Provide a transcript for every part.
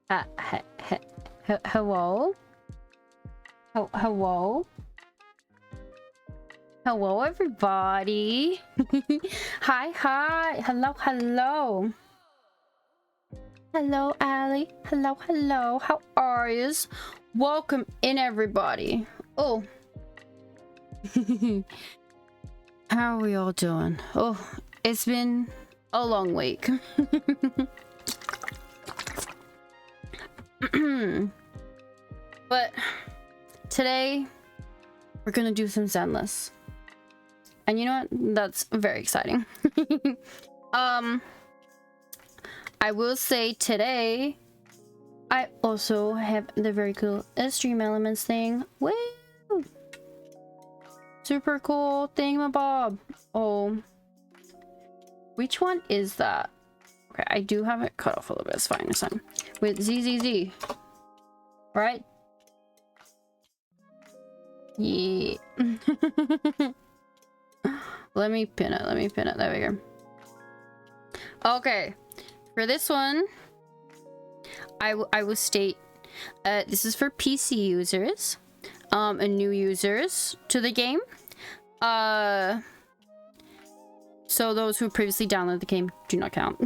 Hello? Hello? Hello, everybody. Hi. Hello. Hello, Allie. Hello. How are yous? Welcome in, everybody. Oh. How are we all doing? Oh, it's been a long week. But today we're gonna do some Zenless. And you know what? That's very exciting. I will say today I also have the very cool Stream Elements thing. Woo! Super cool thingamabob. Oh. Which one is that? Okay, I do have it cut off a little bit. It's fine. It's fine. With ZZZ. Right? Yeah. Let me pin it. There we go. Okay. For this one, I will state this is for PC users and new users to the game. So those who previously downloaded the game do not count.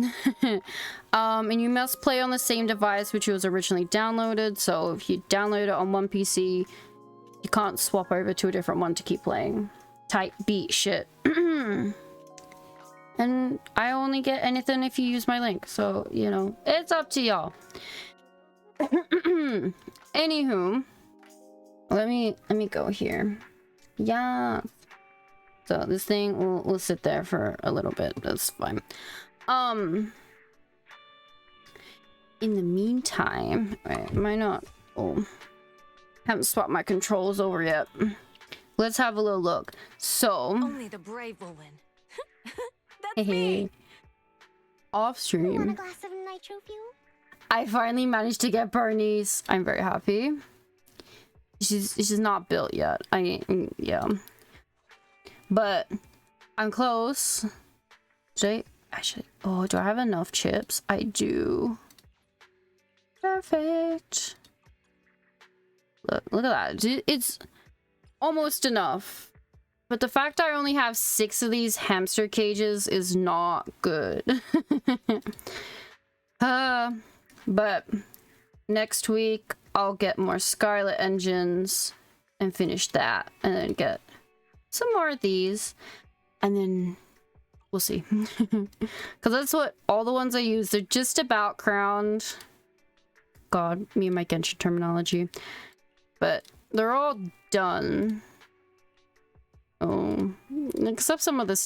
And you must play on the same device which was originally downloaded. So if you download it on one PC, you can't swap over to a different one to keep playing. Type beat shit. And I only get anything if you use my link. So, you know, it's up to y'all. Anywho, let me go here. Yeah. So this thing will sit there for a little bit. That's fine. In the meantime, wait, am I not? Oh, haven't swapped my controls over yet. Let's have a little look. So only the brave will win. That's me. Off stream. Want a glass of nitro fuel? I finally managed to get Bernice. I'm very happy. She's not built yet. Yeah. But I'm close. Oh, do I have enough chips? I do. Perfect. Look at that. It's almost enough. But the fact I only have 6 of these hamster cages is not good. But next week I'll get more Scarlet engines and finish that, and then get some more of these, and then we'll see. Because that's what all the ones I use, they're just about crowned. God, me and my Genshin terminology. But they're all done. Oh, except some of them.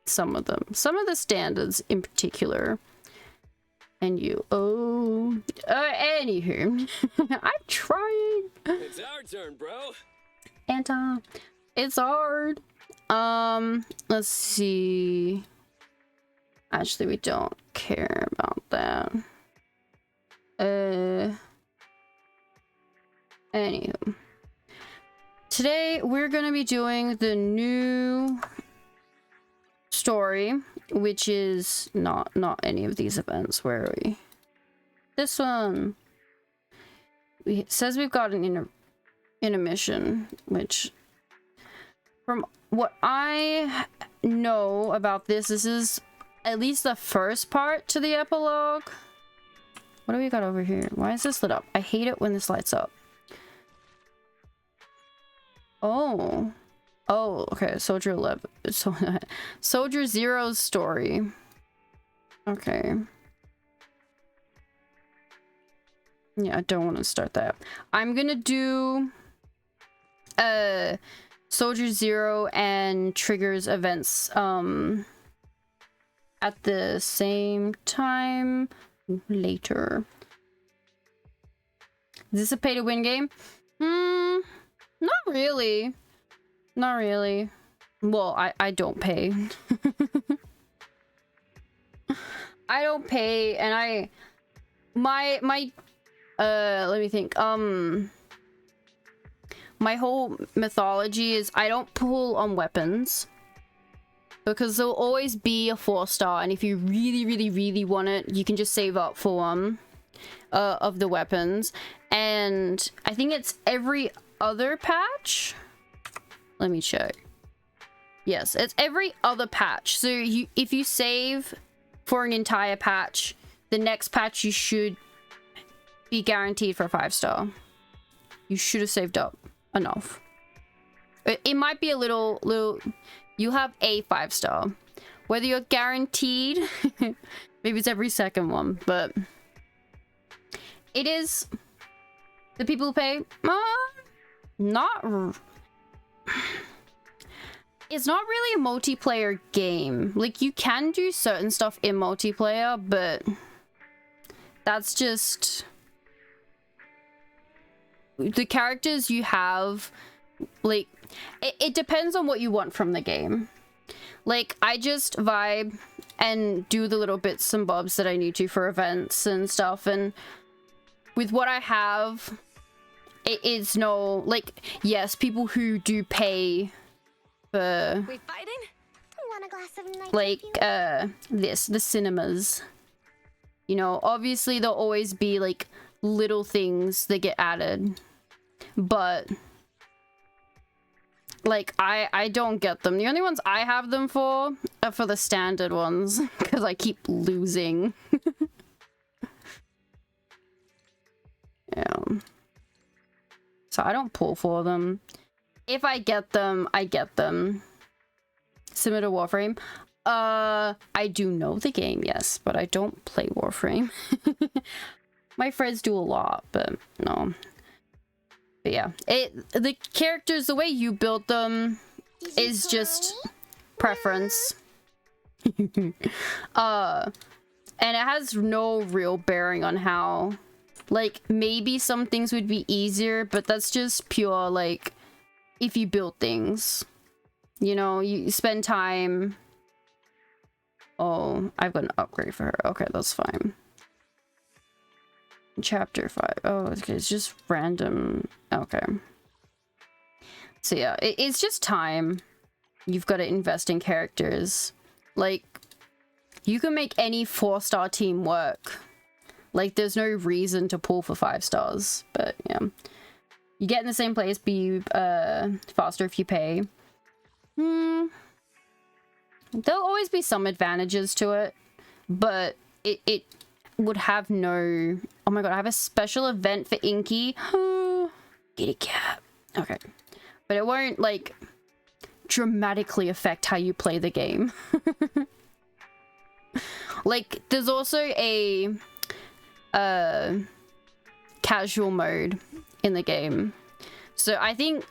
Some of the standards in particular. And you. Oh. Anywho. I'm trying. It's our turn, bro. Anton. It's hard. Let's see. Actually, we don't care about that. Anywho. Today, we're gonna be doing the new story, which is not any of these events. Where are we? This one. It says we've got an intermission, which, from what I know about this is at least the first part to the epilogue. What do we got over here? Why is this lit up? I hate it when this lights up. Oh, okay. Soldier 11. So Soldier Zero's story. Okay. Yeah, I don't want to start that. I'm gonna do Soldier Zero and Trigger's events at the same time later. Is this a pay to win game? Not really. Not really. Well, I don't pay. I don't pay, and my let me think. My whole mythology is I don't pull on weapons because there'll always be a 4-star, and if you really want it, you can just save up for one. of the weapons, and I think it's every other patch. Let me check. Yes, it's every other patch. So if you save for an entire patch, the next patch you should be guaranteed for a 5-star. You should have saved up enough. It might be a little. You have a 5-star. Whether you're guaranteed, maybe it's every second one, but it is the people who pay. Not. It's not really a multiplayer game. Like, you can do certain stuff in multiplayer, but that's just the characters you have. Like, it depends on what you want from the game. Like, I just vibe and do the little bits and bobs that I need to for events and stuff, and with what I have, it is no, like, yes, people who do pay for, We fighting? Want a glass of nice like, the cinemas. You know, obviously there'll always be, like, little things that get added, but like, I don't get them. The only ones I have them for are for the standard ones, because I keep losing. Yeah. So I don't pull for them. If I get them, I get them. Similar to Warframe. I do know the game, yes, but I don't play Warframe. My friends do a lot, but no. But yeah, the characters, the way you build them is just preference. And it has no real bearing on how, like, maybe some things would be easier, but that's just pure, like, if you build things, you know, you spend time. Oh, I've got an upgrade for her. Okay, that's fine. Chapter 5. Oh, okay, it's just random. Okay. So yeah, it's just time. You've got to invest in characters. Like, you can make any 4-star team work. Like, there's no reason to pull for 5 stars. But yeah, you get in the same place, be faster if you pay. There'll always be some advantages to it, but it would have no. Oh my god, I have a special event for Inky. Kitty cat. Okay, but it won't, like, dramatically affect how you play the game. Like, there's also a casual mode in the game, so I think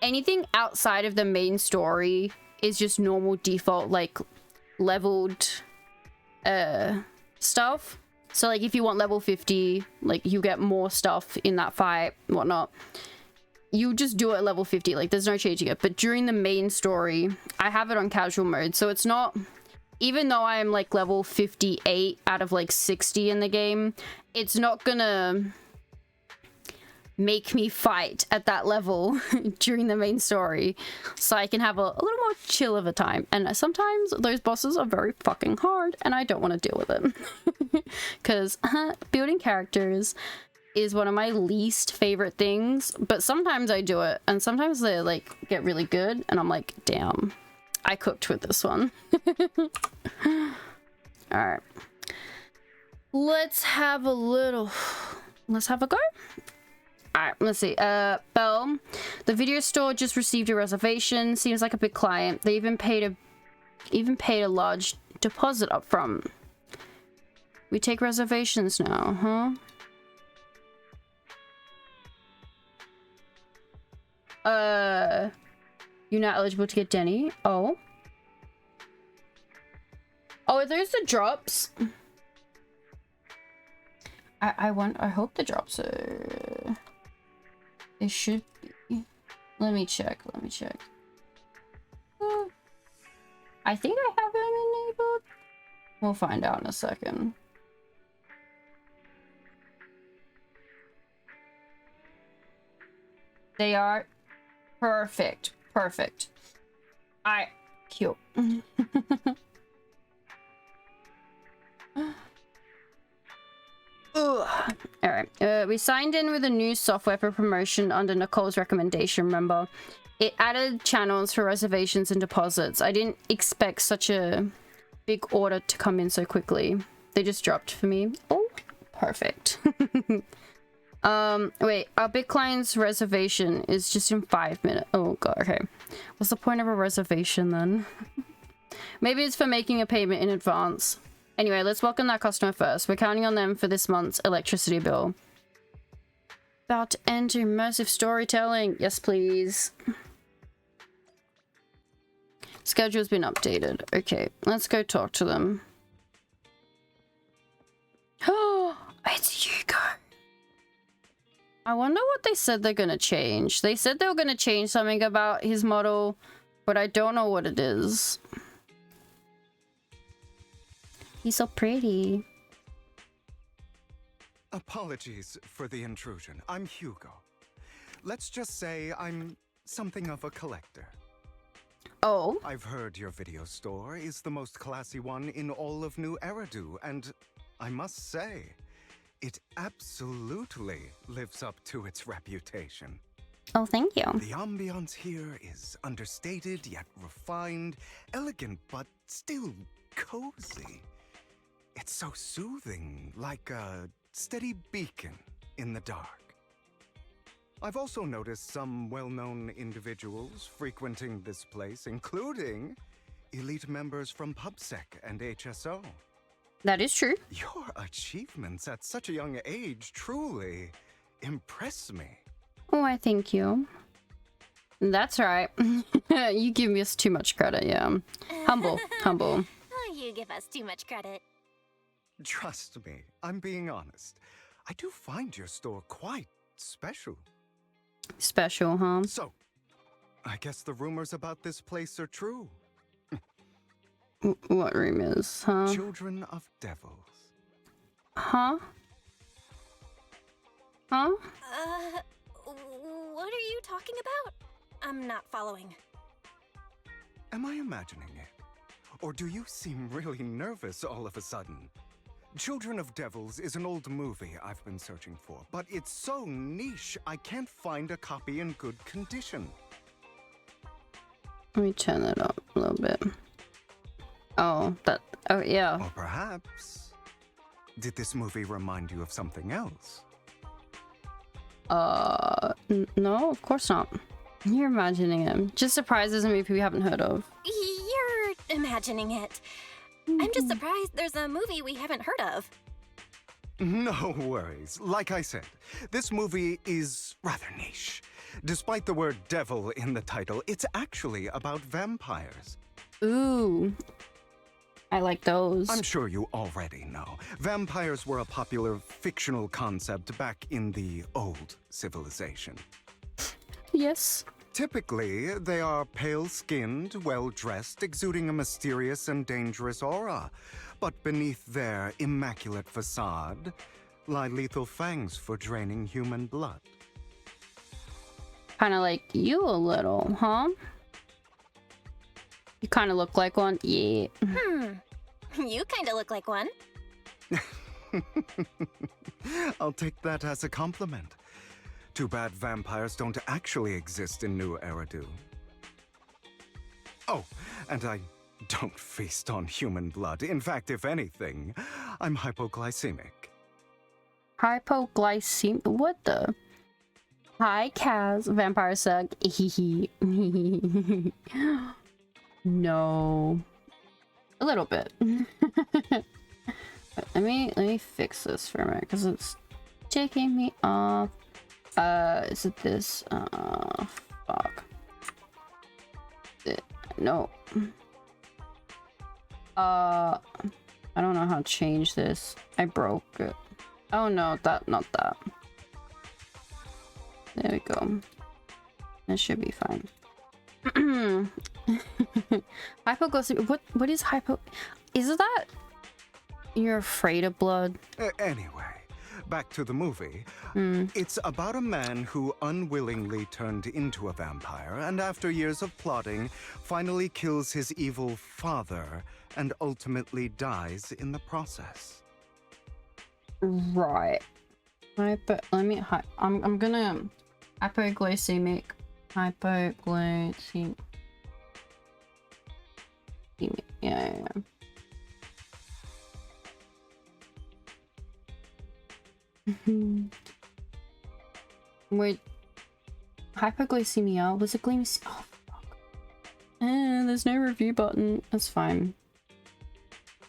anything outside of the main story is just normal default, like, leveled stuff. So, like, if you want level 50, like, you get more stuff in that fight, whatnot. You just do it at level 50, like, there's no changing it. But during the main story, I have it on casual mode, so it's not, even though I'm, like, level 58 out of, like, 60 in the game, it's not gonna make me fight at that level during the main story, so I can have a little more chill of a time. And sometimes those bosses are very fucking hard, and I don't want to deal with it. Because building characters is one of my least favorite things, but sometimes I do it, and sometimes they, like, get really good, and I'm like, damn, I cooked with this one. Alright. Let's have a go. Alright, let's see. Bell. The video store just received a reservation. Seems like a big client. They even paid a large deposit up front. We take reservations now, huh? You're not eligible to get Denny. Oh. Oh, are those the drops? I hope the drops are. It should be. Let me check. I think I have them enabled. We'll find out in a second. They are perfect. Alright, cute. Ugh. Alright, we signed in with a new software for promotion under Nicole's recommendation, remember? It added channels for reservations and deposits. I didn't expect such a big order to come in so quickly. They just dropped for me. Oh, perfect. Wait, our big client's reservation is just in 5 minutes. Oh god, okay. What's the point of a reservation then? Maybe it's for making a payment in advance. Anyway, let's welcome that customer first. We're counting on them for this month's electricity bill. About to enter immersive storytelling. Yes, please. Schedule's been updated. Okay, let's go talk to them. Oh, it's Hugo. I wonder what they said they're gonna change. They said they were gonna change something about his model, but I don't know what it is. He's so pretty. Apologies for the intrusion. I'm Hugo. Let's just say I'm something of a collector. Oh? I've heard your video store is the most classy one in all of New Eridu, and I must say, it absolutely lives up to its reputation. Oh, thank you. The ambiance here is understated yet refined, elegant but still cozy. It's so soothing, like a steady beacon in the dark. I've also noticed some well-known individuals frequenting this place, including elite members from PubSec and HSO. That is true. Your achievements at such a young age truly impress me. Oh, I thank you. That's right. You give us too much credit, yeah. Humble, humble. Oh, you give us too much credit. Trust me, I'm being honest. I do find your store quite special. Special, huh? So, I guess the rumors about this place are true. What rumors, huh? Children of devils. Huh? Huh? What are you talking about? I'm not following. Am I imagining it? Or do you seem really nervous all of a sudden? Children of Devils is an old movie I've been searching for, but it's so niche I can't find a copy in good condition. Let me turn that up a little bit. Oh, yeah. Or perhaps, did this movie remind you of something else? No, of course not. You're imagining it. Just surprises a movie we haven't heard of. You're imagining it. I'm just surprised there's a movie we haven't heard of. No worries. Like I said, this movie is rather niche. Despite the word devil in the title, it's actually about vampires. Ooh. I like those. I'm sure you already know. Vampires were a popular fictional concept back in the old civilization. Yes. Typically, they are pale-skinned, well-dressed, exuding a mysterious and dangerous aura. But beneath their immaculate facade lie lethal fangs for draining human blood. Kind of like you a little, huh? You kind of look like one. Yeah. You kind of look like one. I'll take that as a compliment. Too bad vampires don't actually exist in New Eridu. Oh, and I don't feast on human blood. In fact, if anything, I'm hypoglycemic. Hypoglycemia? What the? Hi, Kaz. Vampire suck. No. A little bit. let me fix this for a minute because it's taking me off. Is it this? Fuck. No. I don't know how to change this. I broke it. Oh no, not that. There we go. That should be fine. Hypoglycemia. What is hypo? Is that you're afraid of blood? Anyway, back to the movie. It's about a man who unwillingly turned into a vampire and after years of plotting, finally kills his evil father and ultimately dies in the process. Right. Let me. I'm gonna hypoglycemic. Hypoglycemic. Yeah. Wait. Hypoglycemia? Was it glycemia? Oh, fuck. There's no review button. That's fine.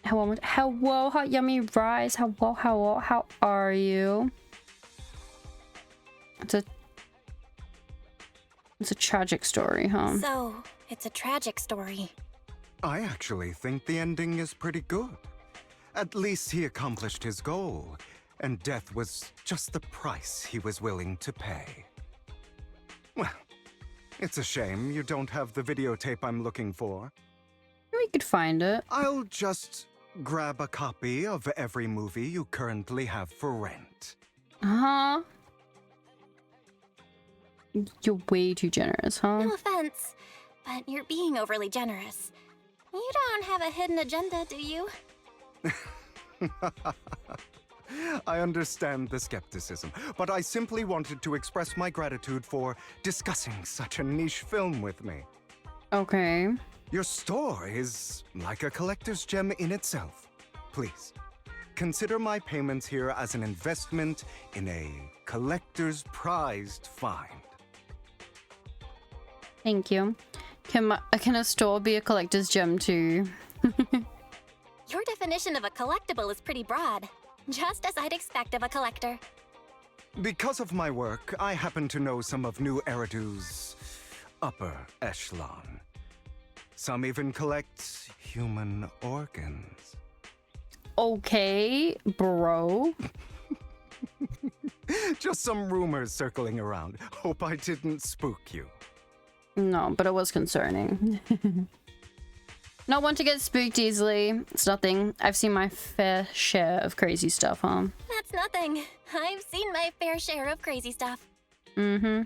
Hello, hot yummy rice. How are you? It's a tragic story, huh? So, it's a tragic story. I actually think the ending is pretty good. At least he accomplished his goal, and death was just the price he was willing to pay. Well, it's a shame you don't have the videotape I'm looking for. We could find it. I'll just grab a copy of every movie you currently have for rent. Huh? You're way too generous, huh? No offense, but you're being overly generous. You don't have a hidden agenda, do you? I understand the skepticism, but I simply wanted to express my gratitude for discussing such a niche film with me. Okay. Your store is like a collector's gem in itself. Please, consider my payments here as an investment in a collector's prized find. Thank you. Can a store be a collector's gem too? Your definition of a collectible is pretty broad. Just as I'd expect of a collector. Because of my work, I happen to know some of New Eridu's upper echelon. Some even collect human organs. Okay, bro. Just some rumors circling around. Hope I didn't spook you. No, but it was concerning. Not one to get spooked easily. It's nothing. I've seen my fair share of crazy stuff, huh? That's nothing. I've seen my fair share of crazy stuff. Mm-hmm.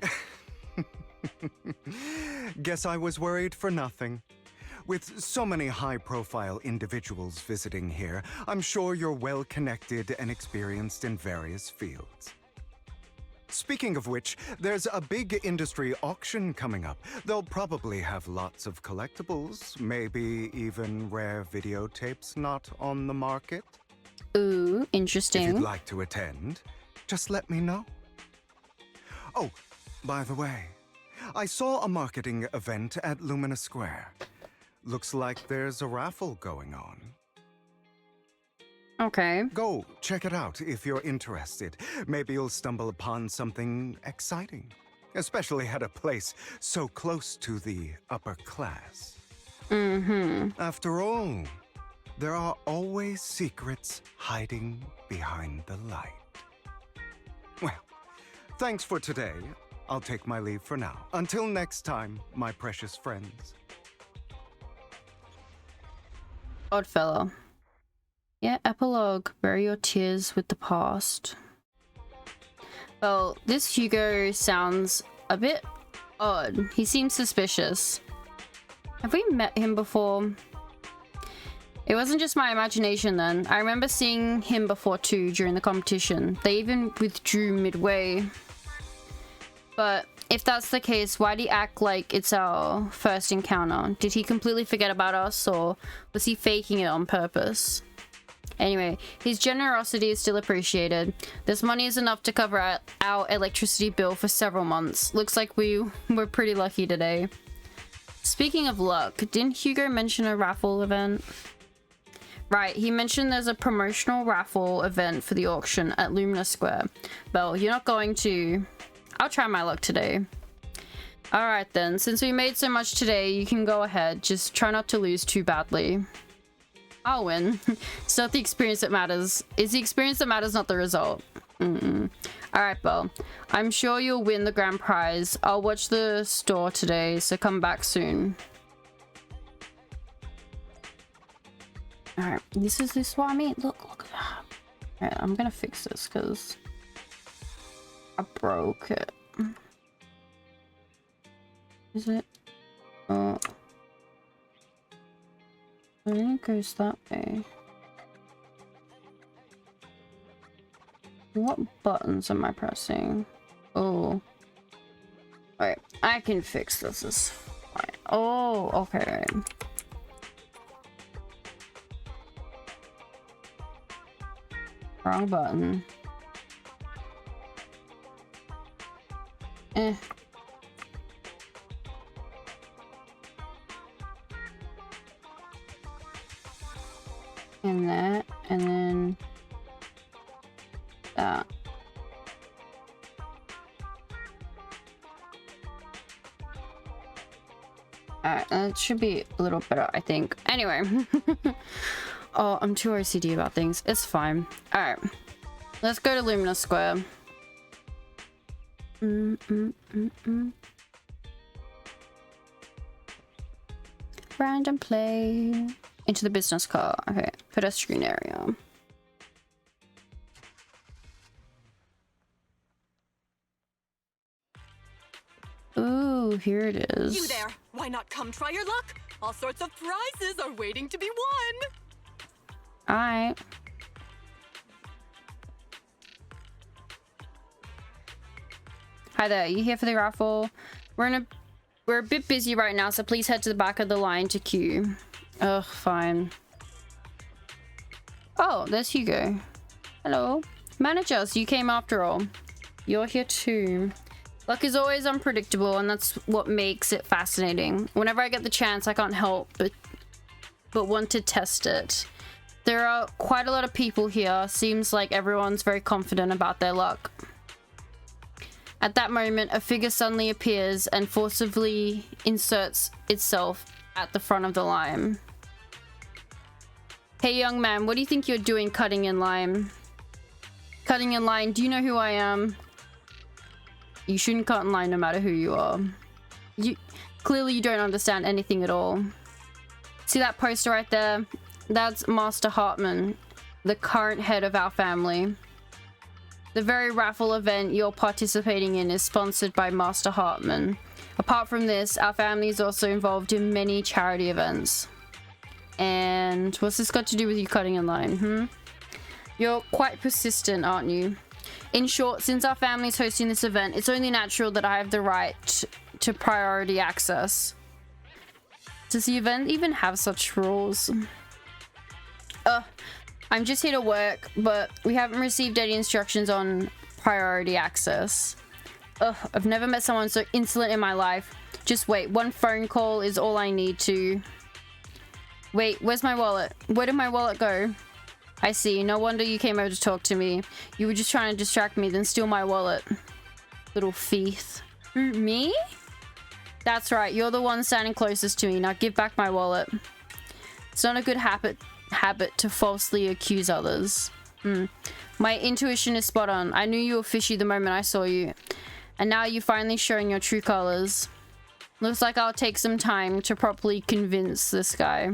Guess I was worried for nothing. With so many high-profile individuals visiting here, I'm sure you're well-connected and experienced in various fields. Speaking of which, there's a big industry auction coming up. They'll probably have lots of collectibles, maybe even rare videotapes not on the market. Ooh, interesting. If you'd like to attend, just let me know. Oh, by the way, I saw a marketing event at Lumina Square. Looks like there's a raffle going on. Okay. Go check it out if you're interested. Maybe you'll stumble upon something exciting, especially at a place so close to the upper class. Mm-hmm. After all, there are always secrets hiding behind the light. Well, thanks for today. I'll take my leave for now. Until next time, my precious friends. Oddfellow. Yeah, epilogue. Bury your tears with the past. Well, this Hugo sounds a bit odd. He seems suspicious. Have we met him before? It wasn't just my imagination then. I remember seeing him before too during the competition. They even withdrew midway. But if that's the case, why did he act like it's our first encounter? Did he completely forget about us, or was he faking it on purpose? Anyway, his generosity is still appreciated. This money is enough to cover our electricity bill for several months. Looks like we were pretty lucky today. Speaking of luck, didn't Hugo mention a raffle event? Right, he mentioned there's a promotional raffle event for the auction at Lumina Square. Well, you're not going to... I'll try my luck today. Alright then, since we made so much today, you can go ahead. Just try not to lose too badly. I'll win. It's not the experience that matters. It's the experience that matters, not the result. Alright, Belle. I'm sure you'll win the grand prize. I'll watch the store today, so come back soon. Alright, this is what I mean. Look at that. Alright, I'm gonna fix this because I broke it. Is it? Oh. I think it goes that way. What buttons am I pressing? Oh. Alright, I can fix this. It's fine. Oh, okay. Wrong button. Eh. And that, and then that. Alright, that should be a little better, I think. Anyway. Oh, I'm too OCD about things. It's fine. Alright. Let's go to Lumina Square. Random play. Into the business car. Okay. Pedestrian area. Ooh, here it is. You there! Why not come try your luck? All sorts of prizes are waiting to be won! Alright. Hi there, you here for the raffle? We're a bit busy right now, so please head to the back of the line to queue. Ugh, fine. Oh, there's Hugo. Hello. Manager, so you came after all. You're here too. Luck is always unpredictable, and that's what makes it fascinating. Whenever I get the chance, I can't help but want to test it. There are quite a lot of people here. Seems like everyone's very confident about their luck. At that moment, a figure suddenly appears and forcibly inserts itself at the front of the line. Hey young man, what do you think you're doing cutting in line? Cutting in line, do you know who I am? You shouldn't cut in line no matter who you are. Clearly you don't understand anything at all. See that poster right there? That's Master Hartman, the current head of our family. The very raffle event you're participating in is sponsored by Master Hartman. Apart from this, our family is also involved in many charity events. And what's this got to do with you cutting in line, You're quite persistent, aren't you? In short, since our family is hosting this event, it's only natural that I have the right to priority access. Does the event even have such rules? I'm just here to work, but we haven't received any instructions on priority access. I've never met someone so insolent in my life. Just wait, one phone call is all I need to... Wait, where's my wallet? Where did my wallet go? I see, no wonder you came over to talk to me. You were just trying to distract me, then steal my wallet. Little thief. Me? That's right, you're the one standing closest to me. Now give back my wallet. It's not a good habit to falsely accuse others. My intuition is spot on. I knew you were fishy the moment I saw you. And now you're finally showing your true colors. Looks like I'll take some time to properly convince this guy.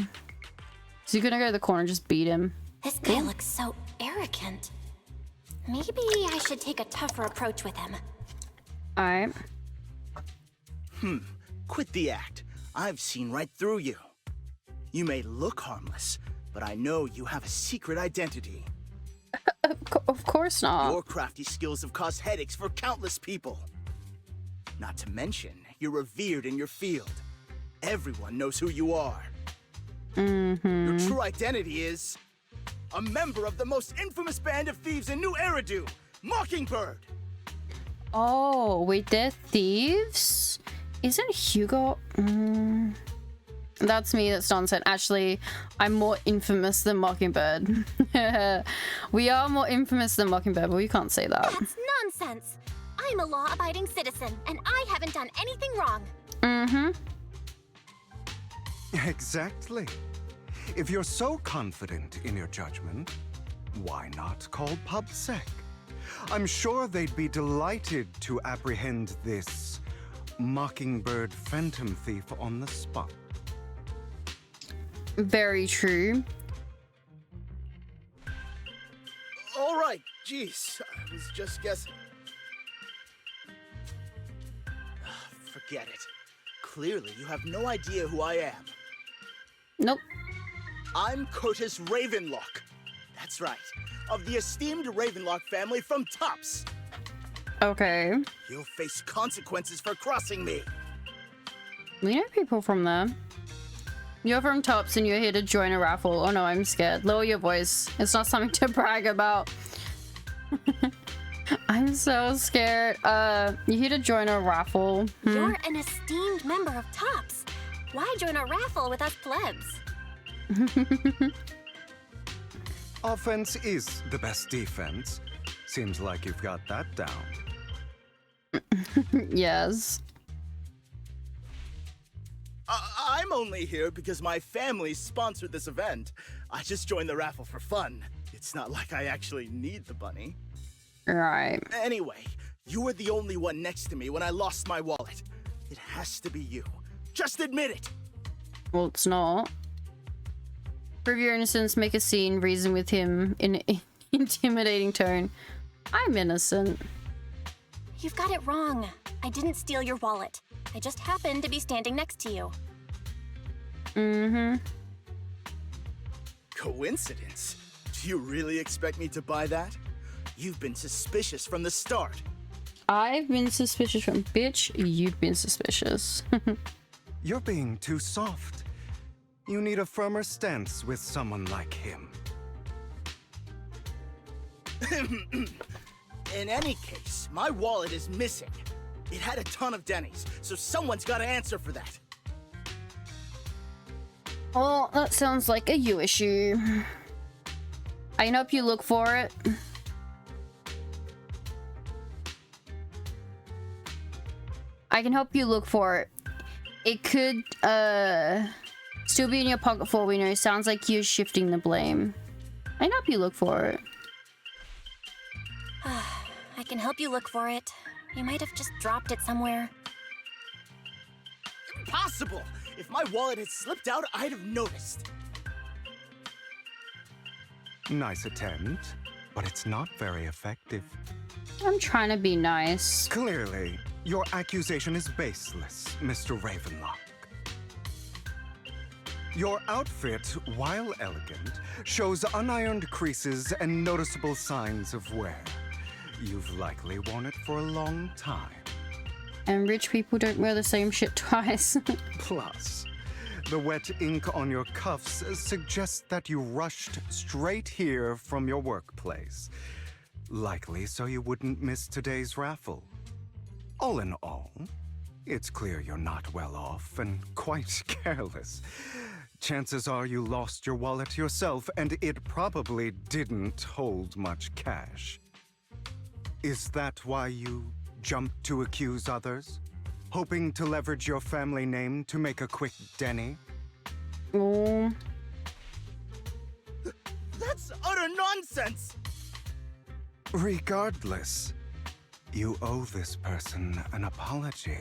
Is he gonna go to the corner and just beat him? This guy looks so arrogant. Maybe I should take a tougher approach with him. Alright. Quit the act. I've seen right through you. You may look harmless, but I know you have a secret identity. Of course not. Your crafty skills have caused headaches for countless people. Not to mention, you're revered in your field. Everyone knows who you are. Your true identity is a member of the most infamous band of thieves in New Eridu, Mockingbird. Oh, wait, they're thieves? Isn't Hugo... That's me, that's nonsense. Actually, I'm more infamous than Mockingbird. We are more infamous than Mockingbird, but we can't say that. That's nonsense. I'm a law-abiding citizen, and I haven't done anything wrong. Exactly. If you're so confident in your judgment, why not call PubSec? I'm sure they'd be delighted to apprehend this Mockingbird phantom thief on the spot. Very true. All right, jeez, I was just guessing. Forget it. Clearly, you have no idea who I am. Nope. I'm Curtis Ravenlock. That's right. of the esteemed Ravenlock family from Tops. Okay. You'll face consequences for crossing me. We know people from there. You're from Tops and you're here to join a raffle. Oh no, I'm scared. Lower your voice. It's not something to brag about. I'm so scared. You're here to join a raffle. You're an esteemed member of Tops. Why join a raffle with us plebs? Offense is the best defense. Seems like you've got that down. Yes. I'm only here because my family sponsored this event. I just joined the raffle for fun. It's not like I actually need the bunny. Right. Anyway, you were the only one next to me when I lost my wallet. It has to be you. Just admit it. Well, it's not. Prove your innocence, make a scene, reason with him in an intimidating tone. I'm innocent. You've got it wrong. I didn't steal your wallet. I just happened to be standing next to you. Mm-hmm. Coincidence? Do you really expect me to buy that? You've been suspicious from the start. I've been suspicious from... Bitch, you've been suspicious. You're being too soft. You need a firmer stance with someone like him. In any case, my wallet is missing. It had a ton of Denny's, so someone's got to answer for that. Oh, that sounds like a you issue. I can help you look for it. I can help you look for it. It could, still be in your pocket for all we know. Sounds like you're shifting the blame. I can help you look for it. I can help you look for it. You might have just dropped it somewhere. Impossible! If my wallet had slipped out, I'd have noticed. Nice attempt, but it's not very effective. I'm trying to be nice. Clearly, your accusation is baseless, Mr. Ravenlock. Your outfit, while elegant, shows unironed creases and noticeable signs of wear. You've likely worn it for a long time. And rich people don't wear the same shit twice. Plus, the wet ink on your cuffs suggests that you rushed straight here from your workplace. Likely so you wouldn't miss today's raffle. All in all, it's clear you're not well off and quite careless. Chances are you lost your wallet yourself, and it probably didn't hold much cash. Is that why you jumped to accuse others? Hoping to leverage your family name to make a quick Denny? Oh. That's utter nonsense! Regardless, you owe this person an apology.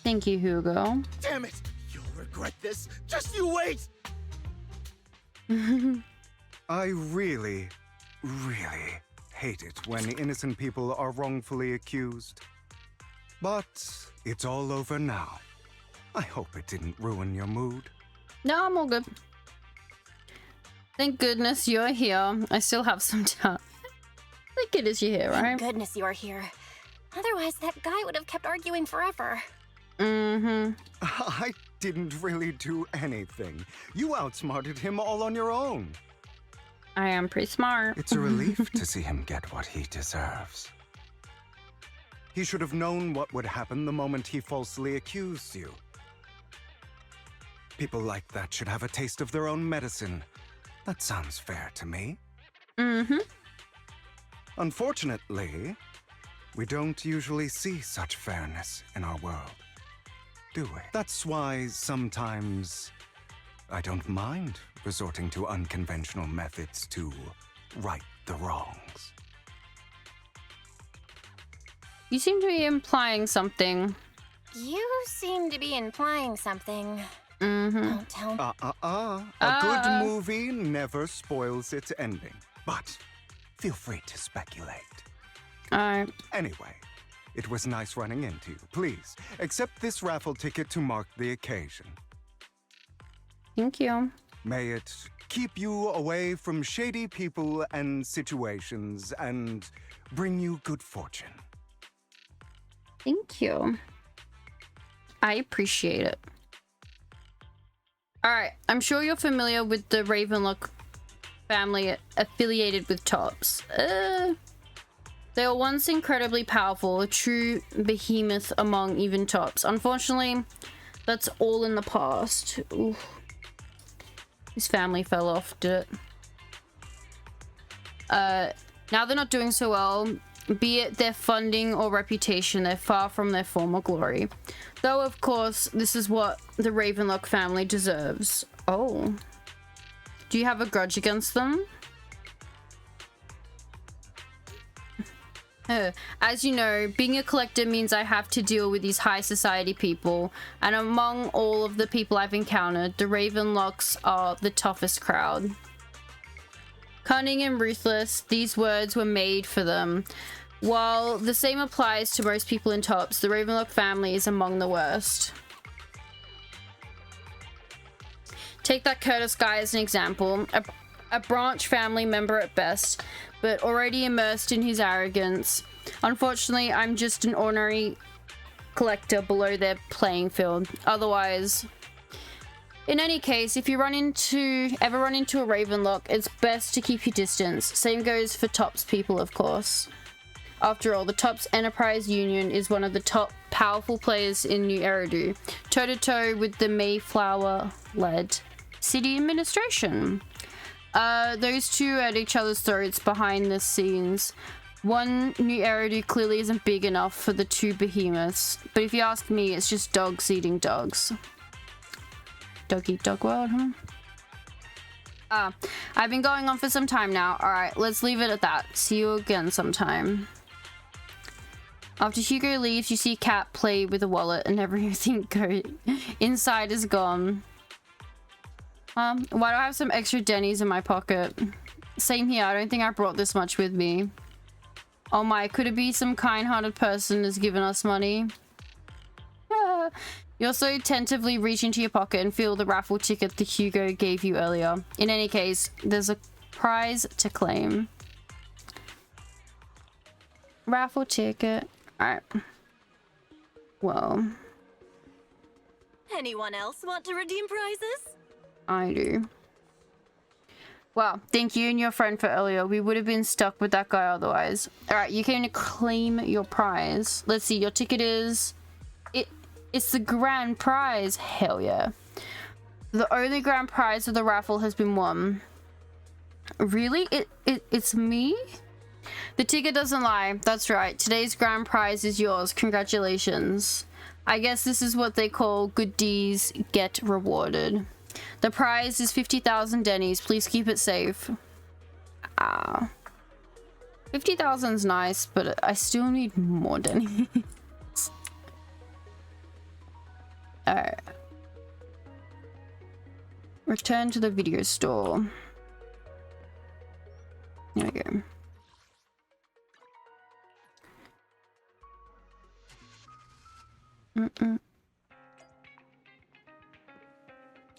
Thank you, Hugo. Damn it! You'll regret this. Just you wait! I really hate it when innocent people are wrongfully accused. But it's all over now. I hope it didn't ruin your mood. No, I'm all good. Thank goodness you're here. I still have some doubt. Thank goodness you're here, right? Thank goodness you're here. Otherwise, that guy would have kept arguing forever. Mm-hmm. I didn't really do anything. You outsmarted him all on your own. I am pretty smart. It's a relief to see him get what he deserves. He should have known what would happen the moment he falsely accused you. People like that should have a taste of their own medicine. That sounds fair to me. Mm-hmm. Unfortunately, we don't usually see such fairness in our world, do we? That's why sometimes I don't mind resorting to unconventional methods to right the wrongs. You seem to be implying something. You seem to be implying something. Mm-hmm. Don't tell. A good movie never spoils its ending. But feel free to speculate. Alright. Anyway, it was nice running into you. Please, accept this raffle ticket to mark the occasion. Thank you. May it keep you away from shady people and situations and bring you good fortune. Thank you. I appreciate it. Alright, I'm sure you're familiar with the Ravenlock family affiliated with Tops. They were once incredibly powerful, a true behemoth among even Tops. Unfortunately, that's all in the past. Ooh. His family fell off, did it? Now they're not doing so well. Be it their funding or reputation, they're far from their former glory. Though, of course, this is what the Ravenlock family deserves. Oh. Do you have a grudge against them? As you know, being a collector means I have to deal with these high society people, and among all of the people I've encountered, the Ravenlocks are the toughest crowd. Cunning and ruthless, these words were made for them. While the same applies to most people in Tops, the Ravenlock family is among the worst. Take that Curtis guy as an example. A branch family member at best, but already immersed in his arrogance. Unfortunately, I'm just an ordinary collector below their playing field. Otherwise, in any case, if you ever run into a Ravenlock, it's best to keep your distance. Same goes for Tops people, of course. After all, the Tops Enterprise Union is one of the top powerful players in New Eridu, toe-to-toe with the Mayflower-led city administration. Those two at each other's throats behind the scenes. One New Eridu clearly isn't big enough for the two behemoths, but if you ask me, it's just dogs eating dogs. Dog eat dog world, huh? I've been going on for some time now. Alright, let's leave it at that. See you again sometime. After Hugo leaves, you see Cat play with a wallet and everything inside is gone. Why do I have some extra Denny's in my pocket? Same here, I don't think I brought this much with me. Oh my, could it be some kind-hearted person has given us money? You also tentatively reach into your pocket and feel the raffle ticket that Hugo gave you earlier. In any case, there's a prize to claim. Raffle ticket. Alright. Well. Anyone else want to redeem prizes? I do. Well, thank you and your friend for earlier. We would have been stuck with that guy otherwise. Alright, you can claim your prize. Let's see, your ticket is... It's the grand prize. Hell yeah. The only grand prize of the raffle has been won. Really? It's me? The ticket doesn't lie. That's right. Today's grand prize is yours. Congratulations. I guess this is what they call good deeds get rewarded. The prize is 50,000 Denny's. Please keep it safe. 50,000's nice, but I still need more Denny's. Alright. Return to the video store. There we go.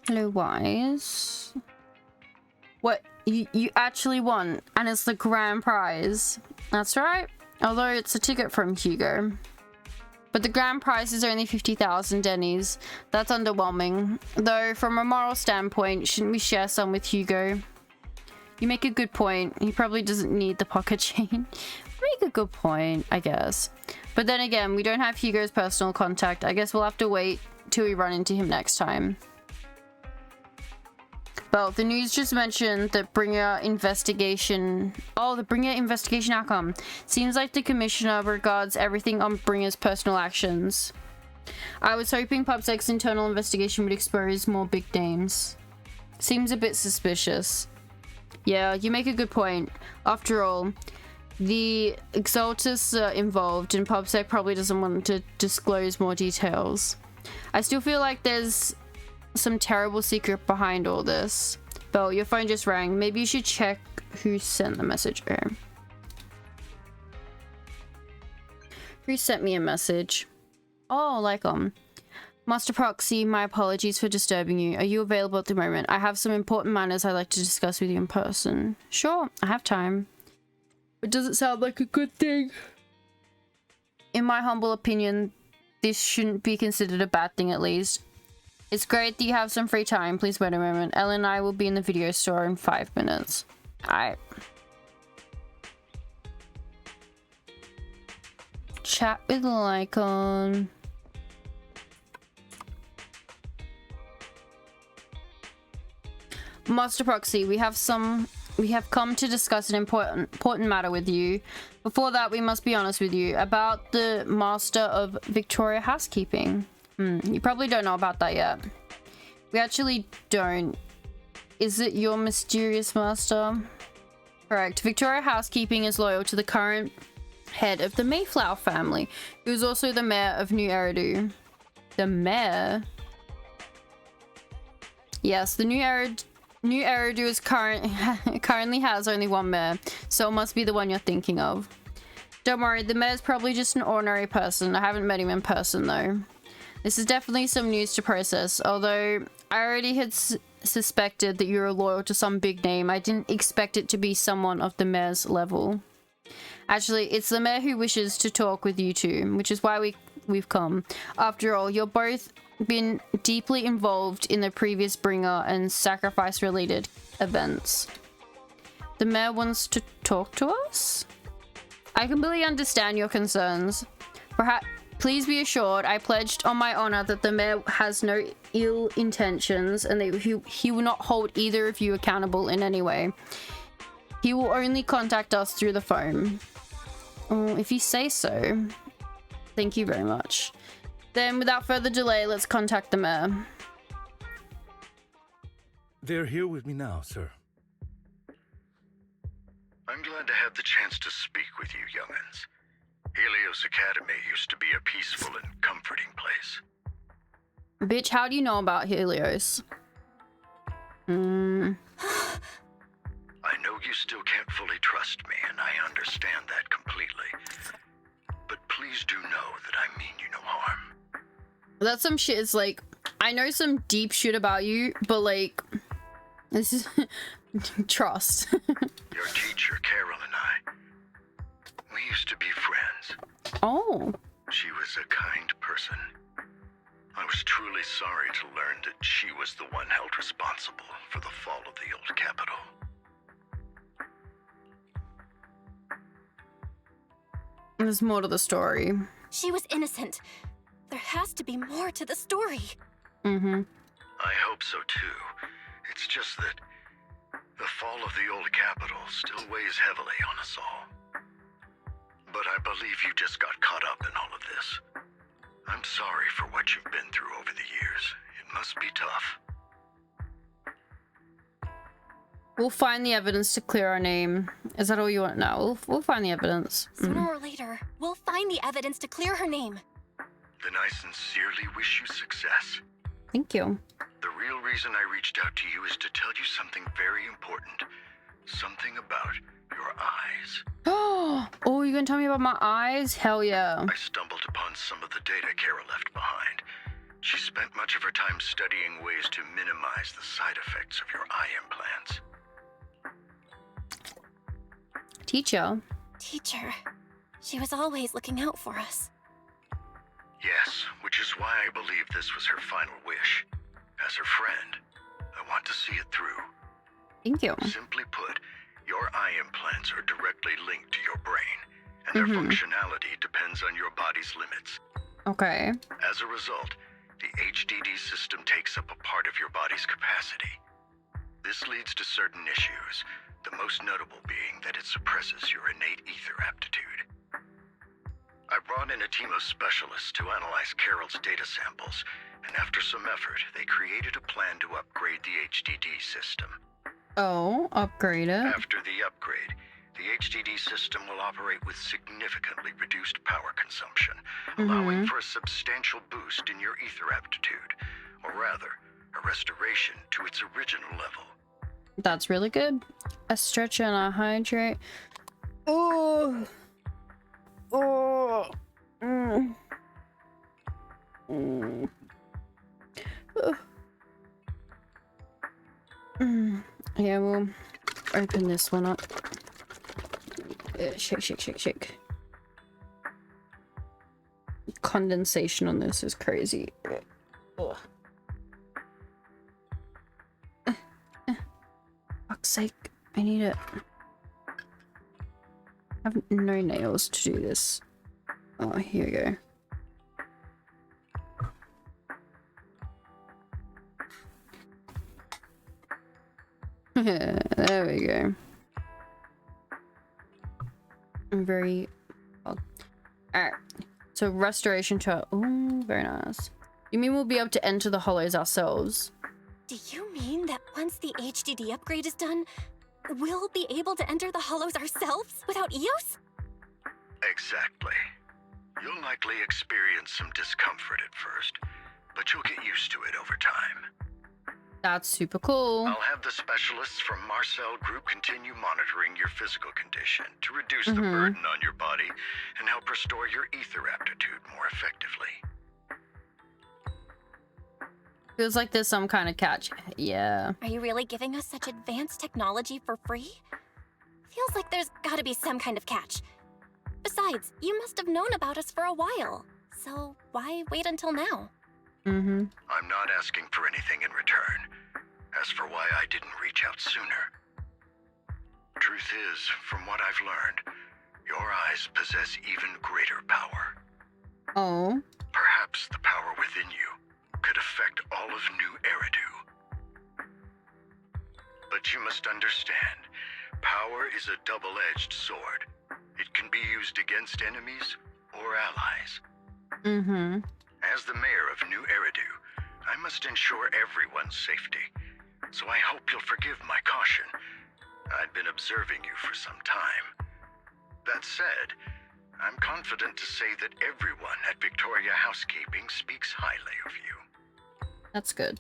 Hello, Wise. What? You actually won, and it's the grand prize. That's right. Although it's a ticket from Hugo. But the grand prize is only 50,000 Denny's. That's underwhelming. Though, from a moral standpoint, shouldn't we share some with Hugo? You make a good point. He probably doesn't need the pocket chain. Make a good point, I guess. But then again, we don't have Hugo's personal contact. I guess we'll have to wait till we run into him next time. Well, the news just mentioned that Bringer investigation... Oh, the Bringer investigation outcome. Seems like the commissioner regards everything on Bringer's personal actions. I was hoping PubSec's internal investigation would expose more big names. Seems a bit suspicious. Yeah, you make a good point. After all, the Exaltus are involved and PubSec probably doesn't want to disclose more details. I still feel like there's some terrible secret behind all this. Belle, your phone just rang. Maybe you should check who sent the message. Okay. Who sent me a message? Oh, like Master Proxy, my apologies for disturbing you. Are you available at the moment? I have some important matters I'd like to discuss with you in person. Sure, I have time. It doesn't sound like a good thing. In my humble opinion, this shouldn't be considered a bad thing, at least. It's great that you have some free time. Please wait a moment. Ellen and I will be in the video store in 5 minutes. Alright. Chat with Lycon. Master Proxy, we have come to discuss an important matter with you. Before that, we must be honest with you about the Master of Victoria Housekeeping. You probably don't know about that yet. We actually don't. Is it your mysterious master? Correct. Victoria Housekeeping is loyal to the current head of the Mayflower family, who is also the mayor of New Eridu. The mayor? Yes, the New Eridu is currently has only one mayor, so it must be the one you're thinking of. Don't worry, the mayor's probably just an ordinary person. I haven't met him in person though. This is definitely some news to process, although I already had suspected that you were loyal to some big name. I didn't expect it to be someone of the mayor's level. Actually, it's the mayor who wishes to talk with you two, which is why we've come. After all, you're both been deeply involved in the previous bringer and sacrifice related events. The mayor wants to talk to us? I completely understand your concerns. Perhaps, please be assured, I pledged on my honor that the mayor has no ill intentions and that he will not hold either of you accountable in any way. He will only contact us through the phone. Oh, if you say so. Thank you very much. Then, without further delay, let's contact the mayor. They're here with me now, sir. I'm glad to have the chance to speak with you, young'uns. Helios Academy used to be a peaceful and comforting place. Bitch, how do you know about Helios? I know you still can't fully trust me, and I understand that completely. But please do know that I mean you no harm. That's some shit. It's like, I know some deep shit about you, but like, this is trust. Your teacher, Carol, and I, we used to be friends. Oh. She was a kind person. I was truly sorry to learn that she was the one held responsible for the fall of the old capital. There's more to the story. She was innocent. There has to be more to the story. I hope so too. It's just that the fall of the old capital still weighs heavily on us all. But I believe you just got caught up in all of this. I'm sorry for what you've been through over the years. It must be tough. We'll find the evidence to clear our name. Is that all you want now? We'll find the evidence. Sooner or later, we'll find the evidence to clear her name. Then I sincerely wish you success. Thank you. The real reason I reached out to you is to tell you something very important. Something about your eyes. Oh, you're gonna tell me about my eyes? Hell yeah. I stumbled upon some of the data Kara left behind. She spent much of her time studying ways to minimize the side effects of your eye implants. Teacher. She was always looking out for us. Yes, which is why I believe this was her final wish. As her friend, I want to see it through. Thank you. Simply put, your eye implants are directly linked to your brain, and their functionality depends on your body's limits. Okay. As a result, the HDD system takes up a part of your body's capacity. This leads to certain issues, the most notable being that it suppresses your innate ether aptitude. I brought in a team of specialists to analyze Carol's data samples, and after some effort, they created a plan to upgrade the HDD system. Oh, upgrade it. After the upgrade, the HDD system will operate with significantly reduced power consumption, allowing for a substantial boost in your ether aptitude, or rather, a restoration to its original level. That's really good. A stretch and a hydrate. Oh. open this one up. Shake, shake, shake, shake. Condensation on this is crazy. Ugh. Fuck's sake, I need it. I have no nails to do this. Oh, here we go. There we go. I'm very... Alright. So restoration to... Oh, very nice. You mean we'll be able to enter the hollows ourselves? Do you mean that once the HDD upgrade is done, we'll be able to enter the hollows ourselves without EOS? Exactly. You'll likely experience some discomfort at first, but you'll get used to it over time. That's super cool. I'll have the specialists from Marcel Group continue monitoring your physical condition to reduce the burden on your body and help restore your ether aptitude more effectively. Feels like there's some kind of catch. Yeah. Are you really giving us such advanced technology for free? Feels like there's gotta be some kind of catch. Besides, you must have known about us for a while. So why wait until now? Mm-hmm. I'm not asking for anything in return. As for why I didn't reach out sooner. Truth is, from what I've learned, your eyes possess even greater power. Oh. Perhaps the power within you could affect all of New Eridu. But you must understand, power is a double-edged sword. It can be used against enemies or allies. Mm-hmm. As the mayor of New Eridu, I must ensure everyone's safety. So I hope you'll forgive my caution. I'd been observing you for some time. That said, I'm confident to say that everyone at Victoria Housekeeping speaks highly of you. That's good.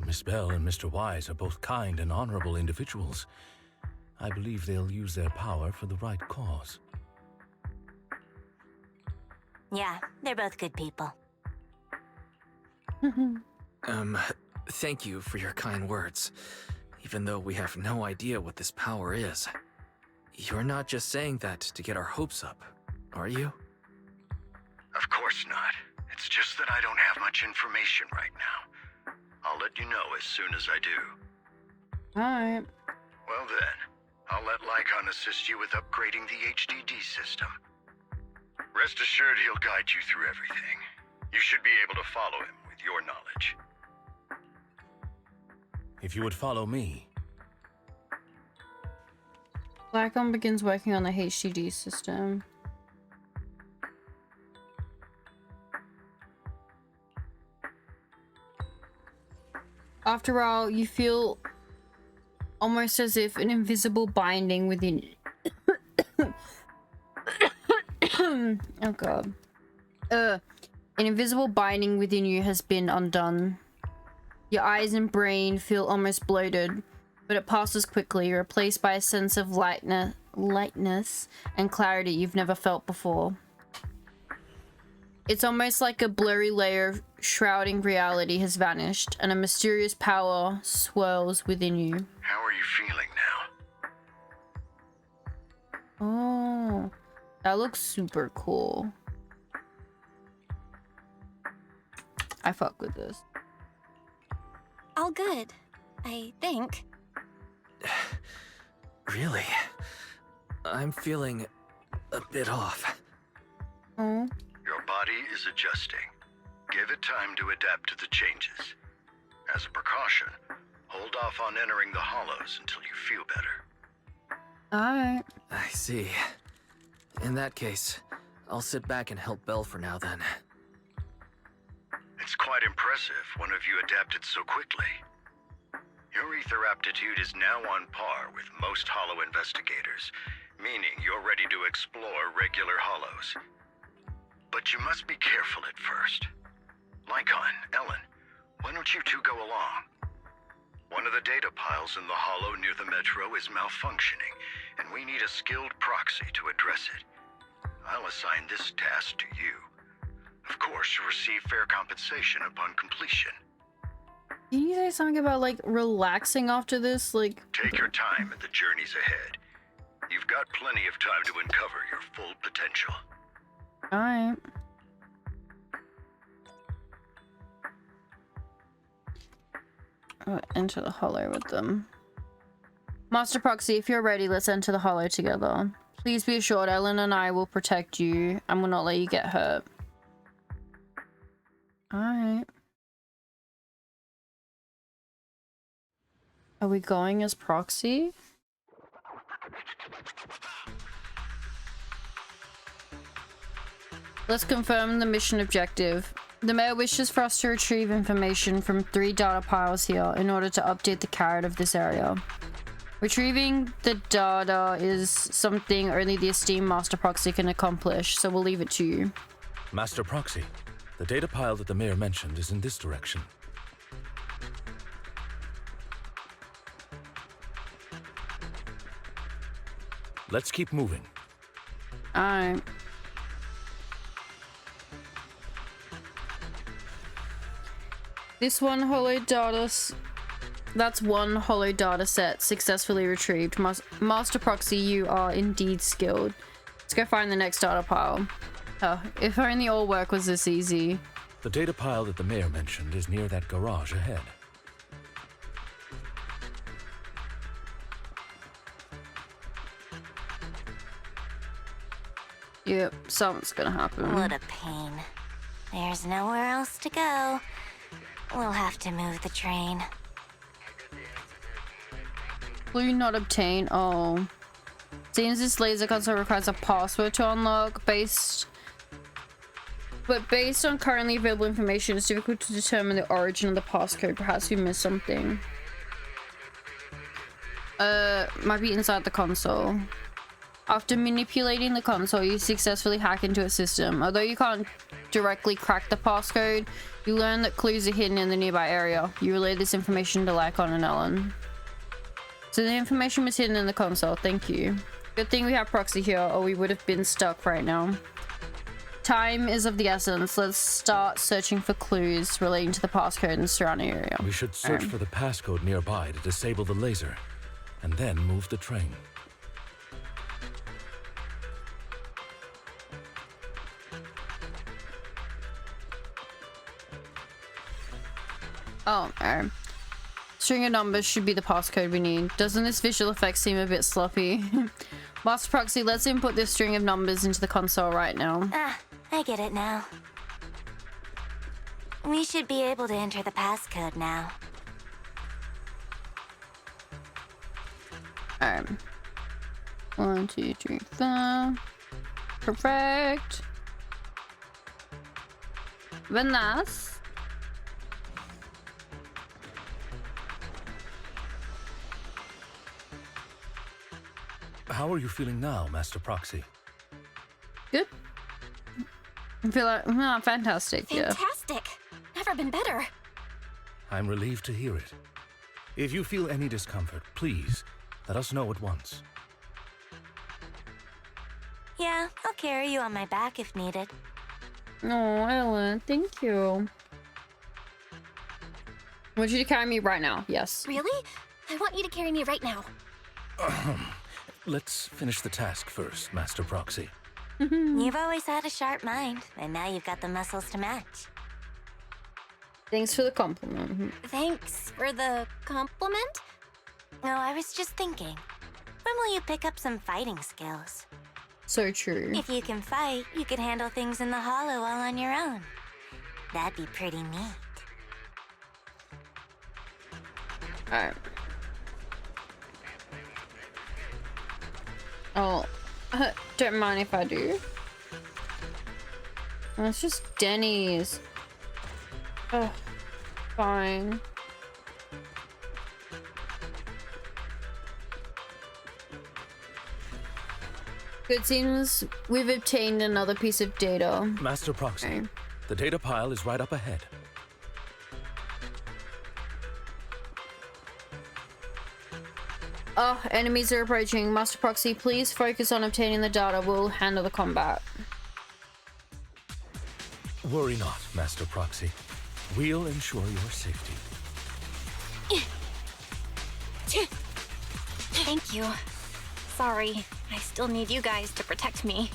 Miss Bell and Mr. Wise are both kind and honorable individuals. I believe they'll use their power for the right cause. Yeah, they're both good people. Thank you for your kind words. Even though we have no idea what this power is. You're not just saying that to get our hopes up, are you? Of course not. It's just that I don't have much information right now. I'll let you know as soon as I do. Alright. Well then, I'll let Lycon assist you with upgrading the HDD system. Rest assured he'll guide you through everything. You should be able to follow him with your knowledge. If you would follow me. Lycon begins working on the HDD system. After all, you feel almost as if an invisible binding within oh god. An invisible binding within you has been undone. Your eyes and brain feel almost bloated, but it passes quickly, replaced by a sense of lightness and clarity you've never felt before. It's almost like a blurry layer of shrouding reality has vanished, and a mysterious power swirls within you. How are you feeling now? Oh, that looks super cool. I fuck with this. All good, I think. Really? I'm feeling a bit off. Oh. Your body is adjusting. Give it time to adapt to the changes. As a precaution, hold off on entering the hollows until you feel better. Alright. I see. In that case, I'll sit back and help Belle for now then. It's quite impressive one of you adapted so quickly. Your ether aptitude is now on par with most hollow investigators, meaning you're ready to explore regular hollows. But you must be careful at first. Lycon, Ellen, why don't you two go along? One of the data piles in the hollow near the metro is malfunctioning, and we need a skilled proxy to address it. I'll assign this task to you. Of course, you'll receive fair compensation upon completion. Can you say something about like relaxing after this? Like, Take your time and the journey's ahead. You've got plenty of time to uncover your full potential. alright. Enter the hollow with them. Master Proxy, if you're ready, let's enter the hollow together. Please be assured Ellen and I will protect you and will not let you get hurt. Alright. Are we going as Proxy? Let's confirm the mission objective. The mayor wishes for us to retrieve information from 3 data piles here in order to update the carrot of this area. Retrieving the data is something only the esteemed Master Proxy can accomplish, so we'll leave it to you. Master Proxy, the data pile that the mayor mentioned is in this direction. Let's keep moving. Alright. This one hollow data... That's one hollow data set successfully retrieved. Master Proxy, you are indeed skilled. Let's go find the next data pile. Oh, if only all work was this easy. The data pile that the mayor mentioned is near that garage ahead. Yep, something's gonna happen. What a pain. There's nowhere else to go. We'll have to move the train. Clue not obtained. Oh. Seems this laser console requires a password to unlock. Based on currently available information, it's difficult to determine the origin of the passcode. Perhaps we missed something. Might be inside the console. After manipulating the console, you successfully hack into a system. Although you can't directly crack the passcode, you learn that clues are hidden in the nearby area. You relay this information to Lycon and Ellen. So the information was hidden in the console. Thank you. Good thing we have Proxy here, or we would have been stuck right now. Time is of the essence. Let's start searching for clues relating to the passcode in the surrounding area. We should search for the passcode nearby to disable the laser, and then move the train. Oh, alright. String of numbers should be the passcode we need. Doesn't this visual effect seem a bit sloppy? Master Proxy, let's input this string of numbers into the console right now. Ah, I get it now. We should be able to enter the passcode now. Alright. 1, 2, 3, 4. Perfect. Very nice. How are you feeling now, Master Proxy? Good. I feel like fantastic. Fantastic. Never been better. I'm relieved to hear it. If you feel any discomfort, please let us know at once. Yeah, I'll carry you on my back if needed. Oh, Ellen, thank you. I want you to carry me right now. Yes. Really? I want you to carry me right now. Let's finish the task first, Master Proxy. You've always had a sharp mind, and now you've got the muscles to match. Thanks for the compliment. Thanks for the compliment? No, I was just thinking. When will you pick up some fighting skills? So true. If you can fight, you could handle things in the hollow all on your own. That'd be pretty neat. Alright. Oh, don't mind if I do. Oh, it's just Denny's. Oh, fine. Good, seems we've obtained another piece of data. Master Proxy, the data pile is right up ahead. Oh, enemies are approaching. Master Proxy, please focus on obtaining the data. We'll handle the combat. Worry not, Master Proxy. We'll ensure your safety. Thank you. Sorry, I still need you guys to protect me.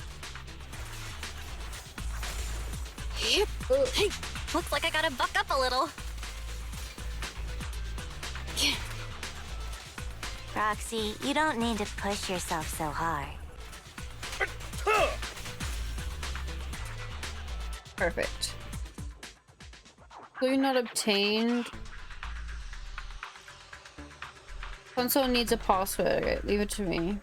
Looks like I gotta buck up a little. Roxy, you don't need to push yourself so hard. Perfect. Clue not obtained. Console needs a password. Okay, leave it to me.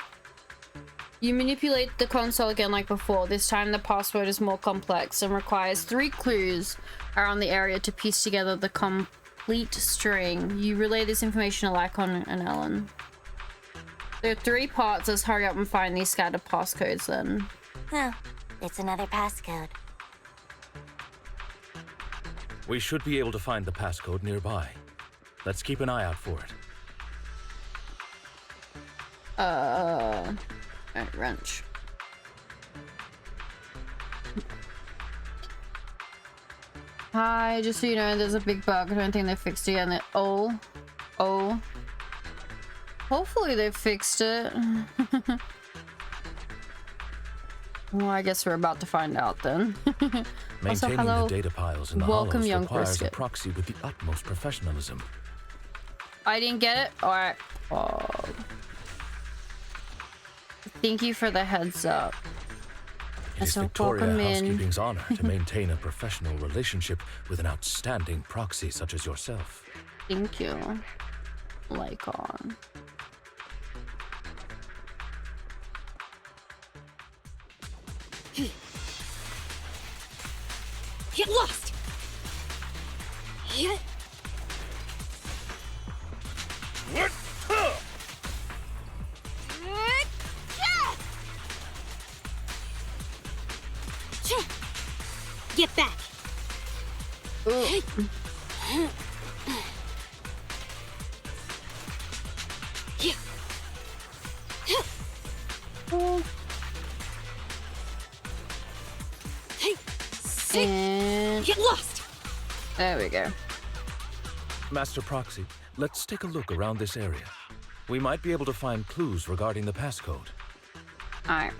You manipulate the console again like before. This time the password is more complex and requires 3 clues around the area to piece together the complete string. You relay this information to Lycon and Ellen. There are 3 parts. Let's hurry up and find these scattered passcodes then. Oh, it's another passcode. We should be able to find the passcode nearby. Let's keep an eye out for it. Alright, wrench. Hi, just so you know, there's a big bug. I don't think they fixed it yet. And they, oh. Hopefully they fixed it. Well, I guess we're about to find out then. Maintaining hello. the data piles in the Welcome, hollows young requires brisket. a proxy with the utmost professionalism. I didn't get it? Alright. Oh. Thank you for the heads up. It is So Victoria welcome in. Housekeeping's honor to maintain a professional relationship with an outstanding proxy such as yourself. Thank you. Lycon. Get lost! Get back! And Get lost! there we go. Master Proxy, let's take a look around this area. We might be able to find clues regarding the passcode. Alright.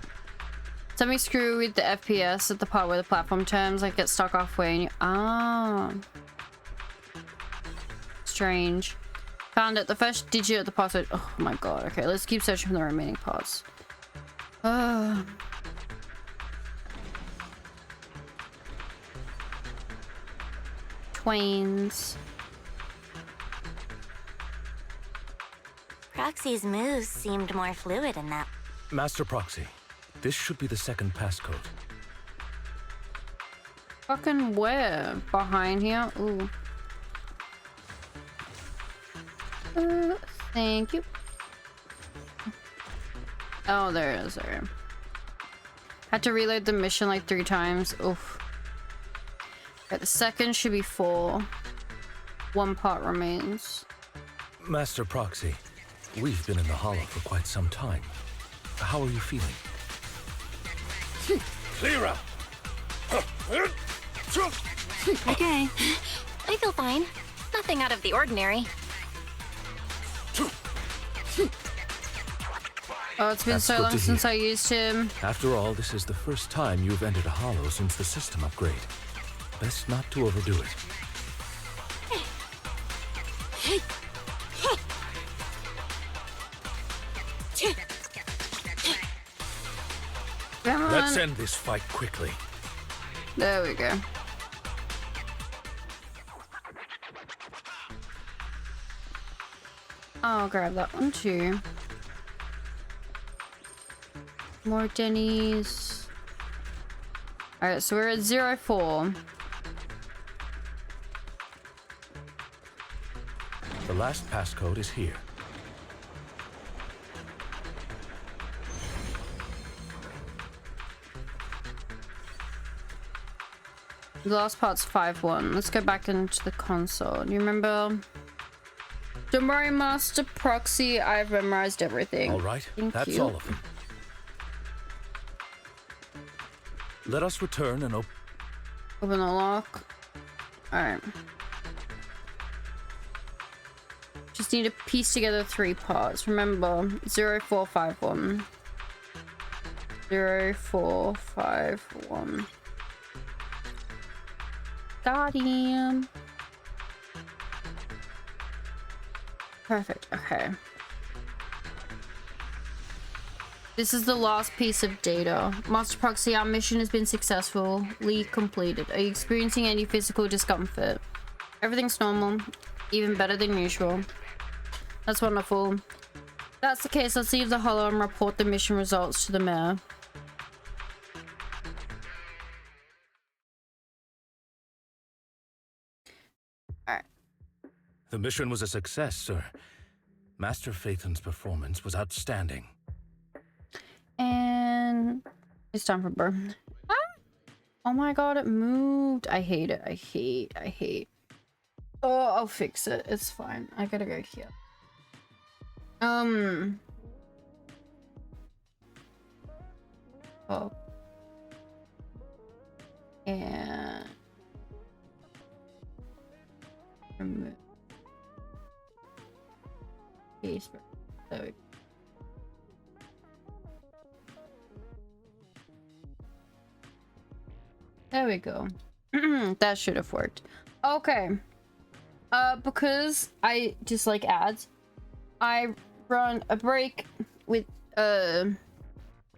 Something screw with the FPS at the part where the platform turns, like get stuck halfway and you... Ah. Strange. Found it. The first digit of the password. Oh my god. Okay, let's keep searching for the remaining parts. Twains. Proxy's moves seemed more fluid in that. Master Proxy, this should be the second passcode. Fucking where? Behind here? Ooh. Thank you. Oh, there it is. There. Had to reload the mission like 3 times. Oof. Okay, the second should be full. 1 part remains. Master Proxy, we've been in the Hollow for quite some time. How are you feeling? Clear out! Okay. I feel fine. Nothing out of the ordinary. Oh, it's been That's so good long to since hear. I used him. After all, this is the first time you've entered a Hollow since the system upgrade. Best not to overdo it. Come on. Let's end this fight quickly. There we go. I'll grab that one too. More Denny's. Alright, so we're at 04. The last passcode is here. The last part's 5-1. Let's go back into the console. Do you remember? Don't worry, Master Proxy. I've memorized everything. All right, Thank that's you. all of them. Let us return and open. Open the lock. Alright. Just need to piece together 3 parts. Remember, 0451. 0451. Got him. Perfect. Okay. This is the last piece of data. Master Proxy, our mission has been successfully completed. Are you experiencing any physical discomfort? Everything's normal. Even better than usual. That's wonderful. If that's the case, let's leave the hollow and report the mission results to the mayor. Alright. The mission was a success, sir. Master Phaeton's performance was outstanding. And it's time for burn. Ah! Oh my god, it moved. I hate it. I hate. Oh, I'll fix it. It's fine. I gotta go here. Oh. And remove. There we go. There we go. That should have worked. Okay. Because I dislike ads, I run a break with I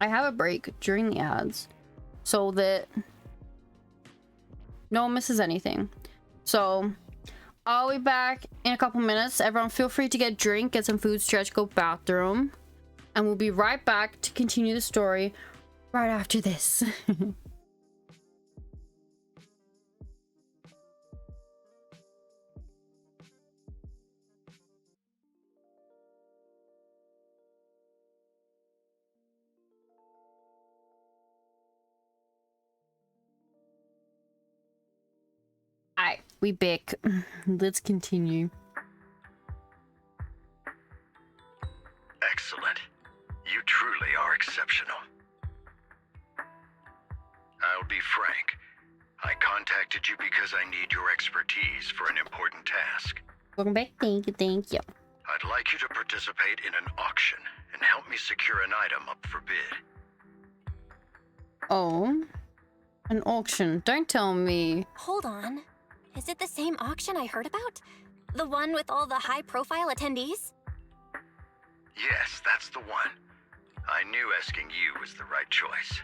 have a break during the ads so that no one misses anything. So I'll be back in a couple minutes. Everyone feel free to get a drink, get some food, stretch, go bathroom, and we'll be right back to continue the story right after this. Alright, we back. Let's continue. Excellent. You truly are exceptional. I'll be frank. I contacted you because I need your expertise for an important task. Welcome back. Thank you. I'd like you to participate in an auction and help me secure an item up for bid. Oh, an auction. Don't tell me. Hold on. Is it the same auction I heard about? The one with all the high-profile attendees? Yes, that's the one. I knew asking you was the right choice.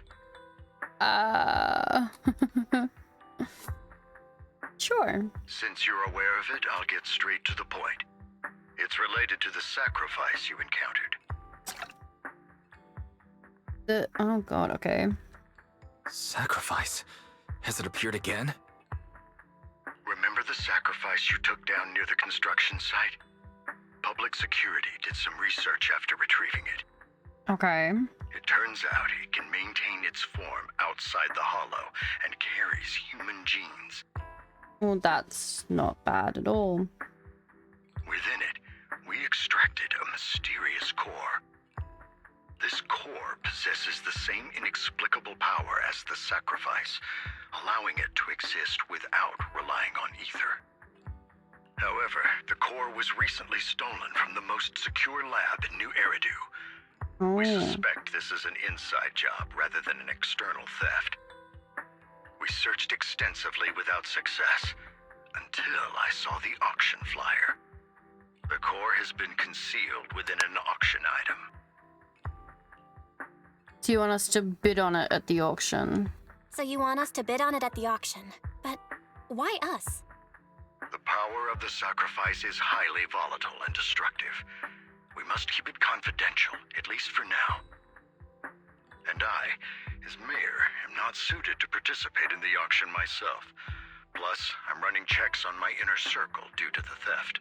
Sure. Since you're aware of it, I'll get straight to the point. It's related to the sacrifice you encountered. Oh god, okay. Sacrifice? Has it appeared again? Remember the sacrifice you took down near the construction site? Public security did some research after retrieving it. Okay. It turns out it can maintain its form outside the hollow and carries human genes. Well, that's not bad at all. Within it, we extracted a mysterious core. This core possesses the same inexplicable power as the sacrifice, allowing it to exist without relying on ether. However, the core was recently stolen from the most secure lab in New Eridu. Oh. We suspect this is an inside job rather than an external theft. We searched extensively without success, until I saw the auction flyer. The core has been concealed within an auction item. Do you want us to bid on it at the auction? So you want us to bid on it at the auction. But why us? The power of the sacrifice is highly volatile and destructive. We must keep it confidential, at least for now. And I, as mayor, am not suited to participate in the auction myself. Plus, I'm running checks on my inner circle due to the theft.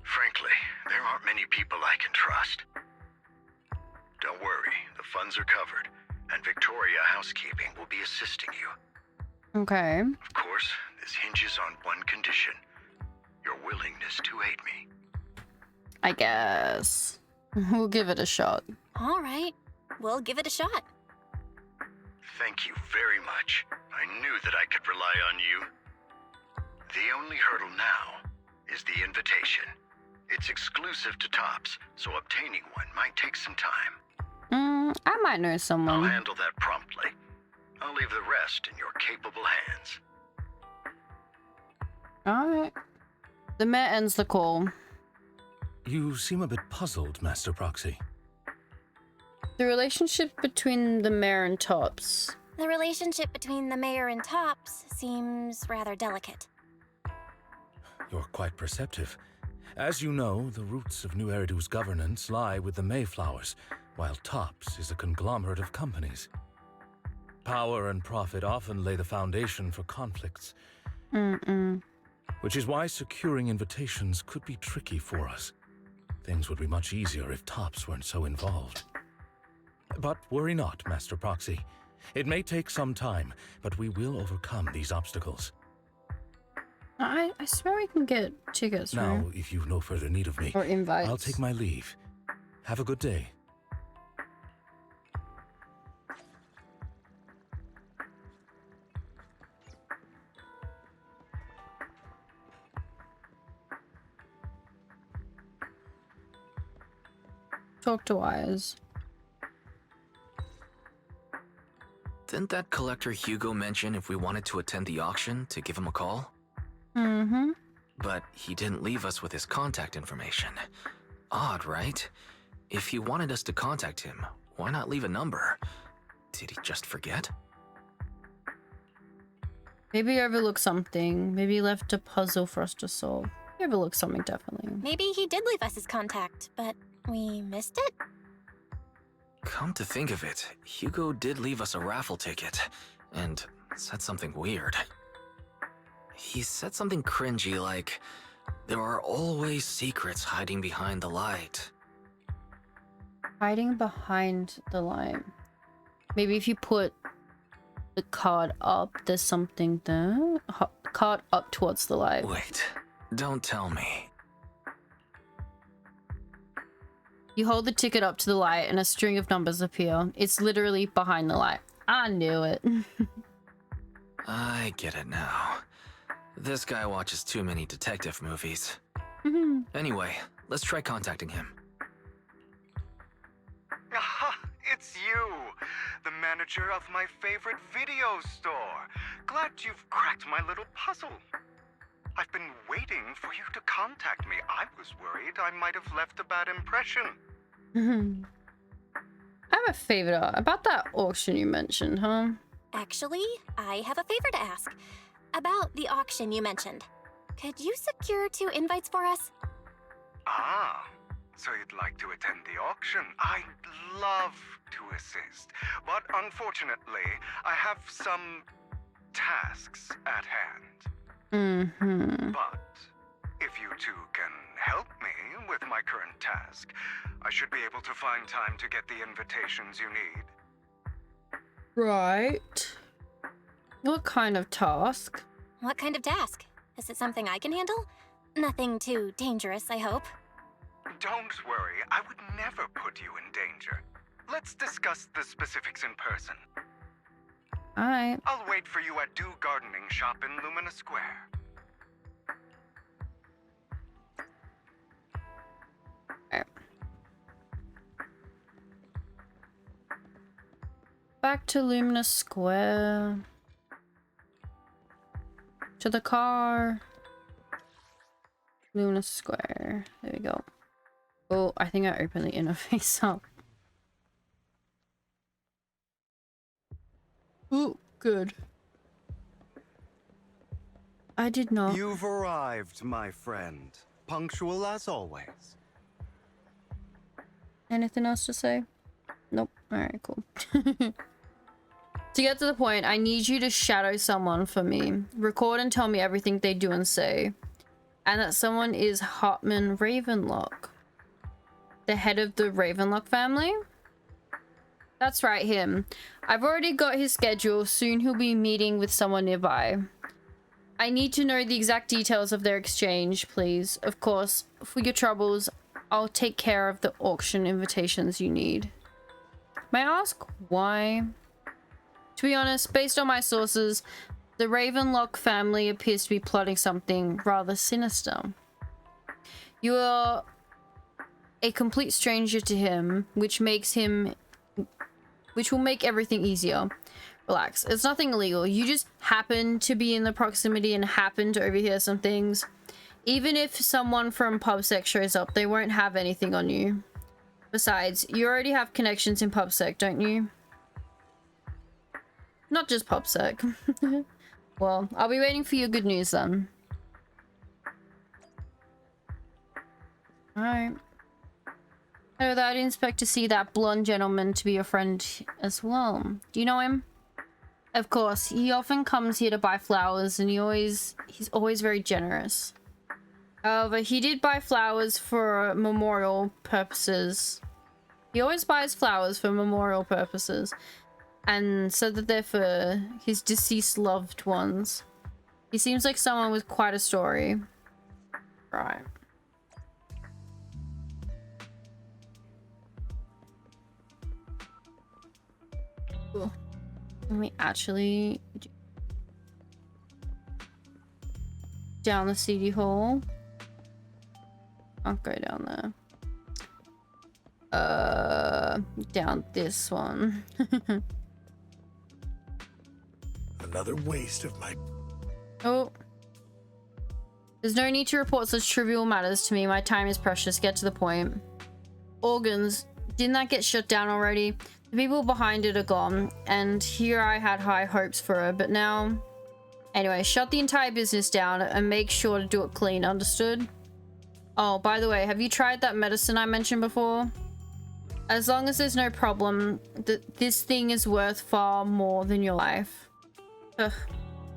Frankly, there aren't many people I can trust. Don't worry, the funds are covered, and Victoria Housekeeping will be assisting you. Okay. Of course, this hinges on one condition. Your willingness to aid me. I guess. We'll give it a shot. All right. We'll give it a shot. Thank you very much. I knew that I could rely on you. The only hurdle now is the invitation. It's exclusive to Tops, so obtaining one might take some time. I might know someone. I'll handle that promptly. I'll leave the rest in your capable hands. Alright. The mayor ends the call. You seem a bit puzzled, Master Proxy. The relationship between the mayor and Tops. The relationship between the mayor and Tops seems rather delicate. You're quite perceptive. As you know, the roots of New Eridu's governance lie with the Mayflowers, while Tops is a conglomerate of companies. Power and profit often lay the foundation for conflicts. Which is why securing invitations could be tricky for us. Things would be much easier if Tops weren't so involved. But worry not, Master Proxy. It may take some time, but we will overcome these obstacles. I swear we can get tickets, Now, right? if you've no further need of me, Or invites. I'll take my leave. Have a good day. Talk to Wise. Didn't that collector Hugo mention if we wanted to attend the auction to give him a call? But he didn't leave us with his contact information. Odd, right? If he wanted us to contact him, why not leave a number? Did he just forget? Maybe he overlooked something. Maybe he left a puzzle for us to solve. He overlooked something, definitely. Maybe he did leave us his contact, but we missed it? Come to think of it, Hugo did leave us a raffle ticket, and said something weird. He said something cringy like, "There are always secrets hiding behind the light." Hiding behind the light. Maybe if you put the card up, there's something there. Card up towards the light. Wait, don't tell me. You hold the ticket up to the light and a string of numbers appear. It's literally behind the light. I knew it. I get it now. This guy watches too many detective movies. Anyway, let's try contacting him. Aha! It's you! The manager of my favorite video store. Glad you've cracked my little puzzle. I've been waiting for you to contact me. I was worried I might have left a bad impression. I have a favor about that auction you mentioned, huh? Actually, I have a favor to ask. About the auction you mentioned. Could you secure 2 invites for us? Ah, so you'd like to attend the auction? I'd love to assist, but unfortunately, I have some tasks at hand. But if you two can help me with my current task, I should be able to find time to get the invitations you need. Right. What kind of task? What kind of task? Is it something I can handle? Nothing too dangerous, I hope. Don't worry, I would never put you in danger. Let's discuss the specifics in person. Alright. I'll wait for you at Dew Gardening Shop in Lumina Square. Back to Lumina Square. To the car. Lumina Square. There we go. Oh, I think I opened the interface up. Oh, good. I did not. You've arrived, my friend. Punctual as always. Anything else to say? Nope. Alright, cool. To get to the point, I need you to shadow someone for me. Record and tell me everything they do and say. And that someone is Hartman Ravenlock. The head of the Ravenlock family? That's right, him. I've already got his schedule. Soon he'll be meeting with someone nearby. I need to know the exact details of their exchange, please. Of course, for your troubles, I'll take care of the auction invitations you need. May I ask why? To be honest, based on my sources, the Ravenlock family appears to be plotting something rather sinister. You are a complete stranger to him, which will make everything easier. Relax. It's nothing illegal. You just happen to be in the proximity and happen to overhear some things. Even if someone from PubSec shows up, they won't have anything on you. Besides, you already have connections in PubSec, don't you? Not just PubSec. Well, I'll be waiting for your good news then. Alright. Oh, I didn't expect to see that blonde gentleman to be your friend as well. Do you know him? Of course, he often comes here to buy flowers and he's always very generous. However, he did buy flowers for memorial purposes. He always buys flowers for memorial purposes and said that they're for his deceased loved ones. He seems like someone with quite a story. Right. Cool. Can we actually down the CD hall? I'll go down there. Down this one. Another waste of my... Oh. There's no need to report such trivial matters to me. My time is precious. Get to the point. Organs. Didn't that get shut down already? The people behind it are gone, and here I had high hopes for her, but now... Anyway, shut the entire business down and make sure to do it clean, understood? Oh, by the way, have you tried that medicine I mentioned before? As long as there's no problem, this thing is worth far more than your life. Ugh.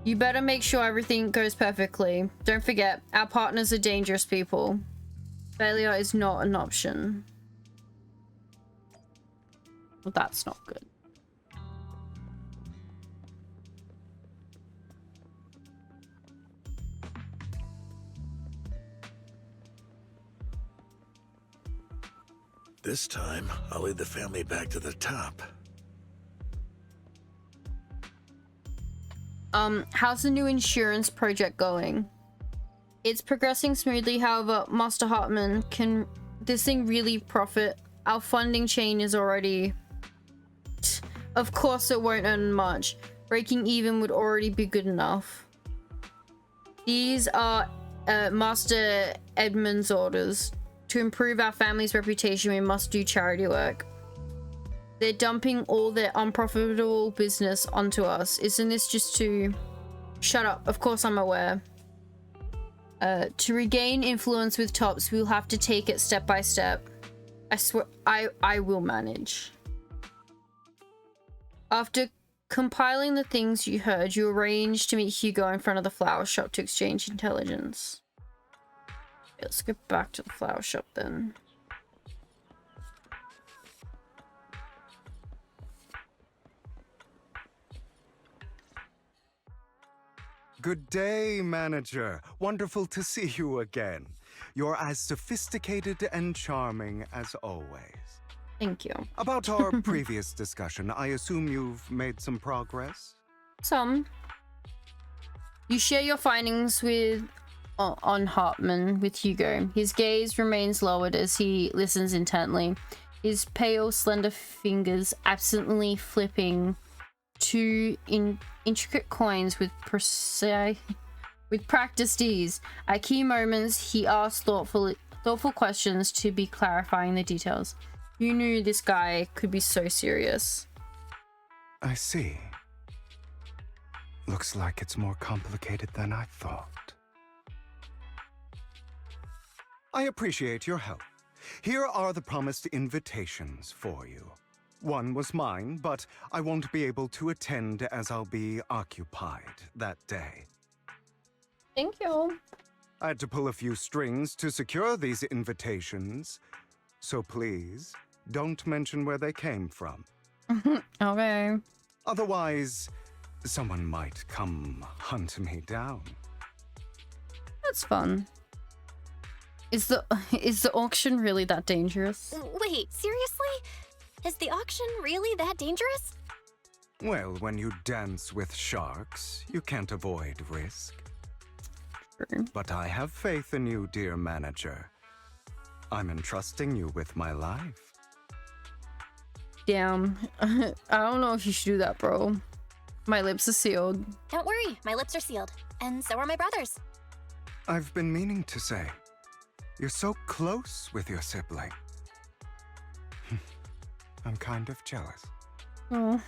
You better make sure everything goes perfectly. Don't forget, our partners are dangerous people. Failure is not an option. Well, that's not good. This time, I'll lead the family back to the top. How's the new insurance project going? It's progressing smoothly, however, Master Hartman, can this thing really profit? Our funding chain is already... Of course it won't earn much. Breaking even would already be good enough. These are Master Edmund's orders. To improve our family's reputation, we must do charity work. They're dumping all their unprofitable business onto us. Isn't this just to... Shut up. Of course I'm aware. To regain influence with tops, we'll have to take it step by step. I swear, I will manage. After compiling the things you heard, you arranged to meet Hugo in front of the flower shop to exchange intelligence. Let's go back to the flower shop then. Good day, manager. Wonderful to see you again. You're as sophisticated and charming as always. Thank you. About our previous discussion, I assume you've made some progress? Some. You share your findings on Hartman with Hugo. His gaze remains lowered as he listens intently. His pale, slender fingers absently flipping two intricate coins with practiced ease. At key moments, he asks thoughtful questions to be clarifying the details. Who knew this guy could be so serious? I see. Looks like it's more complicated than I thought. I appreciate your help. Here are the promised invitations for you. One was mine, but I won't be able to attend as I'll be occupied that day. Thank you. I had to pull a few strings to secure these invitations, so please don't mention where they came from. Okay. Otherwise, someone might come hunt me down. That's fun. Is the auction really that dangerous? Wait, seriously? Is the auction really that dangerous? Well, when you dance with sharks, you can't avoid risk. True. But I have faith in you, dear manager. I'm entrusting you with my life. Damn. I don't know if you should do that, bro. My lips are sealed. Don't worry, my lips are sealed. And so are my brother's. I've been meaning to say, you're so close with your sibling. I'm kind of jealous. Oh.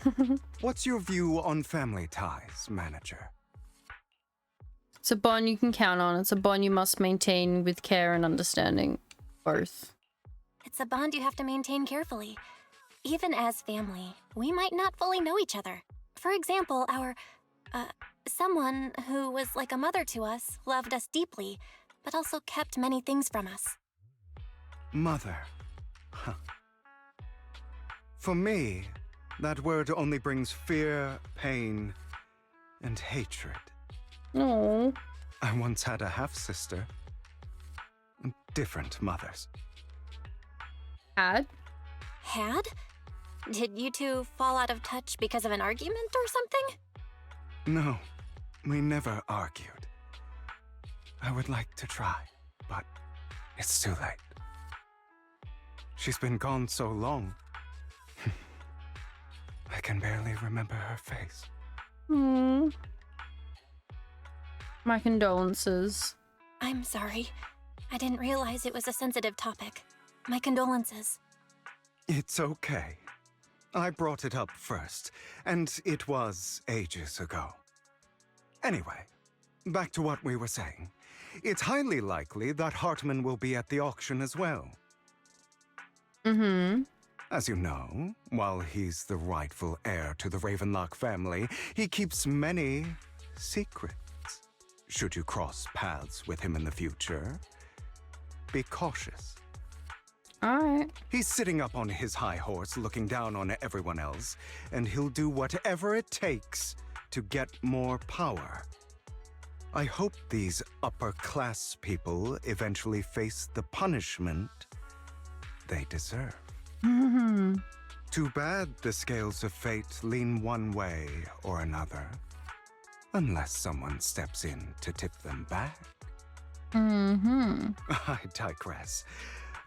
What's your view on family ties, manager? It's a bond you can count on. It's a bond you must maintain with care and understanding. Both. It's a bond you have to maintain carefully. Even as family, we might not fully know each other. For example, someone who was like a mother to us loved us deeply, but also kept many things from us. Mother. Huh. For me, that word only brings fear, pain, and hatred. No. I once had a half-sister. Different mothers. Had? Had? Did you two fall out of touch because of an argument or something? No, we never argued. I would like to try, but it's too late. She's been gone so long. I can barely remember her face. My condolences. I'm sorry. I didn't realize it was a sensitive topic. My condolences. It's okay. I brought it up first, and it was ages ago. Anyway, back to what we were saying. It's highly likely that Hartman will be at the auction as well. As you know, while he's the rightful heir to the Ravenlock family, he keeps many secrets. Should you cross paths with him in the future, be cautious. Alright. He's sitting up on his high horse looking down on everyone else, and he'll do whatever it takes to get more power. I hope these upper-class people eventually face the punishment they deserve. Too bad the scales of fate lean one way or another, unless someone steps in to tip them back. I digress.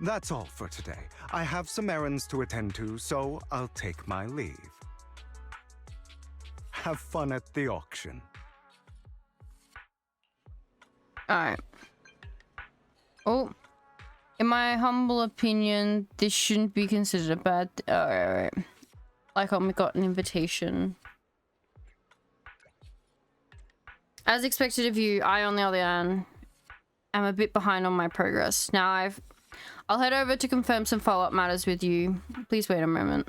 That's all for today. I have some errands to attend to, so I'll take my leave. Have fun at the auction. Alright. Oh. In my humble opinion, this shouldn't be considered a bad... Alright. Like, we got an invitation. As expected of you, I, on the other hand, am a bit behind on my progress. Now I'll head over to confirm some follow-up matters with you. Please wait a moment.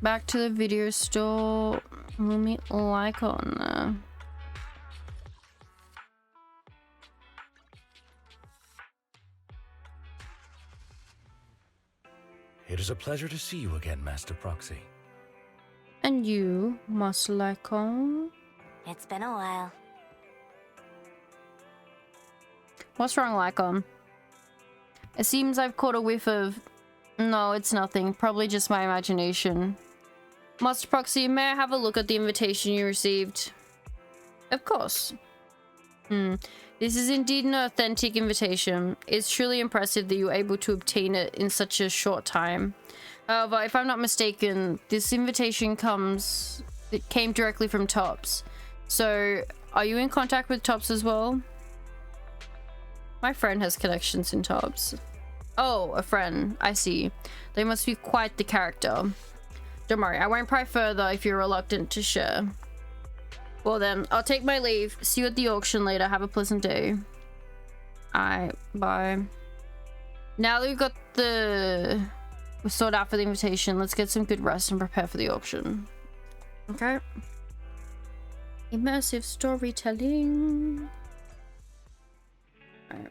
Back to the video store. We'll meet Lycon there. It is a pleasure to see you again, Master Proxy. And you, Master Lycon? It's been a while. What's wrong, Lycon? It seems I've caught a whiff of... No, it's nothing. Probably just my imagination. Master Proxy, may I have a look at the invitation you received? Of course. This is indeed an authentic invitation. It's truly impressive that you were able to obtain it in such a short time. However, if I'm not mistaken, this invitation came directly from Tops. So, are you in contact with Tops as well? My friend has connections in Tops. Oh, a friend. I see. They must be quite the character. Don't worry, I won't pry further if you're reluctant to share. Well then, I'll take my leave. See you at the auction later. Have a pleasant day. Alright, bye. Now that we're sorted out for the invitation, let's get some good rest and prepare for the auction. Okay. Immersive storytelling. Alright.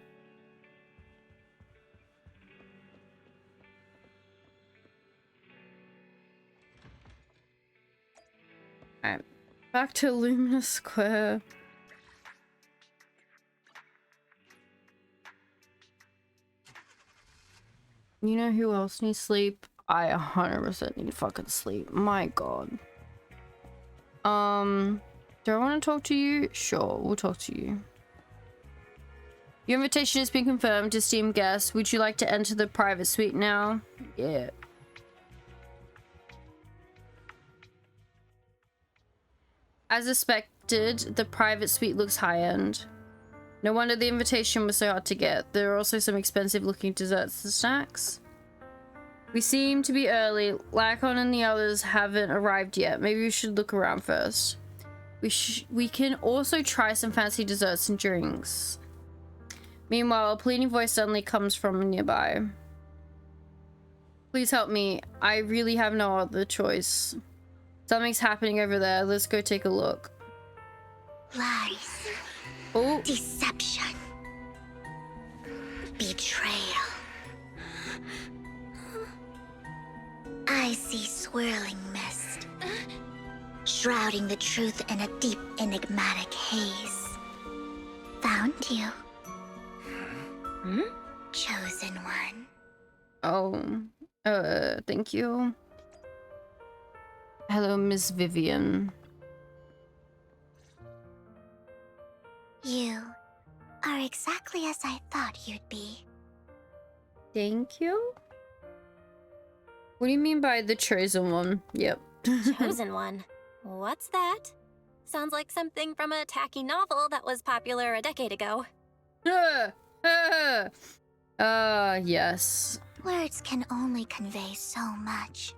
Alright. Back to Luminous Square. You know who else needs sleep? I 100% need fucking sleep. My god. Do I want to talk to you? Sure, we'll talk to you. Your invitation has been confirmed, esteemed guest. Would you like to enter the private suite now? Yeah. As expected, the private suite looks high-end. No wonder the invitation was so hard to get. There are also some expensive-looking desserts and snacks. We seem to be early. Lacon and the others haven't arrived yet. Maybe we should look around first. We can also try some fancy desserts and drinks. Meanwhile, a pleading voice suddenly comes from nearby. Please help me. I really have no other choice. Something's happening over there. Let's go take a look. Lies. Oh. Deception. Betrayal. I see swirling mist, shrouding the truth in a deep, enigmatic haze. Found you. Chosen one. Oh, thank you. Hello, Miss Vivian. You are exactly as I thought you'd be. Thank you? What do you mean by the chosen one? Yep. Chosen one? What's that? Sounds like something from a tacky novel that was popular a decade ago. Yes. Words can only convey so much,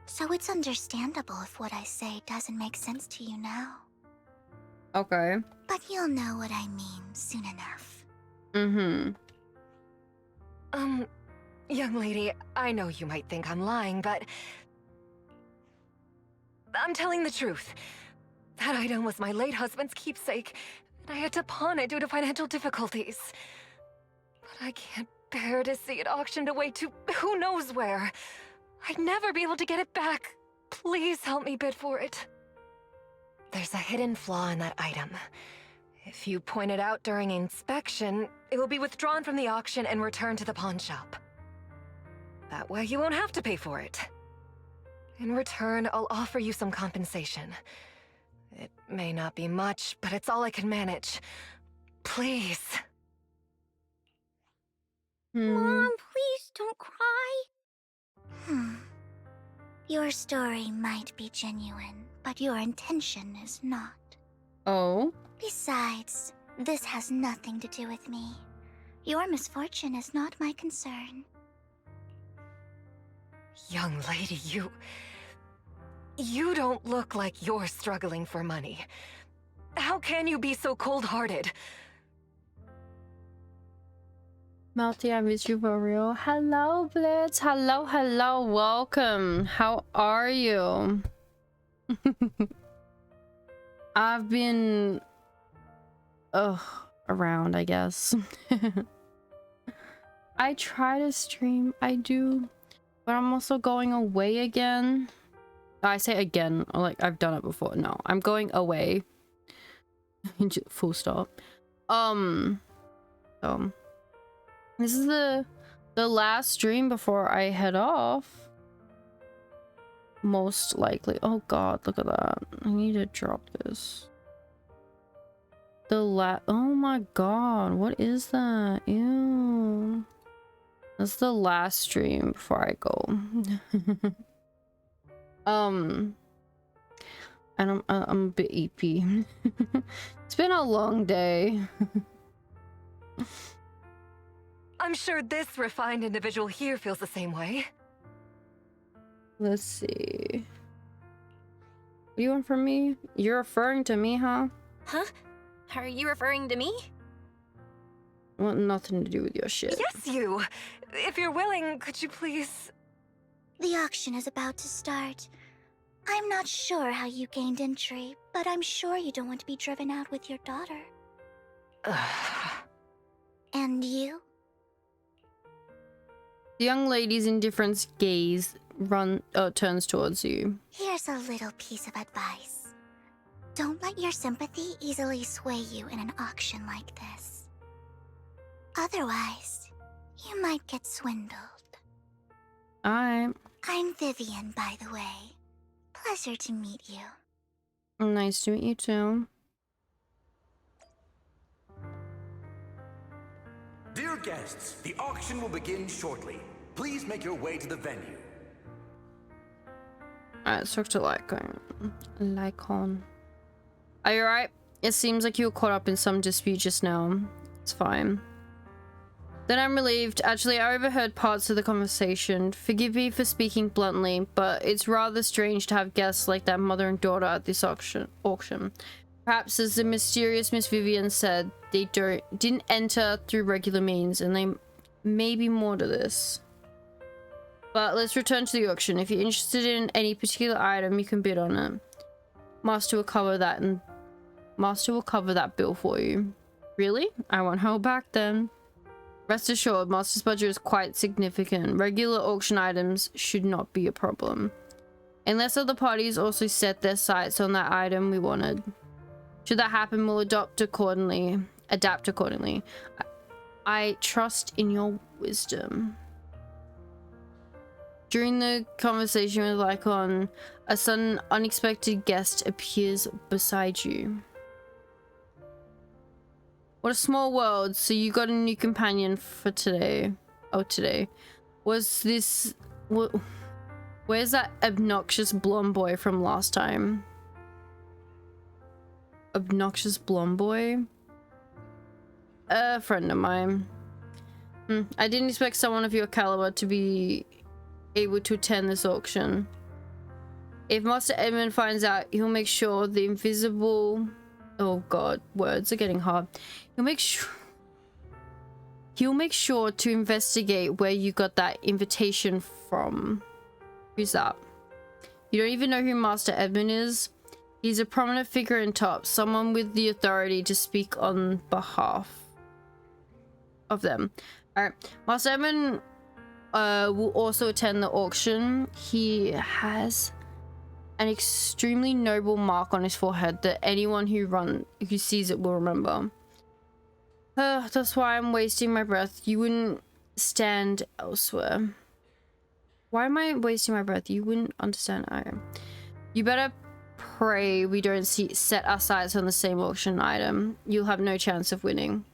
so it's understandable if what I say doesn't make sense to you now. Okay. But you'll know what I mean soon enough. Young lady, I know you might think I'm lying, but I'm telling the truth. That item was my late husband's keepsake, and I had to pawn it due to financial difficulties. But I can't bear to see it auctioned away to who knows where. I'd never be able to get it back. Please help me bid for it. There's a hidden flaw in that item. If you point it out during inspection, it will be withdrawn from the auction and returned to the pawn shop. That way you won't have to pay for it. In return, I'll offer you some compensation. It may not be much, but it's all I can manage. Please. Mom, please don't cry. Your story might be genuine, but your intention is not. Oh? Besides, this has nothing to do with me. Your misfortune is not my concern. Young lady, you don't look like you're struggling for money. How can you be so cold-hearted? Melty, I miss you for real. Hello, Blitz. Hello. Welcome. How are you? I've been... around, I guess. I try to stream. I do. But I'm also going away again. I say again, like I've done it before. No, I'm going away. Full stop. This is the last stream before I head off. Most likely. Oh god, look at that. I need to drop this. Oh my god, what is that? Ew. That's the last stream before I go. And I'm a bit EP. It's been a long day. I'm sure this refined individual here feels the same way. Let's see. What do you want from me? You're referring to me, huh? Huh? Are you referring to me? I want nothing to do with your shit. Yes, you! If you're willing, could you please... The auction is about to start. I'm not sure how you gained entry, but I'm sure you don't want to be driven out with your daughter. And you? The young lady's indifferent gaze turns towards you. Here's a little piece of advice. Don't let your sympathy easily sway you in an auction like this. Otherwise, you might get swindled. I'm Vivian, by the way. Pleasure to meet you. Nice to meet you too. Dear guests, the auction will begin shortly. Please make your way to the venue. Alright, let's talk to Lycon. Are you alright? It seems like you were caught up in some dispute just now. It's fine. Then I'm relieved. Actually, I overheard parts of the conversation. Forgive me for speaking bluntly, but it's rather strange to have guests like that mother and daughter at this auction. Perhaps, as the mysterious Miss Vivian said, they didn't enter through regular means, and they may be more to this. But let's return to the auction. If you're interested in any particular item, you can bid on it. Master will cover that, and Master will cover that bill for you. Really? I won't hold back then. Rest assured, Master's budget is quite significant. Regular auction items should not be a problem. Unless other parties also set their sights on that item we wanted. Should that happen, we'll adapt accordingly. I trust in your wisdom. During the conversation with Lycon, a sudden unexpected guest appears beside you. What a small world. So you got a new companion for today. Oh, today. Was this... Where's that obnoxious blonde boy from last time? Obnoxious blonde boy? A friend of mine. I didn't expect someone of your caliber to be able to attend this auction. If Master Edmund finds out, he'll make sure the invisible... Oh god, words are getting hard. He'll make sure to investigate where you got that invitation from. Who's that? You don't even know who Master Edmund is? He's a prominent figure in top, someone with the authority to speak on behalf of them. Alright, Master Edmund will also attend the auction. He has an extremely noble mark on his forehead that anyone who sees it will remember. That's why I'm wasting my breath. You wouldn't stand elsewhere. Why am I wasting my breath? You wouldn't understand. Okay. You better pray we don't set our sights on the same auction item. You'll have no chance of winning.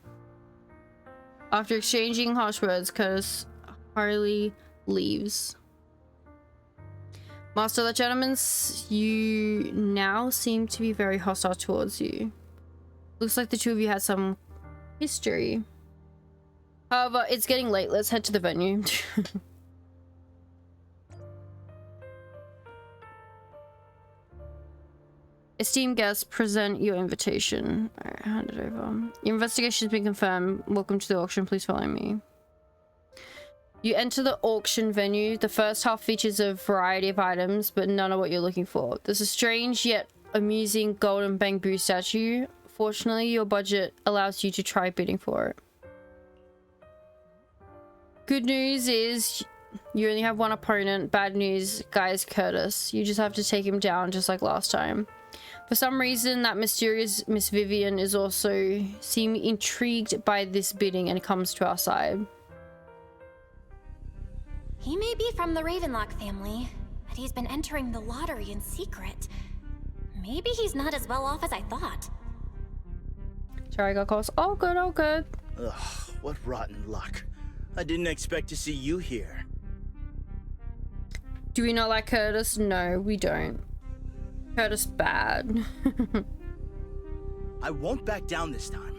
After exchanging harsh words, Curtis hurriedly leaves. Master, the gentlemen, you now seem to be very hostile towards you. Looks like the two of you had some history. However, it's getting late. Let's head to the venue. Esteemed guests, present your invitation. Alright, hand it over. Your investigation has been confirmed. Welcome to the auction. Please follow me. You enter the auction venue. The first half features a variety of items, but none are what you're looking for. There's a strange yet amusing golden bamboo statue. Fortunately, your budget allows you to try bidding for it. Good news is you only have one opponent. Bad news, guy is Curtis. You just have to take him down just like last time. For some reason, that mysterious Miss Vivian is also seeming intrigued by this bidding and comes to our side. He may be from the Ravenlock family, but he's been entering the lottery in secret. Maybe he's not as well off as I thought. Sorry, I got calls. All good, all good. Ugh, what rotten luck. I didn't expect to see you here. Do we not like Curtis? No, we don't. Curtis bad. I won't back down this time.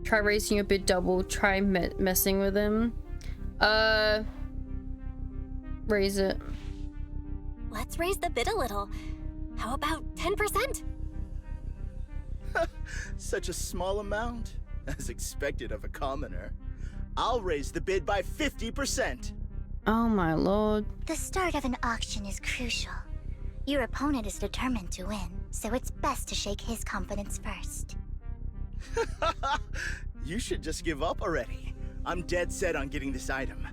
Try raising your bid double. Try messing with him. Raise it. Let's raise the bid a little. How about 10%? Such a small amount, as expected of a commoner. I'll raise the bid by 50%. Oh my lord. The start of an auction is crucial. Your opponent is determined to win, so it's best to shake his confidence first. You should just give up already. I'm dead set on getting this item.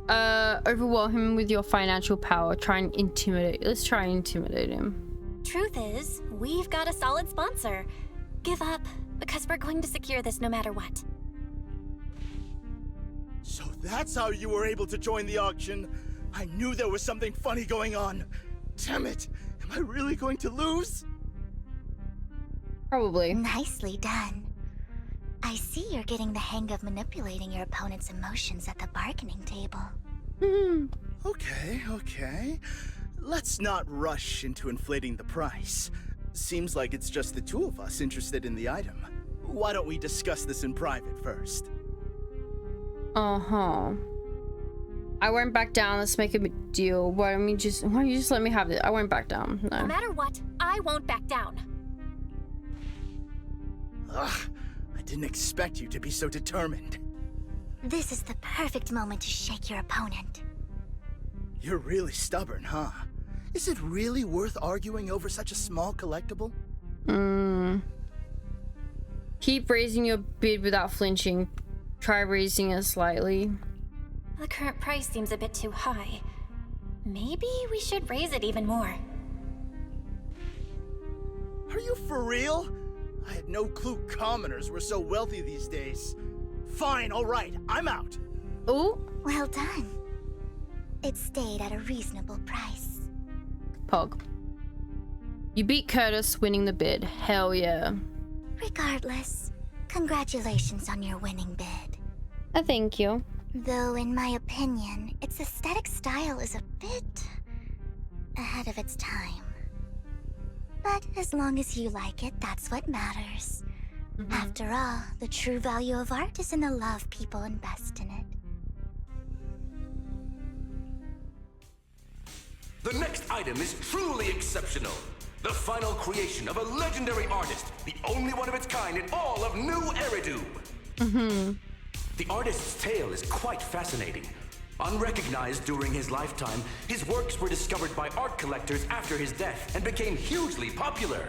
Overwhelm him with your financial power. Try and intimidate. Let's try and intimidate him. Truth is, we've got a solid sponsor. Give up, because we're going to secure this no matter what. So that's how you were able to join the auction. I knew there was something funny going on. Damn it! Am I really going to lose? Probably. Nicely done. I see you're getting the hang of manipulating your opponent's emotions at the bargaining table. Okay. Let's not rush into inflating the price. Seems like it's just the two of us interested in the item. Why don't we discuss this in private first? Uh-huh. I went back down. Let's make a big deal. Why don't you just let me have it? I went back down. No. No matter what, I won't back down. Ugh, I didn't expect you to be so determined. This is the perfect moment to shake your opponent. You're really stubborn, huh? Is it really worth arguing over such a small collectible? Keep raising your bid without flinching. Try raising it slightly. The current price seems a bit too high. Maybe we should raise it even more. Are you for real? I had no clue commoners were so wealthy these days. Fine, alright, I'm out. Oh, well done. It stayed at a reasonable price. Pog. You beat Curtis, winning the bid. Hell yeah. Regardless, congratulations on your winning bid. Thank you. Though, in my opinion, its aesthetic style is a bit ahead of its time. But as long as you like it, that's what matters. After all, the true value of art is in the love people invest in it. The next item is truly exceptional. The final creation of a legendary artist, the only one of its kind in all of New Eridu. The artist's tale is quite fascinating. Unrecognized during his lifetime, his works were discovered by art collectors after his death and became hugely popular.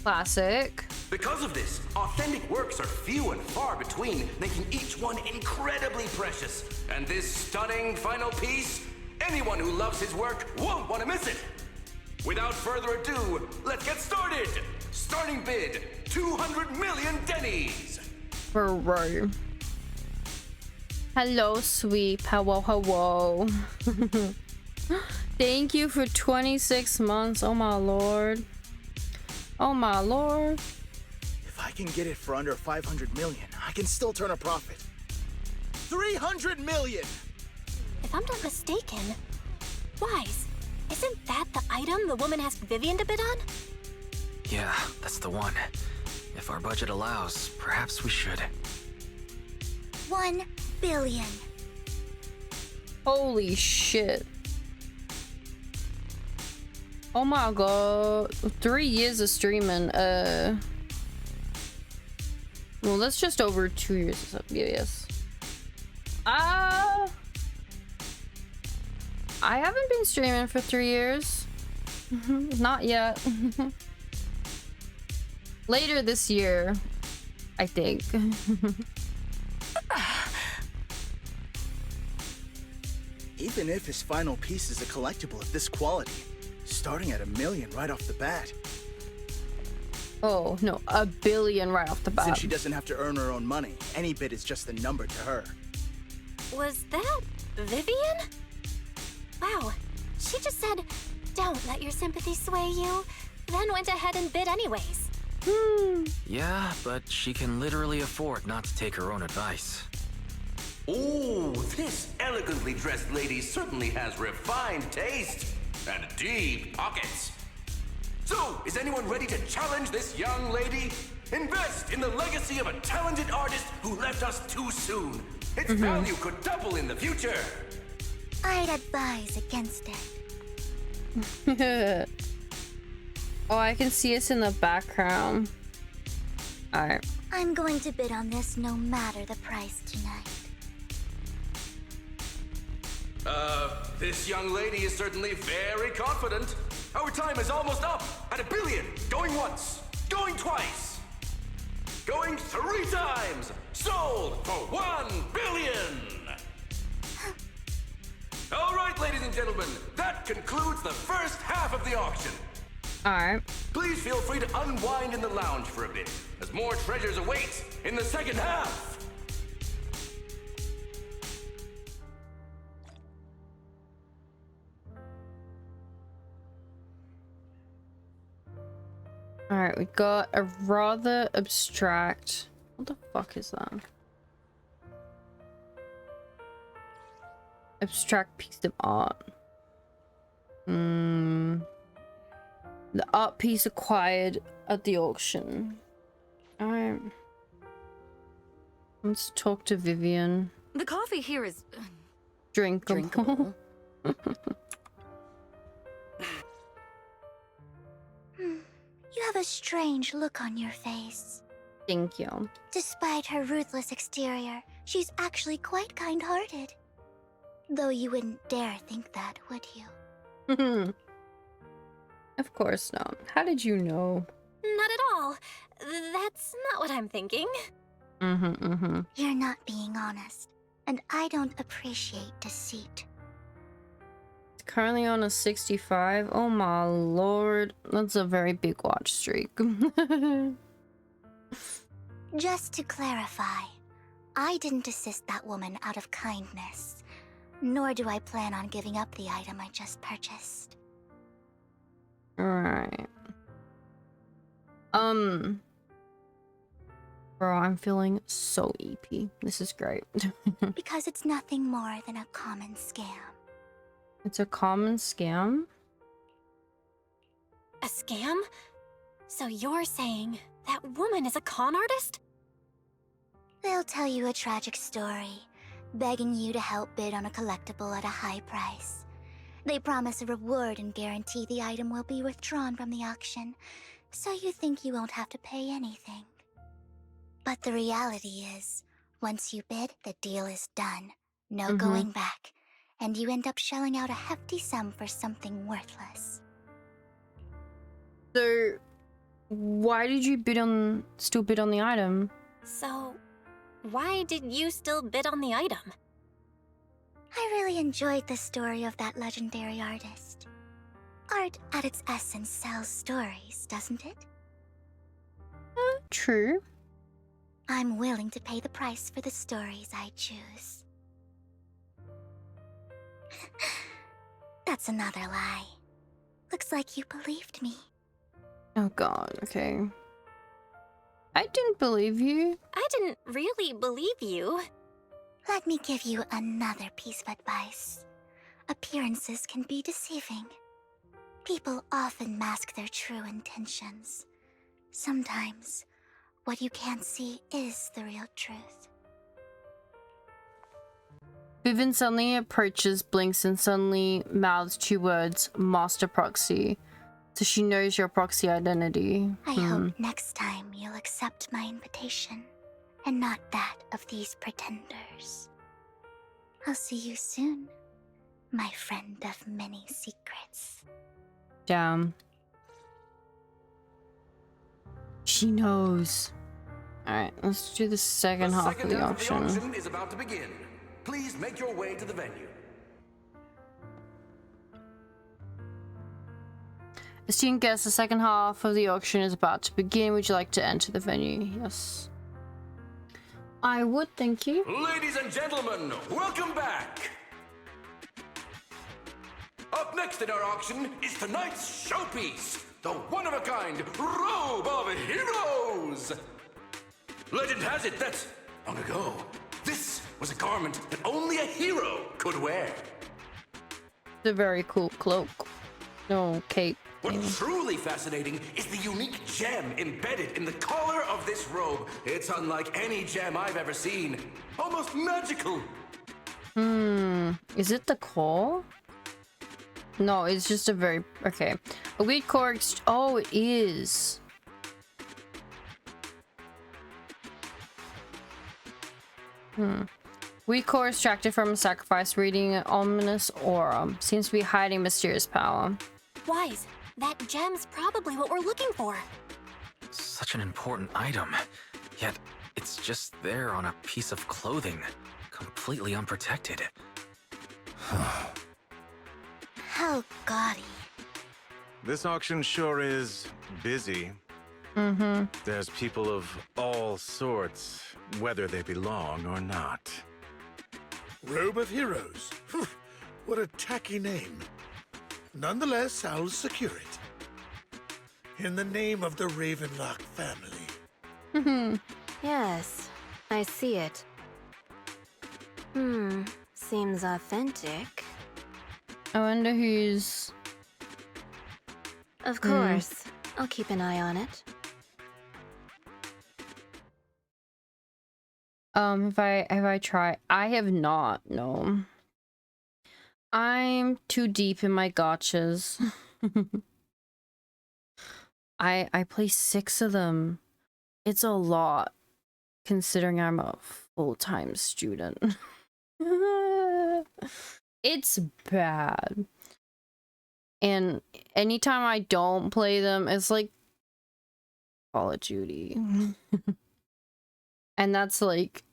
Classic. Because of this, authentic works are few and far between, making each one incredibly precious. And this stunning final piece, anyone who loves his work won't want to miss it. Without further ado, let's get started! Starting bid, 200 million dennies! Bro. Hello, sweep. Hello. Thank you for 26 months. Oh my lord. Oh my lord. If I can get it for under 500 million, I can still turn a profit. 300 million! If I'm not mistaken, Wise, isn't that the item the woman asked Vivian to bid on? Yeah, that's the one. If our budget allows, perhaps we should. 1 billion. Holy shit. Oh my god. 3 years of streaming. Well, that's just over 2 years of yes. I haven't been streaming for 3 years. Not yet. Later this year, I think. Even if his final piece is a collectible of this quality, starting at 1 million right off the bat. Oh, no, 1 billion right off the bat. Since she doesn't have to earn her own money, any bid is just a number to her. Was that Vivian? Wow, she just said, "Don't let your sympathy sway you," then went ahead and bid anyways. Yeah, but she can literally afford not to take her own advice. Ooh, this elegantly dressed lady certainly has refined taste and deep pockets. So, is anyone ready to challenge this young lady? Invest in the legacy of a talented artist who left us too soon. Its value could double in the future. I'd advise against it. Oh, I can see us in the background. Alright. I'm going to bid on this no matter the price tonight. This young lady is certainly very confident. Our time is almost up at 1 billion. Going once, going twice, going 3 times. Sold for 1 billion. All right, ladies and gentlemen, that concludes the first half of the auction. Alright. Please feel free to unwind in the lounge for a bit, as more treasures await in the second half. Alright, we got a rather abstract... What the fuck is that? Abstract piece of art. The art piece acquired at the auction. Alright. Let's talk to Vivian. The coffee here is... drinkable. You have a strange look on your face. Thank you. Despite her ruthless exterior, she's actually quite kind-hearted. Though you wouldn't dare think that, would you? Of course not. How did you know? Not at all. That's not what I'm thinking. You're not being honest, and I don't appreciate deceit. It's currently on a 65. Oh my lord. That's a very big watch streak. Just to clarify, I didn't assist that woman out of kindness, nor do I plan on giving up the item I just purchased. Alright. Bro, I'm feeling so EP. This is great. Because it's nothing more than a common scam. It's a common scam? A scam? So you're saying that woman is a con artist? They'll tell you a tragic story, begging you to help bid on a collectible at a high price. They promise a reward and guarantee the item will be withdrawn from the auction, so you think you won't have to pay anything. But the reality is, once you bid, the deal is done. No going back, and you end up shelling out a hefty sum for something worthless. So, why did you still bid on the item? So, why did you still bid on the item? I really enjoyed the story of that legendary artist. Art at its essence sells stories, doesn't it? True. I'm willing to pay the price for the stories I choose. That's another lie. Looks like you believed me. Oh god, okay. I didn't believe you. I didn't really believe you. Let me give you another piece of advice. Appearances can be deceiving. People often mask their true intentions. Sometimes, what you can't see is the real truth. Vivian suddenly approaches, blinks, and suddenly mouths two words, Master Proxy. So she knows your proxy identity. I hope next time you'll accept my invitation, and not that of these pretenders. I'll see you soon, my friend of many secrets. Damn. She knows. Alright, let's do the second half of the auction. The auction is about to begin. Please make your way to the venue. Esteemed guests, the second half of the auction is about to begin. Would you like to enter the venue? Yes. I would, thank you. Ladies and gentlemen, welcome back! Up next in our auction is tonight's showpiece, the one-of-a-kind Robe of Heroes! Legend has it that, long ago, this was a garment that only a hero could wear. It's a very cool cloak. No, cape. What's truly fascinating is the unique gem embedded in the collar of this robe. It's unlike any gem I've ever seen. Almost magical. Is it the core? No, it's just a very... Okay. A weird core... Oh, it is. Weird core extracted from a sacrifice, reading an ominous aura. Seems to be hiding mysterious power. Wise, that gem's probably what we're looking for. Such an important item, yet it's just there on a piece of clothing, completely unprotected. How gaudy. This auction sure is busy. There's people of all sorts, whether they belong or not. Robe of Heroes. What a tacky name. Nonetheless, I'll secure it. in the name of the Ravenlock family. Yes, I see it. Seems authentic. I wonder who's... Of course. I'll keep an eye on it. Have I tried? I have not, no. I'm too deep in my gotchas. I play 6 of them. It's a lot, considering I'm a full-time student. It's bad. And anytime I don't play them, it's like Call of Duty. And that's like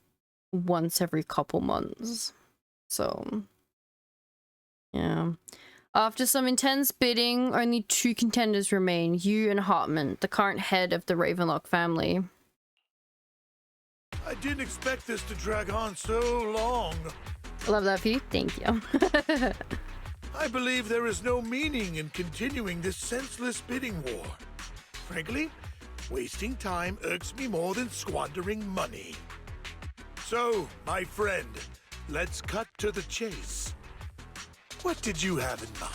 once every couple months. So, yeah. After some intense bidding, only 2 contenders remain, you and Hartman, the current head of the Ravenlock family. I didn't expect this to drag on so long. Love that for you. Thank you. I believe there is no meaning in continuing this senseless bidding war. Frankly, wasting time irks me more than squandering money. So, my friend, let's cut to the chase. What did you have in mind?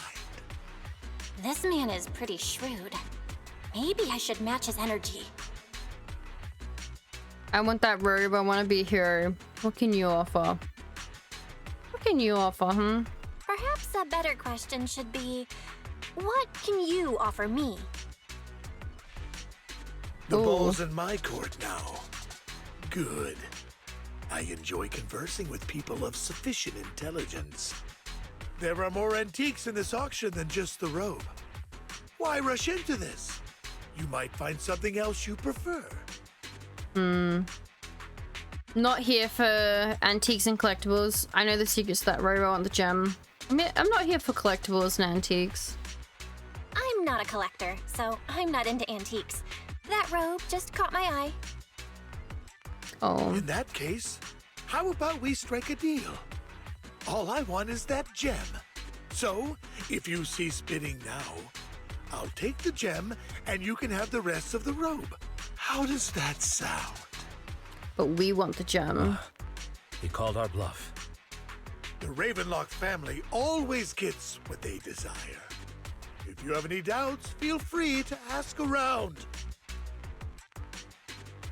This man is pretty shrewd. Maybe I should match his energy. I want that robe. I want to be a hero. What can you offer? What can you offer, Perhaps a better question should be, what can you offer me? The ball's in my court now. Good. I enjoy conversing with people of sufficient intelligence. There are more antiques in this auction than just the robe. Why rush into this? You might find something else you prefer. Not here for antiques and collectibles. I know the secrets to that robe. I want the gem. I mean, I'm not here for collectibles and antiques. I'm not a collector, so I'm not into antiques. That robe just caught my eye. Oh. In that case, how about we strike a deal? All I want is that gem. So, if you cease bidding now, I'll take the gem and you can have the rest of the robe. How does that sound? But we want the gem. He called our bluff. The Ravenlock family always gets what they desire. If you have any doubts, feel free to ask around.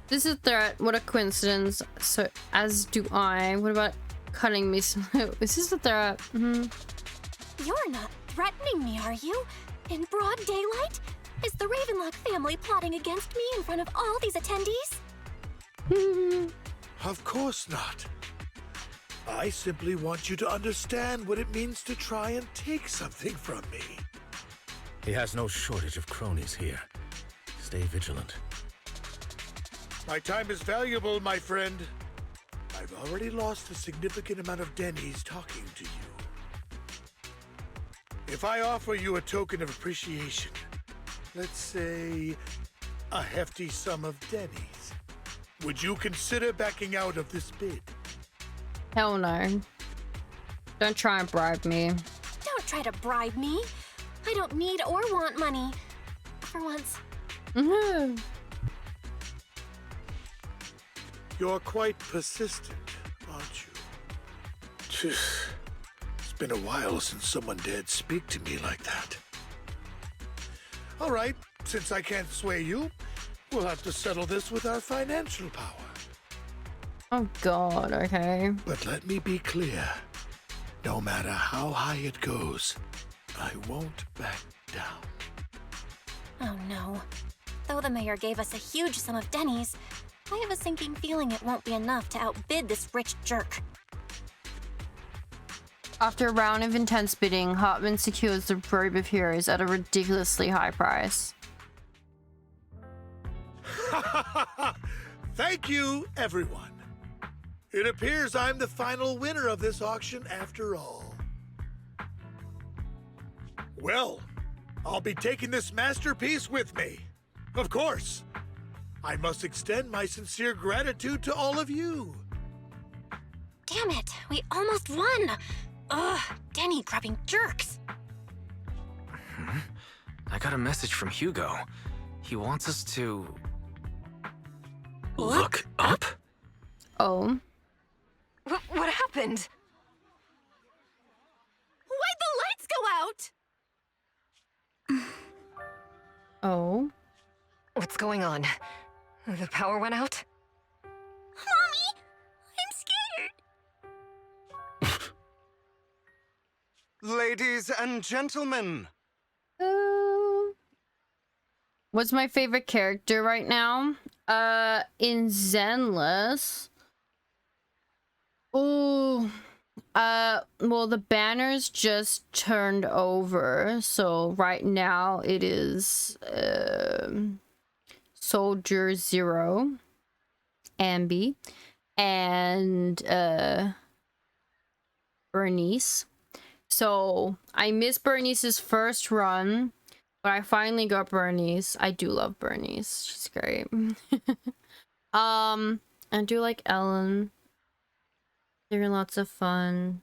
This is a threat. What a coincidence. So, as do I. What about cutting me some... This is a threat. You're not threatening me, are you? In broad daylight? Is the Ravenlock family plotting against me in front of all these attendees? Of course not. I simply want you to understand what it means to try and take something from me. He has no shortage of cronies here. Stay vigilant. My time is valuable, my friend. I've already lost a significant amount of Denny's talking to you. If I offer you a token of appreciation, let's say a hefty sum of Denny's, would you consider backing out of this bid? Hell no. Don't try and bribe me. Don't try to bribe me. I don't need or want money. For once. You're quite persistent, aren't you? It's been a while since someone dared speak to me like that. All right, since I can't sway you, we'll have to settle this with our financial power. Oh god, okay. But let me be clear. No matter how high it goes, I won't back down. Oh no. Though the mayor gave us a huge sum of Denny's, I have a sinking feeling it won't be enough to outbid this rich jerk. After a round of intense bidding, Hartman secures the robe of heroes at a ridiculously high price. Thank you, everyone. It appears I'm the final winner of this auction after all. Well, I'll be taking this masterpiece with me. Of course. I must extend my sincere gratitude to all of you. Damn it, we almost won! Ugh, Denny grabbing jerks. I got a message from Hugo. He wants us to... look up? Oh. What happened? Why'd the lights go out? Oh. What's going on? The power went out? Mommy, I'm scared. Ladies and gentlemen. What's my favorite character right now? In Zenless. Ooh. Well, the banners just turned over, so right now it is Soldier Zero, Ambi, and Bernice. So I missed Bernice's first run, but I finally got Bernice. I do love Bernice. She's great. I do like Ellen. They're lots of fun.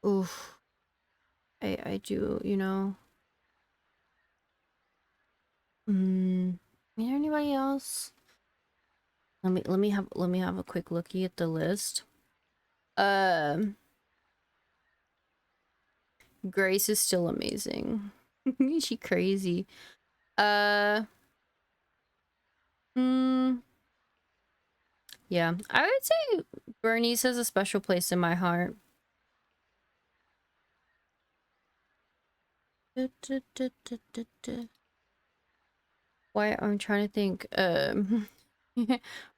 Oof. I do, you know. Is there anybody else? Let me have a quick looky at the list. Grace is still amazing. She crazy. Yeah, I would say Bernice has a special place in my heart. Why I'm trying to think.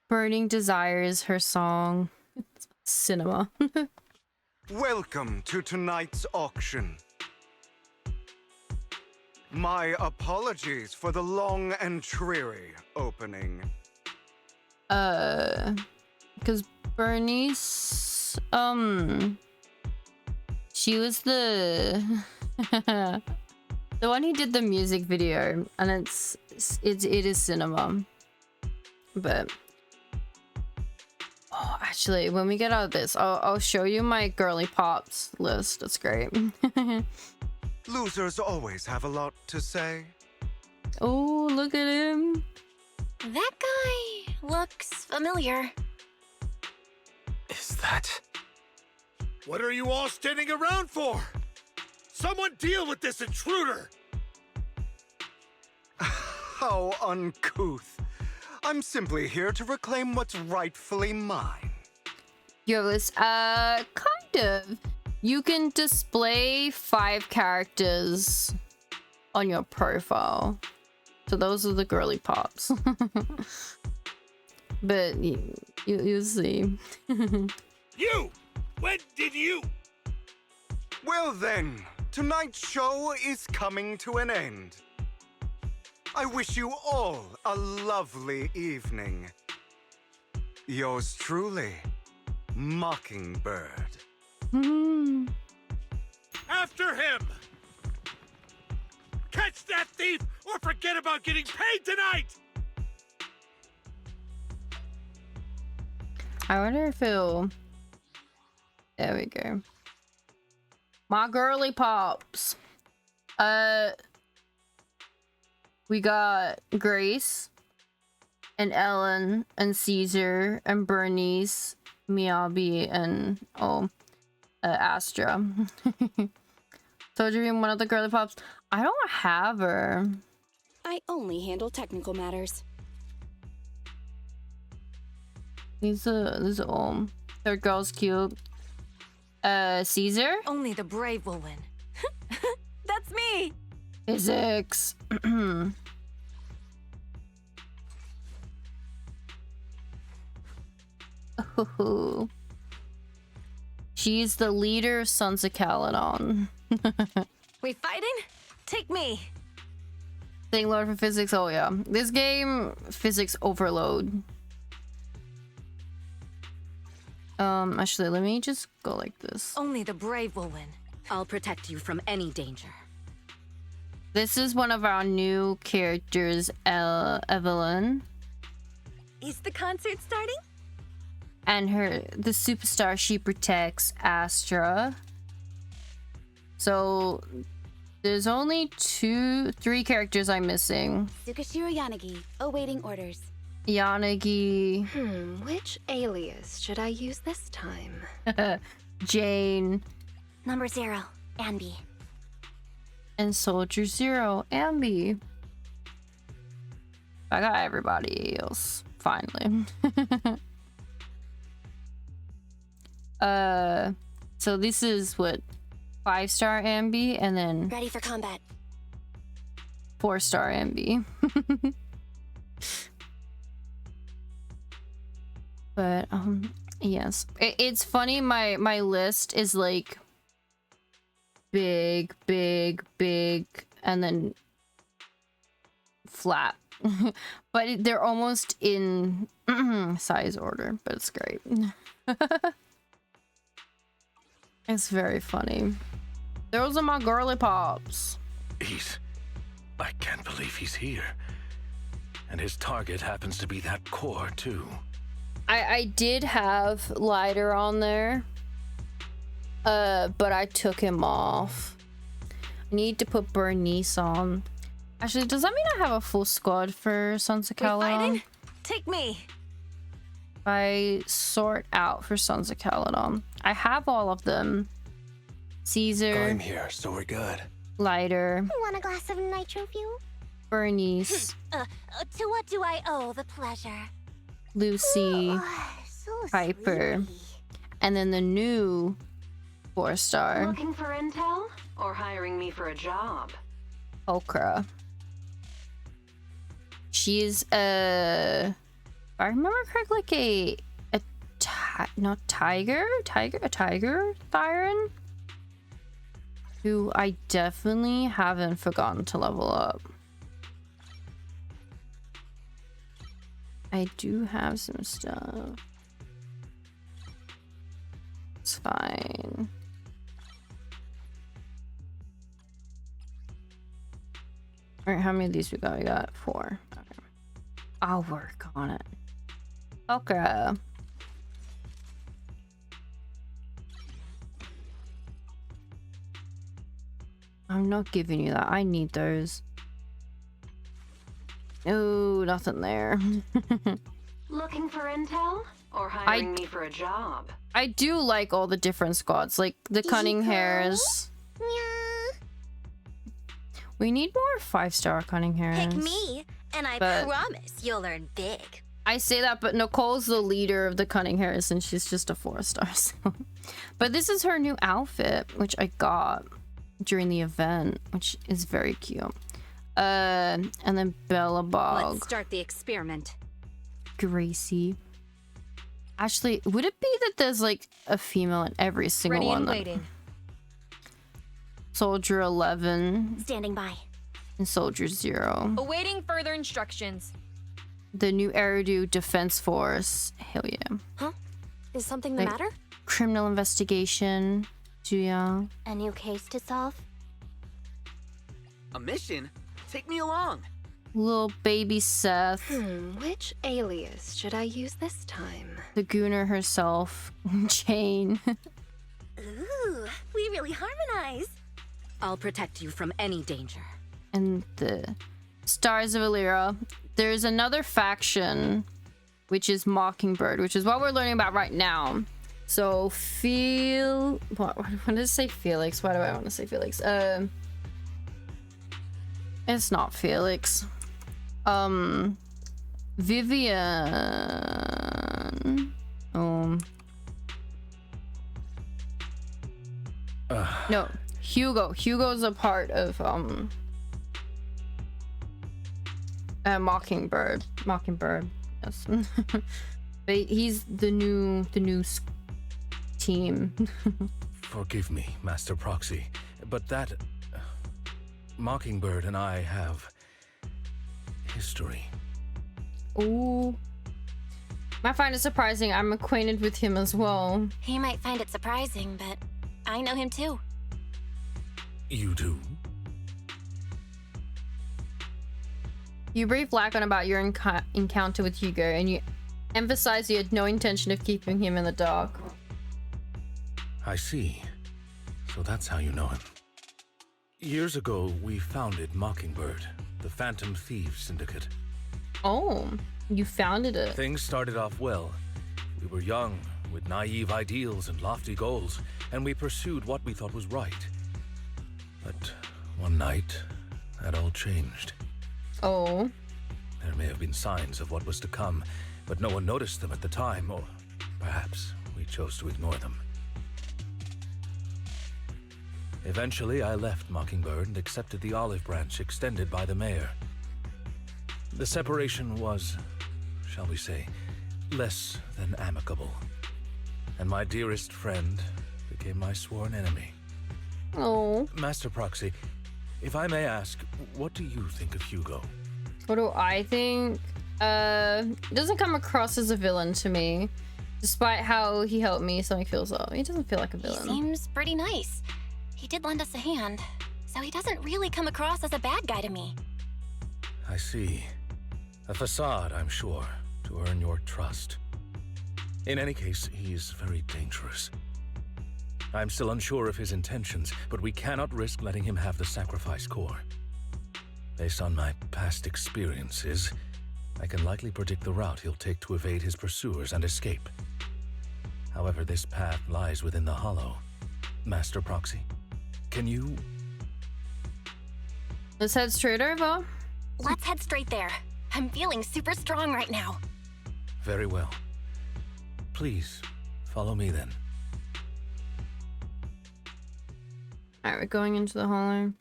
Burning Desire is her song. It's cinema. Welcome to tonight's auction. My apologies for the long and dreary opening. Because Bernice, she was the the one who did the music video, and it is cinema. But oh, actually, when we get out of this, I'll show you my girly pops list. It's great. Losers always have a lot to say. Oh, look at him. That guy looks familiar. Is that... What are you all standing around for? Someone deal with this intruder! How uncouth. I'm simply here to reclaim what's rightfully mine. Yolis, kind of. You can display 5 characters on your profile. So those are the girly pops. But you see. You! When did you? Well then, tonight's show is coming to an end. I wish you all a lovely evening. Yours truly, Mockingbird. After him! Catch that thief or forget about getting paid tonight! I wonder if it'll... There we go. My girly pops. We got Grace and Ellen and Caesar and Bernice, Miyabi, and Astra. Told you one of the girly pops. I don't have her. I only handle technical matters. These are all. Third girl's cute. Caesar? Only the brave will win. That's me! Physics. Oh. She's the leader of Sons of Caledon. We fighting? Take me! Thank Lord for physics. Oh yeah. This game, physics overload. Actually, let me just go like this. Only the brave will win. I'll protect you from any danger. This is one of our new characters, Evelyn. Is the concert starting? And the superstar she protects, Astra. So There's only 3 characters I'm missing. Tsukishiro Yanagi, awaiting orders. Yanagi. Which alias should I use this time? Jane. Number 0, Anby. And Soldier 0, Ambi. I got everybody else, finally. So this is what, 5-star Ambi, and then Ready for combat. 4-star Ambi. But yes, it's funny. My list is like big, and then flat. But they're almost in size order. But it's great. It's very funny. Those are my girly pops. I can't believe he's here. And his target happens to be that core, too. I did have Lighter on there. But I took him off. I need to put Bernice on. Actually, does that mean I have a full squad for Sons of Caledon? Take me. I sort out for Sons of Caledon. I have all of them. Caesar. I'm here, so we're good. Lighter. Want a glass of nitro fuel? Bernice. To what do I owe the pleasure? Lucy. So Piper. sleepy. And then the new 4-star. Looking for intel or hiring me for a job? Okra. She's if I remember correctly, like a tiger Thyron, who I definitely haven't forgotten to level up. I do have some stuff. It's fine. All right, how many of these we got? We got 4. Okay. I'll work on it. Okay. I'm not giving you that. I need those. Oh, nothing there. Looking for intel or hiring me for a job? I do like all the different squads, like the Cunning Hairs. We need more 5-star Cunning Hairs. Pick me, and I promise you'll earn big. I say that, but Nicole's the leader of the Cunning Hairs, and she's just a 4-star. So. But this is her new outfit, which I got during the event, which is very cute. And then Bella Bog. Let's start the experiment. Gracie. Actually, would it be that there's like a female in every single Ready one? and waiting. Soldier 11. Standing by. And Soldier 0. Awaiting further instructions. The new Eridu Defense Force. Hell yeah. Huh? Is something the matter? Criminal investigation. Juya. A new case to solve? A mission? Take me along. Little baby Seth. Which alias should I use this time? The Gooner herself. Jane. Ooh, we really harmonize. I'll protect you from any danger. And the Stars of Illyria. There's another faction, which is Mockingbird, which is what we're learning about right now. So, what did it say? Felix? Why do I want to say Felix? It's not Felix. Vivian. No, Hugo. Hugo's a part of Mockingbird. Yes. But he's the new team. Forgive me, Master Proxy, but that Mockingbird and I have history. Ooh. I find it surprising. I'm acquainted with him as well. He might find it surprising, but I know him too. You do? You briefed Lacon about your encounter with Hugo, and you emphasized you had no intention of keeping him in the dark. I see. So that's how you know him. Years ago, we founded Mockingbird, the Phantom Thieves Syndicate. Oh, you founded it. Things started off well. We were young, with naive ideals and lofty goals, and we pursued what we thought was right. But one night, that all changed. Oh. There may have been signs of what was to come, but no one noticed them at the time, or perhaps we chose to ignore them. Eventually, I left Mockingbird and accepted the olive branch extended by the mayor. The separation was, shall we say, less than amicable. And my dearest friend became my sworn enemy. Oh. Master Proxy, if I may ask, what do you think of Hugo? What do I think? He doesn't come across as a villain to me. Despite how he helped me, so he feels off. He doesn't feel like a villain. He seems pretty nice. He did lend us a hand, so he doesn't really come across as a bad guy to me. I see. A facade, I'm sure, to earn your trust. In any case, he's very dangerous. I'm still unsure of his intentions, but we cannot risk letting him have the sacrifice core. Based on my past experiences, I can likely predict the route he'll take to evade his pursuers and escape. However, this path lies within the Hollow. Master Proxy, can you... Let's head straight over. Let's head straight there. I'm feeling super strong right now. Very well. Please, follow me then. Alright, we're going into the Hollow.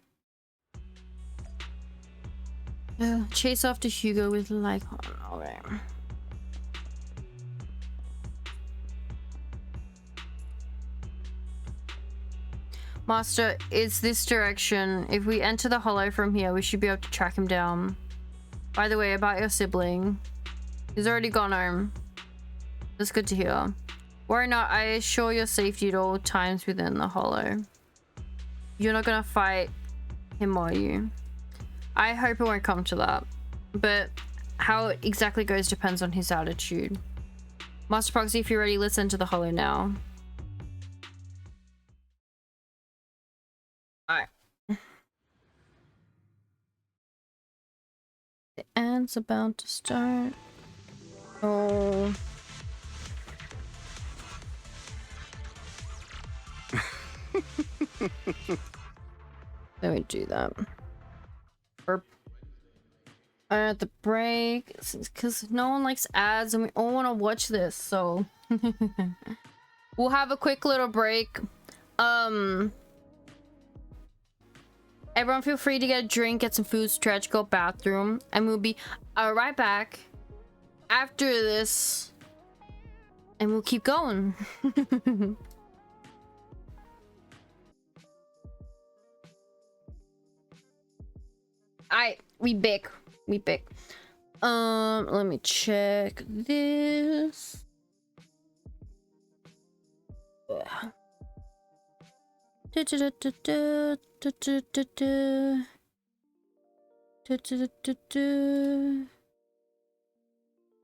Chase after Hugo with Lycon. Okay. Master, it's this direction. If we enter the Hollow from here, we should be able to track him down. By the way, about your sibling. He's already gone home. That's good to hear. Worry not, I assure your safety at all times within the Hollow. You're not gonna fight him, are you? I hope it won't come to that. But how it exactly goes depends on his attitude. Master Proxy, if you're ready, let's enter the Hollow now. Alright. The end's about to start. Oh. Let me do that. At the break, because no one likes ads and we all want to watch this, so we'll have a quick little break. Everyone feel free to get a drink, get some food, stretch, go bathroom, and we'll be right back after this, and we'll keep going. We back. Let me check this.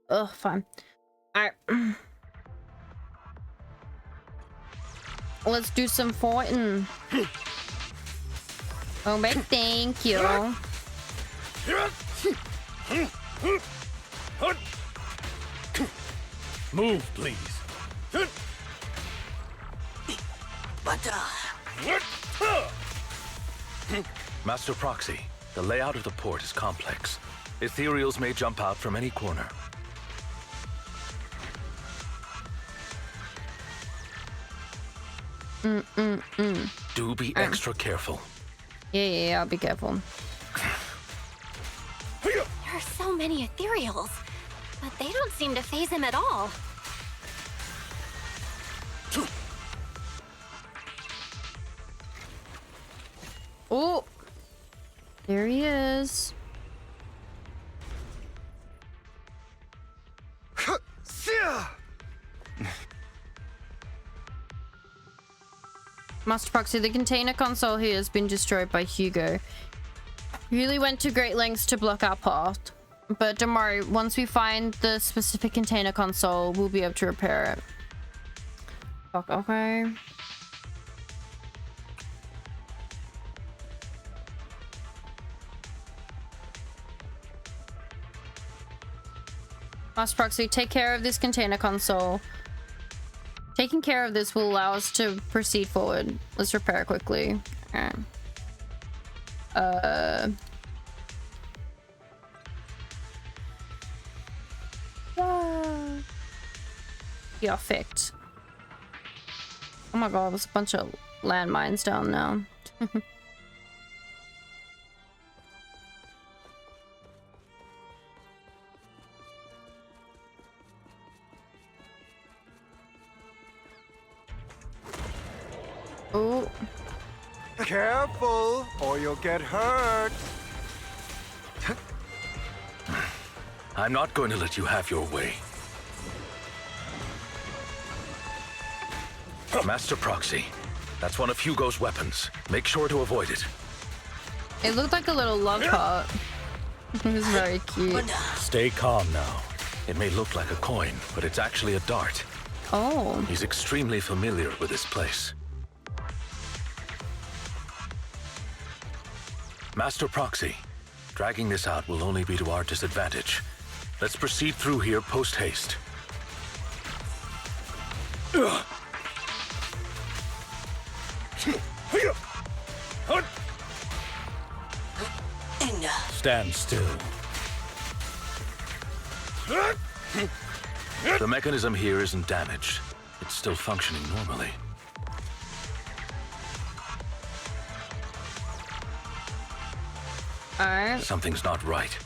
Oh, fine. Alright. Let's do some fighting. Oh, but thank you. Move, please. Master Proxy, the layout of the port is complex. Ethereals may jump out from any corner. Do be extra careful. Yeah, I'll be careful. There are so many ethereals, but they don't seem to faze him at all. Oh, there he is. Master Proxy, the container console here has been destroyed by Hugo. He really went to great lengths to block our path. But don't worry, once we find the specific container console, we'll be able to repair it. Fuck, okay. Master Proxy, take care of this container console. Taking care of this will allow us to proceed forward. Let's repair it quickly. Alright. Perfect. Oh my god, there's a bunch of landmines down now. Oh. Careful, or you'll get hurt. I'm not going to let you have your way. Master Proxy, that's one of Hugo's weapons. Make sure to avoid it. It looked like a little love heart. It was very cute. Stay calm now. It may look like a coin, but it's actually a dart. Oh. He's extremely familiar with this place. Master Proxy, dragging this out will only be to our disadvantage. Let's proceed through here post-haste. Stand still. The mechanism here isn't damaged. It's still functioning normally. Alright. Something's not right.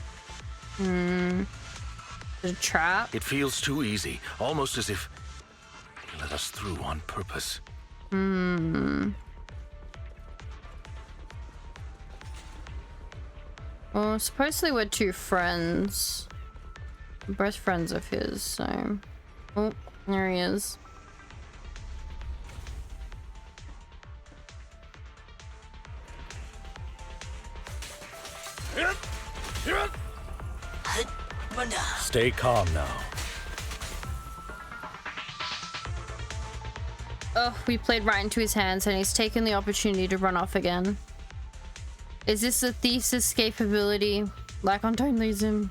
The trap? It feels too easy, almost as if he let us through on purpose. Well, supposedly we're two friends. We're both friends of his, so... Oh, there he is. Stay calm now. Oh, we played right into his hands and he's taken the opportunity to run off again. Is this a thesis capability? Like on Don't Lose Him.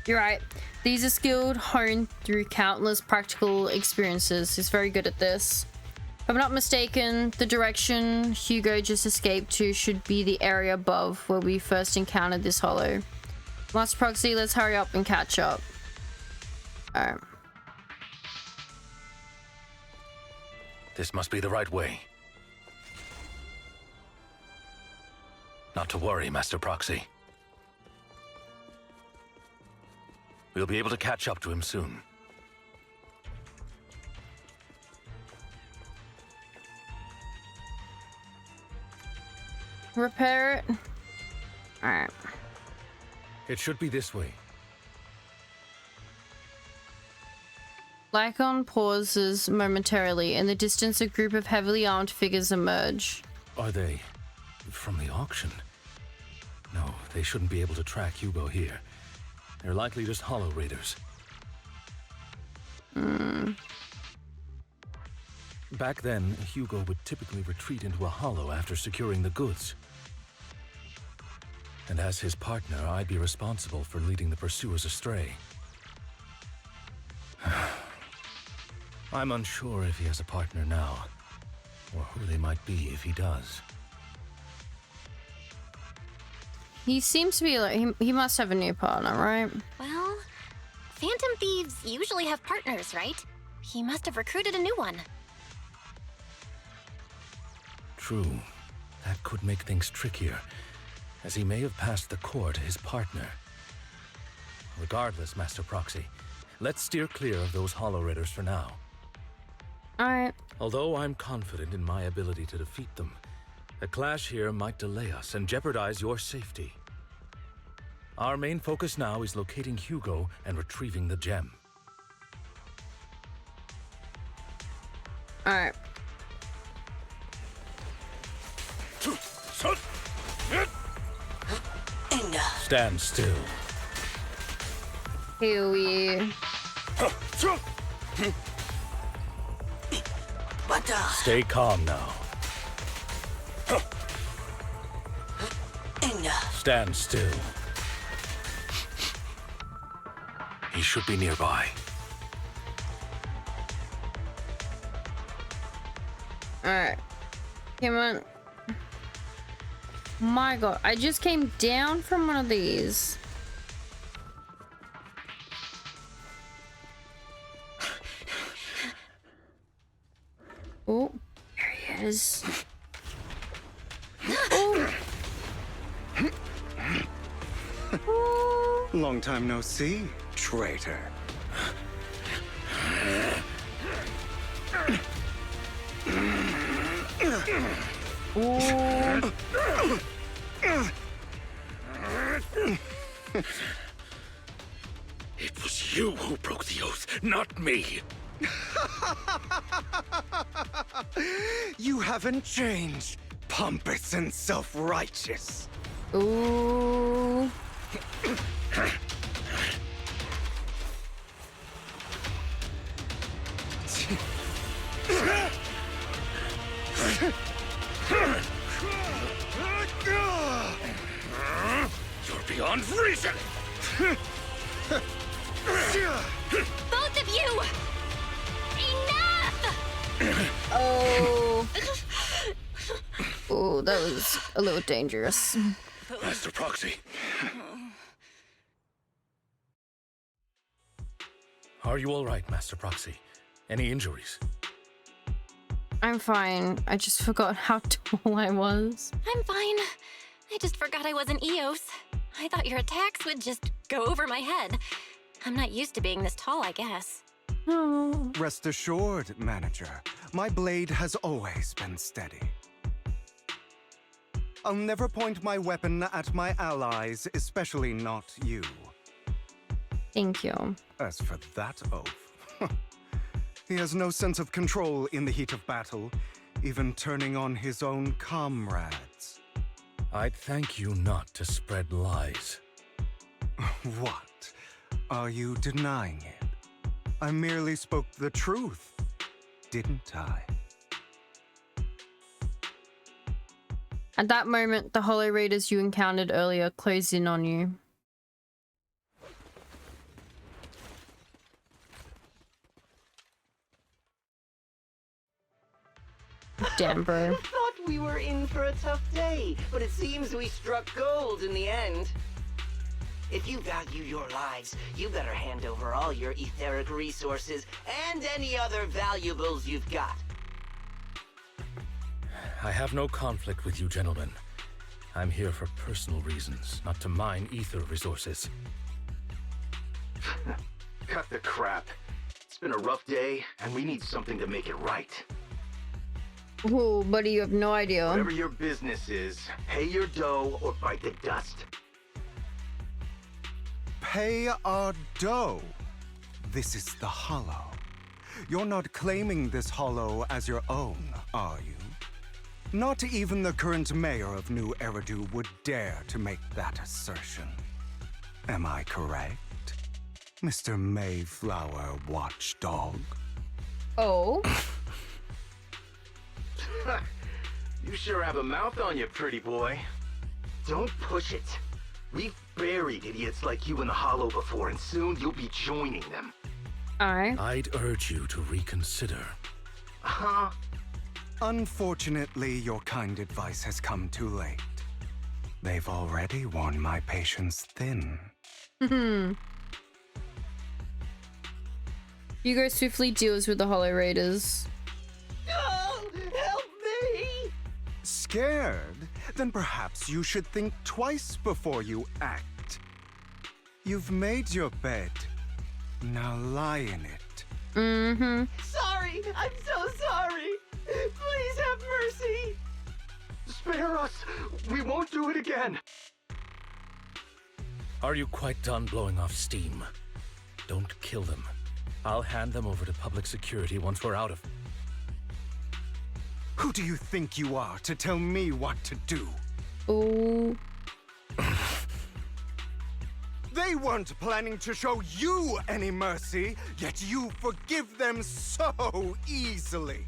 You're right. These are skilled, honed through countless practical experiences. He's very good at this. If I'm not mistaken, the direction Hugo just escaped to should be the area above where we first encountered this hollow. Master Proxy, let's hurry up and catch up. Alright. This must be the right way. Not to worry, Master Proxy. We'll be able to catch up to him soon. Repair it. Alright. It should be this way. Lycon pauses momentarily. In the distance, a group of heavily armed figures emerge. Are they from the auction? No, they shouldn't be able to track Hugo here. They're likely just hollow raiders. Back then, Hugo would typically retreat into a hollow after securing the goods. And as his partner, I'd be responsible for leading the pursuers astray. I'm unsure if he has a partner now, or who they might be if he does. He seems to be like, he must have a new partner, right? Well, Phantom Thieves usually have partners, right? He must have recruited a new one. True. That could make things trickier, as he may have passed the core to his partner. Regardless, Master Proxy, let's steer clear of those hollow raiders for now. Alright. Although I'm confident in my ability to defeat them, a clash here might delay us and jeopardize your safety. Our main focus now is locating Hugo and retrieving the gem. Alright. Stand still. Here we... Stay calm now. Stand still. He should be nearby. Alright. Come on. My god, I just came down from one of these. Oh, there he is. Oh. Long time no see, traitor. Oh. It was you who broke the oath, not me. You haven't changed, pompous and self-righteous. Ooh. You're beyond reason. Both of you! Enough! Oh. Oh, that was a little dangerous. Master Proxy. Are you all right, Master Proxy? Any injuries? I'm fine. I just forgot how tall I was. I'm fine. I just forgot I wasn't Eos. I thought your attacks would just go over my head. I'm not used to being this tall, I guess. Oh. Rest assured, manager, my blade has always been steady. I'll never point my weapon at my allies, especially not you. Thank you. As for that oath, he has no sense of control in the heat of battle, even turning on his own comrades. I'd thank you not to spread lies. What? Are you denying it? I merely spoke the truth, didn't I? At that moment, the Hollow Raiders you encountered earlier closed in on you. Damn, bro. Thought we were in for a tough day, but it seems we struck gold in the end. If you value your lives, you better hand over all your etheric resources and any other valuables you've got. I have no conflict with you, gentlemen. I'm here for personal reasons, not to mine ether resources. Cut the crap. It's been a rough day, and we need something to make it right. Oh, buddy, you have no idea. Whatever your business is, pay your dough or bite the dust. Pay our dough. This is the Hollow. You're not claiming this Hollow as your own, are you? Not even the current mayor of New Eridu would dare to make that assertion. Am I correct, Mr. Mayflower Watchdog? Oh? You sure have a mouth on you, pretty boy. Don't push it. We've buried idiots like you in the Hollow before, and soon you'll be joining them. Alright. I'd urge you to reconsider. Huh? Unfortunately, your kind advice has come too late. They've already worn my patience thin. Hugo swiftly deals with the Hollow Raiders. Oh, help me! Scared? Then perhaps you should think twice before you act. You've made your bed. Now lie in it. Mm-hmm. Sorry! I'm so sorry! Please have mercy! Spare us! We won't do it again! Are you quite done blowing off steam? Don't kill them. I'll hand them over to public security once we're out of... Who do you think you are to tell me what to do? Oh. They weren't planning to show you any mercy, yet you forgive them so easily.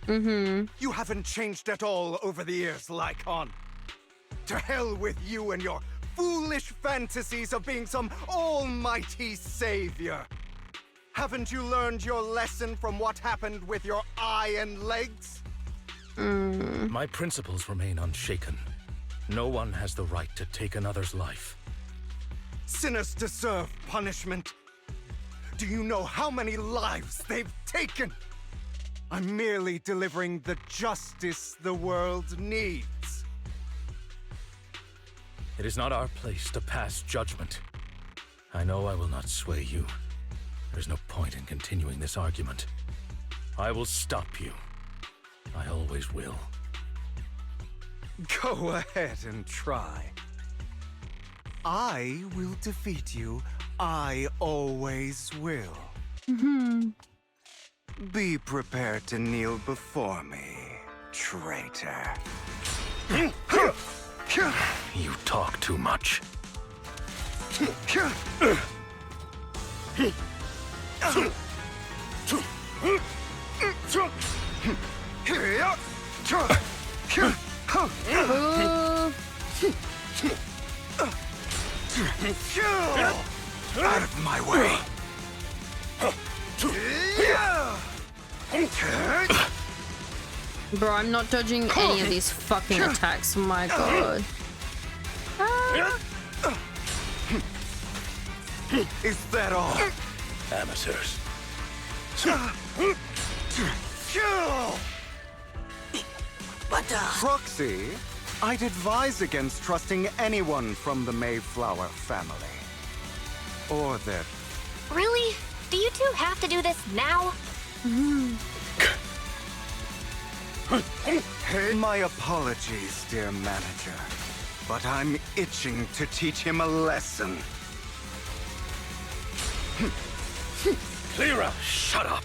Mm-hmm. You haven't changed at all over the years, Lycon. To hell with you and your foolish fantasies of being some almighty savior. Haven't you learned your lesson from what happened with your eye and legs? My principles remain unshaken. No one has the right to take another's life. Sinners deserve punishment. Do you know how many lives they've taken? I'm merely delivering the justice the world needs. It is not our place to pass judgment. I know I will not sway you. There's no point in continuing this argument. I will stop you. I always will. Go ahead and try. I will defeat you. I always will. Be prepared to kneel before me, traitor. You talk too much. Out of my way. Bro, I'm not dodging any of these fucking attacks. My god. Is that all? Amateurs. Proxy, I'd advise against trusting anyone from the Mayflower family. Or their... Really? Do you two have to do this now? My apologies, dear manager. But I'm itching to teach him a lesson. Clear out! Shut up!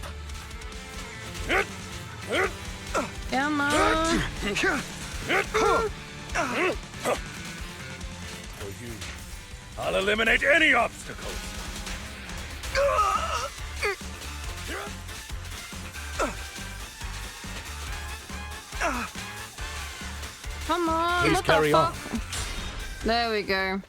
Come on! For you, I'll eliminate any obstacles! Come on! Please What carry the on. fuck? There we go.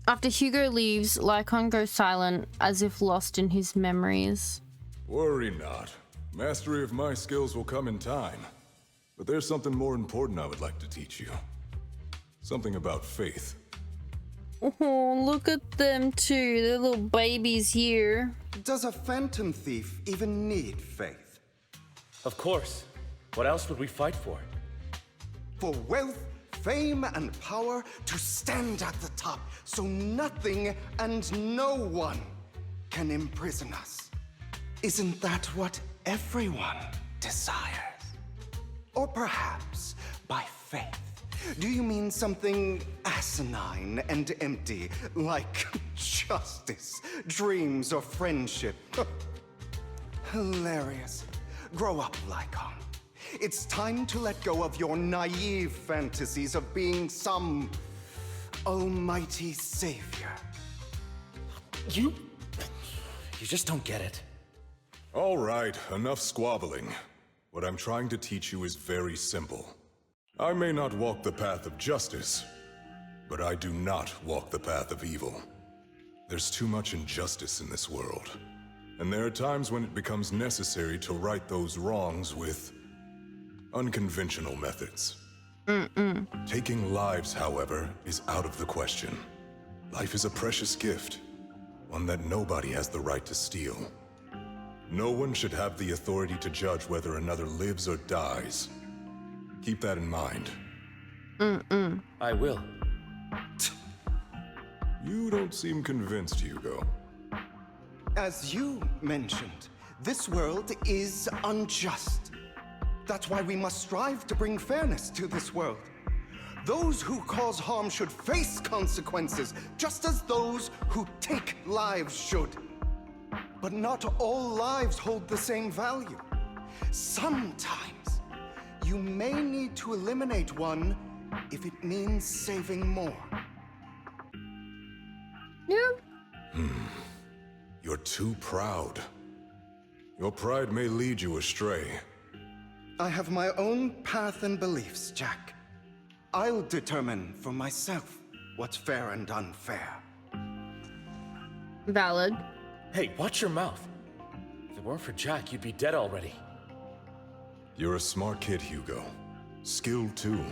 After Hugo leaves, Lycon goes silent, as if lost in his memories. Worry not. Mastery of my skills will come in time. But there's something more important I would like to teach you. Something about faith. Oh, look at them two, they're little babies here. Does a phantom thief even need faith? Of course. What else would we fight for? For wealth, fame, and power to stand at the top, so nothing and no one can imprison us. Isn't that what everyone desires? Or perhaps by faith, do you mean something asinine and empty, like justice, dreams, or friendship? Hilarious. Grow up, Lycon. It's time to let go of your naive fantasies of being some almighty savior. You just don't get it. All right, enough squabbling. What I'm trying to teach you is very simple. I may not walk the path of justice, but I do not walk the path of evil. There's too much injustice in this world, and there are times when it becomes necessary to right those wrongs with unconventional methods. Taking lives, however, is out of the question. Life is a precious gift, one that nobody has the right to steal. No one should have the authority to judge whether another lives or dies. Keep that in mind. I will. You don't seem convinced, Hugo. As you mentioned, this world is unjust. That's why we must strive to bring fairness to this world. Those who cause harm should face consequences, just as those who take lives should. But not all lives hold the same value. Sometimes you may need to eliminate one if it means saving more. No. You're too proud. Your pride may lead you astray. I have my own path and beliefs, Jack. I'll determine for myself what's fair and unfair. Valid. Hey, watch your mouth. If it weren't for Jack, you'd be dead already. You're a smart kid, Hugo. Skilled too.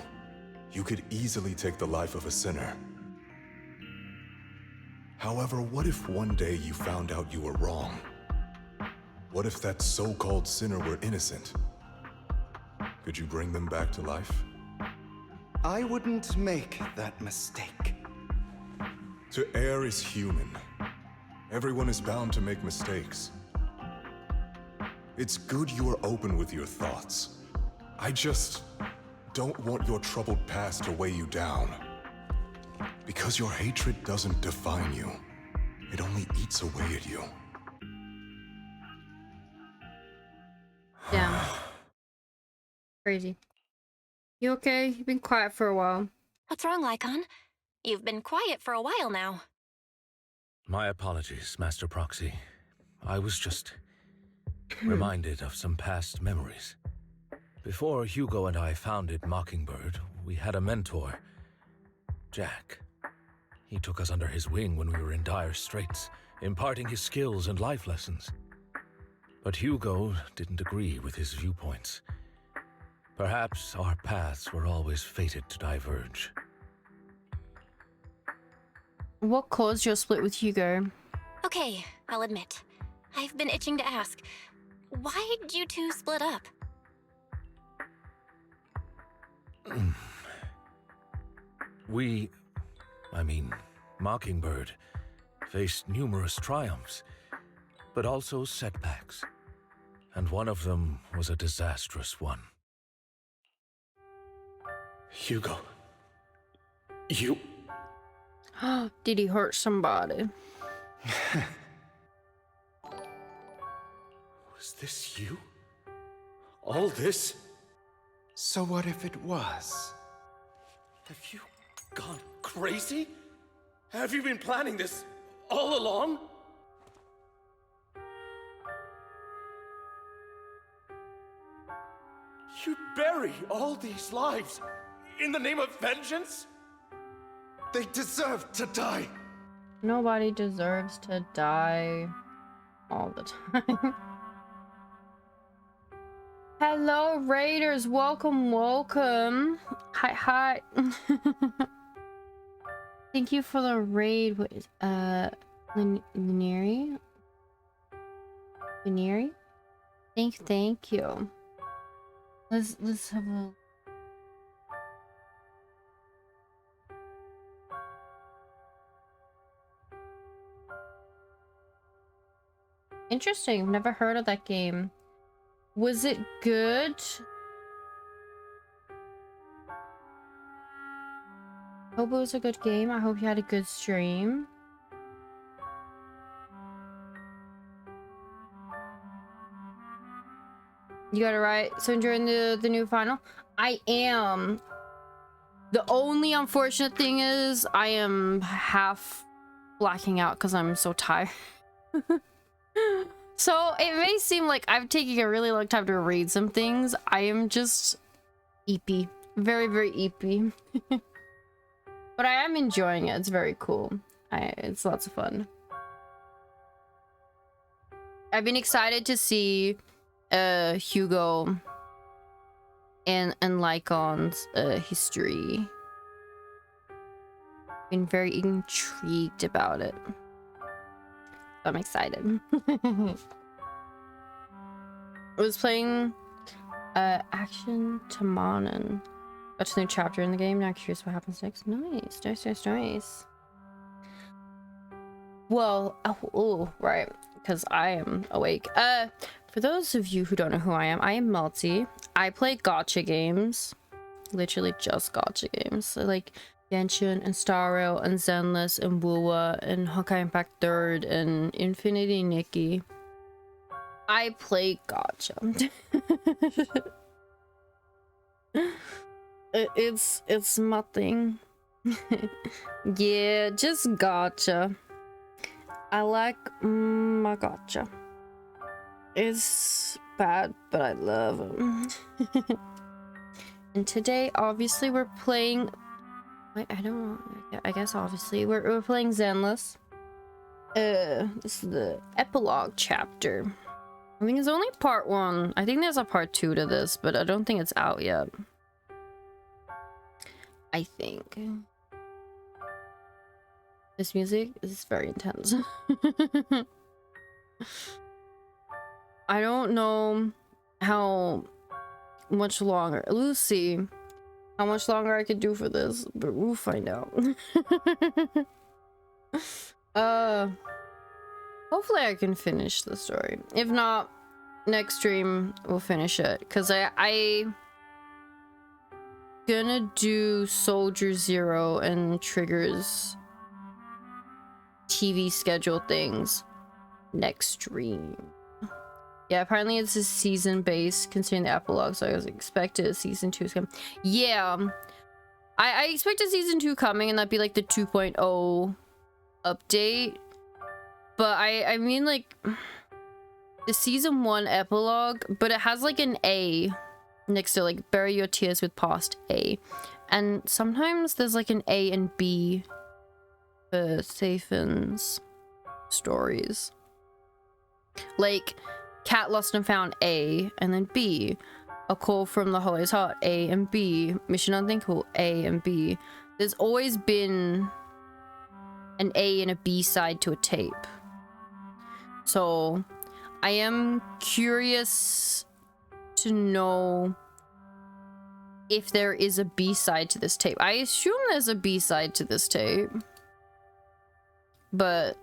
You could easily take the life of a sinner. However, what if one day you found out you were wrong? What if that so-called sinner were innocent? Could you bring them back to life? I wouldn't make that mistake. To err is human. Everyone is bound to make mistakes. It's good you are open with your thoughts. I just don't want your troubled past to weigh you down. Because your hatred doesn't define you. It only eats away at you. Damn. Crazy. You okay? You've been quiet for a while. What's wrong, Lycon? You've been quiet for a while now. My apologies, Master Proxy. I was just reminded of some past memories. Before Hugo and I founded Mockingbird, we had a mentor, Jack. He took us under his wing when we were in dire straits, imparting his skills and life lessons. But Hugo didn't agree with his viewpoints. Perhaps our paths were always fated to diverge. What caused your split with Hugo? Okay, I'll admit. I've been itching to ask. Why did you two split up? Mockingbird faced numerous triumphs, but also setbacks. And one of them was a disastrous one. Hugo. You... Did he hurt somebody? Was this you? All this? So what if it was? Have you gone crazy? Have you been planning this all along? You bury all these lives in the name of vengeance? They deserve to die. Nobody deserves to die all the time. Hello, Raiders. Welcome, welcome. Hi. Thank you for the raid. What is Lineri? Thank you. Let's have a... Interesting. I've never heard of that game. Was it good? Hope it was a good game. I hope you had a good stream. You got it right. So enjoying the new final? I am. The only unfortunate thing is I am half blacking out because I'm so tired. So it may seem like I'm taking a really long time to read some things. I am just eepy. Very, very eepy. But I am enjoying it. It's very cool. It's lots of fun. I've been excited to see Hugo and Lycon's history. Been very intrigued about it. I'm excited. I was playing Action Tamanen. That's a new chapter in the game. Now curious what happens next. Nice. Well, oh, right. Because I am awake. For those of you who don't know who I am Melty. I play gacha games. Literally just gacha games. So like Genshin and Starro and Zenless and Wuwa and Honkai Impact 3rd and Infinity Nikki. I play gacha. It's my thing. Yeah, just gacha. I like my gacha. It's bad, but I love them. And today, obviously, we're playing. Wait, I don't know. I guess obviously we're playing Zenless. This is the epilogue chapter. I think it's only part 1. I think there's a part 2 to this, but I don't think it's out yet. I think. This music is very intense. I don't know how much longer. We'll see how much longer I could do for this, but we'll find out. Hopefully I can finish the story. If not, next stream we'll finish it, because I gonna do Soldier Zero and Trigger's TV schedule things next stream. Yeah, apparently it's a season based considering the epilogue, so I was expected a season 2 to come. Yeah, I expect a season 2 coming, and that'd be like the 2.0 update. But I mean like the season 1 epilogue, but it has like an A next to like bury your tears with past A, and sometimes there's like an A and B for Sathan's stories. Like Cat Lost and Found A, and then B. A Call from the Hollow's Heart, A and B. Mission Unthinkable, A and B. There's always been an A and a B side to a tape. So I am curious to know if there is a B side to this tape. I assume there's a B side to this tape, but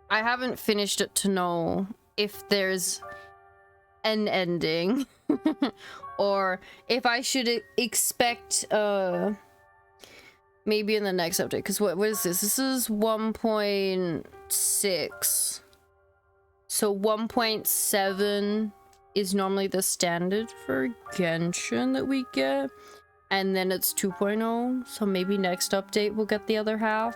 I haven't finished it to know if there's an ending or if I should expect maybe in the next update, because what is this? This is 1.6, so 1.7 is normally the standard for Genshin that we get, and then it's 2.0, so maybe next update we'll get the other half.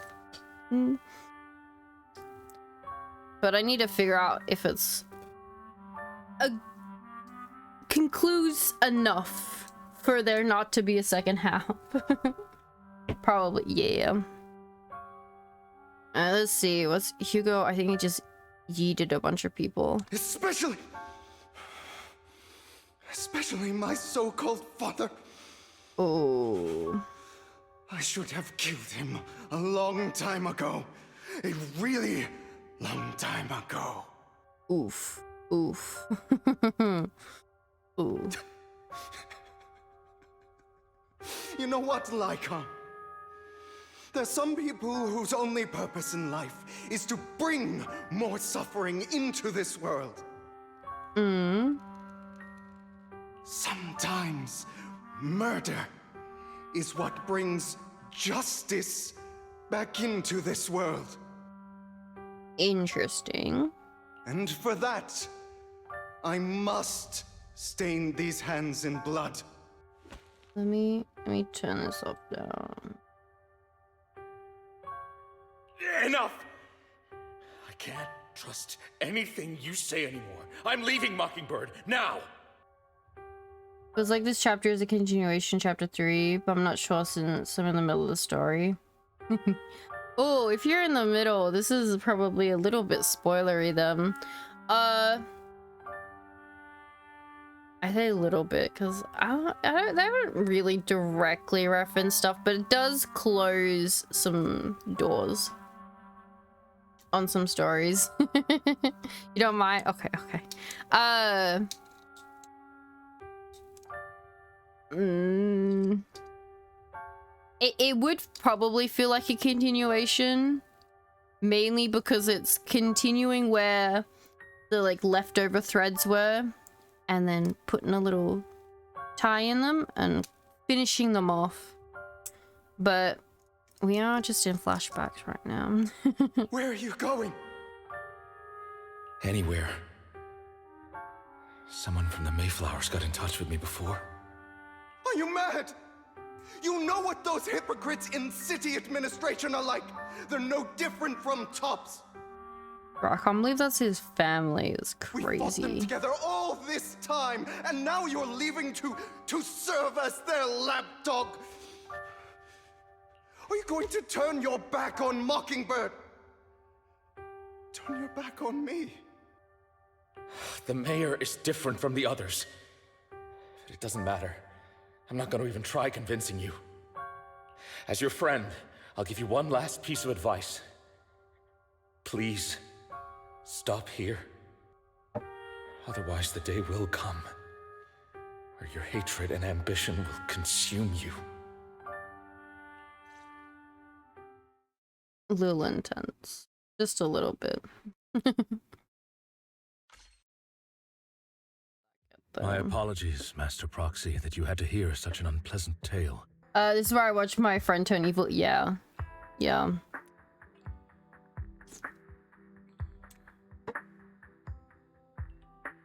But I need to figure out if it's concludes enough for there not to be a second half. Probably, yeah. Let's see, what's Hugo? I think he just yeeted a bunch of people. Especially my so-called father. Oh. I should have killed him a long time ago. A really long time ago. Oof. Oof. Ooh. You know what, Lycon? There's some people whose only purpose in life is to bring more suffering into this world. Sometimes murder is what brings justice back into this world. Interesting. And for that, I must stain these hands in blood. Let me turn this up down. Enough! I can't trust anything you say anymore. I'm leaving Mockingbird, now! It was like this chapter is a continuation, chapter 3, but I'm not sure since I'm in the middle of the story. Oh, if you're in the middle, this is probably a little bit spoilery then. I say a little bit because they haven't really directly referenced stuff, but it does close some doors on some stories. You don't mind? Okay, okay. It would probably feel like a continuation, mainly because it's continuing where the like leftover threads were, and then putting a little tie in them and finishing them off. But we are just in flashbacks right now. Where are you going? Anywhere. Someone from the Mayflowers got in touch with me before. Are you mad? You know what those hypocrites in city administration are like. They're no different from tops. Bro, I can't believe that's his family. It's We fought them crazy. together all this time, and now you're leaving to serve as their lapdog. Are you going to turn your back on Mockingbird? Turn your back on me. The mayor is different from the others. But it doesn't matter. I'm not going to even try convincing you. As your friend, I'll give you one last piece of advice. Please, stop here. Otherwise, the day will come where your hatred and ambition will consume you. A little intense. Just a little bit. My apologies, Master Proxy, that you had to hear such an unpleasant tale. This is where I watched my friend turn evil. Yeah. Yeah.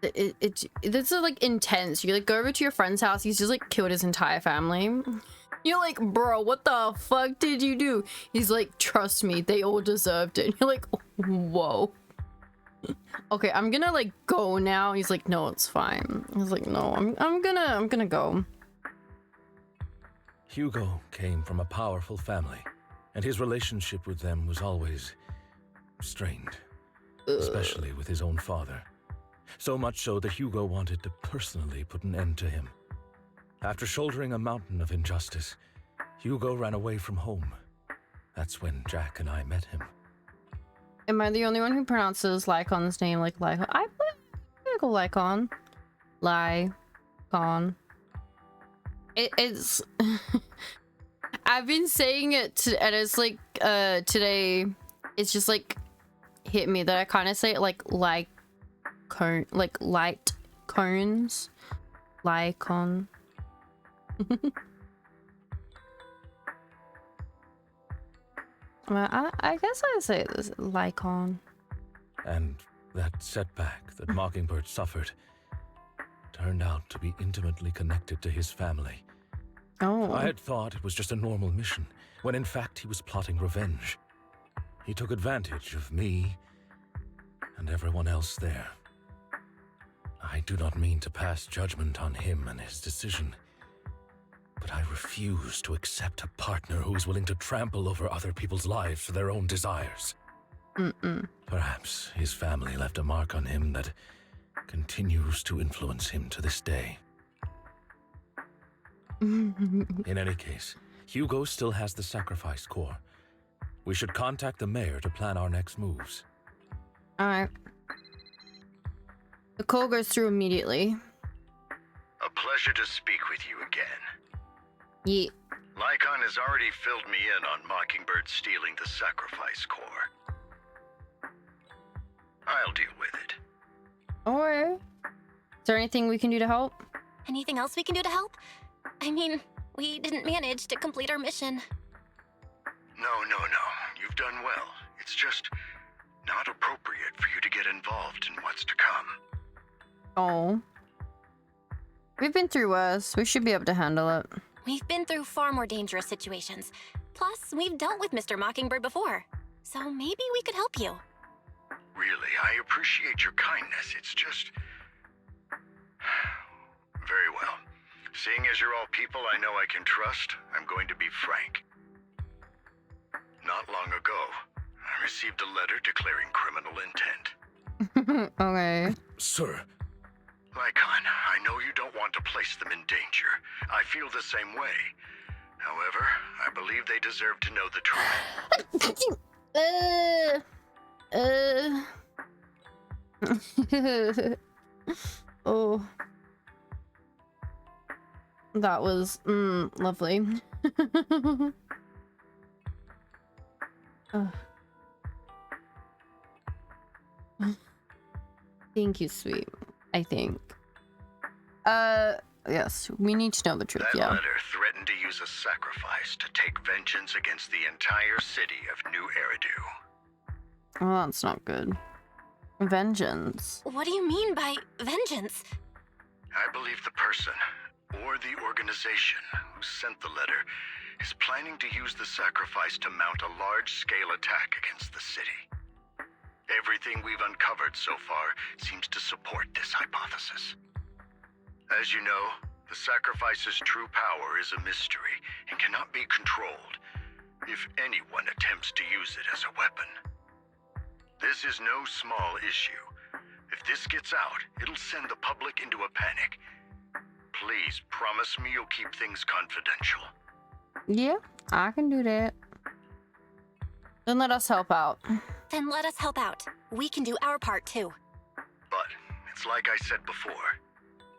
This is like intense. You like go over to your friend's house, he's just like killed his entire family. You're like, bro, what the fuck did you do? He's like, trust me, they all deserved it. You're like, whoa. Okay, I'm gonna like go now. He's like, no, it's fine. He's like, no, I'm gonna go. Hugo came from a powerful family, and his relationship with them was always strained, especially with his own father. So much so that Hugo wanted to personally put an end to him. After shouldering a mountain of injustice, Hugo ran away from home. That's when Jack and I met him. Am I the only one who pronounces Lycon's name like Lycon? I'm gonna go Lycon. Lycon. It's... I've been saying it and it's like, today, it's just like, hit me that I kind of say it like cone, like light cones. Lycon. Well, I guess I say this Lycon. And that setback that Mockingbird suffered turned out to be intimately connected to his family. Oh. I had thought it was just a normal mission, when in fact he was plotting revenge. He took advantage of me and everyone else there. I do not mean to pass judgment on him and his decision, but I refuse to accept a partner who is willing to trample over other people's lives for their own desires. Perhaps his family left a mark on him that continues to influence him to this day. In any case, Hugo still has the sacrifice core. We should contact the mayor to plan our next moves. Alright. The call goes through immediately. A pleasure to speak with you again. Yeah. Lycon has already filled me in on Mockingbird stealing the sacrifice core. I'll deal with it. Alright. Is there anything we can do to help? Anything else we can do to help? I mean, we didn't manage to complete our mission. No. You've done well. It's just not appropriate for you to get involved in what's to come. Oh. We've been through worse. We should be able to handle it. We've been through far more dangerous situations. Plus, we've dealt with Mr. Mockingbird before. So maybe we could help you. Really, I appreciate your kindness. It's just... Very well. Seeing as you're all people I know I can trust, I'm going to be frank. Not long ago, I received a letter declaring criminal intent. Okay. Sir. Lycon, I know you don't want to place them in danger. I feel the same way. However, I believe they deserve to know the truth. Oh. That was, lovely. Thank you, sweet. I think. Yes, we need to know the truth, That yeah. letter threatened to use a sacrifice to take vengeance against the entire city of New Eridu. Oh, that's not good. Vengeance. What do you mean by vengeance? I believe the person, or the organization, who sent the letter is planning to use the sacrifice to mount a large-scale attack against the city. Everything we've uncovered so far seems to support this hypothesis. As you know, the sacrifice's true power is a mystery and cannot be controlled if anyone attempts to use it as a weapon. This is no small issue. If this gets out, it'll send the public into a panic. Please promise me you'll keep things confidential. Yeah, I can do that. Then let us help out. Then let us help out. We can do our part too. But it's like I said before,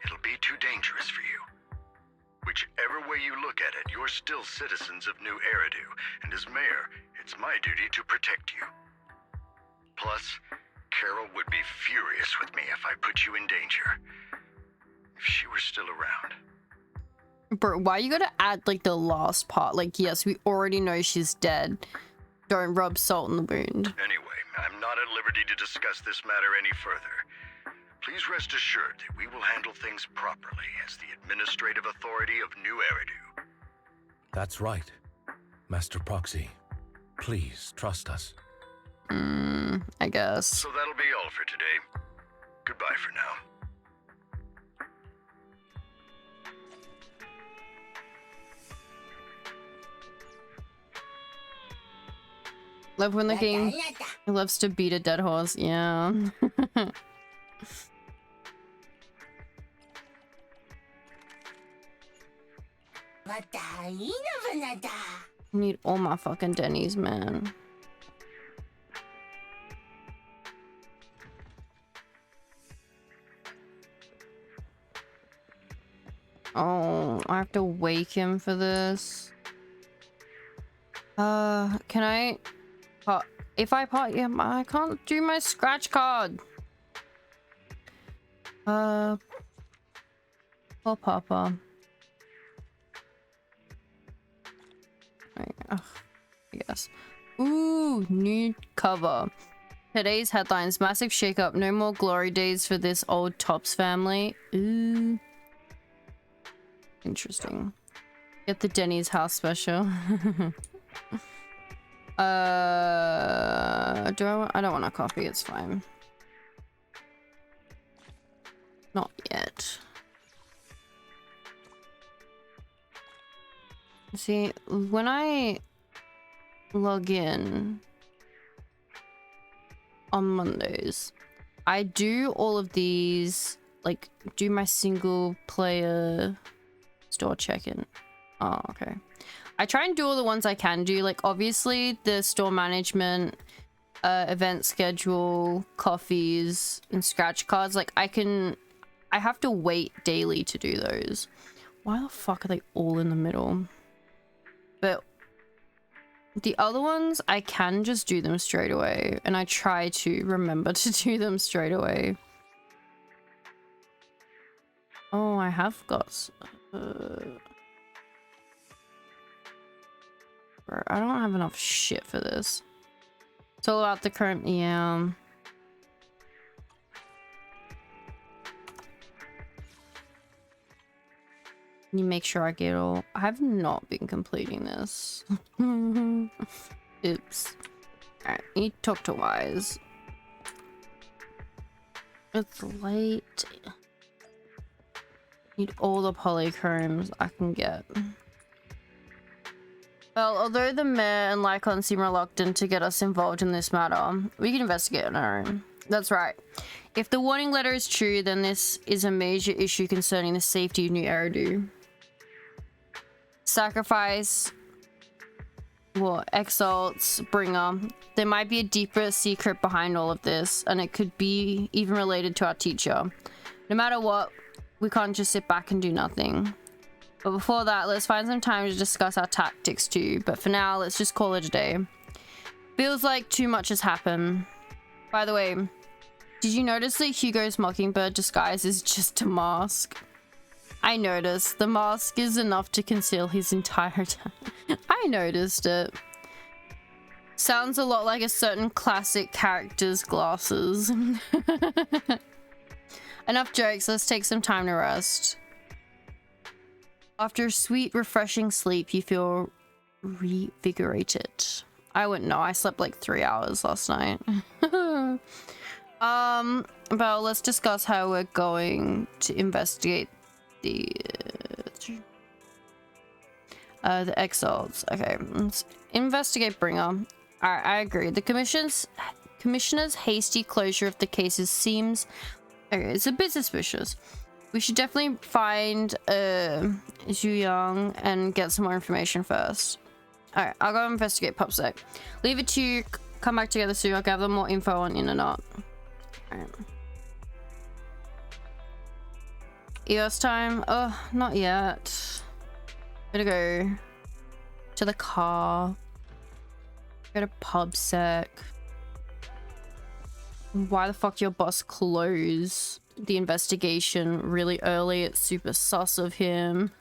it'll be too dangerous for you. Whichever way you look at it, you're still citizens of New Eridu, and as mayor, it's my duty to protect you. Plus, Carol would be furious with me if I put you in danger. If she were still around. Bro, why you gotta add like the last part? Like, yes, we already know she's dead. Don't rub salt in the wound. Anyway, I'm not at liberty to discuss this matter any further. Please rest assured that we will handle things properly as the administrative authority of New Eridu. That's right. Master Proxy, please trust us. I guess. So that'll be all for today. Goodbye for now. Love when the game loves to beat a dead horse. Yeah. Need all my fucking Denny's, man. Oh, I have to wake him for this. Can I... if I pot... Yeah, I can't do my scratch card. Poor Papa. I guess. Ooh, new cover. Today's headlines: massive shakeup. No more glory days for this old Tops family. Ooh. Interesting. Get the Denny's house special. I don't want a coffee, it's fine. Not yet. See, when I log in on Mondays, I do all of these, like, do my single player store check-in. Oh, okay. I try and do all the ones I can do, like obviously the store management, event schedule, coffees, and scratch cards. Like I have to wait daily to do those. Why the fuck are they all in the middle? But the other ones, I can just do them straight away, and I try to remember to do them straight away. Oh, I have got... Bro, I don't have enough shit for this. It's all about the current... Yeah. You make sure I get all... I have not been completing this. Oops. Alright, need to talk to Wise. It's late. Need all the polychromes I can get. Well, although the mayor and Lycon seem reluctant to get us involved in this matter, we can investigate on our own. That's right. If the warning letter is true, then this is a major issue concerning the safety of New Eridu. Sacrifice, well, Exalt's bringer. There might be a deeper secret behind all of this, and it could be even related to our teacher. No matter what, we can't just sit back and do nothing. But before that, let's find some time to discuss our tactics too. But for now, let's just call it a day. Feels like too much has happened. By the way, did you notice that Hugo's mockingbird disguise is just a mask? I noticed. The mask is enough to conceal his entire I noticed it. Sounds a lot like a certain classic character's glasses. Enough jokes, let's take some time to rest. After a sweet, refreshing sleep, you feel revigorated. I wouldn't know, I slept like 3 hours last night. Well, let's discuss how we're going to investigate the exiles. Okay, let's investigate Bringer. I agree. The commissioner's hasty closure of the cases seems... Okay, it's a bit suspicious. We should definitely find Zhu Yang and get some more information first. Alright, I'll go investigate PubSec. Leave it to you. Come back together soon. I'll gather more info on in and out. Alright. EOS time? Oh, not yet. Gotta go to the car. Go to PubSec. Why the fuck your boss close the investigation really early? It's super sus of him.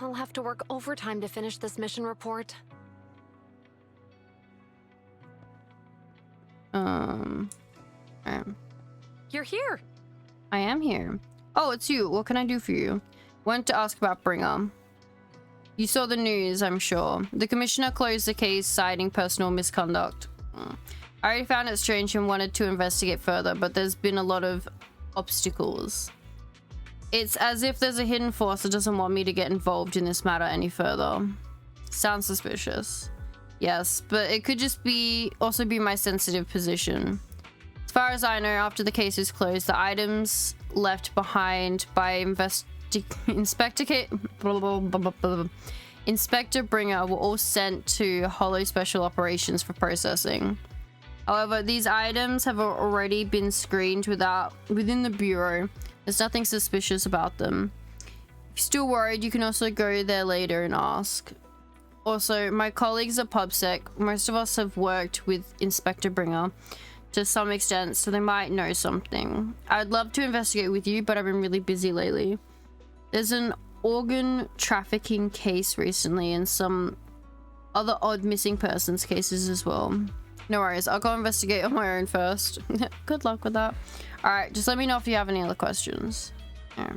I'll have to work overtime to finish this mission report. You're here. I am here. Oh, it's you. What can I do for you? Went to ask about Bringer. You saw the news, I'm sure. The commissioner closed the case citing personal misconduct. I already found it strange and wanted to investigate further, but there's been a lot of obstacles. It's as if there's a hidden force that doesn't want me to get involved in this matter any further. Sounds suspicious. Yes, but it could just also be my sensitive position. As far as I know, after the case is closed, the items left behind by Inspector Bringer were all sent to Hollow Special Operations for processing. However, these items have already been screened within the Bureau. There's nothing suspicious about them. If you're still worried, you can also go there later and ask. Also, my colleagues at PubSec, most of us have worked with Inspector Bringer to some extent, so they might know something. I'd love to investigate with you, but I've been really busy lately. There's an organ trafficking case recently and some other odd missing persons cases as well. No worries, I'll go investigate on my own first. Good luck with that. Alright, just let me know if you have any other questions. Yeah.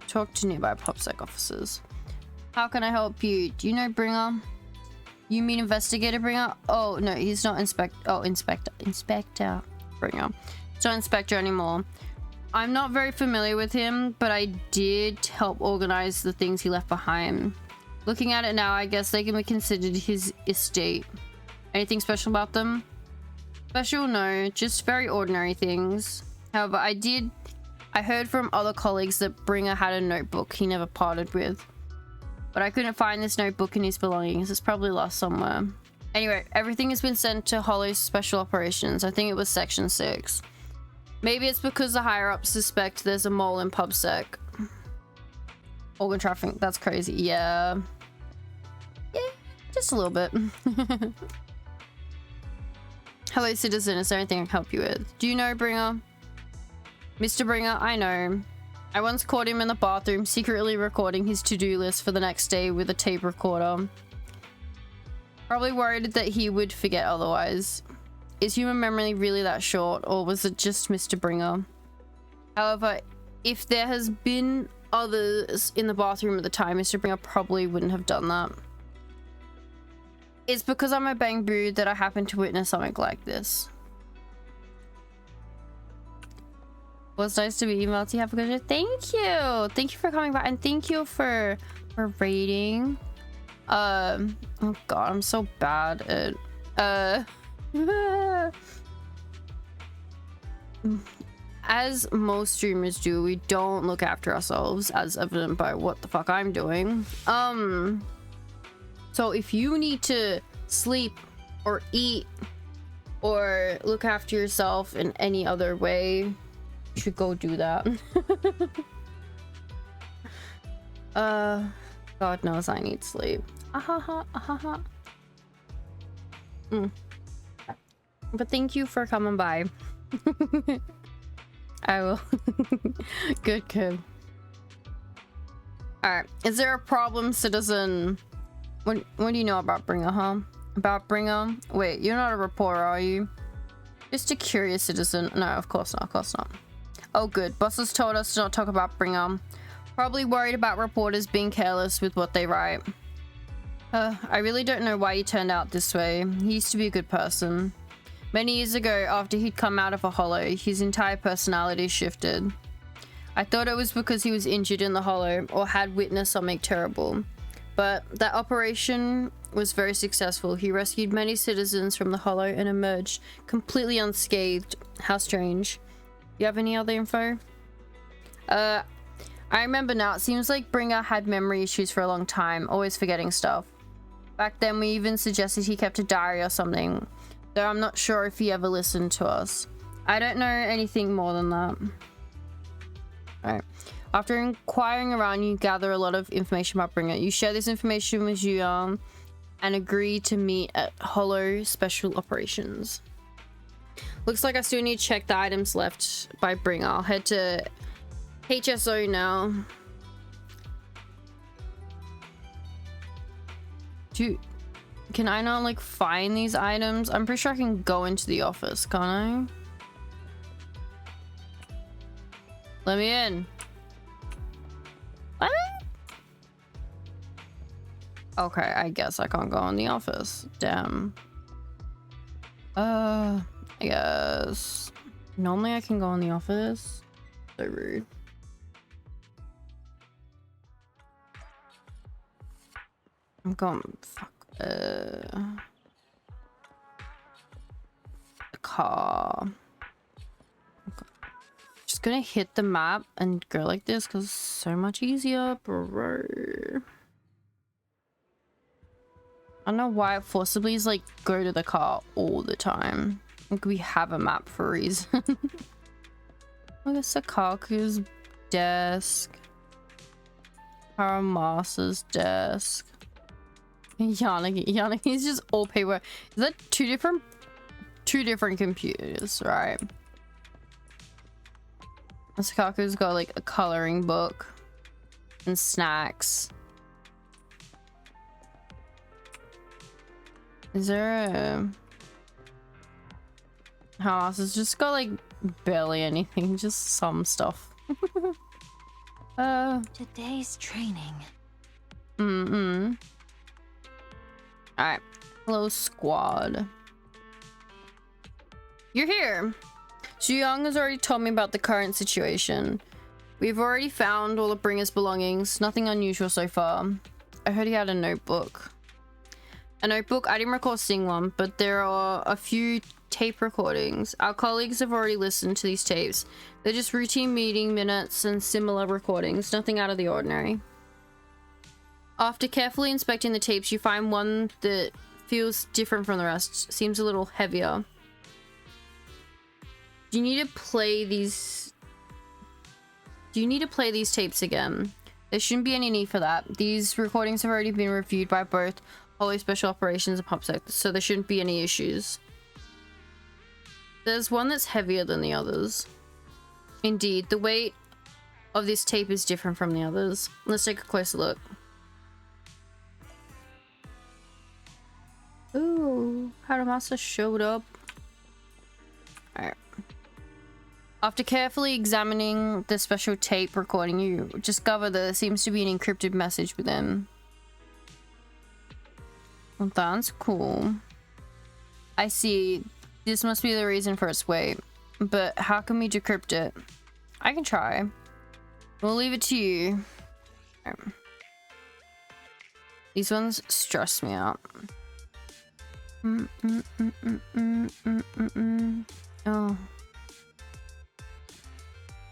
Talk to nearby PubSec officers. How can I help you? Do you know Bringer? You mean Investigator Bringer? Oh, no, he's not Inspector Bringer. He's not Inspector anymore. I'm not very familiar with him, but I did help organize the things he left behind. Looking at it now, I guess they can be considered his estate. Anything special about them? Special? No, just very ordinary things. However, I heard from other colleagues that Bringer had a notebook he never parted with. But I couldn't find this notebook in his belongings. It's probably lost somewhere. Anyway, everything has been sent to Hollow's Special Operations. I think it was Section 6. Maybe it's because the higher-ups suspect there's a mole in PubSec. Organ trafficking, that's crazy. Yeah. Yeah, just a little bit. Hello, citizen. Is there anything I can help you with? Do you know Bringer? Mr. Bringer, I know. I once caught him in the bathroom secretly recording his to-do list for the next day with a tape recorder. Probably worried that he would forget otherwise. Is human memory really that short, or was it just Mr. Bringer? However, if there has been others in the bathroom at the time, Mr. Bringer probably wouldn't have done that. It's because I'm a Bangbu that I happened to witness something like this. Well, it's nice to be emailed to you. Have a good day. Thank you. Thank you for coming by, and thank you for rating. Oh god, I'm so bad at as most streamers do, we don't look after ourselves, as evident by what the fuck I'm doing. So if you need to sleep or eat or look after yourself in any other way, you should go do that. God knows I need sleep. But thank you for coming by. I will. Good. Alright, is there a problem, citizen? What do you know about Bringer, huh? About Bringer? Wait, you're not a reporter, are you? Just a curious citizen. No, of course not, of course not. Oh good, bosses told us to not talk about Bringer. Probably worried about reporters being careless with what they write. I really don't know why he turned out this way. He used to be a good person. Many years ago, after he'd come out of a hollow, his entire personality shifted. I thought it was because he was injured in the hollow or had witnessed something terrible. But that operation was very successful. He rescued many citizens from the hollow and emerged completely unscathed. How strange. You have any other info? I remember now. It seems like Bringer had memory issues for a long time, always forgetting stuff. Back then, we even suggested he kept a diary or something, though I'm not sure if he ever listened to us. I don't know anything more than that. Alright. After inquiring around, you gather a lot of information about Bringer. You share this information with Zhu and agree to meet at Hollow Special Operations. Looks like I still need to check the items left by Bringer. I'll head to HSO now. Dude, can I not like find these items? I'm pretty sure I can go into the office, can't I? Let me in. What? Okay, I guess I can't go in the office. Damn. I guess normally I can go in the office. So rude. I'm going. Fuck. The car. Just gonna hit the map and go like this because it's so much easier, bro. I don't know why it forcibly is like go to the car all the time. Like we have a map for a reason. Look at Sakaku's desk. Haramasa's desk. Yanagi's just all paper. Is that two different computers, right? Sakaku's got like a coloring book and snacks. Is there a... Hamasa's just got like barely anything, just some stuff. Today's training. Alright. Hello, squad. You're here. Zhu has already told me about the current situation. We've already found all of Bringer's belongings. Nothing unusual so far. I heard he had a notebook. A notebook? I didn't recall seeing one, but there are a few tape recordings. Our colleagues have already listened to these tapes. They're just routine meeting minutes and similar recordings. Nothing out of the ordinary. After carefully inspecting the tapes, you find one that feels different from the rest. Seems a little heavier. Do you need to play these tapes again? There shouldn't be any need for that. These recordings have already been reviewed by both Hollow Special Operations and PopSec, so there shouldn't be any issues. There's one that's heavier than the others. Indeed, the weight of this tape is different from the others. Let's take a closer look. Ooh, Haramasa showed up. Alright. After carefully examining the special tape recording, you discover that there seems to be an encrypted message within. Well, that's cool. I see. This must be the reason for its weight. But how can we decrypt it? I can try. We'll leave it to you. Right. These ones stress me out. Oh.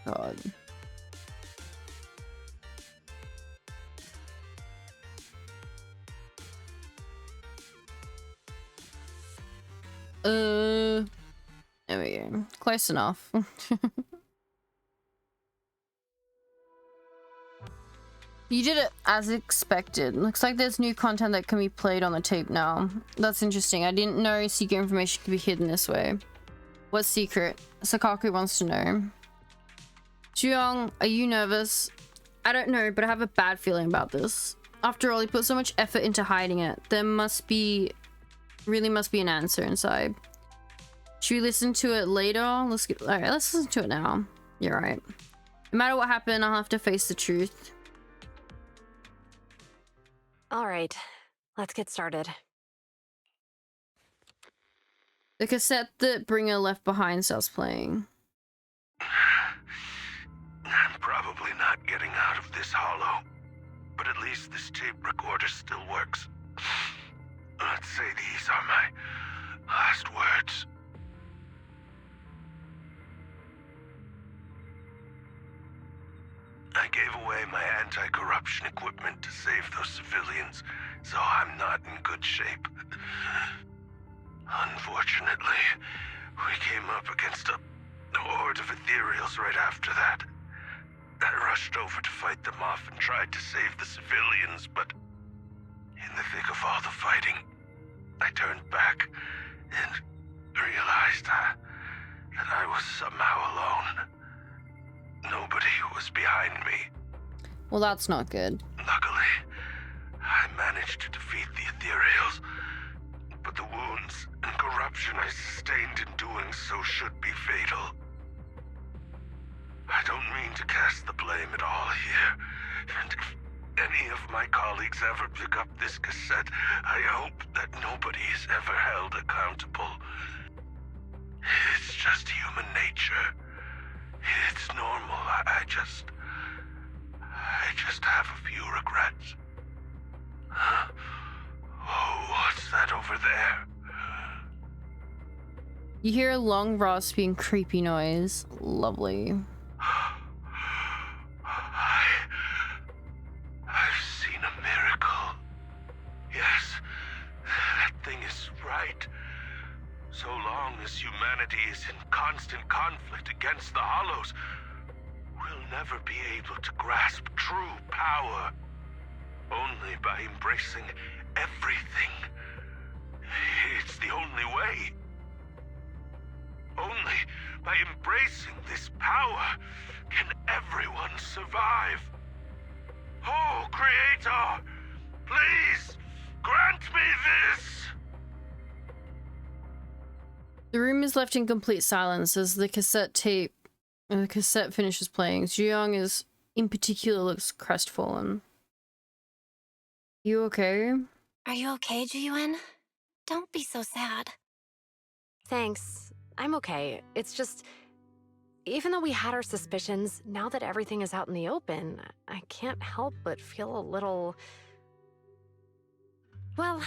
God. There we go. Close enough. You did it as expected. Looks like there's new content that can be played on the tape now. That's interesting. I didn't know secret information could be hidden this way. What secret? Sakaku wants to know. Zhu, are you nervous? I don't know, but I have a bad feeling about this. After all, he put so much effort into hiding it. There must be... really must be an answer inside. Should we listen to it later? Alright, let's listen to it now. You're right. No matter what happened, I'll have to face the truth. Alright, let's get started. The cassette that Bringer left behind starts playing. I'm probably not getting out of this hollow, but at least this tape recorder still works. Let's say these are my last words. I gave away my anti-corruption equipment to save those civilians, so I'm not in good shape. Unfortunately, we came up against a horde of ethereals right after that. I rushed over to fight them off and tried to save the civilians, but in the thick of all the fighting, I turned back and realized that I was somehow alone. Nobody was behind me. Well, that's not good. Luckily, I managed to defeat the ethereals, but the wounds and corruption I sustained in doing so should be fatal. I don't mean to cast the blame at all here, and if any of my colleagues ever pick up this cassette, I hope that nobody is ever held accountable. It's just human nature. It's normal. I just have a few regrets. Oh, what's that over there? You hear a long, raspy, and creepy noise. Lovely. I've seen a miracle. Yes, that thing is right. So long as humanity is in constant conflict against the Hollows, we'll never be able to grasp true power. Only by embracing everything. It's the only way. Only by embracing this power can everyone survive. Oh, Creator, please grant me this! The room is left in complete silence as the cassette finishes playing. Zhuyang is, in particular, looks crestfallen. You okay? Are you okay, Jiyuan? Don't be so sad. Thanks. I'm okay. It's just... even though we had our suspicions, now that everything is out in the open, I can't help but feel a little... well,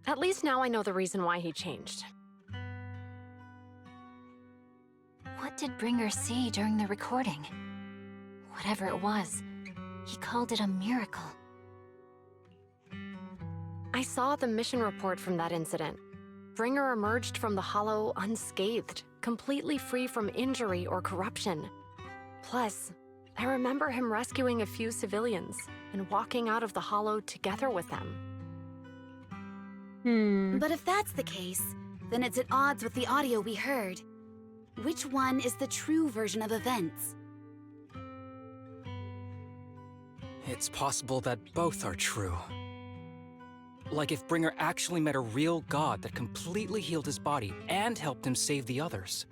at least now I know the reason why he changed. What did Bringer see during the recording? Whatever it was, he called it a miracle. I saw the mission report from that incident. Bringer emerged from the Hollow unscathed, completely free from injury or corruption. Plus, I remember him rescuing a few civilians and walking out of the Hollow together with them. But if that's the case, then it's at odds with the audio we heard. Which one is the true version of events? It's possible that both are true. Like if Bringer actually met a real god that completely healed his body and helped him save the others.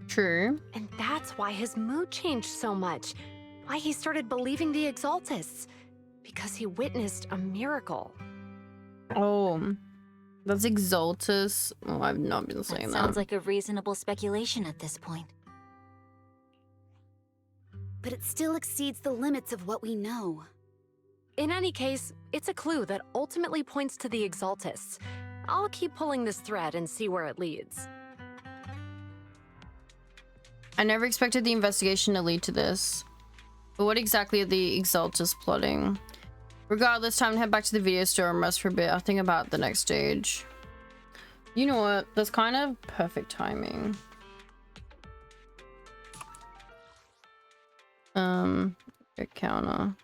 True. And that's why his mood changed so much. Why he started believing the Exaltists. Because he witnessed a miracle. Oh, that's Exaltus. Oh, I've not been saying that. Sounds like a reasonable speculation at this point. But it still exceeds the limits of what we know. In any case, it's a clue that ultimately points to the Exaltists. I'll keep pulling this thread and see where it leads. I never expected the investigation to lead to this. But what exactly are the Exaltists plotting? Regardless, time to head back to the video store and rest for a bit. I'll think about the next stage. You know what? That's kind of perfect timing. A counter.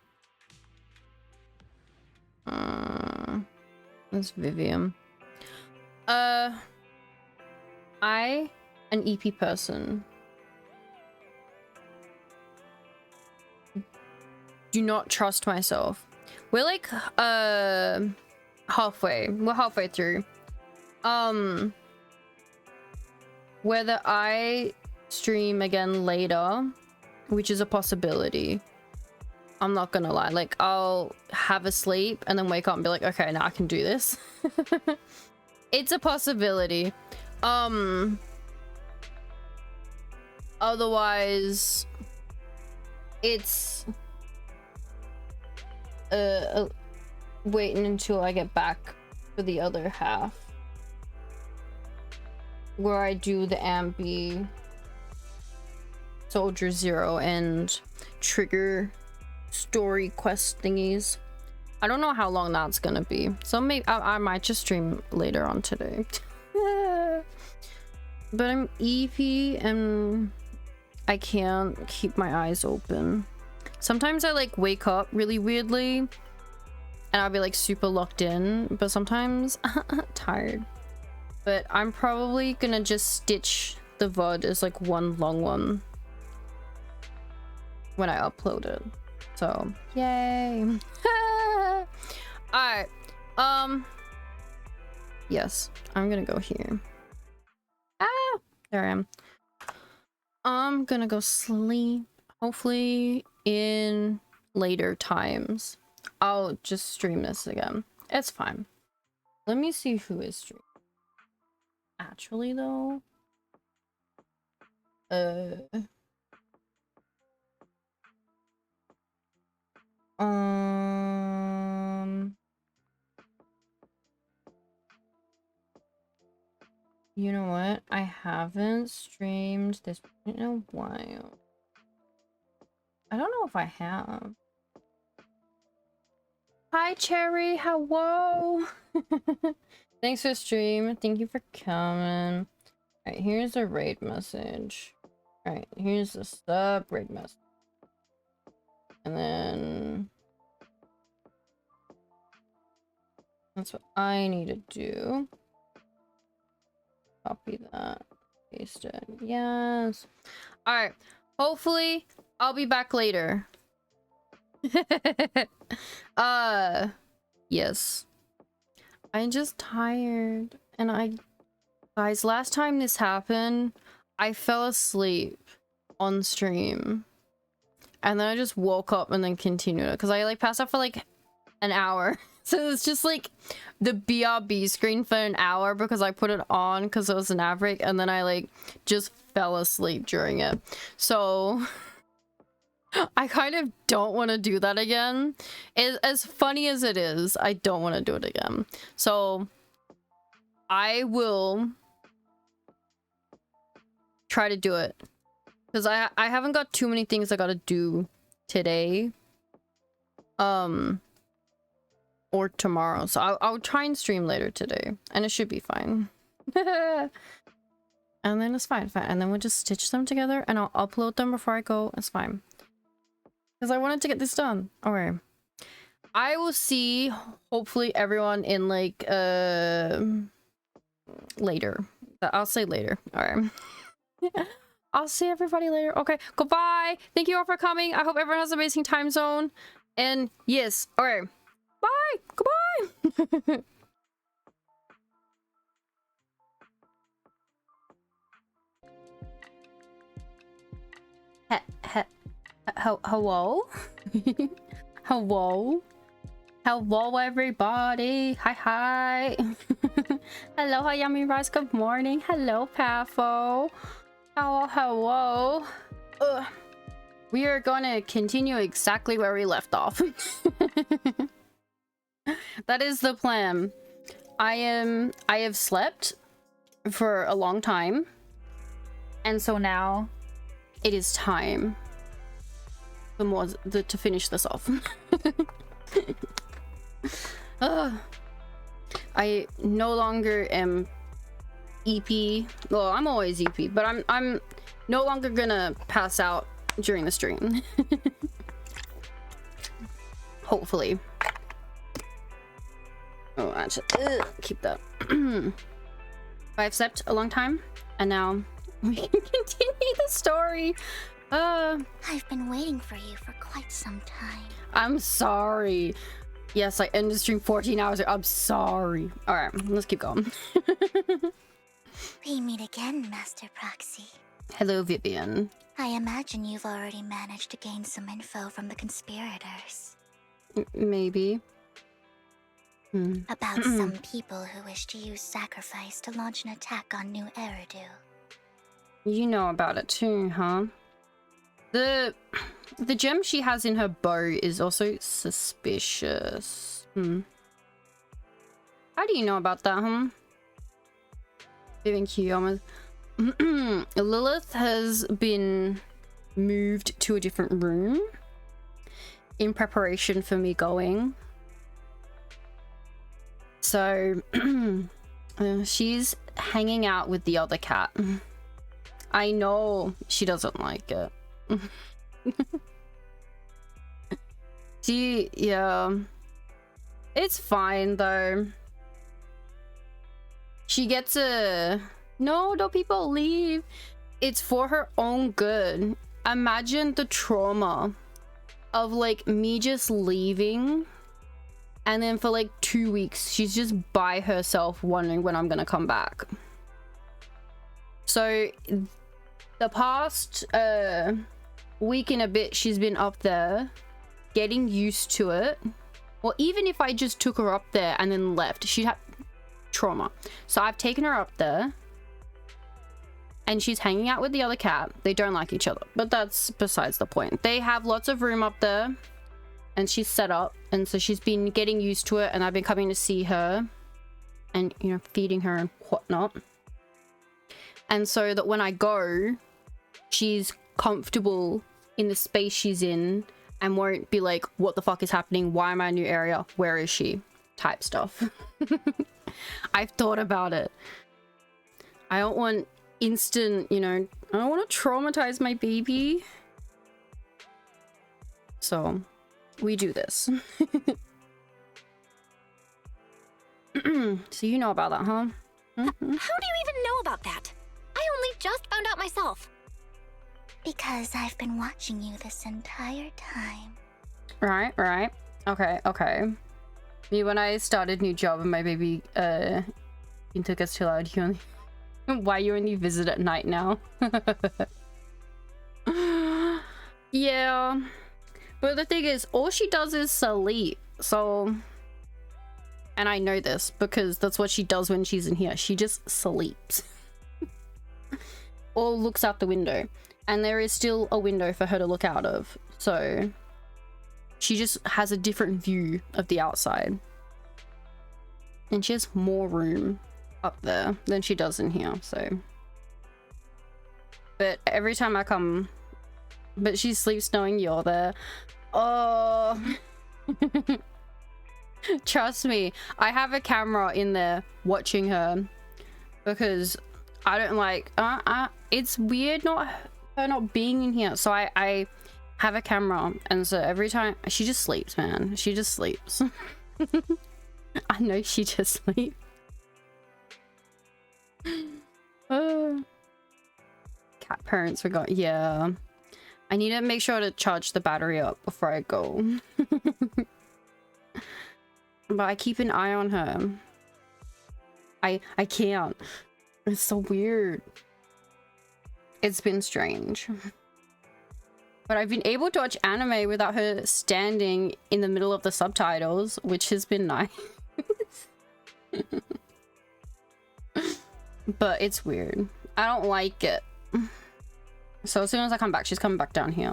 That's Vivian. I, an EP person, do not trust myself. We're like halfway. We're halfway through. Whether I stream again later, which is a possibility. I'm not gonna lie. Like, I'll have a sleep and then wake up and be like, okay, now I can do this. It's a possibility. Otherwise, it's waiting until I get back for the other half, where I do the Ambi, Soldier Zero, and Trigger story quest thingies. I don't know how long that's gonna be, so maybe I might just stream later on today. But I'm EP and I can't keep my eyes open. Sometimes I like wake up really weirdly and I'll be like super locked in, but sometimes tired. But I'm probably gonna just stitch the VOD as like one long one when I upload it. So yay. Alright, yes, I'm gonna go here. Ah, there I am. I'm gonna go sleep, hopefully in later times. I'll just stream this again. It's fine. Let me see who is streaming. Actually though, you know what? I haven't streamed this in a while. I don't know if I have. Hi, Cherry. Hello. Thanks for the stream. Thank you for coming. Alright, here's a raid message. Alright, here's the sub raid message. And then that's what I need to do. Copy that. Paste it. Yes. Alright. Hopefully, I'll be back later. Yes. I'm just tired. And guys, last time this happened, I fell asleep on stream. And then I just woke up and then continued it. Because I like passed out for like an hour. So it's just like the BRB screen for an hour because I put it on because it was an ad break, and then I like just fell asleep during it. So I kind of don't want to do that again. As funny as it is, I don't want to do it again. So I will try to do it because I haven't got too many things I gotta do today. Or tomorrow, so I'll try and stream later today, and it should be fine. And then it's fine, and then we'll just stitch them together, and I'll upload them before I go. It's fine, because I wanted to get this done. Alright, I will see hopefully everyone in like later. I'll say later. Alright. I'll see everybody later. Okay, goodbye. Thank you all for coming. I hope everyone has an amazing time zone, and yes, alright. Bye! Goodbye! Hello? Hello? Hello, everybody! Hi! Hello, Yummy Rice. Good morning. Hello, Pafo. Hello. We are gonna continue exactly where we left off. That is the plan. I have slept for a long time, and so now it is time for more to finish this off. I no longer am EP. Well, I'm always EP, but I'm no longer gonna pass out during the stream. Hopefully. Oh, actually, keep that. I've slept a long time, and now we can continue the story. I've been waiting for you for quite some time. I'm sorry. Yes, I ended stream 14 hours ago. I'm sorry. Alright, let's keep going. We meet again, Master Proxy. Hello, Vivian. I imagine you've already managed to gain some info from the conspirators. Maybe. About some people who wish to use sacrifice to launch an attack on New Eridu. You know about it too, huh? The gem she has in her bow is also suspicious. How do you know about that, huh? Thank you. Lilith has been moved to a different room in preparation for me going. So she's hanging out with the other cat. I know she doesn't like it. Yeah. It's fine though. She gets a... No, don't people leave. It's for her own good. Imagine the trauma of like me just leaving and then for like 2 weeks she's just by herself wondering when I'm gonna come back. So the past week and a bit she's been up there getting used to it. Well, even if I just took her up there and then left, she'd have trauma. So I've taken her up there and she's hanging out with the other cat. They don't like each other, but that's besides the point. They have lots of room up there and she's set up, and so she's been getting used to it, and I've been coming to see her and, you know, feeding her and whatnot. And so that when I go, she's comfortable in the space she's in and won't be like, what the fuck is happening? Why am I in a new area? Where is she? Type stuff. I've thought about it. I don't want instant, you know, I don't want to traumatize my baby. So we do this. So you know about that, huh? How do you even know about that? I only just found out myself. Because I've been watching you this entire time. Right. Okay. Me, when I started new job and my baby took us too loud, why you only visit at night now? Yeah. But the thing is, all she does is sleep. So, and I know this because that's what she does when she's in here. She just sleeps. Or looks out the window. And there is still a window for her to look out of. So she just has a different view of the outside. And she has more room up there than she does in here, so. But every time I come... But she sleeps knowing you're there. Oh. Trust me, I have a camera in there watching her. Because I don't like... it's weird her not being in here. So I have a camera, and so every time... She just sleeps, man. She just sleeps. I know she just sleeps. Cat parents forgot. Yeah. I need to make sure to charge the battery up before I go. But I keep an eye on her. I can't. It's so weird. It's been strange. But I've been able to watch anime without her standing in the middle of the subtitles, which has been nice. But it's weird. I don't like it. So as soon as I come back, she's coming back down here.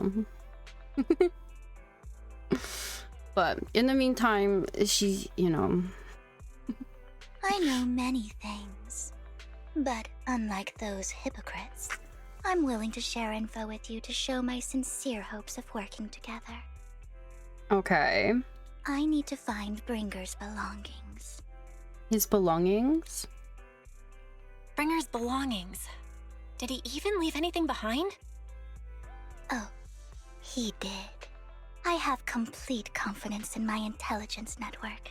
But in the meantime, she, you know... I know many things. But unlike those hypocrites, I'm willing to share info with you to show my sincere hopes of working together. Okay. I need to find Bringer's belongings. His belongings? Bringer's belongings. Did he even leave anything behind? Oh, he did. I have complete confidence in my intelligence network.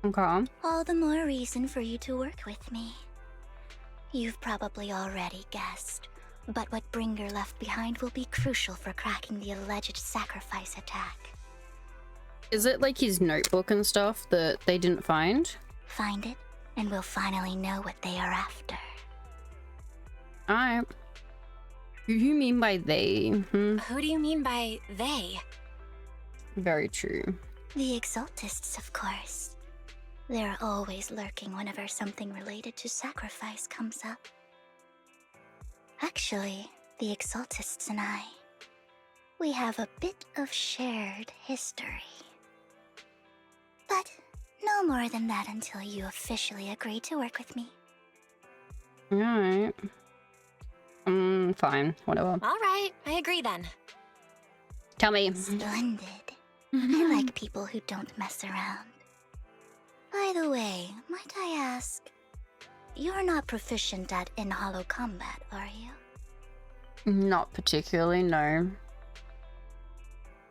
Okay. All the more reason for you to work with me. You've probably already guessed, but what Bringer left behind will be crucial for cracking the alleged sacrifice attack. Is it like his notebook and stuff that they didn't find? Find it, and we'll finally know what they are after. Alright. Who do you mean by they? Who do you mean by they? Very true. The Exaltists, of course. They're always lurking whenever something related to sacrifice comes up. Actually, the Exaltists and I, we have a bit of shared history. But no more than that until you officially agree to work with me. Alright. Fine. Whatever. Alright, I agree then. Tell me. Splendid. I like people who don't mess around. By the way, might I ask, you're not proficient at in-hollow combat, are you? Not particularly, no.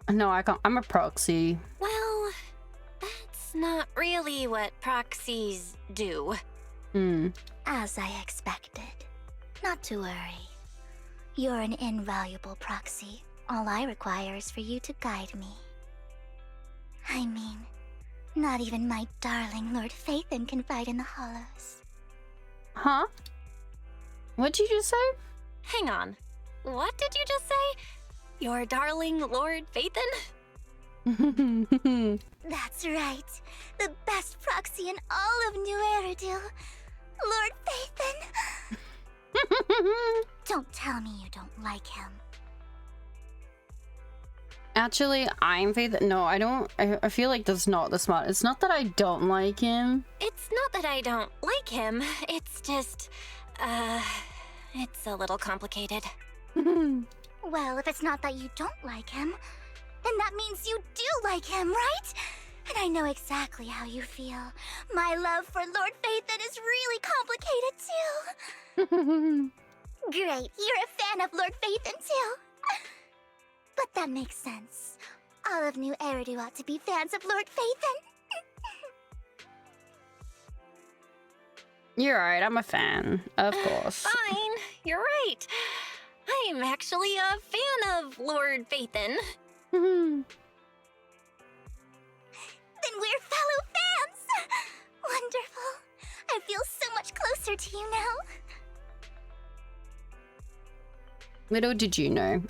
No, I can't. I'm a proxy. Well, that's not really what proxies do. As I expected. Not to worry. You're an invaluable proxy. All I require is for you to guide me. I mean, not even my darling Lord Phaethon can fight in the hollows. Huh? What'd you just say? Hang on. What did you just say? Your darling Lord Phaethon? That's right. The best proxy in all of New Eridil. Lord Phaethon. Don't tell me you don't like him. Actually, I'm Phaethon. No, I don't. I feel like that's not the smart. It's not that I don't like him. It's not that I don't like him. It's just, it's a little complicated. Well, if it's not that you don't like him, then that means you do like him, right? And I know exactly how you feel. My love for Lord Phaethon is really complicated too. Great, you're a fan of Lord Phaethon too. But that makes sense. All of New Eridu ought to be fans of Lord Phaethon. You're right, I'm a fan. Of course. Fine, you're right. I'm actually a fan of Lord Phaethon. Then we're fellow fans! Wonderful. I feel so much closer to you now. Little did you know.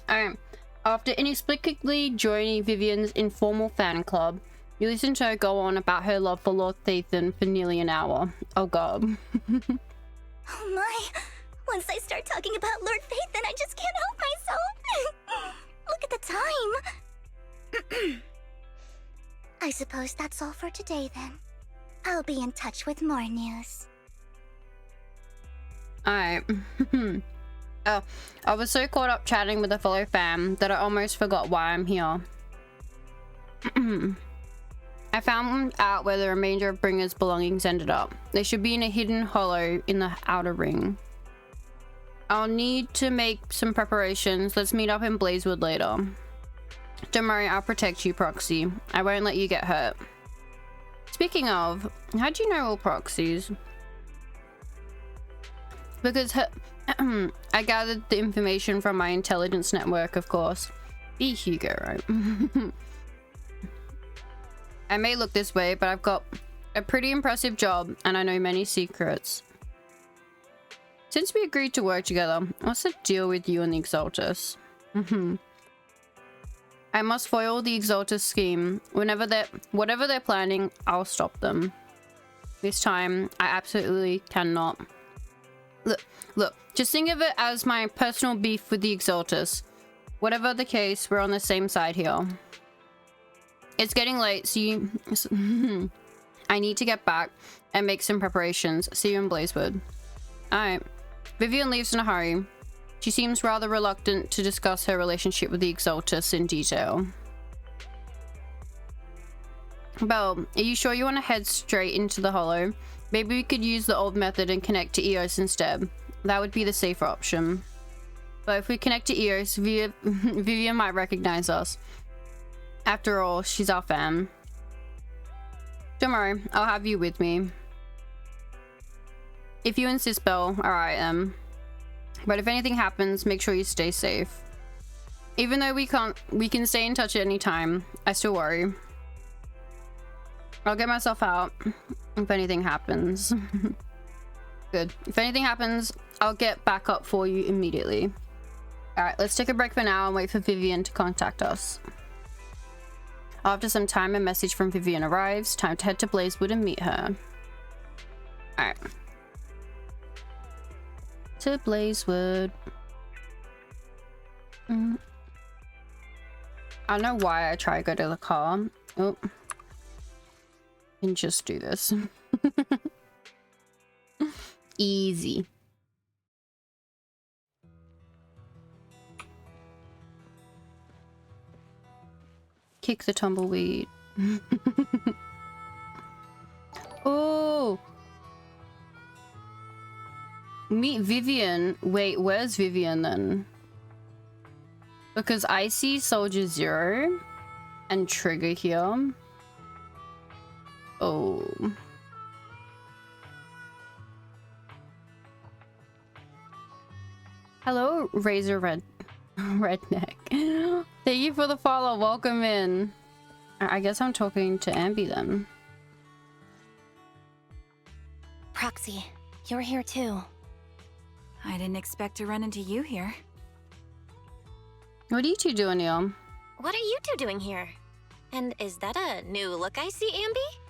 After inexplicably joining Vivian's informal fan club, you listen to her go on about her love for Lord Phaethon for nearly an hour. Oh god. Oh my. Once I start talking about Lord Phaethon, I just can't help myself. Look at the time. I suppose that's all for today then. I'll be in touch with more news. Alright. Oh, I was so caught up chatting with a fellow fan that I almost forgot why I'm here. I found out where the remainder of Bringer's belongings ended up. They should be in a hidden hollow in the outer ring. I'll need to make some preparations. Let's meet up in Blazewood later. Don't worry, I'll protect you, Proxy. I won't let you get hurt. Speaking of, how do you know all proxies? Because I gathered the information from my intelligence network, of course. Be Hugo, right? I may look this way, but I've got a pretty impressive job and I know many secrets. Since we agreed to work together, what's the deal with you and the Exaltus? I must foil the Exaltus scheme. Whatever they're planning, I'll stop them. This time, I absolutely cannot. Look, just think of it as my personal beef with the Exaltus. Whatever the case, we're on the same side here. It's getting late, so I need to get back and make some preparations. See you in Blazewood. Alright. Vivian leaves in a hurry. She seems rather reluctant to discuss her relationship with the Exaltus in detail. Belle, are you sure you want to head straight into the hollow? Maybe we could use the old method and connect to Eos instead. That would be the safer option. But if we connect to Eos, Vivian might recognize us. After all, she's our fan. Don't worry, I'll have you with me. If you insist, Belle, alright, But if anything happens, make sure you stay safe. Even though we can stay in touch at any time, I still worry. I'll get myself out if anything happens. Good. If anything happens, I'll get back up for you immediately. Alright, let's take a break for now and wait for Vivian to contact us. After some time, a message from Vivian arrives. Time to head to Blazewood and meet her. Alright. To Blazewood. I don't know why I try to go to the car. Oh. And just do this. Easy. Kick the tumbleweed. Oh! Meet Vivian. Wait, where's Vivian then? Because I see Soldier Zero and Trigger here. Oh. Hello, Razor Redneck. Thank you for the follow. Welcome in. I guess I'm talking to Ambi then. Proxy, you're here too. I didn't expect to run into you here. What are you two doing here? What are you two doing here? And is that a new look I see, Ambi?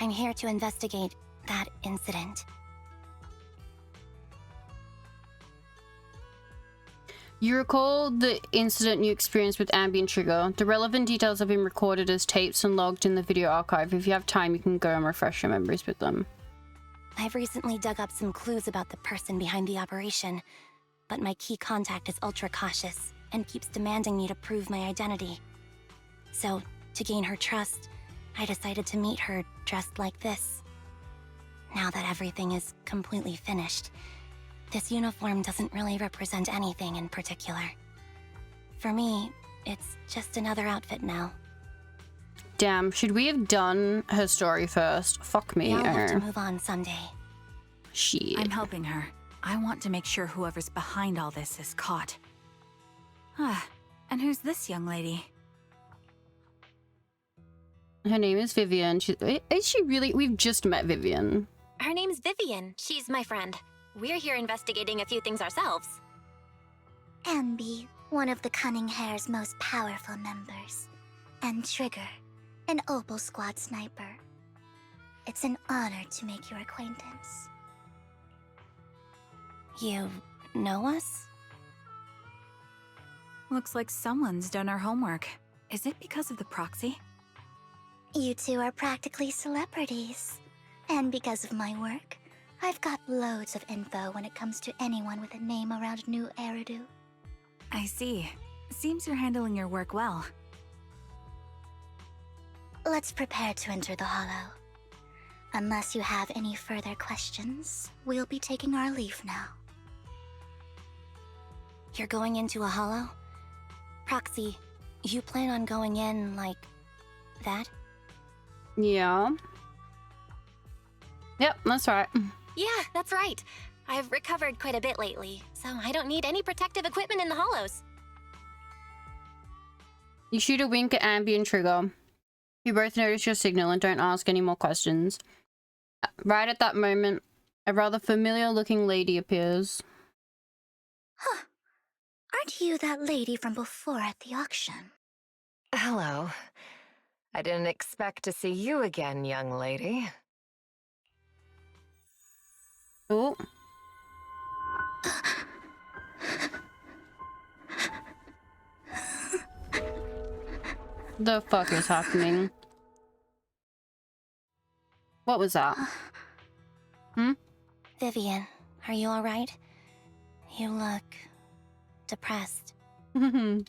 I'm here to investigate that incident. You recall the incident you experienced with Ambi and Trigger. The relevant details have been recorded as tapes and logged in the video archive. If you have time, you can go and refresh your memories with them. I've recently dug up some clues about the person behind the operation, but my key contact is ultra cautious and keeps demanding me to prove my identity. So, to gain her trust, I decided to meet her dressed like this. Now that everything is completely finished, this uniform doesn't really represent anything in particular. For me, it's just another outfit now. Damn, should we have done her story first? Fuck me. I'll have to move on someday. Shit. I'm helping her. I want to make sure whoever's behind all this is caught. And who's this young lady? Her name is Vivian. Is she really? We've just met Vivian. Her name's Vivian. She's my friend. We're here investigating a few things ourselves. Ambi, one of the Cunning Hare's most powerful members. And Trigger, an Opal Squad sniper. It's an honor to make your acquaintance. You know us? Looks like someone's done our homework. Is it because of the proxy? You two are practically celebrities. And because of my work, I've got loads of info when it comes to anyone with a name around New Eridu. I see. Seems you're handling your work well. Let's prepare to enter the Hollow. Unless you have any further questions, we'll be taking our leave now. You're going into a Hollow? Proxy, you plan on going in like that? Yeah. Yep, that's right. Yeah, that's right. I've recovered quite a bit lately, so I don't need any protective equipment in the Hollows. You shoot a wink at Ambi and Trigger. You both notice your signal and don't ask any more questions. Right at that moment, a rather familiar-looking lady appears. Huh. Aren't you that lady from before at the auction? Hello. I didn't expect to see you again, young lady. Oh. The fuck is happening? What was that? Vivian, are you alright? You look depressed. Are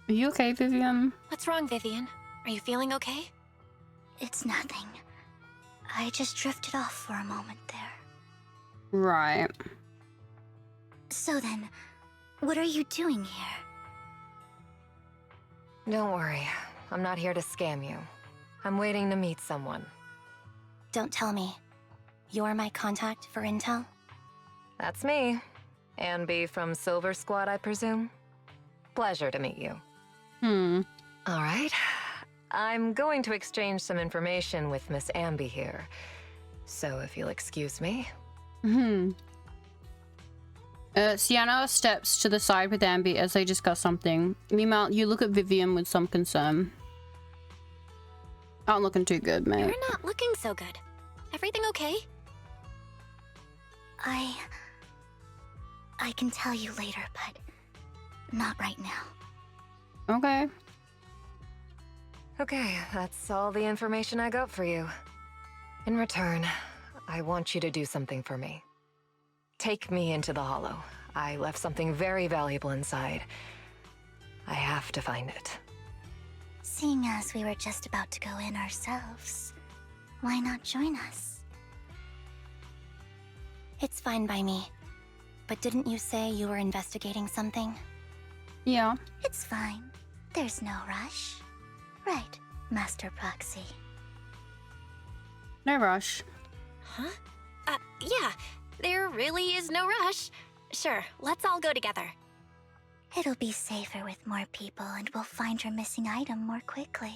you okay, Vivian? What's wrong, Vivian? Are you feeling okay? It's nothing. I just drifted off for a moment there. Right. So then, what are you doing here? Don't worry. I'm not here to scam you. I'm waiting to meet someone. Don't tell me. You're my contact for intel? That's me. Ambi from Silver Squad, I presume? Pleasure to meet you. All right. I'm going to exchange some information with Miss Amby here. So if you'll excuse me. Sienna steps to the side with Amby as they discuss something. Meanwhile, you look at Vivian with some concern. Not looking too good, mate. You're not looking so good. Everything okay? I can tell you later, but not right now. Okay. Okay, that's all the information I got for you. In return, I want you to do something for me. Take me into the Hollow. I left something very valuable inside. I have to find it. Seeing as we were just about to go in ourselves, why not join us? It's fine by me. But didn't you say you were investigating something? Yeah. It's fine. There's no rush. Right, Master Proxy. No rush. Huh? Yeah. There really is no rush. Sure, let's all go together. It'll be safer with more people, and we'll find your missing item more quickly.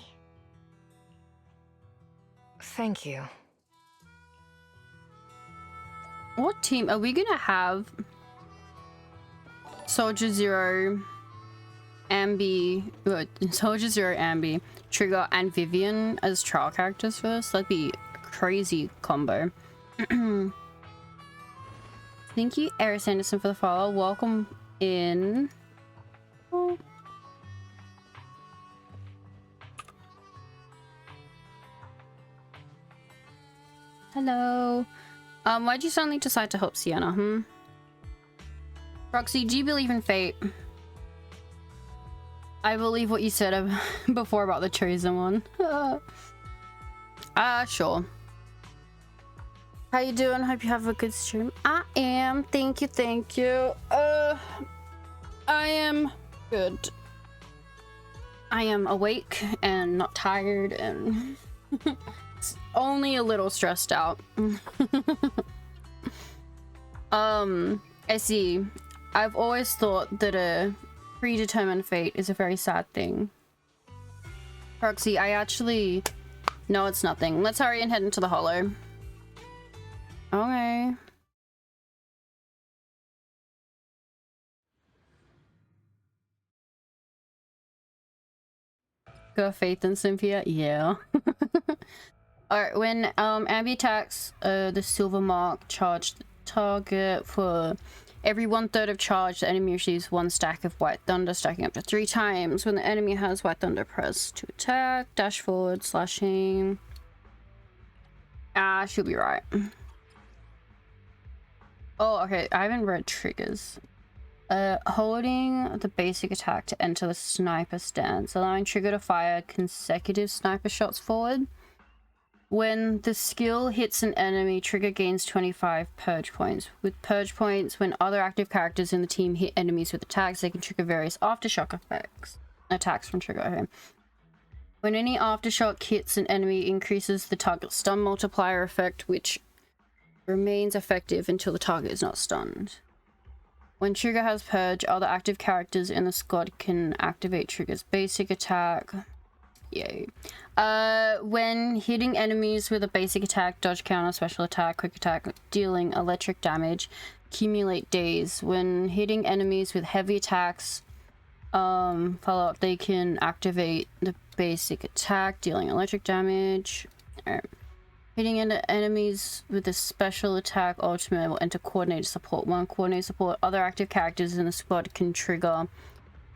Thank you. What team are we gonna have? Soldier Zero, Amby, Soldier Zero, Amby, Trigger, and Vivian as trial characters for this? That'd be a crazy combo. Thank you, Eris Anderson, for the follow. Welcome in. Oh. Hello. Why'd you suddenly decide to help Sienna, Roxy, do you believe in fate? I believe what you said before about the chosen one. Sure. How you doing? Hope you have a good stream. I am. Thank you, thank you. I am good. I am awake and not tired and only a little stressed out. I see. I've always thought that a predetermined fate is a very sad thing. Roxy, I actually... No, it's nothing. Let's hurry and head into the Hollow. Okay. Got faith in Cynthia? Yeah. Alright, when Amby attacks the silver mark charged target for every 1/3 of charge, the enemy receives 1 stack of White Thunder, stacking up to 3 times. When the enemy has White Thunder, press to attack, dash forward, slashing. She'll be right. Oh, okay, I haven't read triggers. Holding the basic attack to enter the sniper stance, allowing trigger to fire consecutive sniper shots forward. When the skill hits an enemy, trigger gains 25 purge points. With purge points, when other active characters in the team hit enemies with attacks, they can trigger various aftershock effects. Attacks from trigger, okay. When any aftershock hits an enemy, increases the target's stun multiplier effect, which remains effective until the target is not stunned. When trigger has purge, other active characters in the squad can activate trigger's basic attack. Yay. When hitting enemies with a basic attack, dodge, counter, special attack, quick attack, dealing electric damage, accumulate days. When hitting enemies with heavy attacks, follow up, they can activate the basic attack, dealing electric damage. Alright. Hitting into enemies with a special attack ultimate will enter coordinated support. One coordinated support, other active characters in the squad can trigger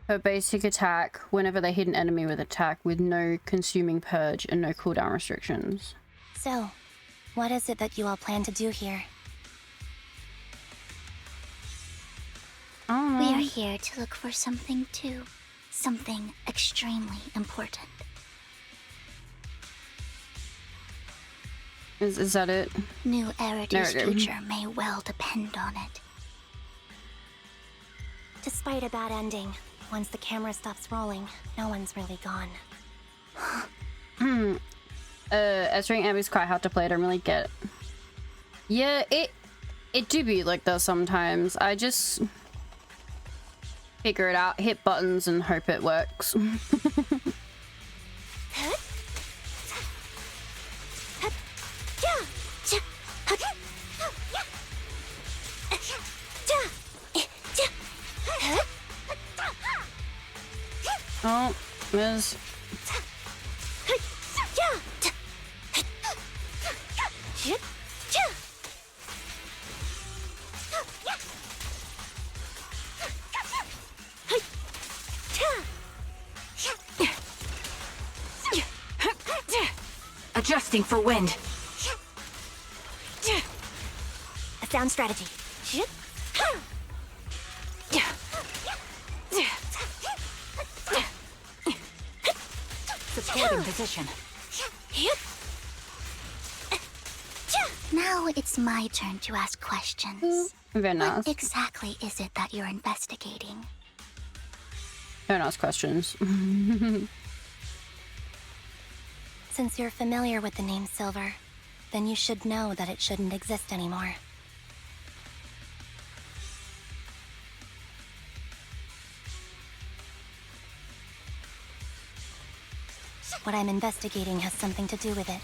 her basic attack whenever they hit an enemy with attack with no consuming purge and no cooldown restrictions. So, what is it that you all plan to do here? We are here to look for something too. Something extremely important. . Is that it? New Eridu's future may well depend on it. Despite a bad ending, once the camera stops rolling, no one's really gone. Entering Amby's quite hard to play, I don't really get it. Yeah, it do be like that sometimes. I just figure it out, hit buttons and hope it works. Oh, miss. Adjusting for wind. A sound strategy. Supporting position. Now it's my turn to ask questions. Very nice. What exactly is it that you're investigating? Don't ask questions. Since you're familiar with the name Silver, then you should know that it shouldn't exist anymore. What I'm investigating has something to do with it.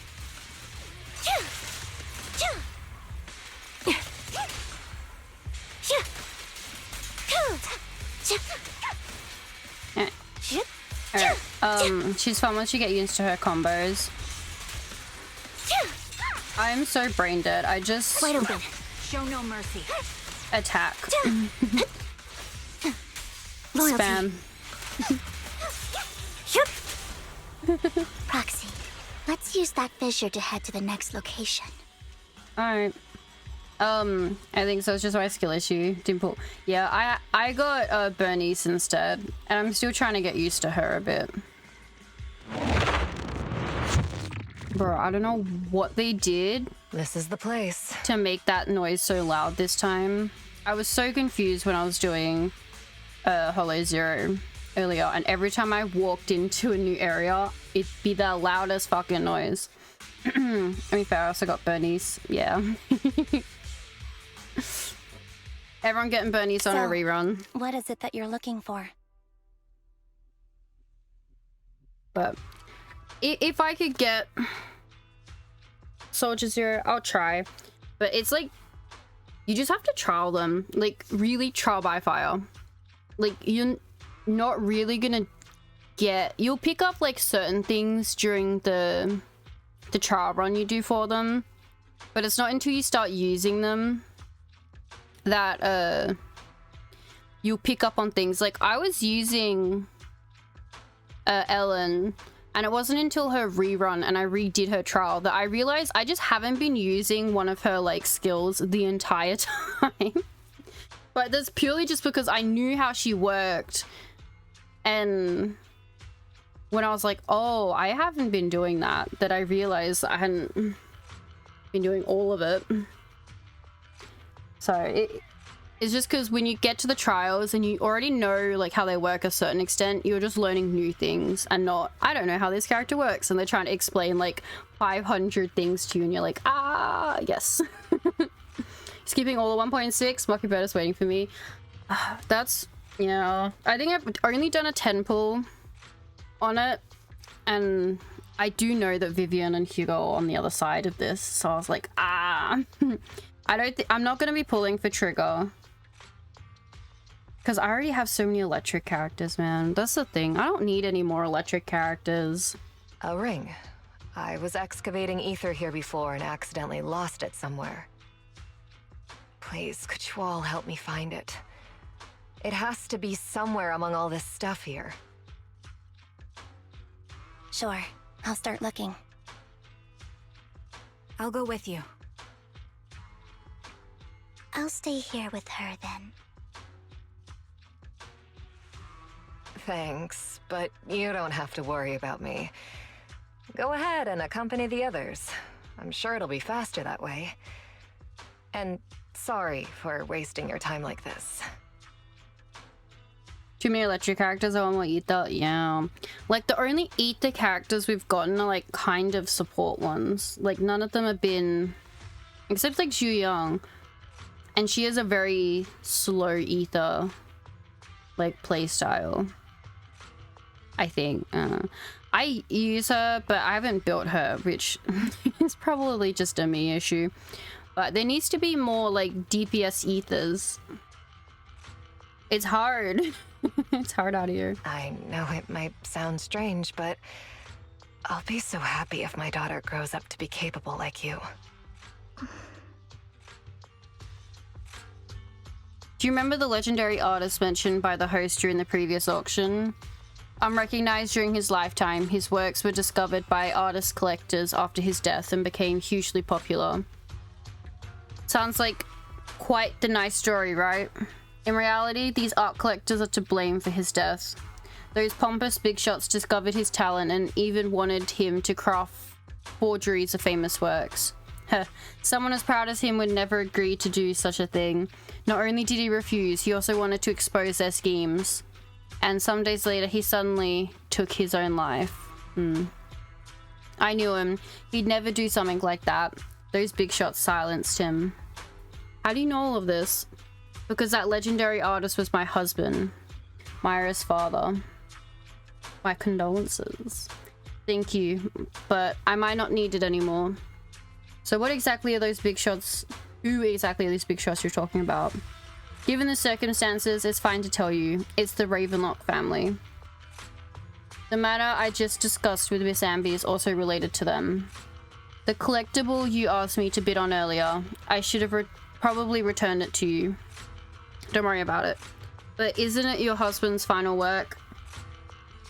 Alright, she's fun once you get used to her combos. I'm so brain dead. I just Wide open. Show no mercy. Attack. Loyalty. Spam. Proxy, let's use that fissure to head to the next location. Alright. I think so. It's just my skill issue. Dimple. Yeah, I got Bernice instead, and I'm still trying to get used to her a bit. Bro, I don't know what they did. This is the place. To make that noise so loud this time. I was so confused when I was doing Hollow Zero earlier, and every time I walked into a new area, it'd be the loudest fucking noise. I mean, fair, I also got Bernice. Yeah. Everyone getting Bernice on a rerun. What is it that you're looking for? But if I could get Soldier Zero, I'll try. But it's like, you just have to trial them. Like, really trial by fire. Like, you're not really gonna get... You'll pick up, like, certain things during the trial run you do for them. But it's not until you start using them that you'll pick up on things. Like, I was using Ellen, and it wasn't until her rerun and I redid her trial that I realized I just haven't been using one of her like skills the entire time. But that's purely just because I knew how she worked, and when I was like, oh, I haven't been doing that I realized I hadn't been doing all of it. So it's just because when you get to the trials and you already know like how they work a certain extent, you're just learning new things and not, I don't know how this character works, and they're trying to explain like 500 things to you and you're like, ah, yes. Skipping all the 1.6, Mockybird waiting for me. That's, yeah, I think I've only done a 10 pull on it, and I do know that Vivian and Hugo are on the other side of this, so I was like, ah. I'm not going to be pulling for Trigger, because I already have so many electric characters, man. That's the thing. I don't need any more electric characters. A ring. I was excavating ether here before and accidentally lost it somewhere. Please, could you all help me find it? It has to be somewhere among all this stuff here. Sure, I'll start looking. I'll go with you. I'll stay here with her then. Thanks, but you don't have to worry about me. Go ahead and accompany the others. I'm sure it'll be faster that way. And sorry for wasting your time like this. Too many electric characters. I want more ether. Yeah. Like, the only ether characters we've gotten are, like, kind of support ones. Like, none of them have been... Except, like, Zhu Yang. And she has a very slow ether, like, playstyle. I think. I use her, but I haven't built her, which is probably just a me issue. But there needs to be more, like, DPS ethers. It's hard. It's hard out here. I know it might sound strange, but I'll be so happy if my daughter grows up to be capable like you. Do you remember the legendary artist mentioned by the host during the previous auction? Unrecognized during his lifetime, his works were discovered by artist collectors after his death and became hugely popular. Sounds like quite the nice story, right? In reality, these art collectors are to blame for his death. Those pompous big shots discovered his talent and even wanted him to craft forgeries of famous works. Someone as proud as him would never agree to do such a thing. Not only did he refuse, he also wanted to expose their schemes. And some days later, he suddenly took his own life. I knew him. He'd never do something like that. Those big shots silenced him. How do you know all of this? Because that legendary artist was my husband. Myra's father. My condolences. Thank you, but I might not need it anymore. So what exactly are those big shots? Who exactly are these big shots you're talking about? Given the circumstances, it's fine to tell you. It's the Ravenlock family. The matter I just discussed with Miss Amby is also related to them. The collectible you asked me to bid on earlier, I should have probably returned it to you. Don't worry about it. But isn't it your husband's final work?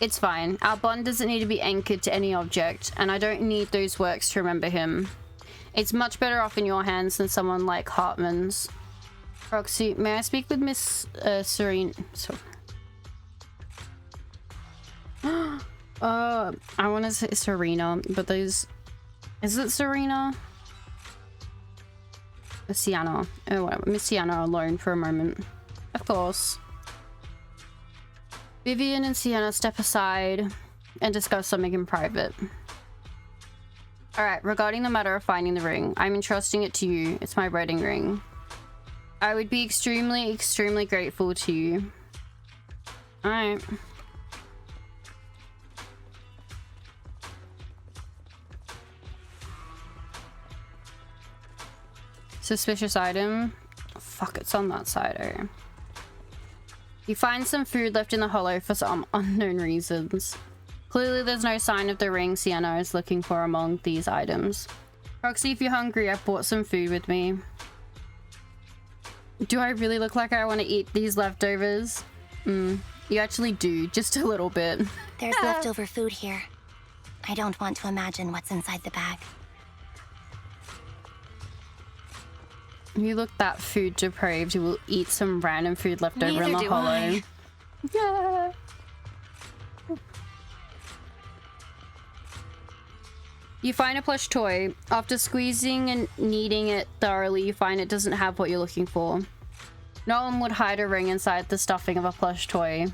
It's fine. Our bond doesn't need to be anchored to any object, and I don't need those works to remember him. It's much better off in your hands than someone like Hartman's. Roxy, may I speak with Miss Serena? I want to say Serena, but those... Is it Serena? Sienna. Oh, whatever. Miss Sienna alone for a moment. Of course. Vivian and Sienna step aside and discuss something in private. Alright, regarding the matter of finding the ring, I'm entrusting it to you. It's my wedding ring. I would be extremely, extremely grateful to you. Alright. Suspicious item. Fuck, it's on that side. Okay. You find some food left in the hollow for some unknown reasons. Clearly there's no sign of the ring Sienna is looking for among these items. Roxy, if you're hungry, I brought some food with me. Do I really look like I want to eat these leftovers? You actually do, just a little bit. There's leftover food here. I don't want to imagine what's inside the bag. You look that food depraved, you will eat some random food left over in the hollow. Yeah. You find a plush toy. After squeezing and kneading it thoroughly, you find it doesn't have what you're looking for. No one would hide a ring inside the stuffing of a plush toy,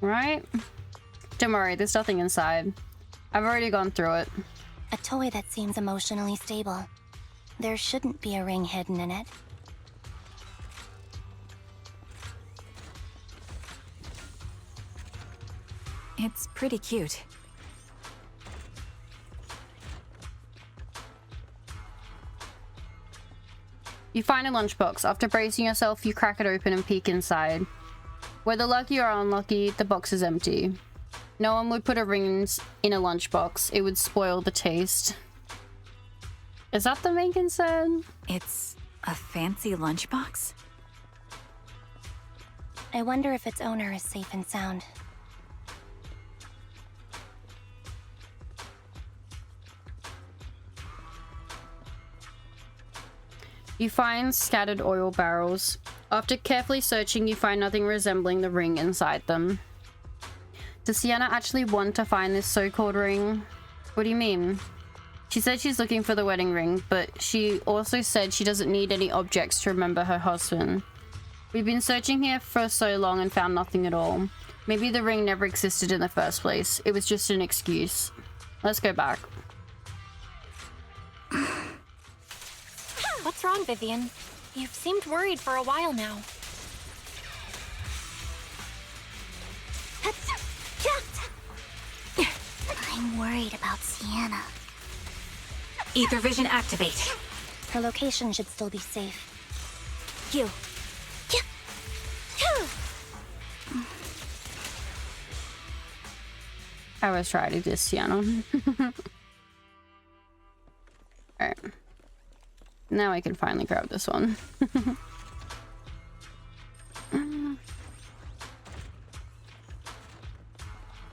right? Don't worry, there's nothing inside. I've already gone through it. A toy that seems emotionally stable. There shouldn't be a ring hidden in it. It's pretty cute. You find a lunchbox. After bracing yourself, you crack it open and peek inside. Whether lucky or unlucky, the box is empty. No one would put a ring in a lunchbox. It would spoil the taste. Is that the main concern? It's a fancy lunchbox? I wonder if its owner is safe and sound. You find scattered oil barrels. After carefully searching, you find nothing resembling the ring inside them. Does Sienna actually want to find this so-called ring? What do you mean? She said she's looking for the wedding ring, but she also said she doesn't need any objects to remember her husband. We've been searching here for so long and found nothing at all. Maybe the ring never existed in the first place. It was just an excuse. Let's go back. What's wrong, Vivian? You've seemed worried for a while now. I'm worried about Sienna. Ether vision activate. Her location should still be safe. You. I was trying to this, Sienna. Alright. Now I can finally grab this one.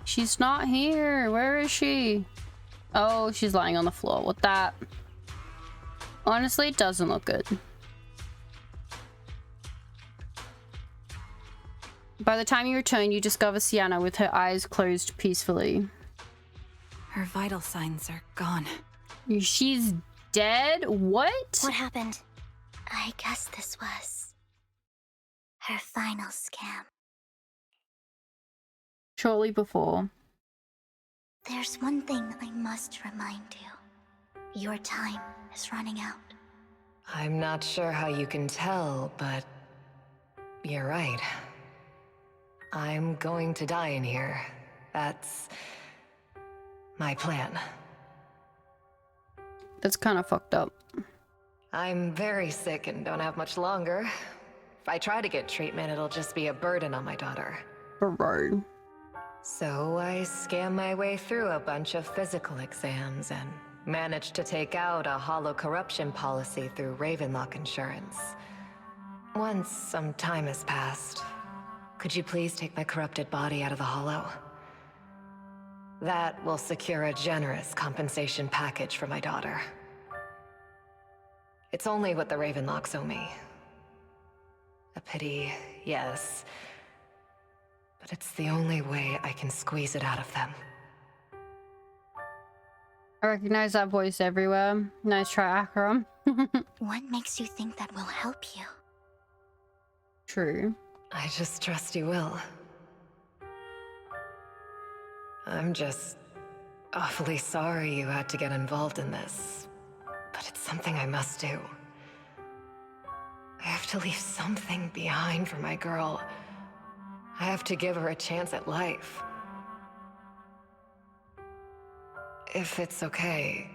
She's not here. Where is she? Oh, she's lying on the floor. What that? Honestly, it doesn't look good. By the time you return, you discover Sienna with her eyes closed peacefully. Her vital signs are gone. She's dead? What? What happened? I guess this was her final scam. Shortly before. There's one thing I must remind you. Your time is running out. I'm not sure how you can tell, but you're right. I'm going to die in here. That's my plan. That's kind of fucked up. I'm very sick and don't have much longer. If I try to get treatment, it'll just be a burden on my daughter. Right. So I scam my way through a bunch of physical exams and managed to take out a hollow corruption policy through Ravenlock Insurance. Once some time has passed, could you please take my corrupted body out of the hollow? That will secure a generous compensation package for my daughter. It's only what the Ravenlocks owe me. A pity, yes. But it's the only way I can squeeze it out of them. I recognize that voice everywhere. Nice try, Akram. What makes you think that will help you? True. I just trust you will. I'm just awfully sorry you had to get involved in this, but it's something I must do. I have to leave something behind for my girl. I have to give her a chance at life. If it's okay,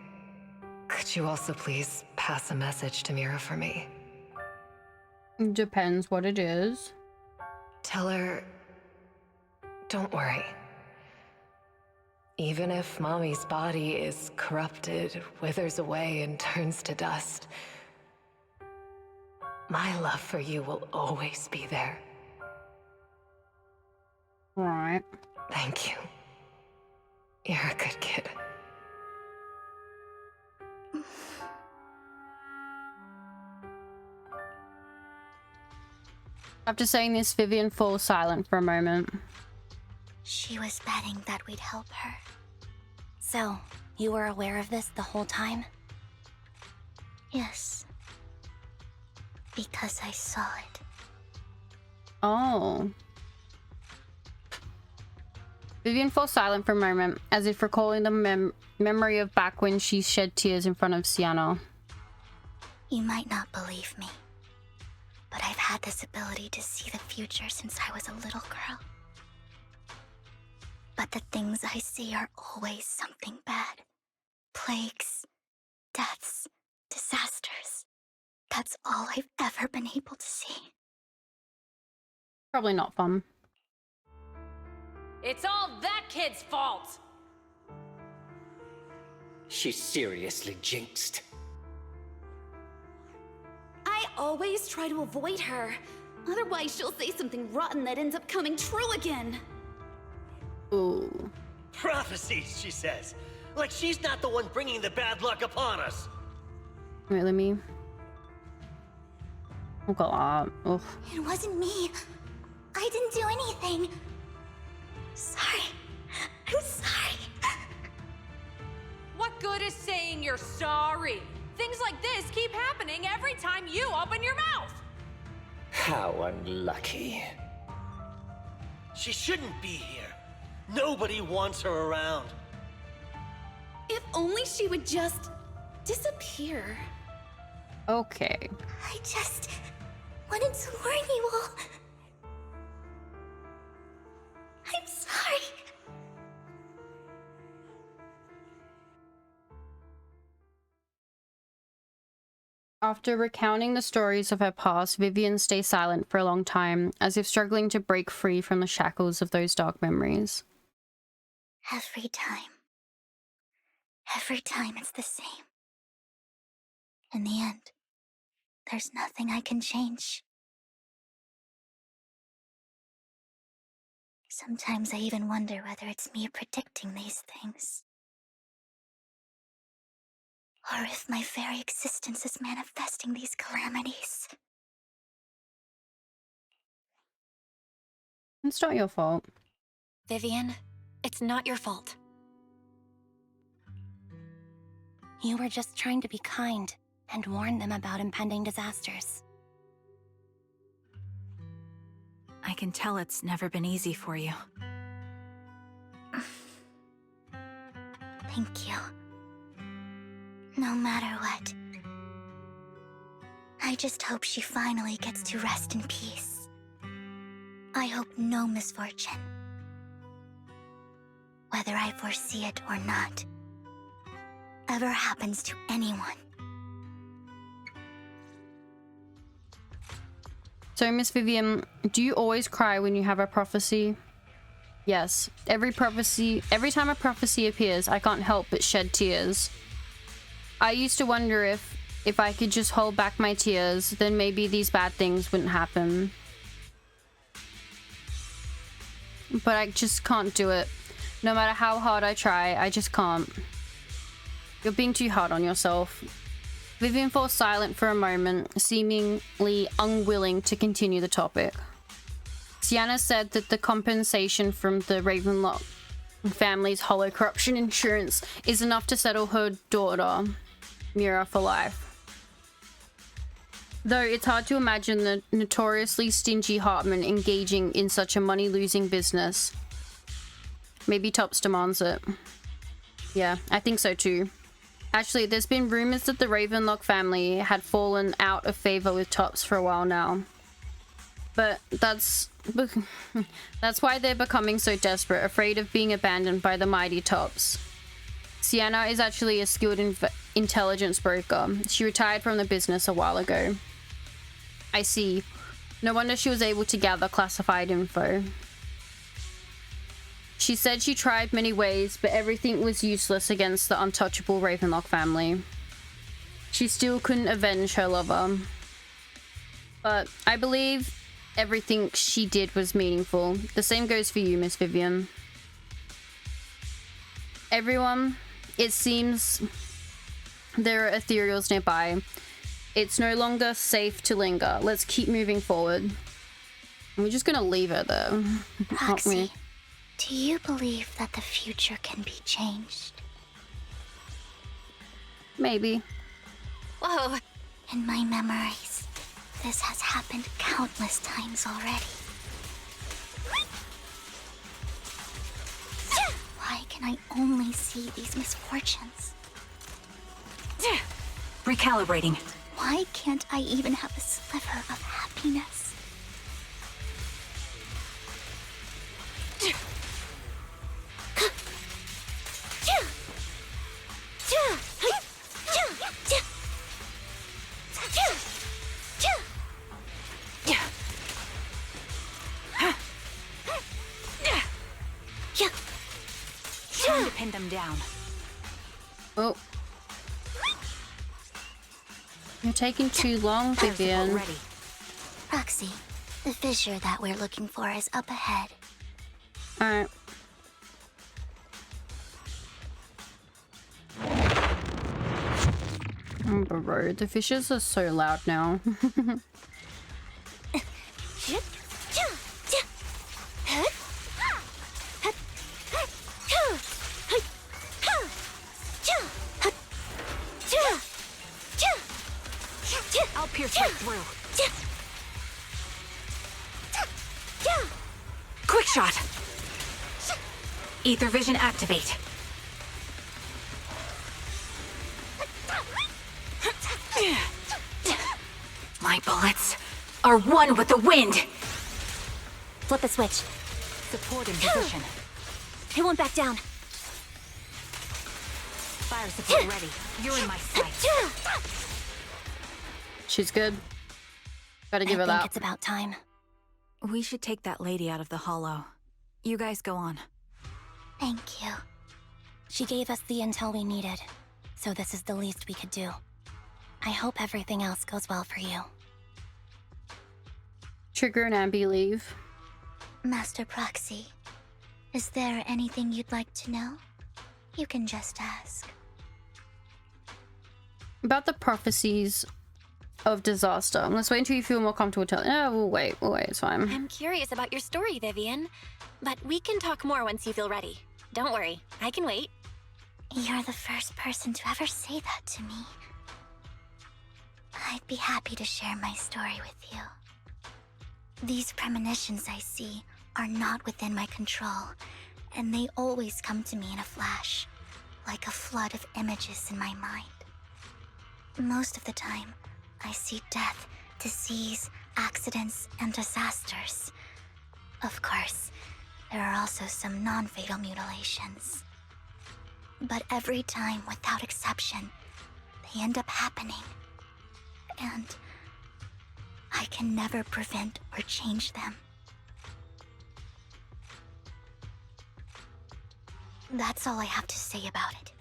could you also please pass a message to Mira for me? Depends what it is. Tell her, don't worry. Even if Mommy's body is corrupted, withers away, and turns to dust, my love for you will always be there. Right. Thank you. You're a good kid. After saying this, Vivian falls silent for a moment. She was betting that we'd help her. So, you were aware of this the whole time? Yes. Because I saw it. Oh. Vivian falls silent for a moment, as if recalling the memory of back when she shed tears in front of Sienna. You might not believe me, but I've had this ability to see the future since I was a little girl. But the things I see are always something bad. Plagues, deaths, disasters. That's all I've ever been able to see. Probably not fun. It's all that kid's fault! She's seriously jinxed. I always try to avoid her. Otherwise, she'll say something rotten that ends up coming true again. Ooh. Prophecies, she says. Like she's not the one bringing the bad luck upon us. Wait, let me... Oh god. Ugh. It wasn't me. I didn't do anything. Sorry. I'm sorry. What good is saying you're sorry? Things like this keep happening every time you open your mouth! How unlucky. She shouldn't be here. Nobody wants her around. If only she would just disappear. Okay. I just wanted to warn you all. I'm sorry. After recounting the stories of her past, Vivian stays silent for a long time, as if struggling to break free from the shackles of those dark memories. Every time. Every time it's the same. In the end, there's nothing I can change. Sometimes I even wonder whether it's me predicting these things. Or if my very existence is manifesting these calamities. It's not your fault. Vivian, it's not your fault. You were just trying to be kind and warn them about impending disasters. I can tell it's never been easy for you. Thank you. No matter what. I just hope she finally gets to rest in peace. I hope no misfortune, whether I foresee it or not, ever happens to anyone. So, Miss Vivian, do you always cry when you have a prophecy? Yes. Every time a prophecy appears, I can't help but shed tears. I used to wonder if I could just hold back my tears, then maybe these bad things wouldn't happen. But I just can't do it. No matter how hard I try, I just can't. You're being too hard on yourself. Vivian falls silent for a moment, seemingly unwilling to continue the topic. Sienna said that the compensation from the Ravenlock family's hollow corruption insurance is enough to settle her daughter, Mira, for life. Though it's hard to imagine the notoriously stingy Hartman engaging in such a money-losing business. Maybe Tops demands it. Yeah, I think so too. Actually, there's been rumors that the Ravenlock family had fallen out of favor with Tops for a while now. But that's why they're becoming so desperate, afraid of being abandoned by the mighty Tops. Sienna is actually a skilled intelligence broker. She retired from the business a while ago. I see. No wonder she was able to gather classified info. She said she tried many ways, but everything was useless against the untouchable Ravenlock family. She still couldn't avenge her lover. But I believe everything she did was meaningful. The same goes for you, Miss Vivian. Everyone, it seems there are ethereals nearby. It's no longer safe to linger. Let's keep moving forward. We're just gonna leave it there. Roxy, do you believe that the future can be changed? Maybe. Whoa. In my memories, this has happened countless times already. Why can I only see these misfortunes? Recalibrating. Why can't I even have a sliver of happiness? Time to pin them down. Oh. You're taking too long, Vivian. Roxy, the fissure that we're looking for is up ahead. Alright. Bro, the fissures are so loud now. I'll pierce right through. Quick shot. Ether vision activate. My bullets are one with the wind. Flip the switch. Support in position. It won't back down. Fire support ready. You're in my sight. She's good. Gotta give her that. I think it's about time. We should take that lady out of the hollow. You guys go on. Thank you. She gave us the intel we needed, so this is the least we could do. I hope everything else goes well for you. Trigger and Ambi leave. Master Proxy, is there anything you'd like to know? You can just ask. About the prophecies of disaster. Let's wait until you feel more comfortable telling. No, we'll wait, it's fine. I'm curious about your story, Vivian. But we can talk more once you feel ready. Don't worry, I can wait. You're the first person to ever say that to me. I'd be happy to share my story with you. These premonitions I see are not within my control, and they always come to me in a flash, like a flood of images in my mind. Most of the time, I see death, disease, accidents, and disasters. Of course, there are also some non-fatal mutilations. But every time, without exception, they end up happening. And I can never prevent or change them. That's all I have to say about it.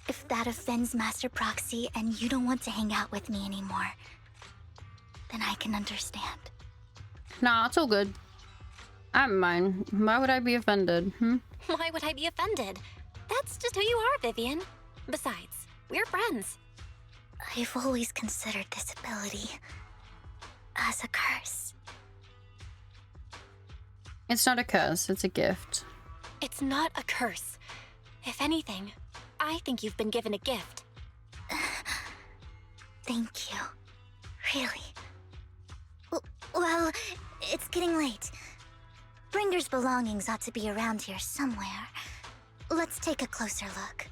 If that offends Master Proxy and you don't want to hang out with me anymore, then I can understand. Nah, it's all good. I don't mind. Why would I be offended? Why would I be offended? That's just who you are, Vivian. Besides, we're friends. I've always considered this ability as a curse. It's not a curse, it's a gift. It's not a curse. If anything, I think you've been given a gift. Thank you. Really. Well, it's getting late. Bringer's belongings ought to be around here somewhere. Let's take a closer look.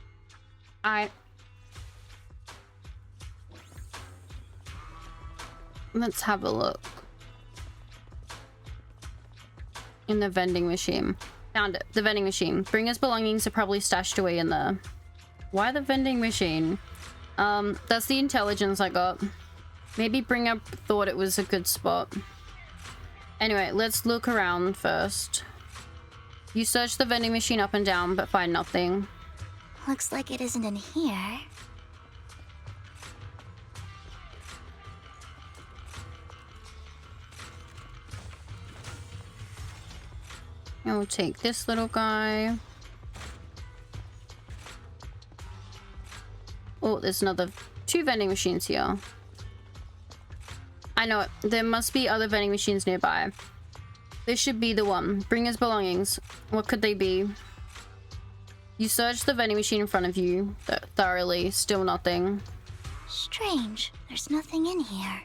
Let's have a look. In the vending machine. Found it. The vending machine. Bringer's belongings are probably stashed away in there. Why the vending machine? That's the intelligence I got. Maybe Bringer thought it was a good spot. Anyway, let's look around first. You search the vending machine up and down, but find nothing. Looks like it isn't in here. I'll take this little guy. Oh, there's another 2 vending machines here. I know it. There must be other vending machines nearby. This should be the one. Bringer's belongings. What could they be? You search the vending machine in front of you thoroughly. Still nothing. Strange. There's nothing in here.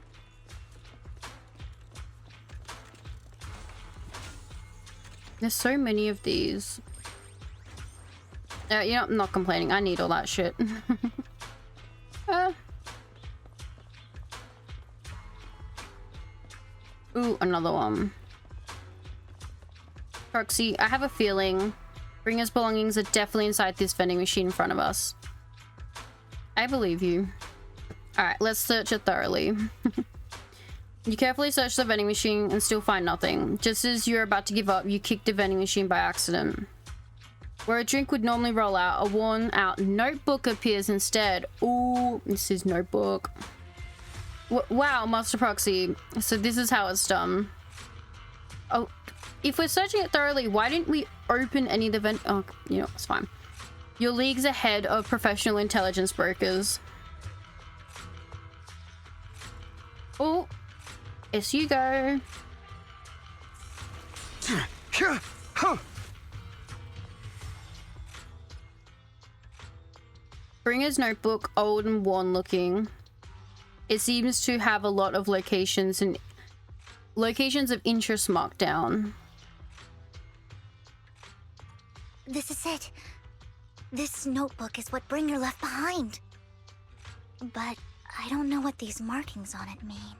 There's so many of these. You know, I'm not complaining. I need all that shit. Ooh, another one. Proxy, I have a feeling Bringer's belongings are definitely inside this vending machine in front of us. I believe you. Alright, let's search it thoroughly. You carefully search the vending machine and still find nothing. Just as you're about to give up, you kick the vending machine by accident. Where a drink would normally roll out, a worn-out notebook appears instead. Ooh, this is notebook. Wow, Master Proxy. So this is how it's done. Oh, if we're searching it thoroughly, why didn't we open any of the oh, you know, it's fine. Your league's ahead of professional intelligence brokers. Oh, yes you go. Bringer's notebook, old and worn looking. It seems to have a lot of locations and locations of interest marked down. This is it. This notebook is what Bringer left behind. But I don't know what these markings on it mean.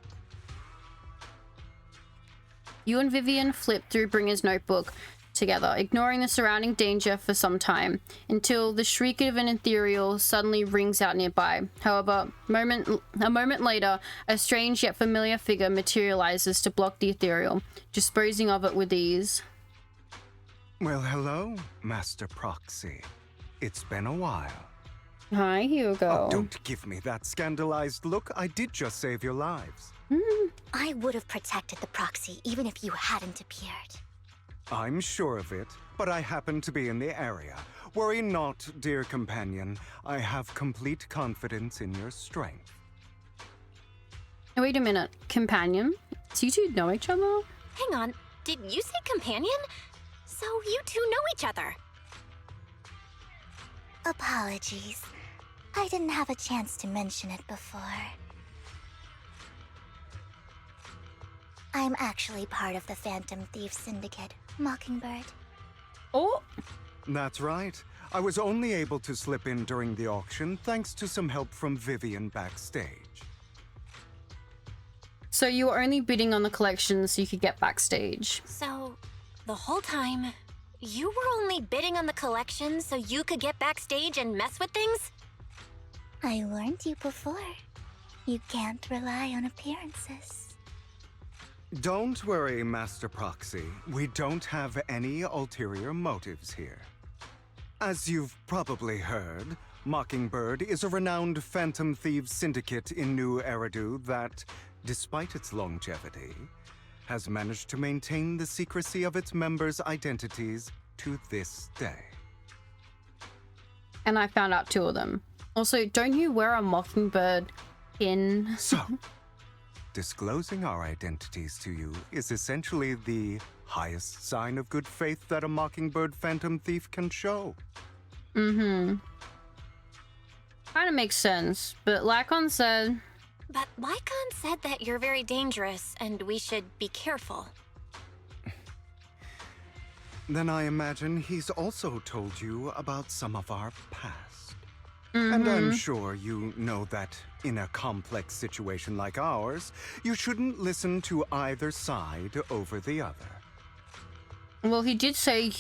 You and Vivian flip through Bringer's notebook together, ignoring the surrounding danger for some time, until the shriek of an ethereal suddenly rings out nearby. However, a moment later, a strange yet familiar figure materializes to block the ethereal, disposing of it with ease. Well, hello, Master Proxy. It's been a while. Hi, Hugo. Oh, don't give me that scandalized look. I did just save your lives. I would have protected the proxy even if you hadn't appeared. I'm sure of it, but I happen to be in the area. Worry not, dear companion. I have complete confidence in your strength. Wait a minute. Companion? So you two know each other? Hang on, did you say companion? So you two know each other? Apologies. I didn't have a chance to mention it before. I'm actually part of the Phantom Thief Syndicate, Mockingbird. Oh! That's right. I was only able to slip in during the auction thanks to some help from Vivian backstage. So you were only bidding on the collection so you could get backstage. So, the whole time, you were only bidding on the collection so you could get backstage and mess with things? I warned you before. You can't rely on appearances. Don't worry, Master Proxy. We don't have any ulterior motives here. As you've probably heard, Mockingbird is a renowned Phantom Thieves syndicate in New Eridu that, despite its longevity, has managed to maintain the secrecy of its members' identities to this day. And I found out 2 of them. Also, don't you wear a Mockingbird pin? So, disclosing our identities to you is essentially the highest sign of good faith that a Mockingbird Phantom Thief can show. Kind of makes sense, but Lycon said... But Lycon said that you're very dangerous and we should be careful. Then I imagine he's also told you about some of our past. And I'm sure you know that in a complex situation like ours, you shouldn't listen to either side over the other. Well, he did say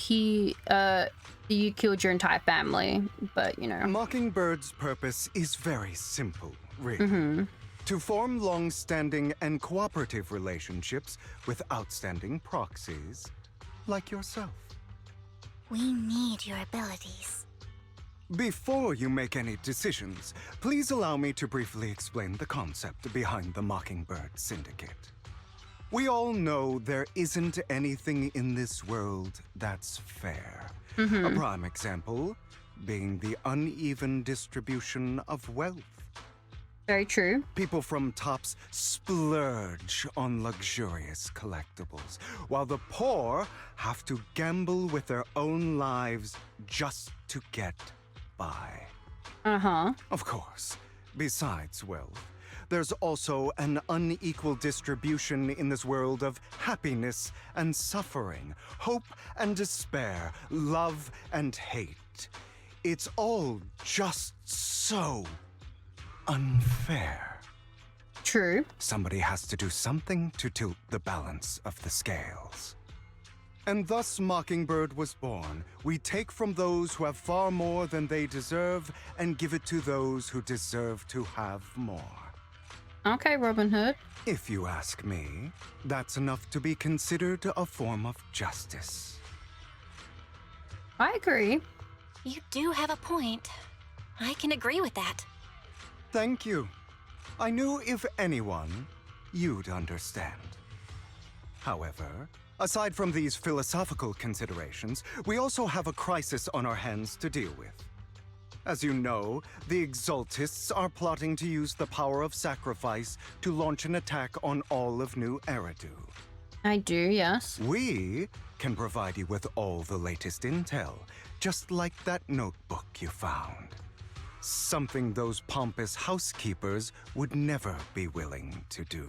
you killed your entire family, but you know. Mockingbird's purpose is very simple, really. To form long-standing and cooperative relationships with outstanding proxies like yourself. We need your abilities. Before you make any decisions, please allow me to briefly explain the concept behind the Mockingbird Syndicate. We all know there isn't anything in this world that's fair. A prime example being the uneven distribution of wealth. Very true. People from tops splurge on luxurious collectibles, while the poor have to gamble with their own lives just to get by. Of course, besides wealth, there's also an unequal distribution in this world of happiness and suffering, hope and despair, love and hate. It's all just so unfair. True. Somebody has to do something to tilt the balance of the scales. And thus Mockingbird was born. We take from those who have far more than they deserve and give it to those who deserve to have more. Okay, Robin Hood. If you ask me, that's enough to be considered a form of justice. I agree. You do have a point. I can agree with that. Thank you. I knew if anyone, you'd understand. However, aside from these philosophical considerations, we also have a crisis on our hands to deal with. As you know, the Exaltists are plotting to use the power of sacrifice to launch an attack on all of New Eridu. I do, yes. We can provide you with all the latest intel, just like that notebook you found. Something those pompous housekeepers would never be willing to do.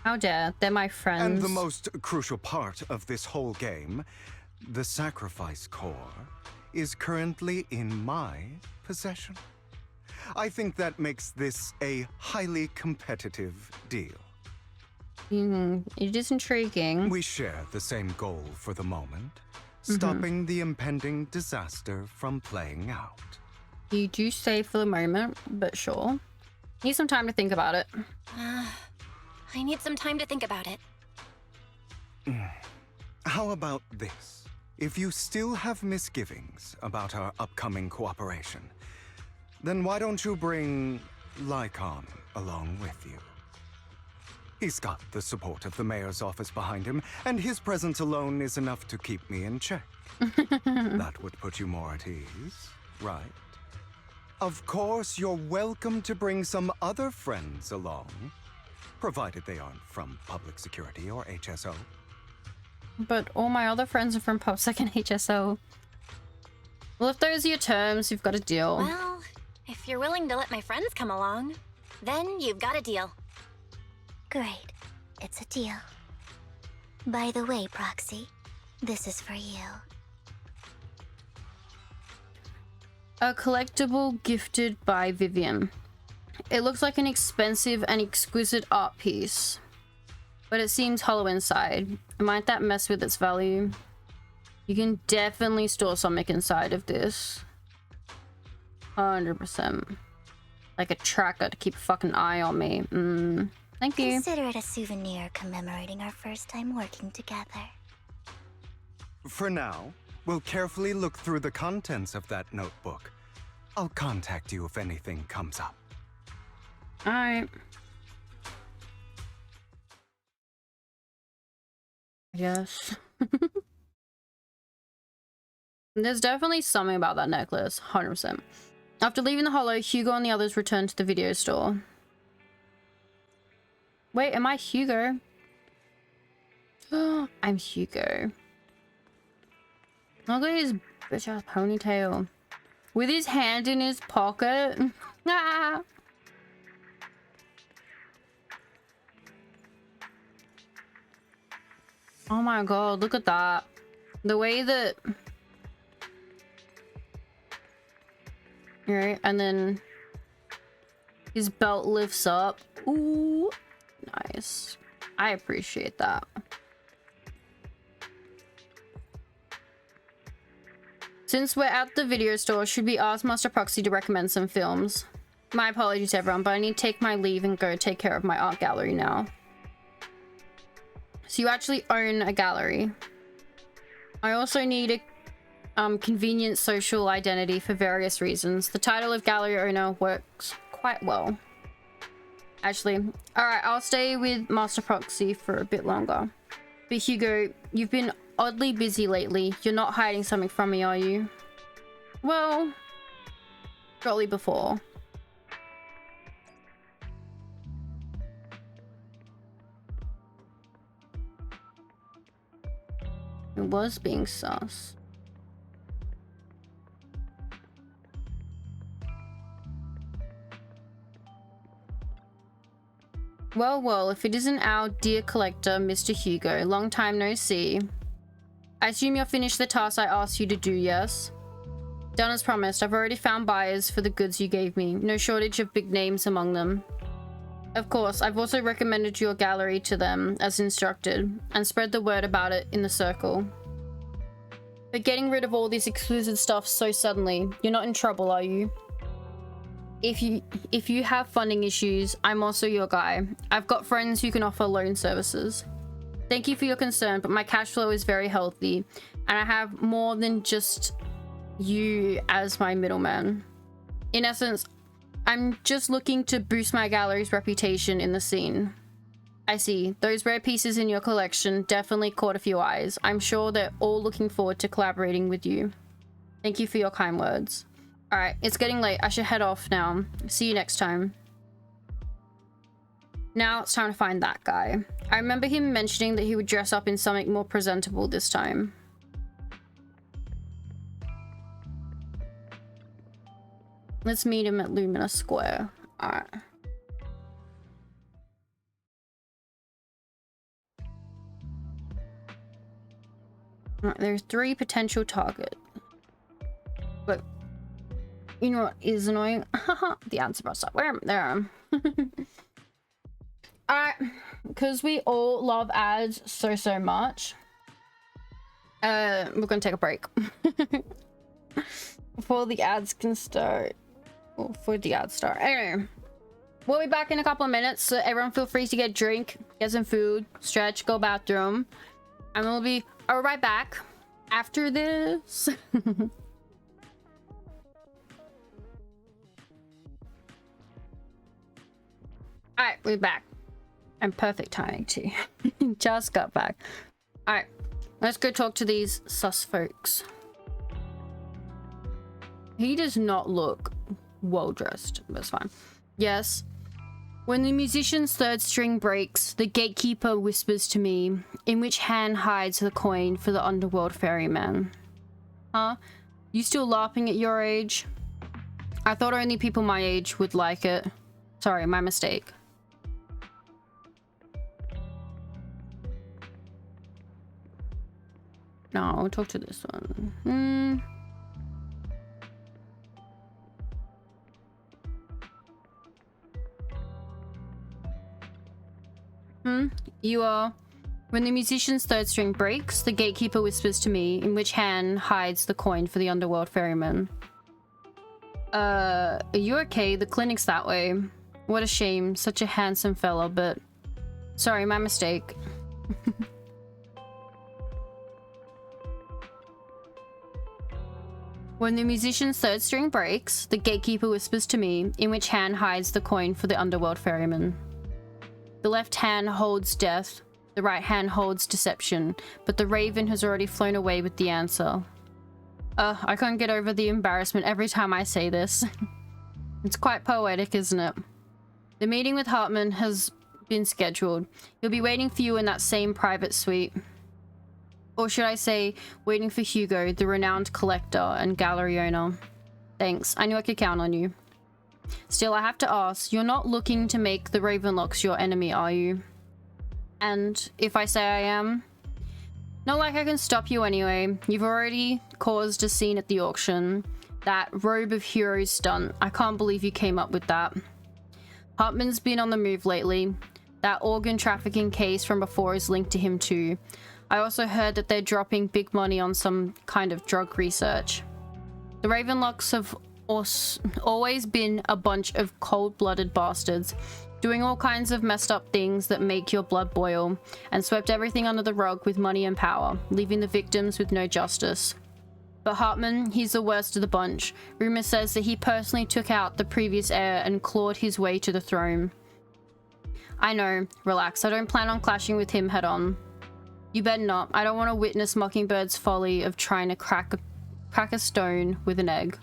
How dare, they're my friends. And the most crucial part of this whole game, the sacrifice core, is currently in my possession. I think that makes this a highly competitive deal. It is intriguing. We share the same goal for the moment, stopping the impending disaster from playing out. You do say for the moment, but sure. Need some time to think about it. I need some time to think about it. How about this? If you still have misgivings about our upcoming cooperation, then why don't you bring Lycon along with you? He's got the support of the mayor's office behind him, and his presence alone is enough to keep me in check. That would put you more at ease, right? Of course, you're welcome to bring some other friends along, provided they aren't from public security or HSO. But all my other friends are from PubSec and HSO. Well, if those are your terms, you've got a deal. Well, if you're willing to let my friends come along, then you've got a deal. Great. It's a deal. By the way, Proxy, this is for you. A collectible gifted by Vivian. It looks like an expensive and exquisite art piece, but it seems hollow inside. Might that mess with its value? You can definitely store something inside of this. 100%. Like a tracker to keep a fucking eye on me. Thank you. Consider it a souvenir commemorating our first time working together. For now, we'll carefully look through the contents of that notebook. I'll contact you if anything comes up. Alright. Yes. There's definitely something about that necklace. 100%. After leaving the Hollow, Hugo and the others returned to the video store. Wait, am I Hugo? I'm Hugo. Look at his bitch-ass ponytail. With his hand in his pocket. Ah! Oh my god, look at that. The way that... Right, and then his belt lifts up. Ooh, nice. I appreciate that. Since we're at the video store, should we ask Master Proxy to recommend some films? My apologies everyone, but I need to take my leave and go take care of my art gallery now. So you actually own a gallery. I also need a convenient social identity for various reasons. The title of gallery owner works quite well. Actually, alright, I'll stay with Master Proxy for a bit longer. But Hugo, you've been oddly busy lately. You're not hiding something from me, are you? Well, shortly before. It was being sus. Well, if it isn't our dear collector, Mr. Hugo, long time no see. I assume you'll finish the task I asked you to do, yes? Done as promised. I've already found buyers for the goods you gave me. No shortage of big names among them. Of course, I've also recommended your gallery to them as instructed, and spread the word about it in the circle. But getting rid of all this exclusive stuff so suddenly, you're not in trouble, are you? If you have funding issues, I'm also your guy. I've got friends who can offer loan services. Thank you for your concern, but my cash flow is very healthy, and I have more than just you as my middleman. In essence, I'm just looking to boost my gallery's reputation in the scene. I see. Those rare pieces in your collection definitely caught a few eyes. I'm sure they're all looking forward to collaborating with you. Thank you for your kind words. Alright, it's getting late. I should head off now. See you next time. Now it's time to find that guy. I remember him mentioning that he would dress up in something more presentable this time. Let's meet him at Lumina Square. Alright. Alright, there's 3 potential targets. But you know what is annoying? The answer bus stop. Where there? Alright, because we all love ads so much. We're gonna take a break. Before the ads can start. Well, before the ads start. Anyway, we'll be back in a couple of minutes, so everyone feel free to get a drink, get some food, stretch, go bathroom. And we'll be right back. after this. Alright, we're back. And perfect timing too. Just got back. Alright, let's go talk to these sus folks. He does not look well dressed. That's fine. Yes. When the musician's third string breaks, the gatekeeper whispers to me, in which hand hides the coin for the underworld ferryman. Huh? You still laughing at your age? I thought only people my age would like it. Sorry, my mistake. No, I'll talk to this one. You are. When the musician's third string breaks, the gatekeeper whispers to me, in which hand hides the coin for the underworld ferryman. Are you okay? The clinic's that way. What a shame. Such a handsome fella, but... Sorry, my mistake. When the musician's third string breaks, the gatekeeper whispers to me, in which hand hides the coin for the underworld ferryman. The left hand holds death, the right hand holds deception, but the raven has already flown away with the answer. I can't get over the embarrassment every time I say this. It's quite poetic, isn't it? The meeting with Hartman has been scheduled. He'll be waiting for you in that same private suite. Or should I say, waiting for Hugo, the renowned collector and gallery owner. Thanks, I knew I could count on you. Still, I have to ask, you're not looking to make the Ravenlocks your enemy, are you? And if I say I am? Not like I can stop you anyway. You've already caused a scene at the auction. That robe of heroes stunt. I can't believe you came up with that. Hartman's been on the move lately. That organ trafficking case from before is linked to him too. I also heard that they're dropping big money on some kind of drug research. The Ravenlocks have always been a bunch of cold-blooded bastards, doing all kinds of messed up things that make your blood boil, and swept everything under the rug with money and power, leaving the victims with no justice. But Hartman, he's the worst of the bunch. Rumor says that he personally took out the previous heir and clawed his way to the throne. I know, relax, I don't plan on clashing with him head-on. You better not. I don't want to witness Mockingbird's folly of trying to crack a stone with an egg.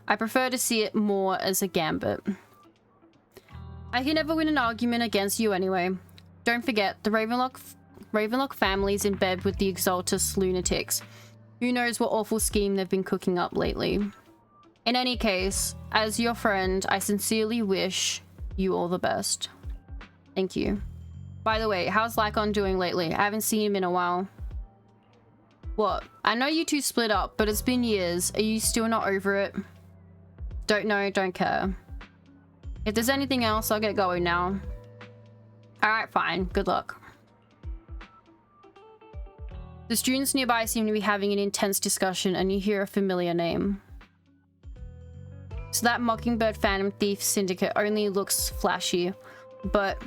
I prefer to see it more as a gambit. I can never win an argument against you anyway. Don't forget, the Ravenlock family's in bed with the Exaltus lunatics. Who knows what awful scheme they've been cooking up lately. In any case, as your friend, I sincerely wish you all the best. Thank you. By the way, how's Lycon doing lately? I haven't seen him in a while. What? I know you two split up, but it's been years. Are you still not over it? Don't know, don't care. If there's anything else, I'll get going now. Alright, fine. Good luck. The students nearby seem to be having an intense discussion, and you hear a familiar name. So that Mockingbird Phantom Thief Syndicate only looks flashy, but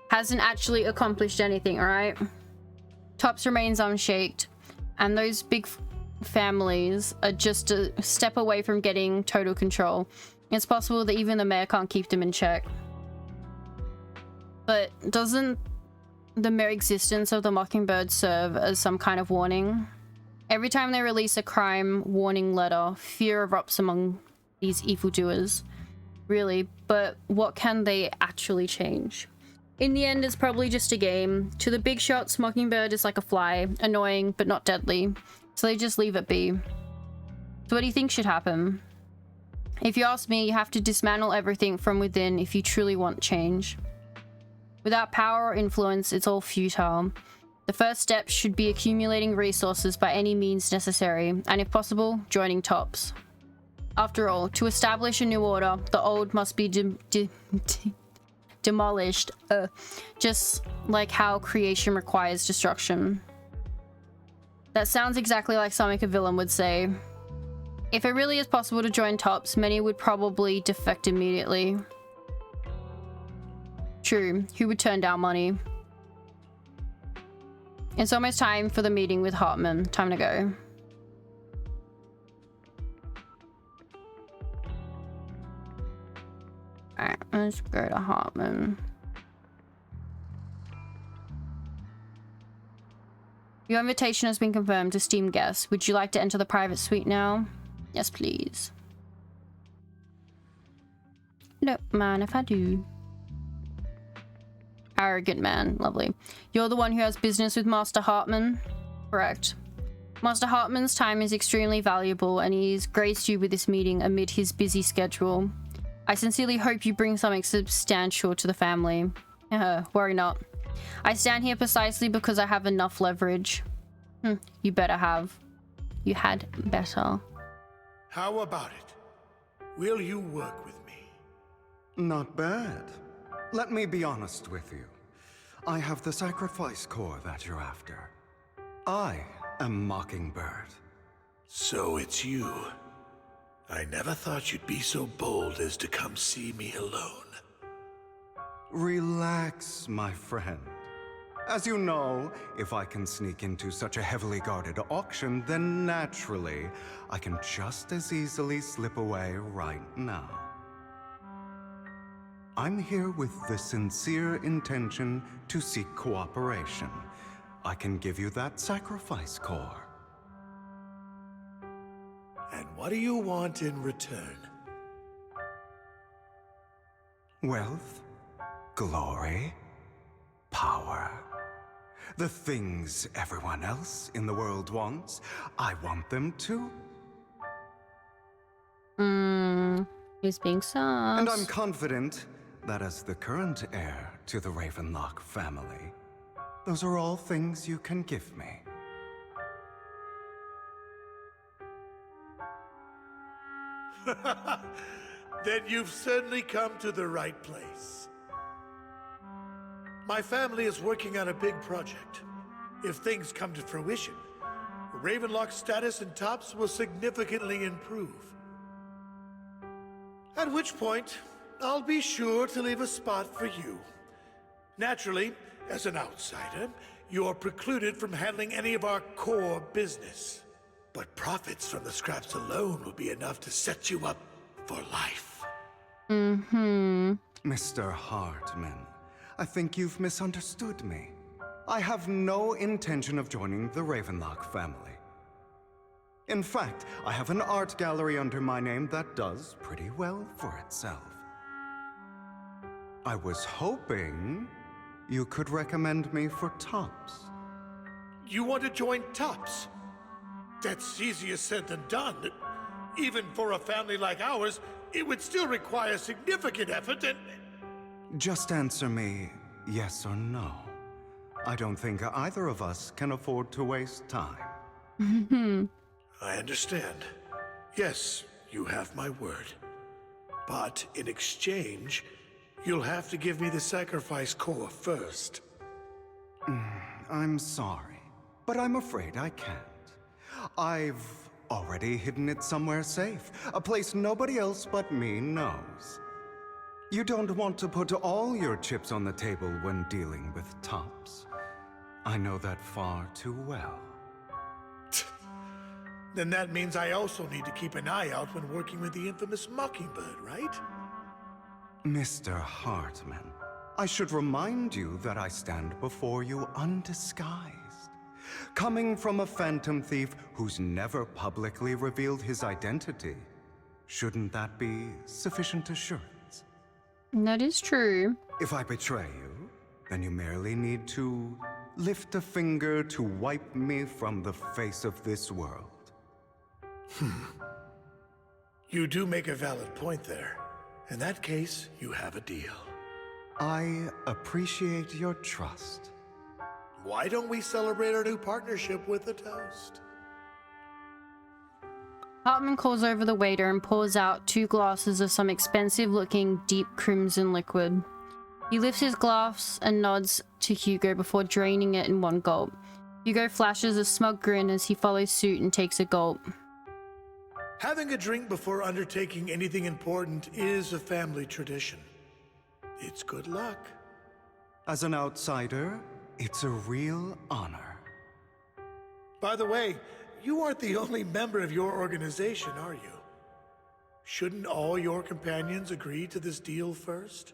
hasn't actually accomplished anything, alright? Tops remains unshaked, and those big families are just a step away from getting total control. It's possible that even the mayor can't keep them in check. But doesn't the mere existence of the Mockingbird serve as some kind of warning? Every time they release a crime warning letter, fear erupts among these evildoers. Really, but what can they actually change? In the end, it's probably just a game. To the big shots, Mockingbird is like a fly, annoying but not deadly, so they just leave it be. So what do you think should happen? If you ask me, you have to dismantle everything from within if you truly want change. Without power or influence, it's all futile. The first step should be accumulating resources by any means necessary, and if possible, joining tops. After all, to establish a new order, the old must be demolished, just like how creation requires destruction. That sounds exactly like something a villain would say. If it really is possible to join tops, many would probably defect immediately. True, who would turn down money? It's almost time for the meeting with Hartman. Time to go. Alright, let's go to Hartman. Your invitation has been confirmed, esteemed guests. Would you like to enter the private suite now? Yes, please. Don't mind if I do. Arrogant man. Lovely. You're the one who has business with Master Hartman? Correct. Master Hartman's time is extremely valuable, and he's graced you with this meeting amid his busy schedule. I sincerely hope you bring something substantial to the family. Worry not. I stand here precisely because I have enough leverage. You better have. You had better. How about it? Will you work with me? Not bad. Let me be honest with you. I have the sacrifice core that you're after. I am Mockingbird. So it's you. I never thought you'd be so bold as to come see me alone. Relax, my friend. As you know, if I can sneak into such a heavily guarded auction, then naturally, I can just as easily slip away right now. I'm here with the sincere intention to seek cooperation. I can give you that sacrifice core. And what do you want in return? Wealth, glory, power. The things everyone else in the world wants, I want them too. He's being sus. And I'm confident that as the current heir to the Ravenlock family, those are all things you can give me. Then you've certainly come to the right place. My family is working on a big project. If things come to fruition, Ravenlock's status in Tops will significantly improve. At which point, I'll be sure to leave a spot for you. Naturally, as an outsider, you're precluded from handling any of our core business. But profits from the scraps alone will be enough to set you up for life. Mr. Hartman, I think you've misunderstood me. I have no intention of joining the Ravenlock family. In fact, I have an art gallery under my name that does pretty well for itself. I was hoping you could recommend me for Tops. You want to join Tops? That's easier said than done. Even for a family like ours, it would still require significant effort and... Just answer me yes or no. I don't think either of us can afford to waste time. I understand. Yes, you have my word. But in exchange, you'll have to give me the sacrifice core first. I'm sorry, but I'm afraid I can't. I've already hidden it somewhere safe, a place nobody else but me knows. You don't want to put all your chips on the table when dealing with Tops. I know that far too well. Then that means I also need to keep an eye out when working with the infamous Mockingbird, right? Mr. Hartman, I should remind you that I stand before you undisguised. Coming from a phantom thief who's never publicly revealed his identity, shouldn't that be sufficient assurance? That is true. If I betray you, then you merely need to lift a finger to wipe me from the face of this world. You do make a valid point there. In that case, you have a deal. I appreciate your trust. Why don't we celebrate our new partnership with a toast? Hartman calls over the waiter and pours out 2 glasses of some expensive-looking deep crimson liquid. He lifts his glass and nods to Hugo before draining it in one gulp. Hugo flashes a smug grin as he follows suit and takes a gulp. Having a drink before undertaking anything important is a family tradition. It's good luck. As an outsider, it's a real honor. By the way, you aren't the only member of your organization, are you? Shouldn't all your companions agree to this deal first?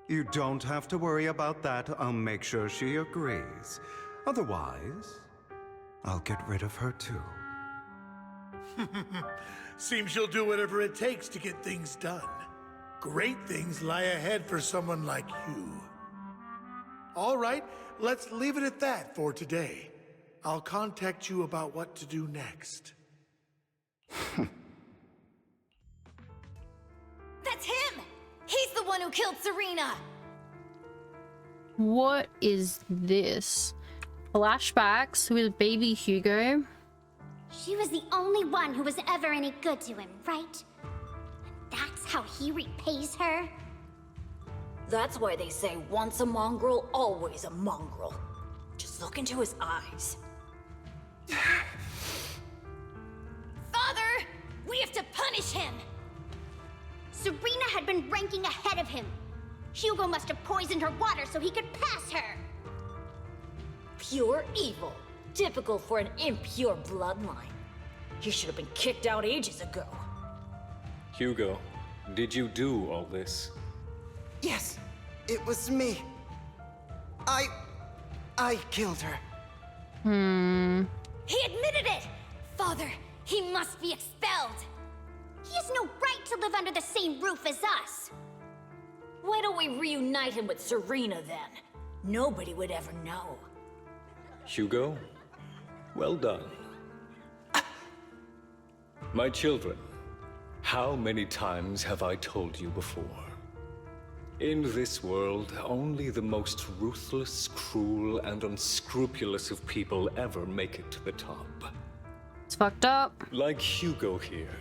You don't have to worry about that. I'll make sure she agrees. Otherwise, I'll get rid of her too. Seems you'll do whatever it takes to get things done. Great things lie ahead for someone like you. All right, let's leave it at that for today. I'll contact you about what to do next. That's him! He's the one who killed Serena! What is this? Flashbacks with baby Hugo? She was the only one who was ever any good to him, right? And that's how he repays her? That's why they say once a mongrel, always a mongrel. Just look into his eyes. Father! We have to punish him! Serena had been ranking ahead of him. Hugo must have poisoned her water so he could pass her. Pure evil. Typical for an impure bloodline. He should have been kicked out ages ago. Hugo, did you do all this? Yes, it was me. I killed her. He admitted it! Father, he must be expelled. He has no right to live under the same roof as us. Why don't we reunite him with Serena then? Nobody would ever know. Hugo, well done. My children, how many times have I told you before? In this world, only the most ruthless, cruel, and unscrupulous of people ever make it to the top. It's fucked up. Like Hugo here,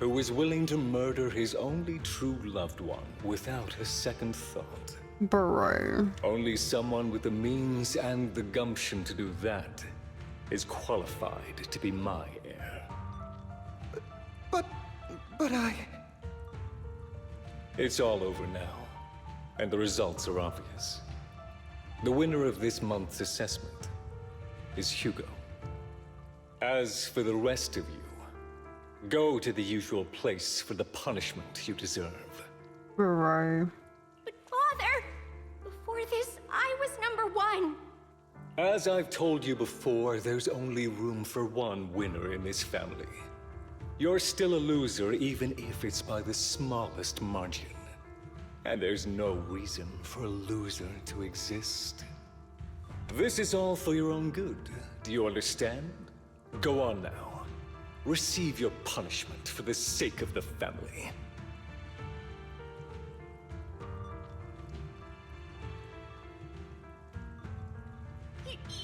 who was willing to murder his only true loved one without a second thought. Bro. Only someone with the means and the gumption to do that is qualified to be my heir. But I... It's all over now, and the results are obvious. The winner of this month's assessment is Hugo. As for the rest of you, go to the usual place for the punishment you deserve. Bro. But Father, before this, I was #1. As I've told you before, there's only room for one winner in this family. You're still a loser, even if it's by the smallest margin. And there's no reason for a loser to exist. This is all for your own good. Do you understand? Go on now. Receive your punishment for the sake of the family.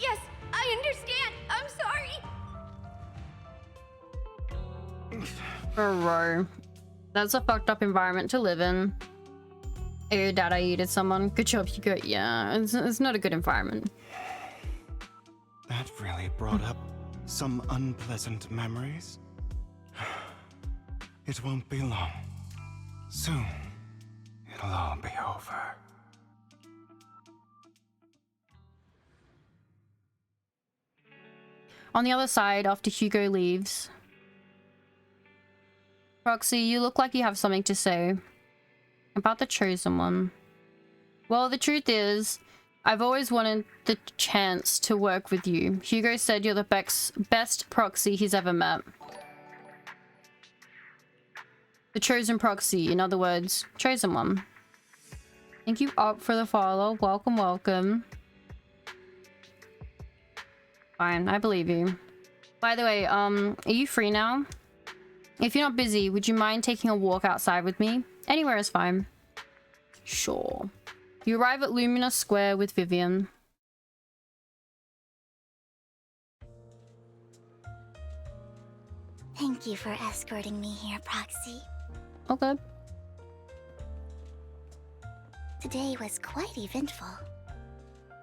Yes, I understand. I'm sorry. Bro. That's a fucked up environment to live in. Oh, Dad, I yeeted someone. Good job, Hugo. Yeah, it's not a good environment. That really brought up some unpleasant memories. It won't be long. Soon, it'll all be over. On the other side, after Hugo leaves. Proxy, you look like you have something to say. About the chosen one. Well, the truth is, I've always wanted the chance to work with you. Hugo said you're the best proxy he's ever met. The chosen proxy, in other words, chosen one. Thank you, Up, for the follow. Welcome, welcome. Fine, I believe you. By the way, are you free now? If you're not busy, would you mind taking a walk outside with me? Anywhere is fine. Sure. You arrive at Lumina Square with Vivian. Thank you for escorting me here, Proxy. Okay. Today was quite eventful.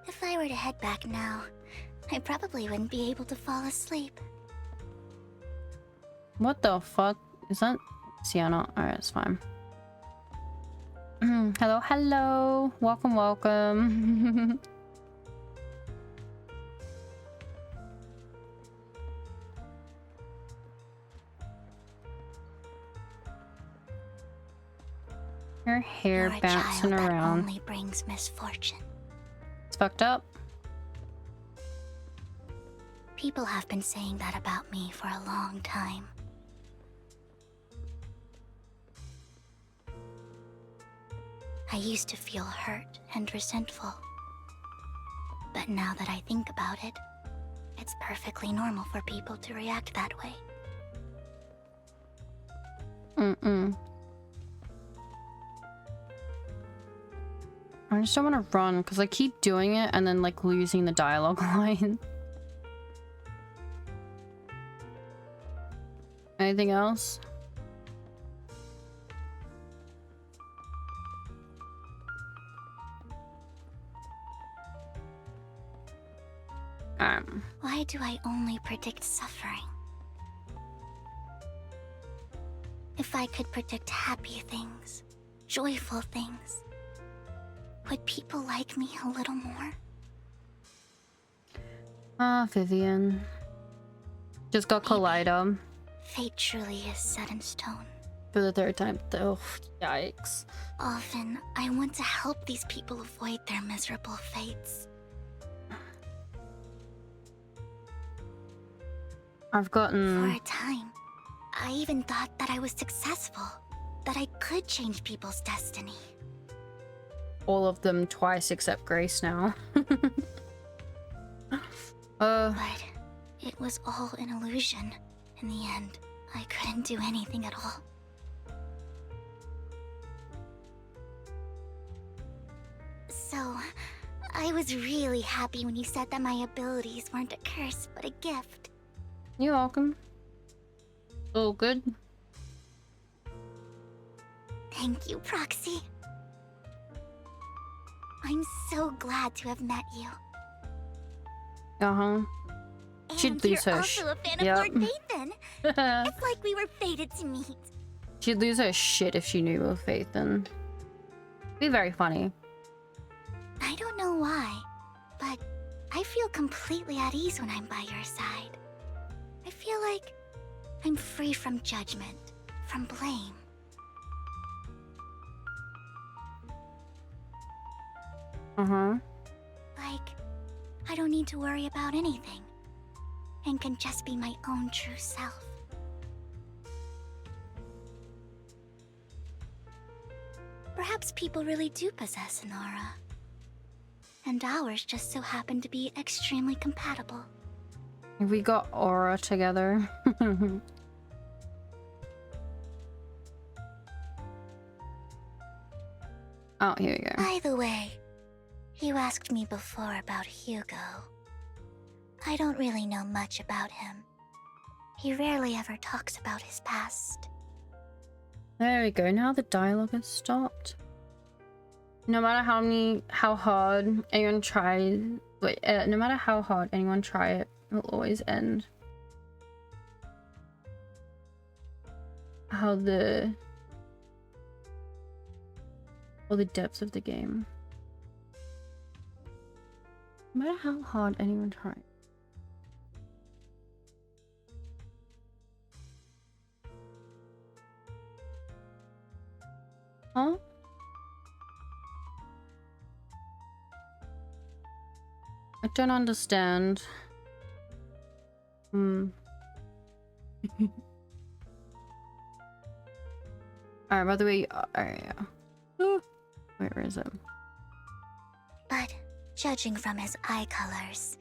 If I were to head back now, I probably wouldn't be able to fall asleep. What the fuck? Is that Sienna? Alright, it's fine. Hello, hello. Welcome, welcome. Her hair You're a bouncing child around. that only brings misfortune. It's fucked up. People have been saying that about me for a long time. I used to feel hurt and resentful. But now that I think about it, it's perfectly normal for people to react that way. I just don't want to run because I keep doing it and then like losing the dialogue line. Anything else? Why do I only predict suffering? If I could predict happy things, joyful things, would people like me a little more? Ah, Vivian. Just got Collider. Fate truly is set in stone. For the third time. Oh, yikes. Often, I want to help these people avoid their miserable fates. I've gotten... For a time, I even thought that I was successful, that I could change people's destiny. all of them twice except Grace now. But it was all an illusion. In the end, I couldn't do anything at all. So, I was really happy when you said that my abilities weren't a curse, but a gift. You're welcome. All good. Thank you, Proxy. I'm so glad to have met you. Uh-huh. She'd lose you're her also a fan yep. of Lord Nathan. It's like we were fated to meet. She'd lose her shit if she knew of Faithen. Be very funny. I don't know why, but I feel completely at ease when I'm by your side. I feel like I'm free from judgment, from blame. Uh-huh. Like, I don't need to worry about anything, and can just be my own true self. Perhaps people really do possess an aura, and ours just so happen to be extremely compatible. We got aura together. Oh, here we go. By the way, you asked me before about Hugo. I don't really know much about him. He rarely ever talks about his past. There we go. Now the dialogue has stopped. No matter how hard anyone tries, no matter how hard anyone try it, it'll always end. All the depths of the game. No matter how hard anyone tries. Huh? I don't understand. Alright, by the way, yeah. Where is it? But judging from his eye colors,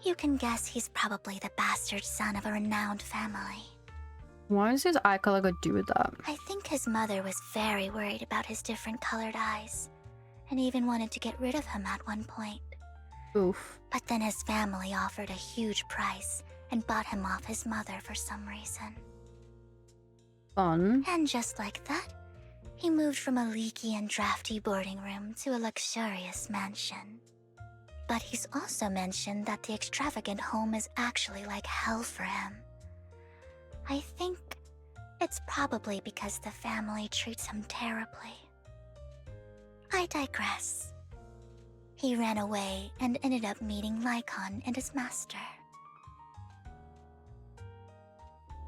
you can guess he's probably the bastard son of a renowned family. Why does his eye color got to do with that? I think his mother was very worried about his different colored eyes, and even wanted to get rid of him at one point. Oof. But then his family offered a huge price and bought him off his mother for some reason. Fun. And just like that, he moved from a leaky and drafty boarding room to a luxurious mansion. But he's also mentioned that the extravagant home is actually like hell for him. I think it's probably because the family treats him terribly. I digress. He ran away and ended up meeting Lycon and his master.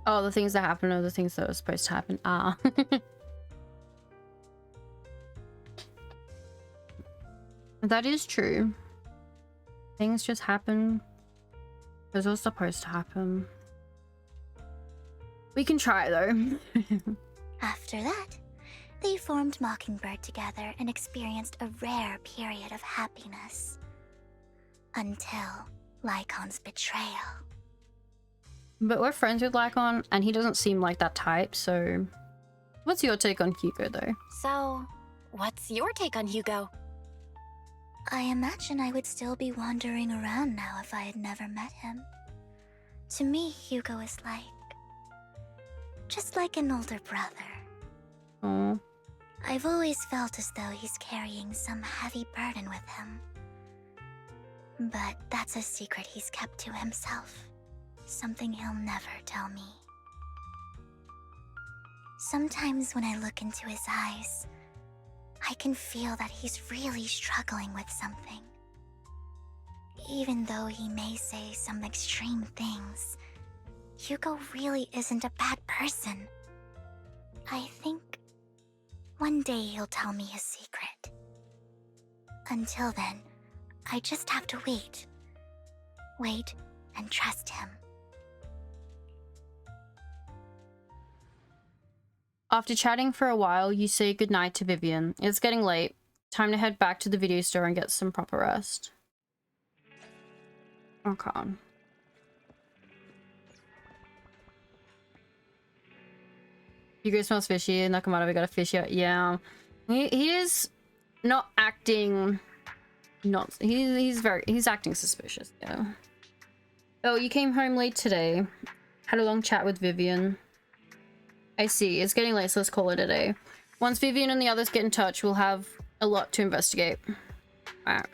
Oh, the things that happen are the things that were supposed to happen. Ah. That is true. Things just happen. Those are supposed to happen. We can try though. After that, they formed Mockingbird together and experienced a rare period of happiness. Until Lycon's betrayal. But we're friends with Lycon, and he doesn't seem like that type, so... What's your take on Hugo, though? So, what's your take on Hugo? I imagine I would still be wandering around now if I had never met him. To me, Hugo is like... just like an older brother. Aww. I've always felt as though he's carrying some heavy burden with him. But that's a secret he's kept to himself. Something he'll never tell me. Sometimes when I look into his eyes, I can feel that he's really struggling with something. Even though he may say some extreme things, Hugo really isn't a bad person. I think one day he'll tell me his secret. Until then, I just have to wait. Wait and trust him. After chatting for a while, you say goodnight to Vivian. It's getting late. Time to head back to the video store and get some proper rest. Okay. Hugo smells fishy. Nakamata, we got a fish here. Yeah. He is not acting... He's acting suspicious, yeah. Oh, you came home late today. Had a long chat with Vivian. I see. It's getting late, so let's call it a day. Once Vivian and the others get in touch, we'll have a lot to investigate. Alright.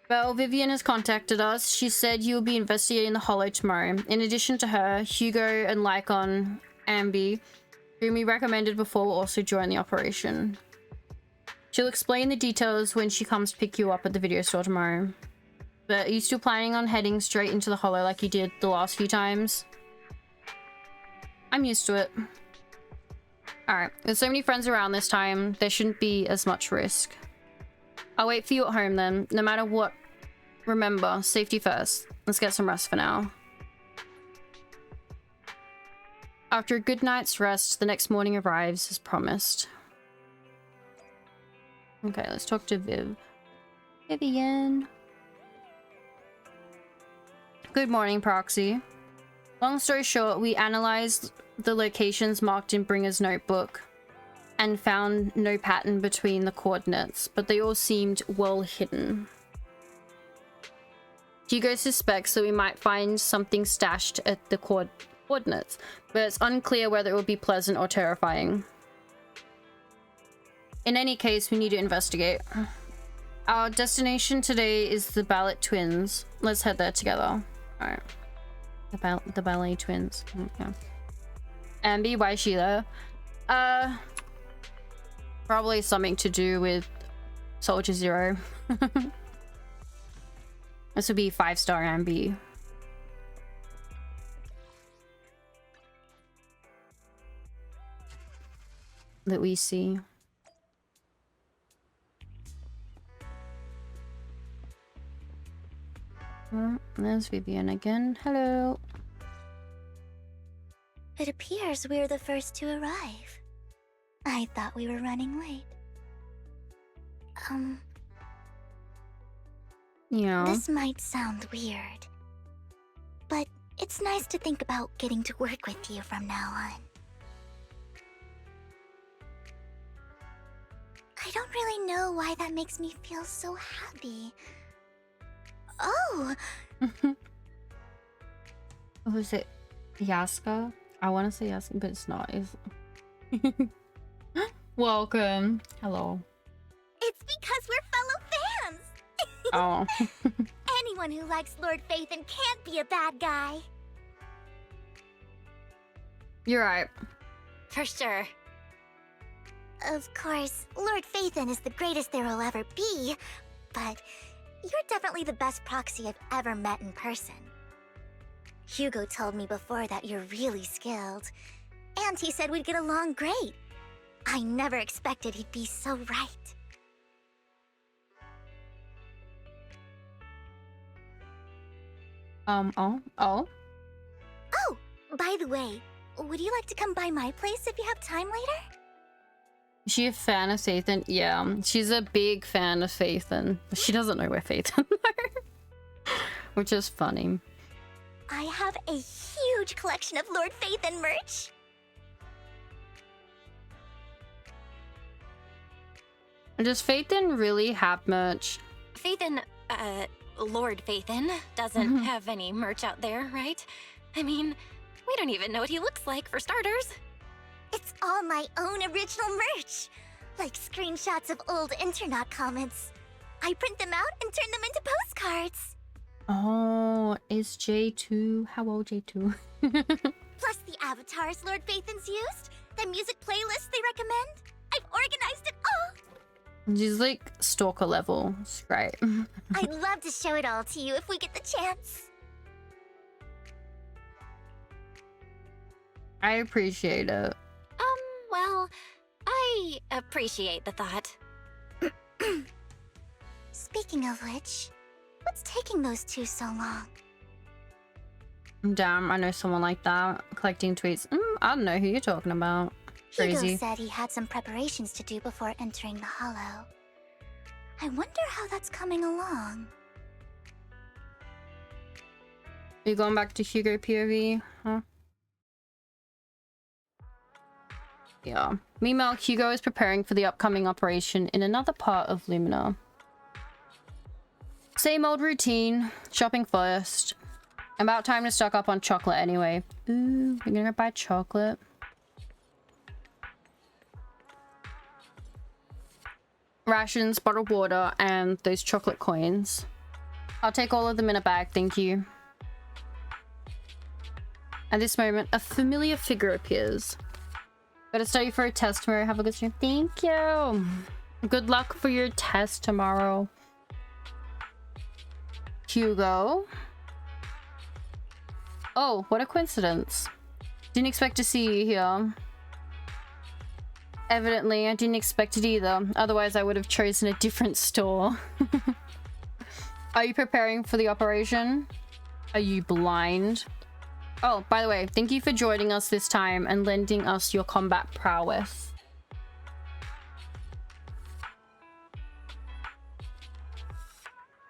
Well, Vivian has contacted us. She said you'll be investigating the Hollow tomorrow. In addition to her, Hugo and Lycon, Ambi, whom we recommended before, will also join the operation. She'll explain the details when she comes to pick you up at the video store tomorrow. But are you still planning on heading straight into the Hollow like you did the last few times? I'm used to it. Alright, there's so many friends around this time, there shouldn't be as much risk. I'll wait for you at home then. No matter what, remember, safety first. Let's get some rest for now. After a good night's rest, the next morning arrives as promised. Okay, let's talk to Vivian. Good morning, Proxy. Long story short, we analyzed the locations marked in Bringer's notebook and found no pattern between the coordinates, but they all seemed well hidden. Hugo suspects that we might find something stashed at the coordinates, but it's unclear whether it will be pleasant or terrifying. In any case, we need to investigate. Our destination today is the Ballet Twins. Let's head there together. Alright. The Ballet Twins. Okay. Ambi, why is she there? Probably something to do with Soldier Zero. This would be 5-star Ambi. That we see. There's Vivian again. Hello. It appears we're the first to arrive. I thought we were running late. Yeah. This might sound weird, but it's nice to think about getting to work with you from now on. I don't really know why that makes me feel so happy. Oh! Who's it? Yaska? I want to say Yaska, but it's not. It's... Welcome. Hello. It's because we're fellow fans! Oh. Anyone who likes Lord Phaethon can't be a bad guy. You're right. For sure. Of course, Lord Phaethon is the greatest there will ever be, but you're definitely the best Proxy I've ever met in person. Hugo told me before that you're really skilled, and he said we'd get along great. I never expected he'd be so right. Oh. Oh, by the way, would you like to come by my place if you have time later? Is she a fan of Phaethon? Yeah, she's a big fan of Phaethon. She doesn't know where Phaethon are. Which is funny. I have a huge collection of Lord Phaethon merch. Does Phaethon really have merch? Phaethon, Lord Phaethon doesn't have any merch out there, right? I mean, we don't even know what he looks like, for starters. It's all my own original merch, like screenshots of old internet comments. I print them out and turn them into postcards. Oh, is J2? How old J2? Plus the avatars Lord Phaethon's used, the music playlists they recommend. I've organized it all. She's like stalker level. It's great. I'd love to show it all to you if we get the chance. I appreciate it. Well, I appreciate the thought. Speaking of which, what's taking those two so long? Damn, I know someone like that. Collecting tweets. I don't know who you're talking about. Crazy. Hugo said he had some preparations to do before entering the Hollow. I wonder how that's coming along. Are you going back to Hugo POV? Huh? Yeah. Meanwhile, Hugo is preparing for the upcoming operation in another part of Lumina. Same old routine. Shopping first. About time to stock up on chocolate anyway. Ooh, we're gonna buy chocolate. Rations, bottled water, and those chocolate coins. I'll take all of them in a bag, thank you. At this moment, a familiar figure appears. Gotta study for a test tomorrow. Have a good stream. Thank you. Good luck for your test tomorrow. Hugo. Oh, what a coincidence. Didn't expect to see you here. Evidently, I didn't expect it either. Otherwise, I would have chosen a different store. Are you preparing for the operation? Are you blind? Oh, by the way, thank you for joining us this time and lending us your combat prowess.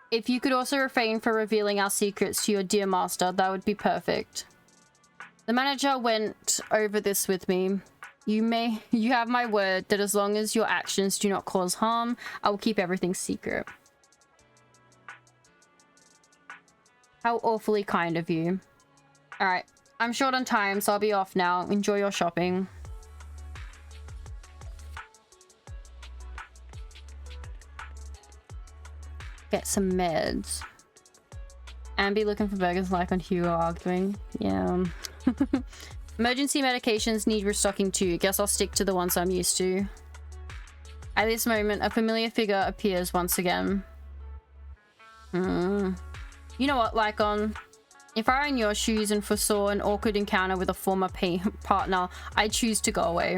If you could also refrain from revealing our secrets to your dear master, that would be perfect. The manager went over this with me. You have my word that as long as your actions do not cause harm, I will keep everything secret. How awfully kind of you. Alright, I'm short on time, so I'll be off now. Enjoy your shopping. Get some meds. And be looking for burgers like on Hugo arguing. Yeah. Emergency medications need restocking too. Guess I'll stick to the ones I'm used to. At this moment, a familiar figure appears once again. You know what, Lycon? If I were in your shoes and foresaw an awkward encounter with a former partner, I'd choose to go away.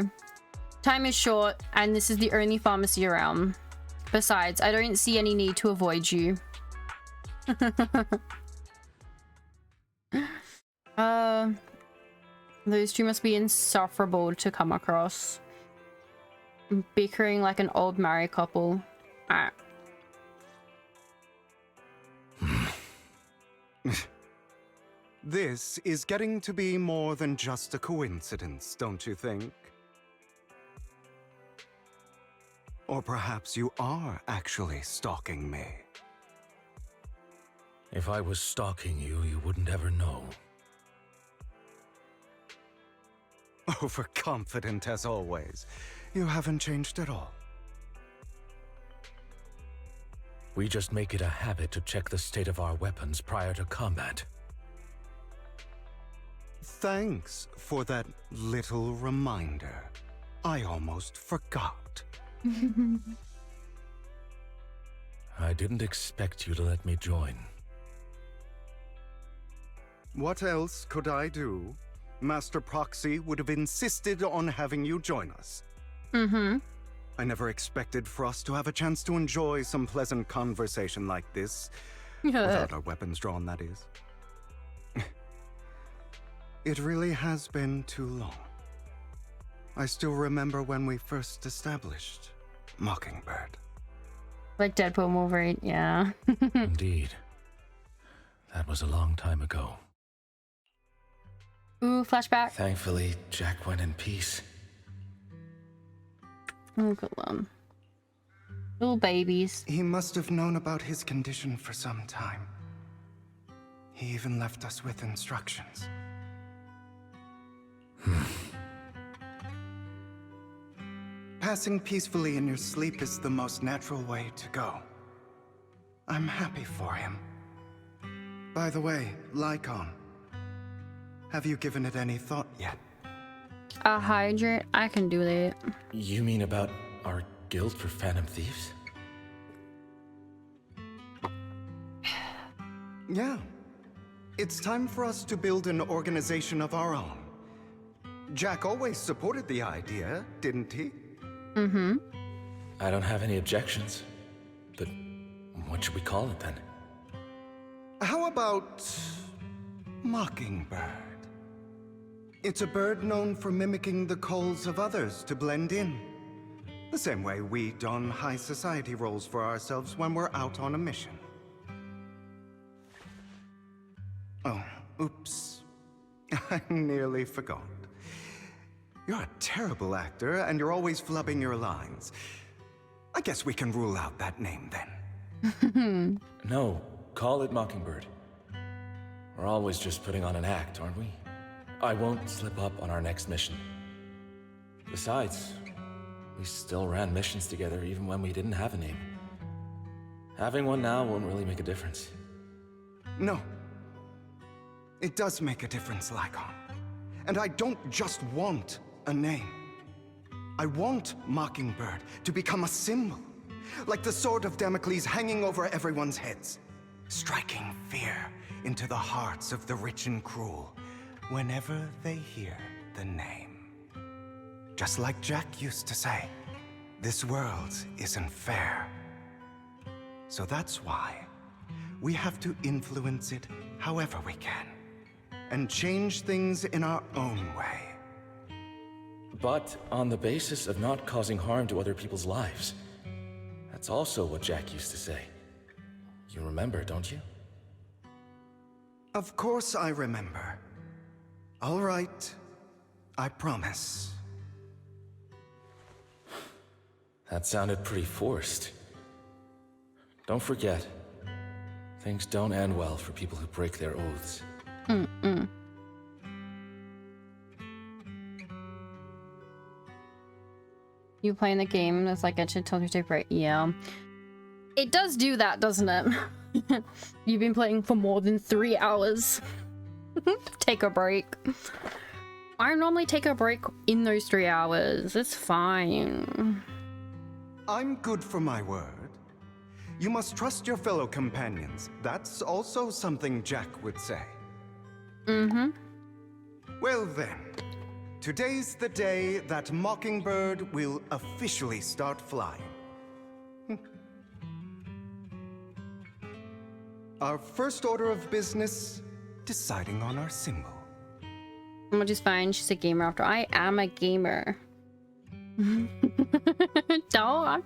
Time is short, and this is the only pharmacy around. Besides, I don't see any need to avoid you. Those two must be insufferable to come across. Bickering like an old married couple. Alright. This is getting to be more than just a coincidence, don't you think? Or perhaps you are actually stalking me. If I was stalking you, you wouldn't ever know. Overconfident as always. You haven't changed at all. We just make it a habit to check the state of our weapons prior to combat. Thanks for that little reminder. I almost forgot. I didn't expect you to let me join. What else could I do? Master Proxy would have insisted on having you join us. I never expected for us to have a chance to enjoy some pleasant conversation like this. Without our weapons drawn, that is. It really has been too long. I still remember when we first established Mockingbird. Like Deadpool and Wolverine, yeah. Indeed. That was a long time ago. Ooh, flashback. Thankfully, Jack went in peace. Oh, good one. Little babies. He must have known about his condition for some time. He even left us with instructions. Passing peacefully in your sleep is the most natural way to go. I'm happy for him. By the way, Lycon, have you given it any thought yet? A hydrant? I can do that. You mean about our guild for Phantom Thieves? Yeah. It's time for us to build an organization of our own. Jack always supported the idea, didn't he? Mm-hmm. I don't have any objections. But what should we call it then? How about Mockingbird? It's a bird known for mimicking the calls of others to blend in. The same way we don high society roles for ourselves when we're out on a mission. Oh, oops. I nearly forgot. You're a terrible actor, and you're always flubbing your lines. I guess we can rule out that name, then. No, call it Mockingbird. We're always just putting on an act, aren't we? I won't slip up on our next mission. Besides, we still ran missions together even when we didn't have a name. Having one now won't really make a difference. No. It does make a difference, Lycon. And I don't just want a name. I want Mockingbird to become a symbol, like the sword of Damocles hanging over everyone's heads, striking fear into the hearts of the rich and cruel whenever they hear the name. Just like Jack used to say, this world isn't fair. So that's why we have to influence it however we can, and change things in our own way. But on the basis of not causing harm to other people's lives. That's also what Jack used to say. You remember, don't you? Of course I remember. All right, I promise. That sounded pretty forced. Don't forget, things don't end well for people who break their oaths. Mm-mm. You playing the game that's like, I should tell you to take a break. Yeah. It does do that, doesn't it? You've been playing for more than 3 hours. Take a break. I normally take a break in those 3 hours. It's fine. I'm good for my word. You must trust your fellow companions. That's also something Jack would say. Mm-hmm. Well then, today's the day that Mockingbird will officially start flying. Our first order of business, deciding on our symbol. Which is fine, she's a gamer after. I am a gamer. Don't.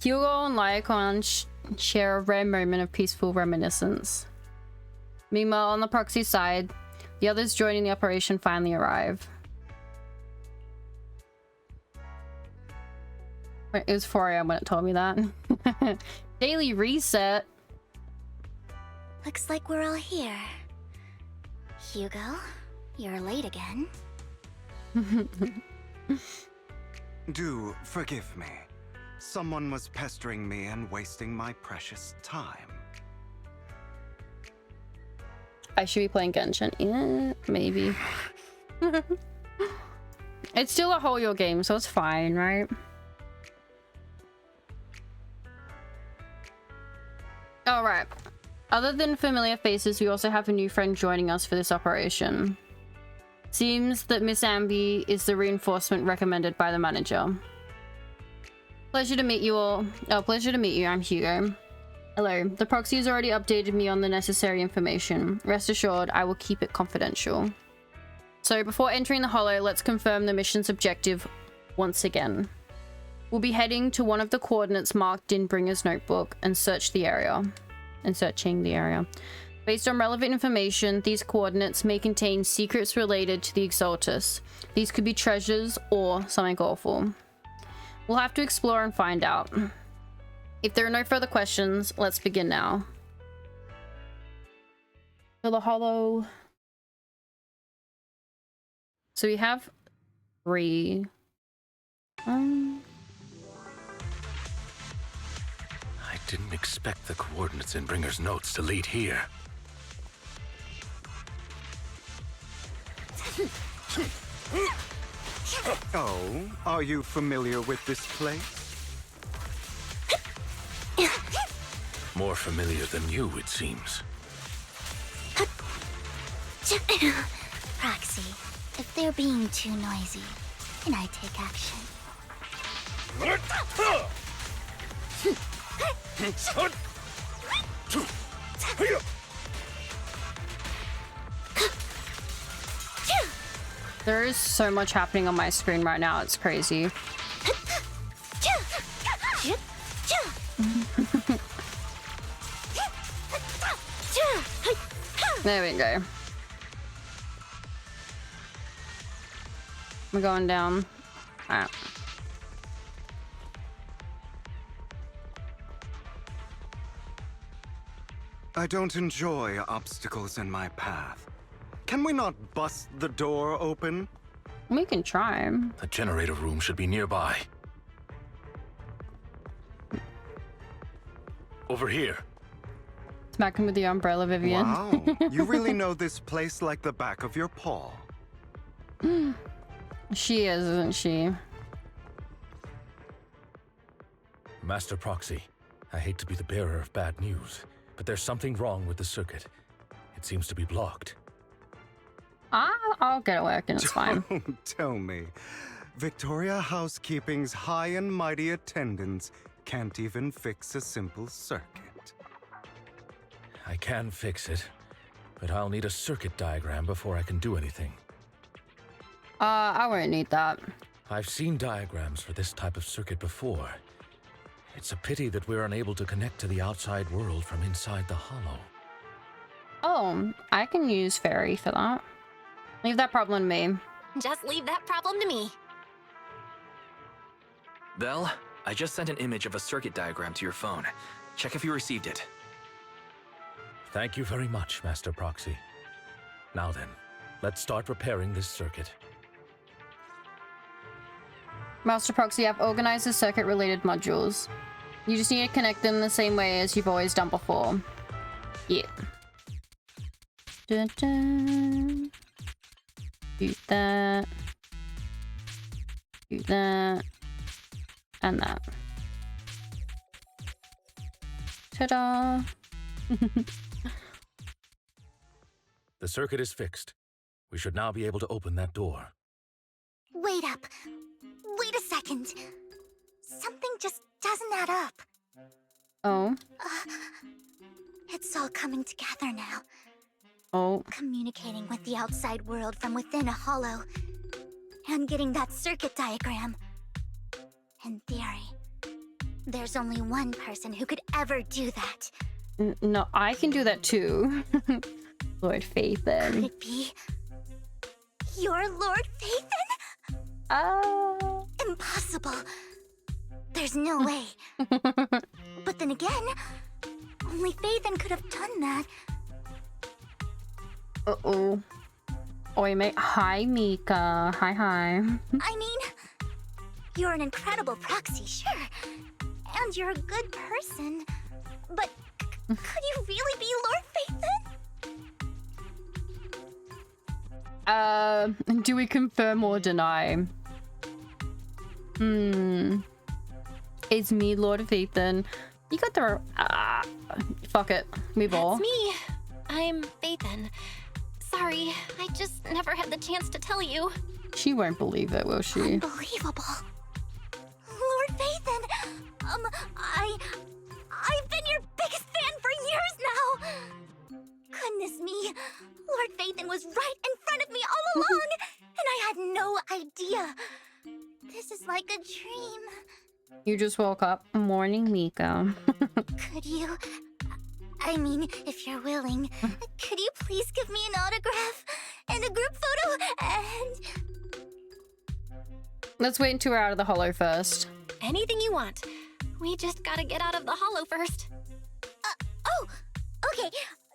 Hugo and Lycon share a rare moment of peaceful reminiscence. Meanwhile, on the proxy side, the others joining the operation finally arrive. Wait, it was 4 AM when it told me that. Daily reset. Looks like we're all here. Hugo, you're late again. Do forgive me. Someone was pestering me and wasting my precious time. I should be playing Genshin. Yeah, maybe. It's still a Hoyo game, so it's fine, right? Alright. Other than familiar faces, we also have a new friend joining us for this operation. Seems that Miss Amby is the reinforcement recommended by the manager. Pleasure to meet you all. Oh, pleasure to meet you. I'm Hugo. Hello. The proxy has already updated me on the necessary information. Rest assured, I will keep it confidential. So before entering the Hollow, let's confirm the mission's objective once again. We'll be heading to one of the coordinates marked in Bringer's notebook and searching the area. Based on relevant information, these coordinates may contain secrets related to the Exaltus. These could be treasures or something awful. We'll have to explore and find out. If there are no further questions, let's begin now. For the Hollow... So we have 3. I didn't expect the coordinates in Bringer's notes to lead here. Oh, are you familiar with this place? More familiar than you, it seems. Proxy, if they're being too noisy, can I take action? There is so much happening on my screen right now, it's crazy. There we go. We're going down. Alright. I don't enjoy obstacles in my path. Can we not bust the door open? We can try. The generator room should be nearby. Over here. Smack him with the umbrella, Vivian. Wow, you really know this place like the back of your paw. She is, isn't she? Master Proxy, I hate to be the bearer of bad news, but there's something wrong with the circuit. It seems to be blocked. I'll get it working, it's fine. Don't tell me. Victoria Housekeeping's high and mighty attendants can't even fix a simple circuit. I can fix it, but I'll need a circuit diagram before I can do anything. I won't need that. I've seen diagrams for this type of circuit before. It's a pity that we're unable to connect to the outside world from inside the Hollow. Oh, I can use Fairy for that. Leave that problem to me. Just leave that problem to me. Belle, I just sent an image of a circuit diagram to your phone. Check if you received it. Thank you very much, Master Proxy. Now then, let's start repairing this circuit. Master Proxy, I've organized the circuit-related modules. You just need to connect them the same way as you've always done before. Yeah. Dun, dun. Do that. Do that. And that. Ta-da! The circuit is fixed. We should now be able to open that door. Wait up. Wait a second. Something just doesn't add up. Oh? It's all coming together now. Oh. Communicating with the outside world from within a hollow. And getting that circuit diagram. In theory, there's only one person who could ever do that. No, I can do that too. Lord Phaethon. Could it be your Lord Phaethon? Impossible. There's no way. But then again, only Phaethon could have done that. Uh-oh. Oi, mate. Hi, Mika. Hi, hi. I mean, you're an incredible proxy, sure. And you're a good person. But could you really be Lord Phaethon? Do we confirm or deny? It's me, Lord Phaethon. You got the... fuck it. Move on. That's me. I'm Phaethon. Sorry, I just never had the chance to tell you. She won't believe it, will she? Unbelievable. Lord Phaethon! I've been your biggest fan for years now! Goodness me, Lord Phaethon was right in front of me all along, and I had no idea. This is like a dream. You just woke up. Morning, Mika. Could you... I mean, if you're willing, could you please give me an autograph and a group photo and... Let's wait until we're out of the hollow first. Anything you want. We just gotta get out of the hollow first. Oh, okay.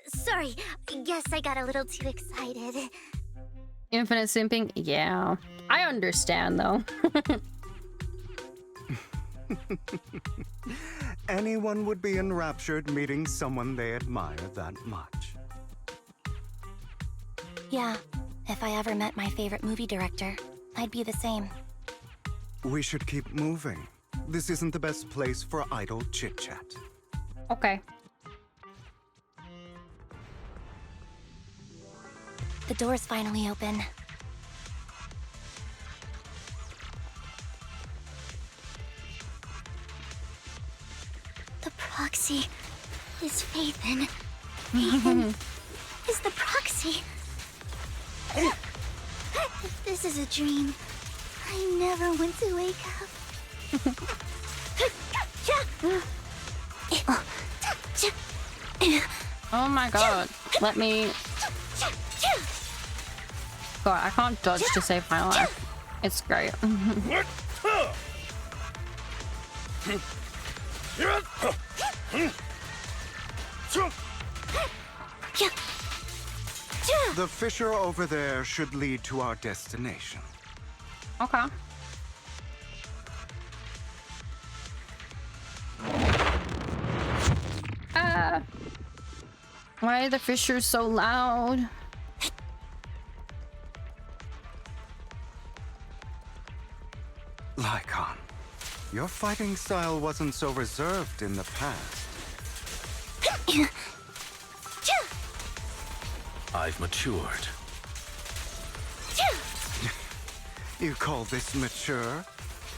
Sorry, guess I got a little too excited. Infinite simping? Yeah. I understand, though. Anyone would be enraptured meeting someone they admire that much. Yeah, if I ever met my favorite movie director, I'd be the same. We should keep moving. This isn't the best place for idle chit-chat. Okay. The door's finally open. The proxy is Phaethon. Phaethon is the proxy. If this is a dream, I never want to wake up. Oh my god. Let me... God, I can't dodge to save my life. It's great. The fissure over there should lead to our destination. Okay. Why are the fissures so loud? Lycon, your fighting style wasn't so reserved in the past. I've matured. You call this mature?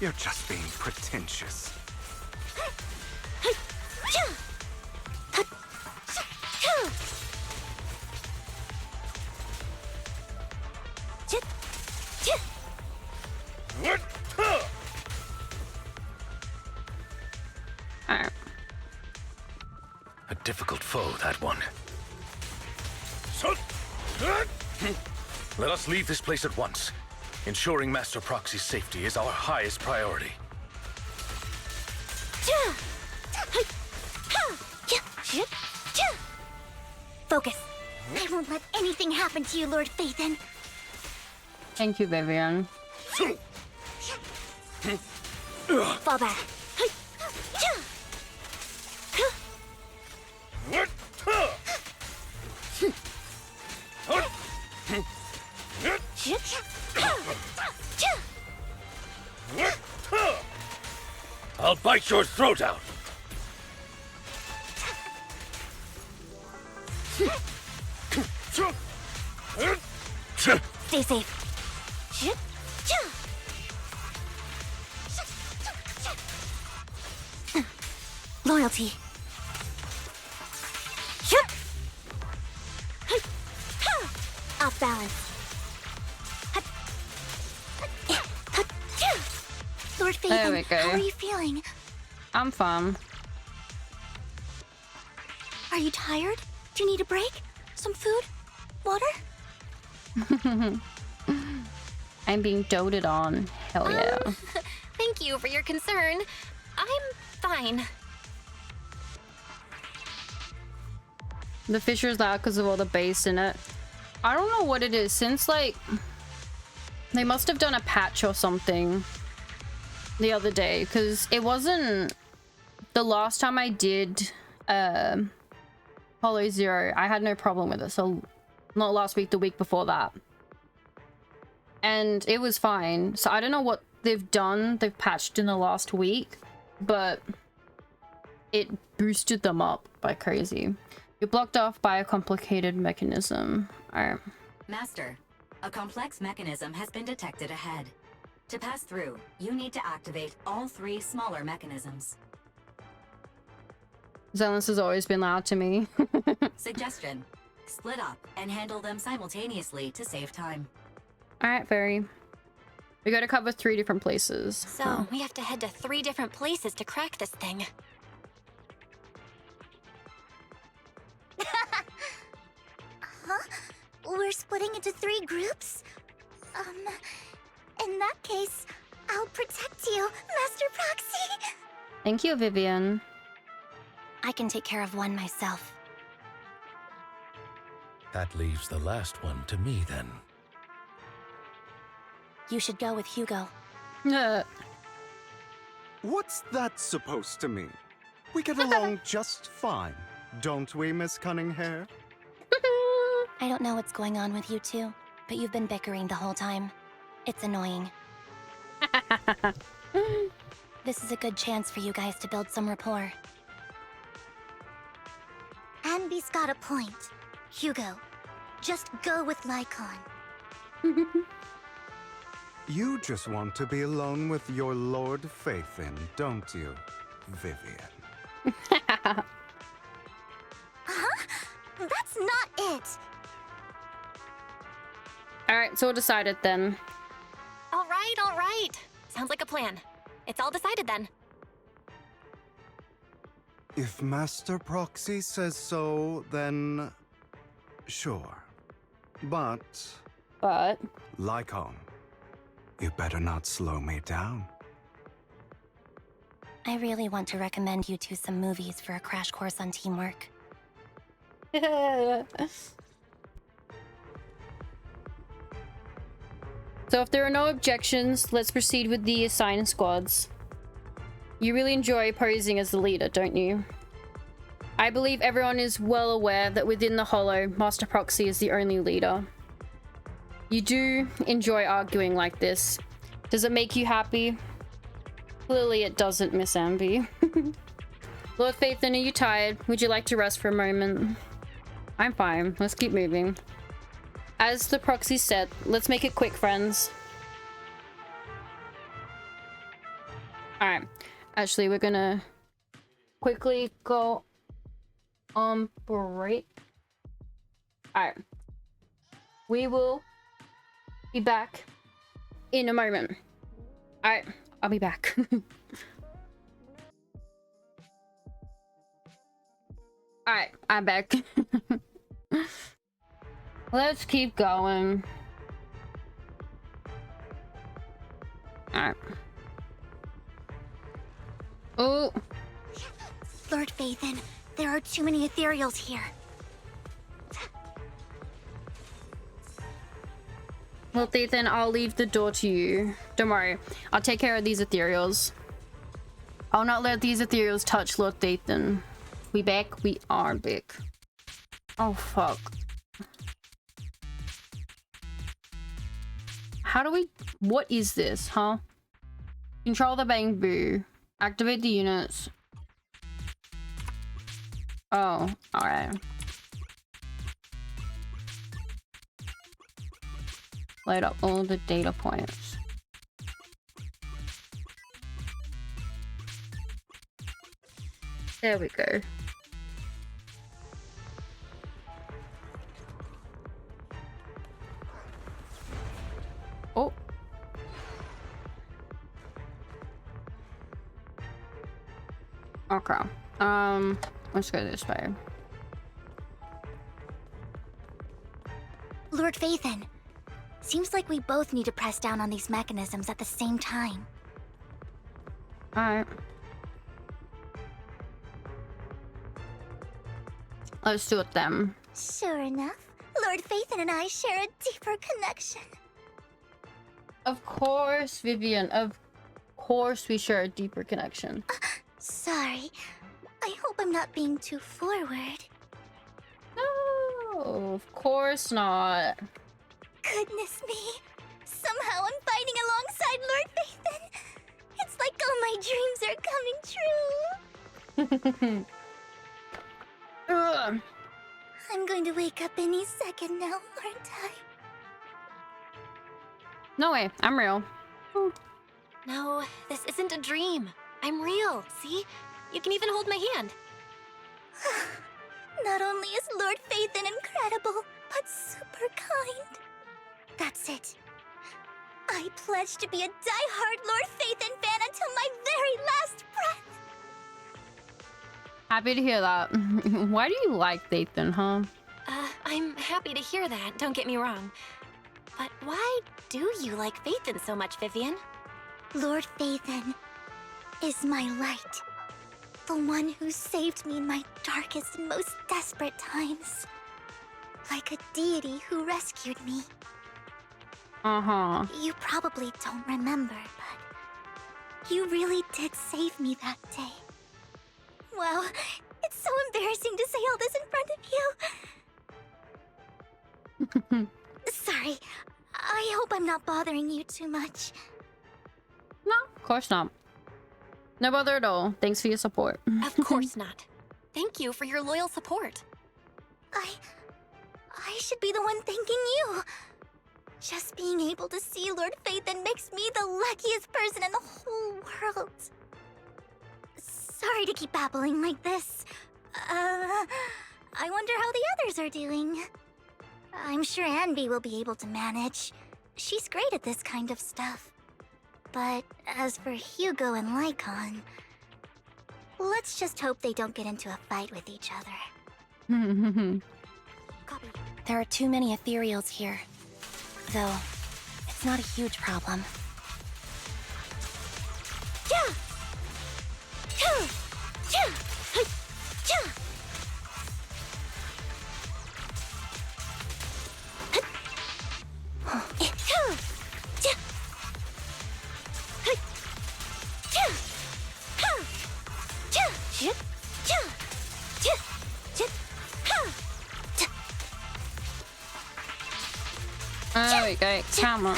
You're just being pretentious. A difficult foe, that one. Let us leave this place at once. Ensuring Master Proxy's safety is our highest priority. Focus. I won't let anything happen to you, Lord Phaethon. Thank you, Vivian. Fall back. I'll bite your throat out. Stay safe. Loyalty. Off balance. Lord Phaethon, There we go. how are you feeling? I'm fine. Are you tired? Do you need a break? Some food? Water? I'm being doted on. Hell yeah. Thank you for your concern. I'm fine. The fissure's loud because of all the bass in it. I don't know what it is. Since, like, they must have done a patch or something the other day, because it wasn't the last time I did Hollow Zero. I had no problem with it. So not last week, the week before that. And it was fine. So I don't know what they've done. They've patched in the last week, but it boosted them up by crazy. You're blocked off by a complicated mechanism. Alright. Master, a complex mechanism has been detected ahead. To pass through, you need to activate all 3 smaller mechanisms. Zealous has always been loud to me. Suggestion. Split up and handle them simultaneously to save time. Alright, Fairy. We gotta cover 3 different places. So, we have to head to 3 different places to crack this thing. Huh? We're splitting into 3 groups? In that case, I'll protect you, Master Proxy! Thank you, Vivian. I can take care of one myself. That leaves the last one to me, then. You should go with Hugo. What's that supposed to mean? We get along just fine, don't we, Miss Cunninghair? I don't know what's going on with you two, but you've been bickering the whole time. It's annoying. This is a good chance for you guys to build some rapport. Anby's got a point. Hugo, just go with Lycon. You just want to be alone with your Lord Faithin, don't you, Vivian? Huh? That's not it! Alright, so we'll decide it then. All right. Sounds like a plan. It's all decided then. If Master Proxy says so, then sure. But Lycon, you better not slow me down. I really want to recommend you two some movies for a crash course on teamwork. So if there are no objections, let's proceed with the assigned squads. You really enjoy posing as the leader, don't you? I believe everyone is well aware that within the Hollow, Master Proxy is the only leader. You do enjoy arguing like this. Does it make you happy? Clearly it doesn't, Miss Amby. Lord Faithin, are you tired? Would you like to rest for a moment? I'm fine. Let's keep moving. As the proxy said, let's make it quick, friends. Alright. Actually, we're gonna quickly go on break. Alright. We will be back in a moment. Alright, I'll be back. Alright, I'm back. Let's keep going. Alright. Oh. Lord Faithin, there are too many ethereals here. Well, Faithin, I'll leave the door to you. Don't worry. I'll take care of these ethereals. I'll not let these ethereals touch Lord Faithin. We back? We are back. Oh, fuck. How do we... What is this, huh? Control the bamboo. Activate the units. Oh, alright. Light up all the data points. There we go. Oh. Okay. Let's go this way. Lord Faithin, seems like we both need to press down on these mechanisms at the same time. Alright. Let's do it then. Sure enough, Lord Faithin and I share a deeper connection. Of course, Vivian. Of course we share a deeper connection. Sorry. I hope I'm not being too forward. No, of course not. Goodness me. Somehow I'm fighting alongside Lord Faithin. It's like all my dreams are coming true. I'm going to wake up any second now, aren't I? No way, I'm real. No, this isn't a dream. I'm real, see? You can even hold my hand. Not only is Lord Phaethon incredible, but super kind. That's it. I pledge to be a die-hard Lord Phaethon fan until my very last breath. Happy to hear that. Why do you like Phaethon, huh? I'm happy to hear that, don't get me wrong. But why do you like Phaethon so much, Vivian? Lord Phaethon is my light. The one who saved me in my darkest and most desperate times. Like a deity who rescued me. Uh-huh. You probably don't remember, but you really did save me that day. Wow, it's so embarrassing to say all this in front of you. Sorry, I hope I'm not bothering you too much. No, of course not. No bother at all. Thanks for your support. Of course not. Thank you for your loyal support. I should be the one thanking you. Just being able to see Lord Phaethon makes me the luckiest person in the whole world. Sorry to keep babbling like this. I wonder how the others are doing. I'm sure Anby will be able to manage. She's great at this kind of stuff. But as for Hugo and Lycon, let's just hope they don't get into a fight with each other. Copy. There are too many ethereals here. Though, it's not a huge problem. Yeah! Yeah! Yeah! Yeah! There we go, camera.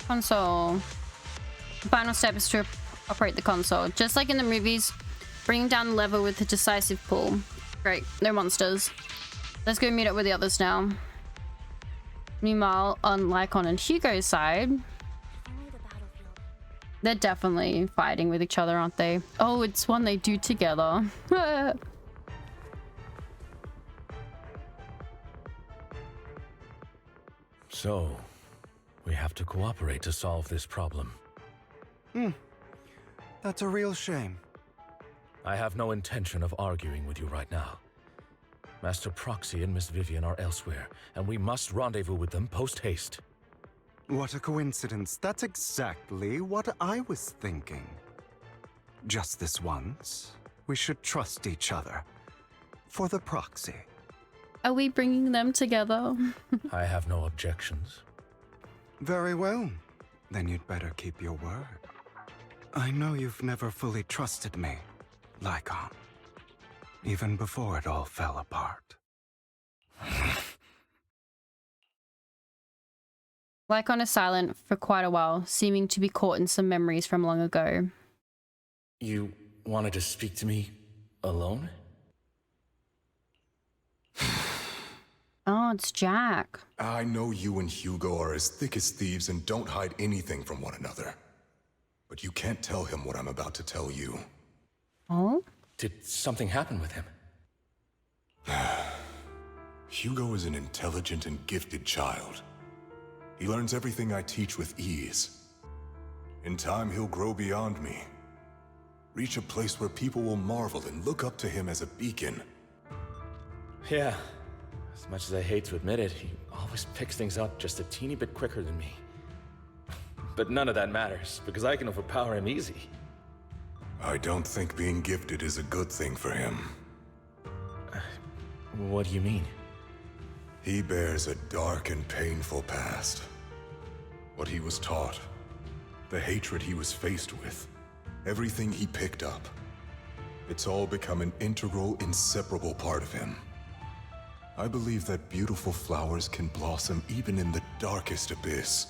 Console. The final step is to operate the console. Just like in the movies, bring down the lever with a decisive pull. Great, no monsters. Let's go meet up with the others now. Meanwhile, on Lycon and Hugo's side, they're definitely fighting with each other, aren't they? Oh, it's one they do together. So, we have to cooperate to solve this problem. That's a real shame. I have no intention of arguing with you right now. Master Proxy and Miss Vivian are elsewhere, and we must rendezvous with them post-haste. What a coincidence. That's exactly what I was thinking. Just this once, we should trust each other. For the Proxy. Are we bringing them together? I have no objections. Very well. Then you'd better keep your word. I know you've never fully trusted me, Lycon. Even before it all fell apart. Lycon is silent for quite a while, seeming to be caught in some memories from long ago. You wanted to speak to me alone? Oh, it's Jack. I know you and Hugo are as thick as thieves and don't hide anything from one another. But you can't tell him what I'm about to tell you. Oh? Did something happen with him? Hugo is an intelligent and gifted child. He learns everything I teach with ease. In time, he'll grow beyond me. Reach a place where people will marvel and look up to him as a beacon. Yeah. As much as I hate to admit it, he always picks things up just a teeny bit quicker than me. But none of that matters, because I can overpower him easy. I don't think being gifted is a good thing for him. What do you mean? He bears a dark and painful past. What he was taught, the hatred he was faced with, everything he picked up. It's all become an integral, inseparable part of him. I believe that beautiful flowers can blossom even in the darkest abyss.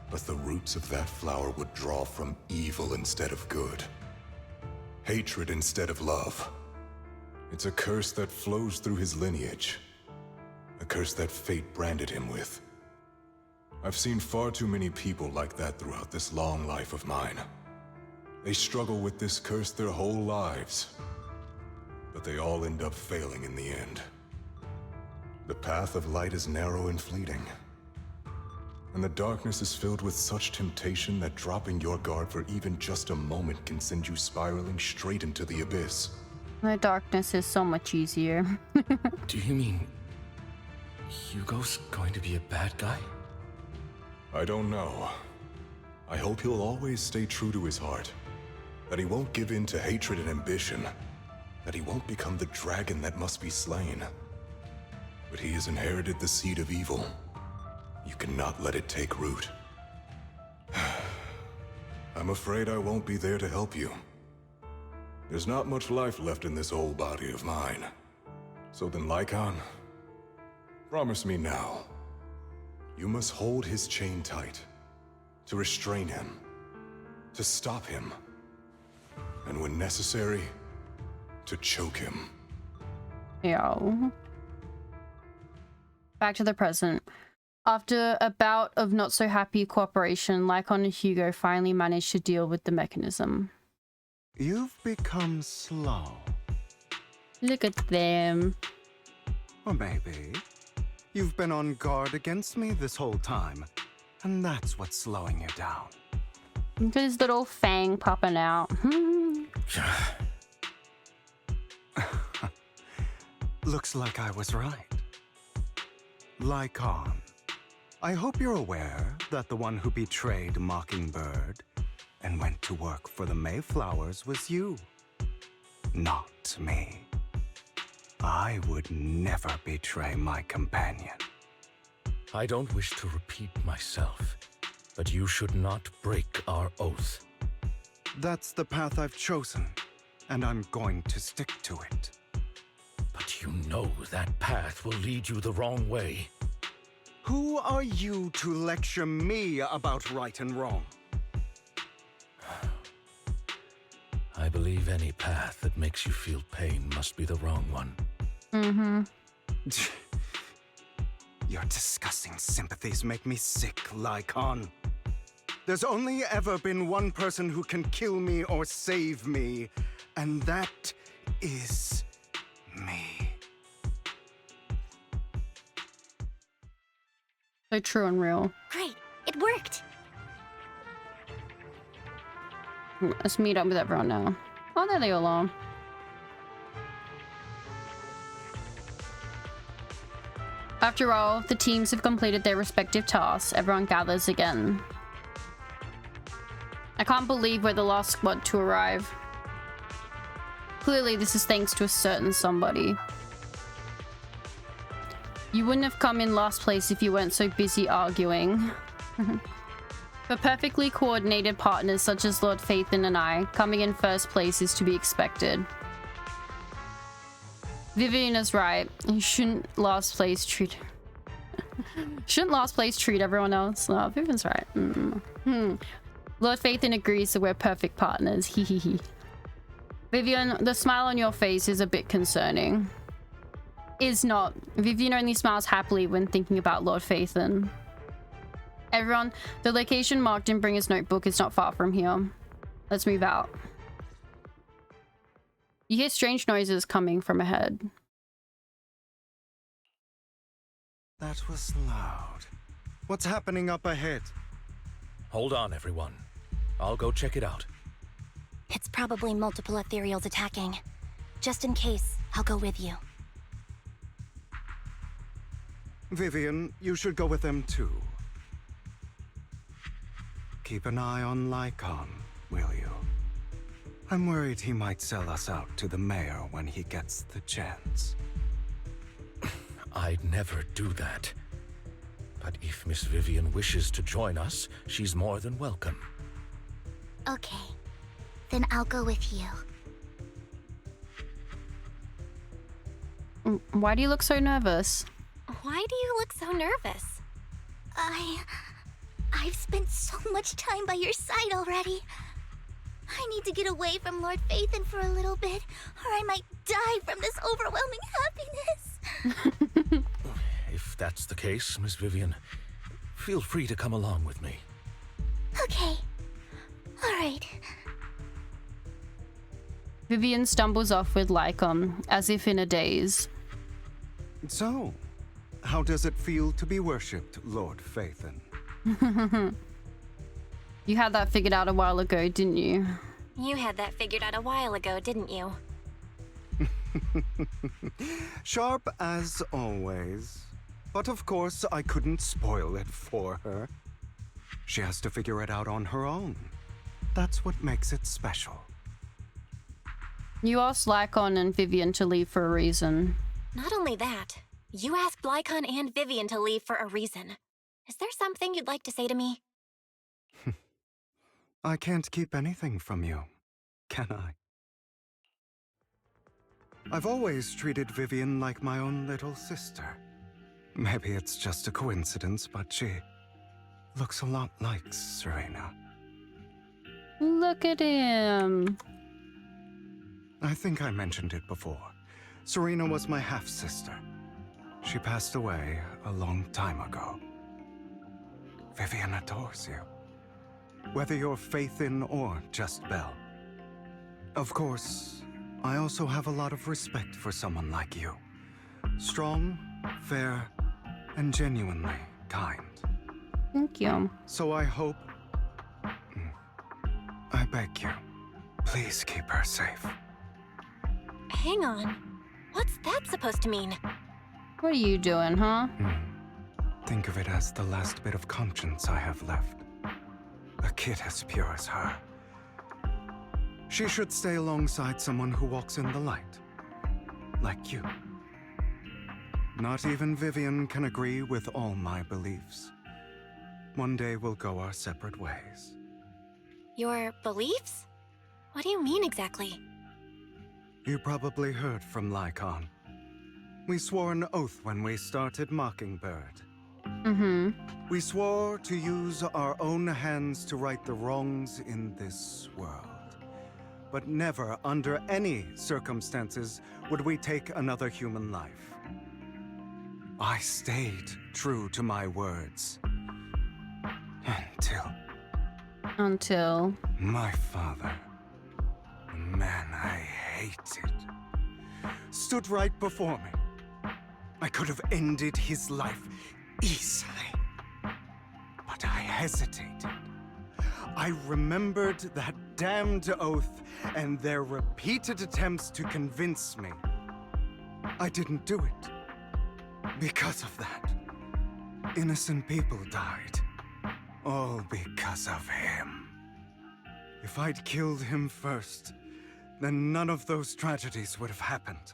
But the roots of that flower would draw from evil instead of good. Hatred instead of love. It's a curse that flows through his lineage. A curse that fate branded him with. I've seen far too many people like that throughout this long life of mine. They struggle with this curse their whole lives, but they all end up failing in the end. The path of light is narrow and fleeting, and the darkness is filled with such temptation that dropping your guard for even just a moment can send you spiraling straight into the abyss. The darkness is so much easier. Do you mean Hugo's going to be a bad guy? I don't know. I hope he'll always stay true to his heart. That he won't give in to hatred and ambition. That he won't become the dragon that must be slain. But he has inherited the seed of evil. You cannot let it take root. I'm afraid I won't be there to help you. There's not much life left in this old body of mine. So then, Lycon, promise me now. You must hold his chain tight. To restrain him. To stop him. And when necessary, to choke him. Yeah. Back to the present. After a bout of not-so-happy cooperation, Lycon and Hugo finally managed to deal with the mechanism. You've become slow. Look at them. Or maybe you've been on guard against me this whole time, and that's what's slowing you down. Look at his little fang popping out. Looks like I was right. Lycon, I hope you're aware that the one who betrayed Mockingbird and went to work for the Mayflowers was you, not me. I would never betray my companion. I don't wish to repeat myself, but you should not break our oath. That's the path I've chosen, and I'm going to stick to it. But you know that path will lead you the wrong way. Who are you to lecture me about right and wrong? I believe any path that makes you feel pain must be the wrong one. Mm-hmm. Your disgusting sympathies make me sick, Lycon. There's only ever been one person who can kill me or save me, and that is me. So true and real. Great, it worked. Let's meet up with everyone now. Oh, there they all are. After all, the teams have completed their respective tasks. Everyone gathers again. I can't believe we're the last squad to arrive. Clearly, this is thanks to a certain somebody. You wouldn't have come in last place if you weren't so busy arguing. For perfectly coordinated partners such as Lord Phaethon and I, coming in first place is to be expected. Vivian is right. You shouldn't last place treat everyone else. No, Vivian's right. Lord Phaethon agrees that we're perfect partners. Hehehe. Vivian, the smile on your face is a bit concerning. Is not. Vivian only smiles happily when thinking about Lord Phaethon. Everyone, the location marked in Bringer's notebook is not far from here. Let's move out. You hear strange noises coming from ahead. That was loud. What's happening up ahead? Hold on, everyone. I'll go check it out. It's probably multiple ethereals attacking. Just in case, I'll go with you. Vivian, you should go with them too. Keep an eye on Lycon, will you? I'm worried he might sell us out to the mayor when he gets the chance. I'd never do that. But if Miss Vivian wishes to join us, she's more than welcome. Okay. Then I'll go with you. Why do you look so nervous? Why do you look so nervous? I've spent so much time by your side already. I need to get away from Lord Phaethon for a little bit, or I might die from this overwhelming happiness. If that's the case, Miss Vivian, feel free to come along with me. Okay. Alright. Vivian stumbles off with Lycon, as if in a daze. So, how does it feel to be worshipped, Lord Phaethon? You had that figured out a while ago, didn't you? You had that figured out a while ago, didn't you? Sharp as always. But of course, I couldn't spoil it for her. She has to figure it out on her own. That's what makes it special. You asked Lycon and Vivian to leave for a reason. Not only that, you asked Lycon and Vivian to leave for a reason. Is there something you'd like to say to me? I can't keep anything from you, can I? I've always treated Vivian like my own little sister. Maybe it's just a coincidence, but she looks a lot like Serena. Look at him. I think I mentioned it before. Serena was my half-sister. She passed away a long time ago. Vivian adores you. Whether you're Phaethon or just Belle. Of course, I also have a lot of respect for someone like you. Strong, fair, and genuinely kind. Thank you. So I hope... I beg you, please keep her safe. Hang on. What's that supposed to mean? What are you doing, huh? Think of it as the last bit of conscience I have left. A kid as pure as her. She should stay alongside someone who walks in the light. Like you. Not even Vivian can agree with all my beliefs. One day we'll go our separate ways. Your beliefs? What do you mean exactly? You probably heard from Lycon. We swore an oath when we started Mockingbird. We swore to use our own hands to right the wrongs in this world. But never, under any circumstances, would we take another human life. I stayed true to my words. Until... My father, the man I hated, stood right before me. I could have ended his life easily. But I hesitated. I remembered that damned oath and their repeated attempts to convince me. I didn't do it. Because of that, innocent people died. All because of him. If I'd killed him first, then none of those tragedies would have happened.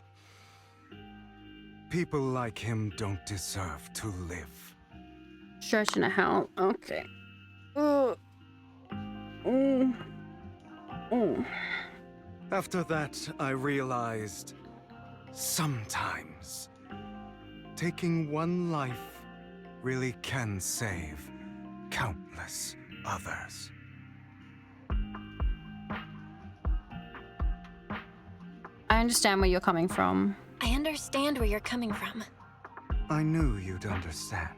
People like him don't deserve to live. Stretching it out. Okay. After that, I realized sometimes taking one life really can save countless others. I understand where you're coming from. I understand where you're coming from. I knew you'd understand.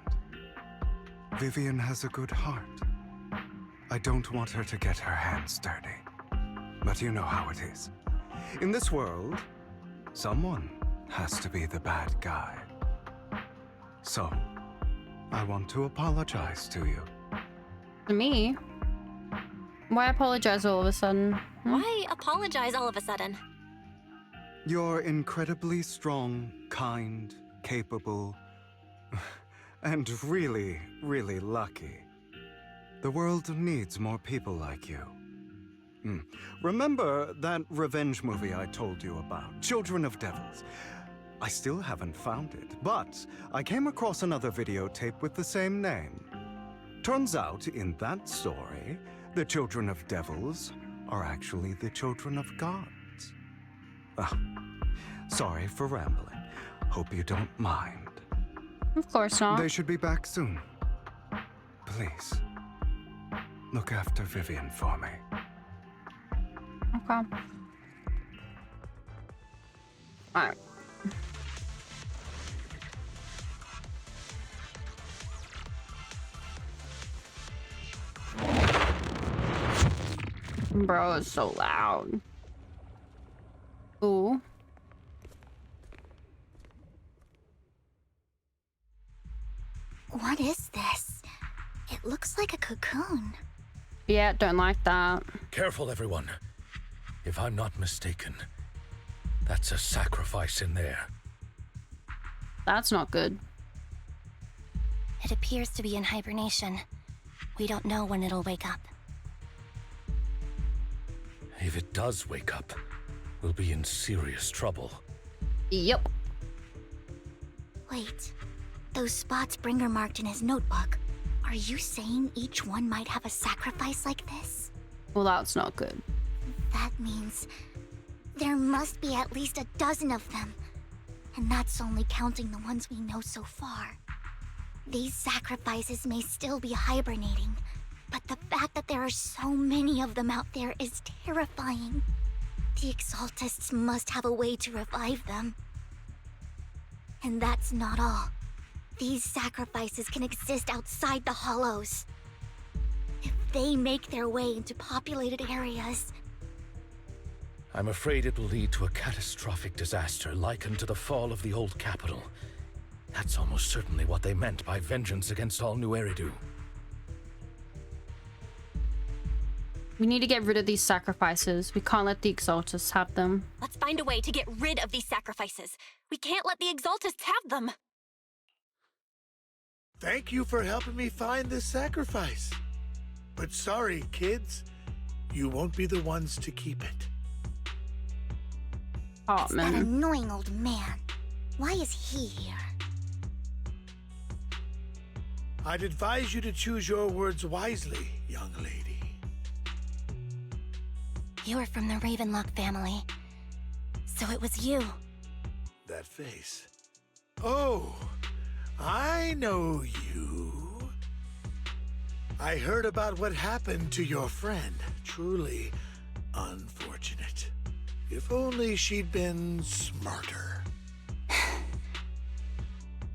Vivian has a good heart. I don't want her to get her hands dirty. But you know how it is. In this world, someone has to be the bad guy. So, I want to apologize to you. To me? Why apologize all of a sudden? Why apologize all of a sudden? You're incredibly strong, kind, capable, and really, really lucky. The world needs more people like you. Remember that revenge movie I told you about, Children of Devils? I still haven't found it, but I came across another videotape with the same name. Turns out, in that story, the children of devils are actually the children of gods. Sorry for rambling. Hope you don't mind. Of course not. They should be back soon. Please, look after Vivian for me. Okay. Alright. Bro, it's so loud. Ooh. What is this? It looks like a cocoon. Yeah, don't like that. Careful, everyone. If I'm not mistaken, that's a sacrifice in there. That's not good. It appears to be in hibernation. We don't know when it'll wake up. If it does wake up, we'll be in serious trouble. Yep. Wait. Those spots Bringer marked in his notebook. Are you saying each one might have a sacrifice like this? Well, that's not good. That means there must be at least a dozen of them. And that's only counting the ones we know so far. These sacrifices may still be hibernating, but the fact that there are so many of them out there is terrifying. The Exaltists must have a way to revive them. And that's not all. These sacrifices can exist outside the Hollows. If they make their way into populated areas... I'm afraid it will lead to a catastrophic disaster likened to the fall of the old capital. That's almost certainly what they meant by vengeance against all New Eridu. We need to get rid of these sacrifices. We can't let the Exaltists have them. Let's find a way to get rid of these sacrifices. We can't let the Exaltists have them. Thank you for helping me find this sacrifice. But sorry, kids. You won't be the ones to keep it. Oh, It's man. that annoying old man. Why is he here? I'd advise you to choose your words wisely, young lady. You're from the Ravenlock family. So it was you. That face. Oh, I know you. I heard about what happened to your friend. Truly unfortunate. If only she'd been smarter.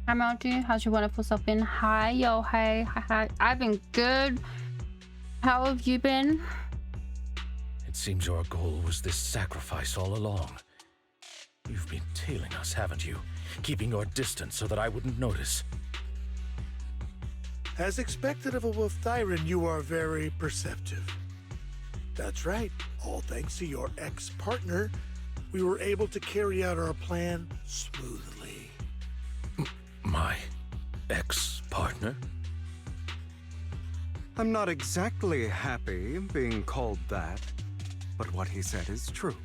Hi, Melody. How's your wonderful self been? Hi, yo, hey, hi, hi. I've been good. How have you been? It seems your goal was this sacrifice all along. You've been tailing us, haven't you? Keeping your distance so that I wouldn't notice. As expected of a wolf Thyran, you are very perceptive. That's right. All thanks to your ex-partner, we were able to carry out our plan smoothly. My ex-partner? I'm not exactly happy being called that, but what he said is true.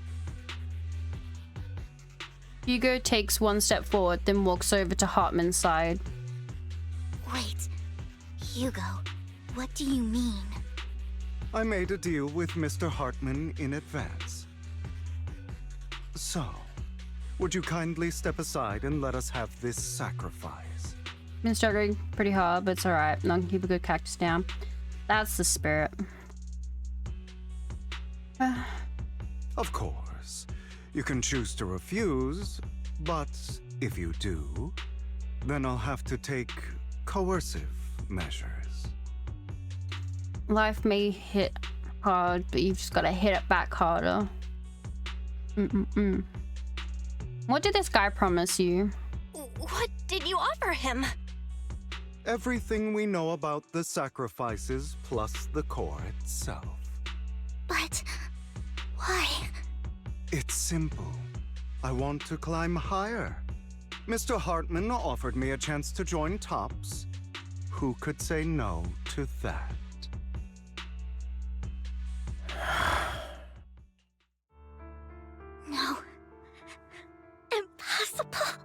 Hugo takes one step forward, then walks over to Hartman's side. Wait, Hugo, what do you mean? I made a deal with Mr. Hartman in advance. So, would you kindly step aside and let us have this sacrifice? Been struggling pretty hard, but it's alright. I can keep a good cactus down. That's the spirit. Of course. You can choose to refuse, but if you do, then I'll have to take coercive measures. Life may hit hard, but you've just got to hit it back harder. What did this guy promise you? What did you offer him? Everything we know about the sacrifices plus the core itself. But... why? It's simple. I want to climb higher. Mr. Hartman offered me a chance to join Tops. Who could say no to that? No. Impossible.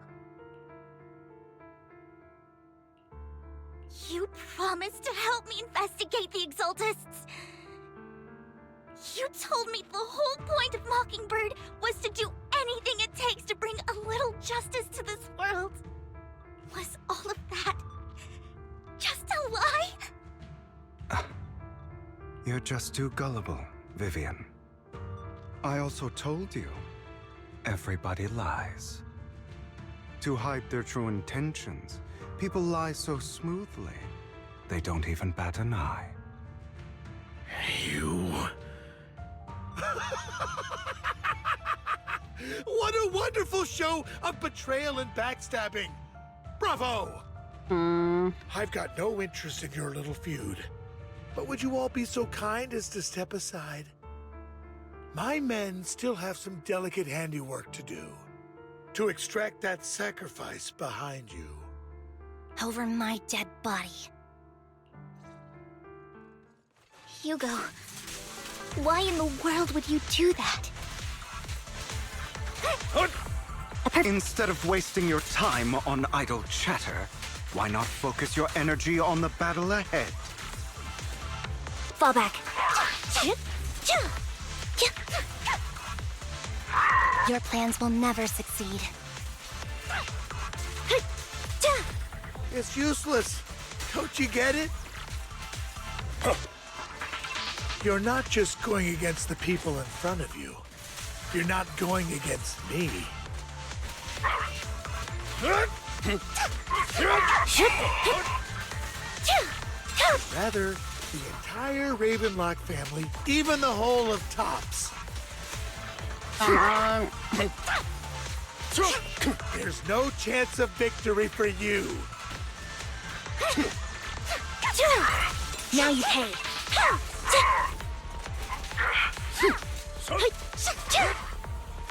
You promised to help me investigate the Exaltists. You told me the whole point of Mockingbird was to do anything it takes to bring a little justice to this world. Was all of that just a lie? You're just too gullible, Vivian. I also told you, everybody lies. To hide their true intentions, people lie so smoothly, they don't even bat an eye. You... What a wonderful show of betrayal and backstabbing! Bravo! I've got no interest in your little feud. But would you all be so kind as to step aside? My men still have some delicate handiwork to do. To extract that sacrifice behind you. Over my dead body. Hugo, why in the world would you do that? Instead of wasting your time on idle chatter, why not focus your energy on the battle ahead? Fall back. Your plans will never succeed. It's useless. Don't you get it? You're not just going against the people in front of you. You're not going against me. Rather, the entire Ravenlock family, even the whole of Tops. There's no chance of victory for you. Now you pay.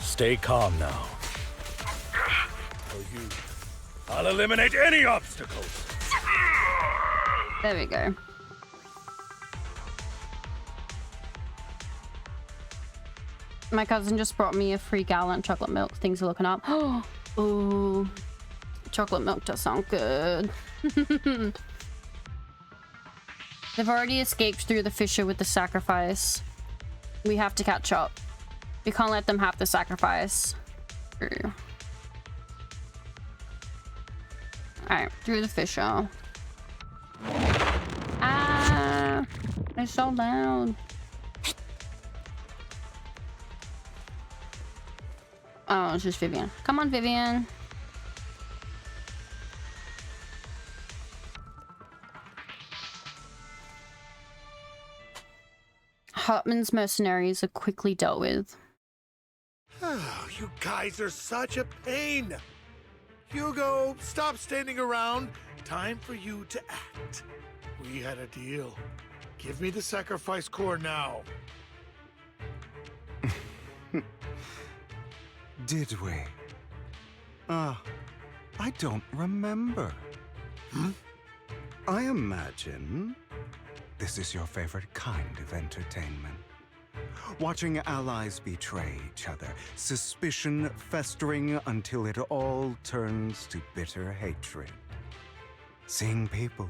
Stay calm now. I'll eliminate any obstacles. There we go. My cousin just brought me a free gallon chocolate milk. Things are looking up. Ooh, chocolate milk does sound good. They've already escaped through the fissure with the sacrifice. We have to catch up. We can't let them have the sacrifice. Alright, through the fissure. Ah! They're so loud. Oh, it's just Vivian. Come on, Vivian. Hartman's mercenaries are quickly dealt with. Oh, you guys are such a pain. Hugo, stop standing around. Time for you to act. We had a deal. Give me the sacrifice core now. Did we? I don't remember. I imagine this is your favorite kind of entertainment. Watching allies betray each other, suspicion festering until it all turns to bitter hatred. Seeing people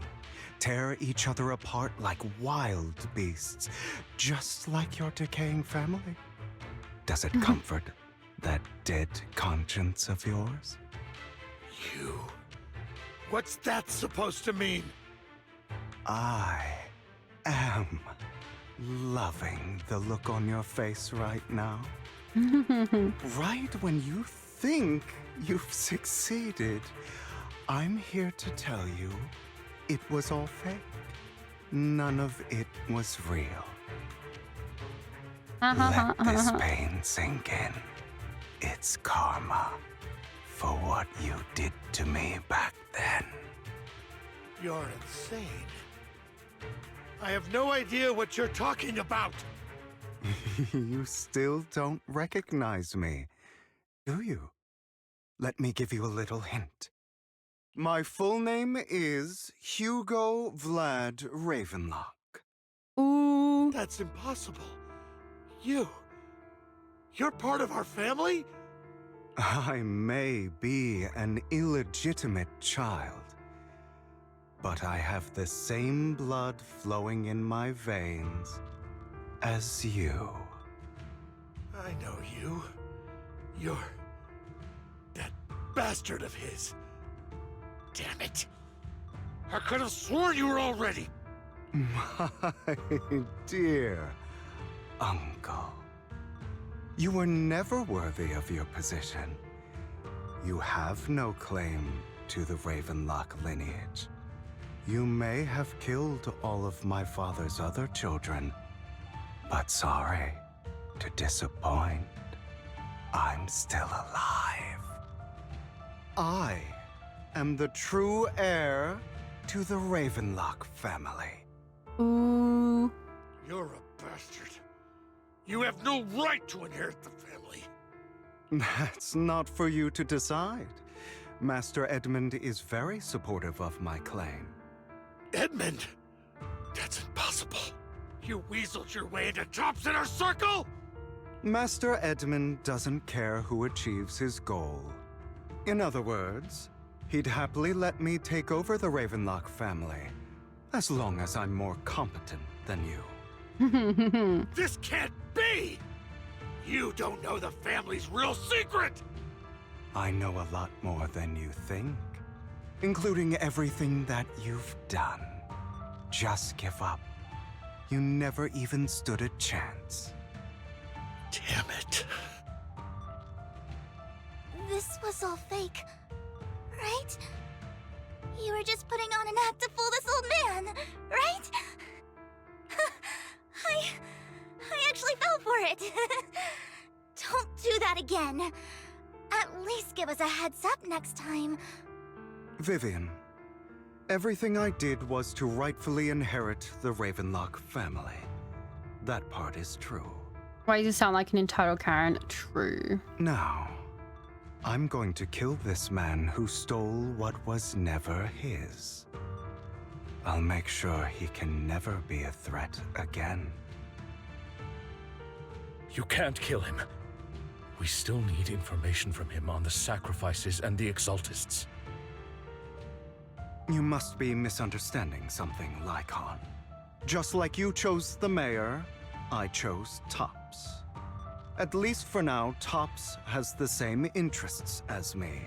tear each other apart like wild beasts, just like your decaying family. Does it comfort that dead conscience of yours? You... What's that supposed to mean? I am loving the look on your face right now. Right when you think you've succeeded, I'm here to tell you it was all fake. None of it was real. Let this pain sink in. It's karma for what you did to me back then. You're insane. I have no idea what you're talking about. You still don't recognize me, do you? Let me give you a little hint. My full name is Hugo Vlad Ravenlock. Ooh. That's impossible. You're part of our family? I may be an illegitimate child, but I have the same blood flowing in my veins as you. I know you. You're that bastard of his. Damn it. I could have sworn you were already. My dear uncle. You were never worthy of your position. You have no claim to the Ravenlock lineage. You may have killed all of my father's other children, but sorry to disappoint. I'm still alive. I am the true heir to the Ravenlock family. Ooh. You're a bastard. You have no right to inherit the family. That's not for you to decide. Master Edmund is very supportive of my claim. Edmund? That's impossible. You weaseled your way into Top's inner circle? Master Edmund doesn't care who achieves his goal. In other words, he'd happily let me take over the Ravenlock family, as long as I'm more competent than you. This can't be! You don't know the family's real secret! I know a lot more than you think, including everything that you've done. Just give up. You never even stood a chance. Damn it. This was all fake, right? You were just putting on an act to fool this old man, right? I actually fell for it. Don't do that again. At least give us a heads up next time. Vivian, everything I did was to rightfully inherit the Ravenlock family. That part is true. Why does you sound like an entitled Karen? True. Now, I'm going to kill this man who stole what was never his. I'll make sure he can never be a threat again. You can't kill him. We still need information from him on the sacrifices and the Exaltists. You must be misunderstanding something, Lycon. Just like you chose the mayor, I chose Tops. At least for now, Tops has the same interests as me.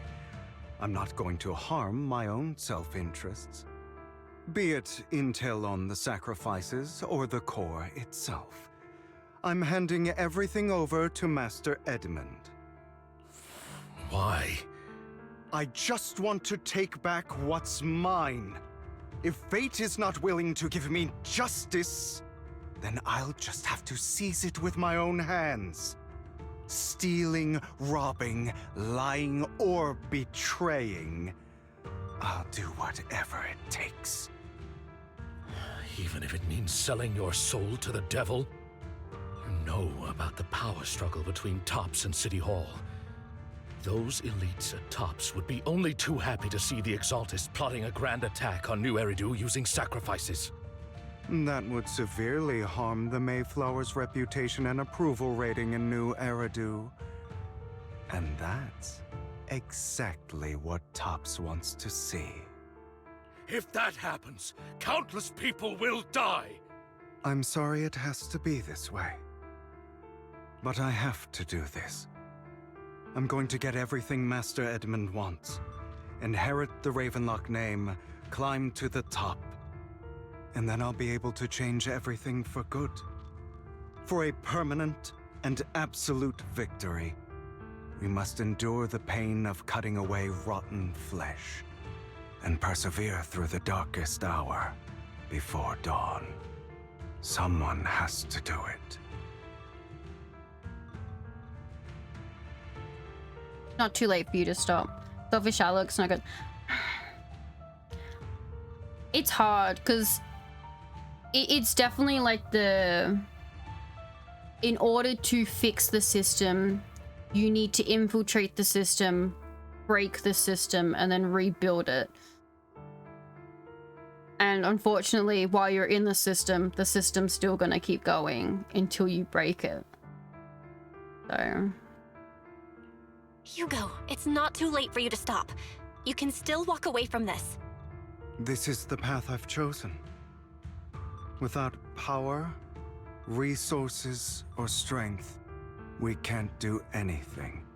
I'm not going to harm my own self-interests. Be it intel on the sacrifices or the core itself. I'm handing everything over to Master Edmund. Why? I just want to take back what's mine. If fate is not willing to give me justice, then I'll just have to seize it with my own hands. Stealing, robbing, lying, or betraying. I'll do whatever it takes. Even if it means selling your soul to the devil? You know about the power struggle between Tops and City Hall. Those elites at Tops would be only too happy to see the Exaltists plotting a grand attack on New Eridu using sacrifices. That would severely harm the Mayflower's reputation and approval rating in New Eridu. And that's exactly what Tops wants to see. If that happens, countless people will die! I'm sorry it has to be this way. But I have to do this. I'm going to get everything Master Edmund wants. Inherit the Ravenlock name, climb to the top. And then I'll be able to change everything for good. For a permanent and absolute victory, we must endure the pain of cutting away rotten flesh and persevere through the darkest hour before dawn. Someone has to do it. Not too late for you to stop. Selfish Alex, not good. It's hard because it's definitely like in order to fix the system, you need to infiltrate the system, break the system, and then rebuild it. And unfortunately, while you're in the system's still gonna keep going until you break it. So... Hugo, it's not too late for you to stop. You can still walk away from this. This is the path I've chosen. Without power, resources, or strength, we can't do anything.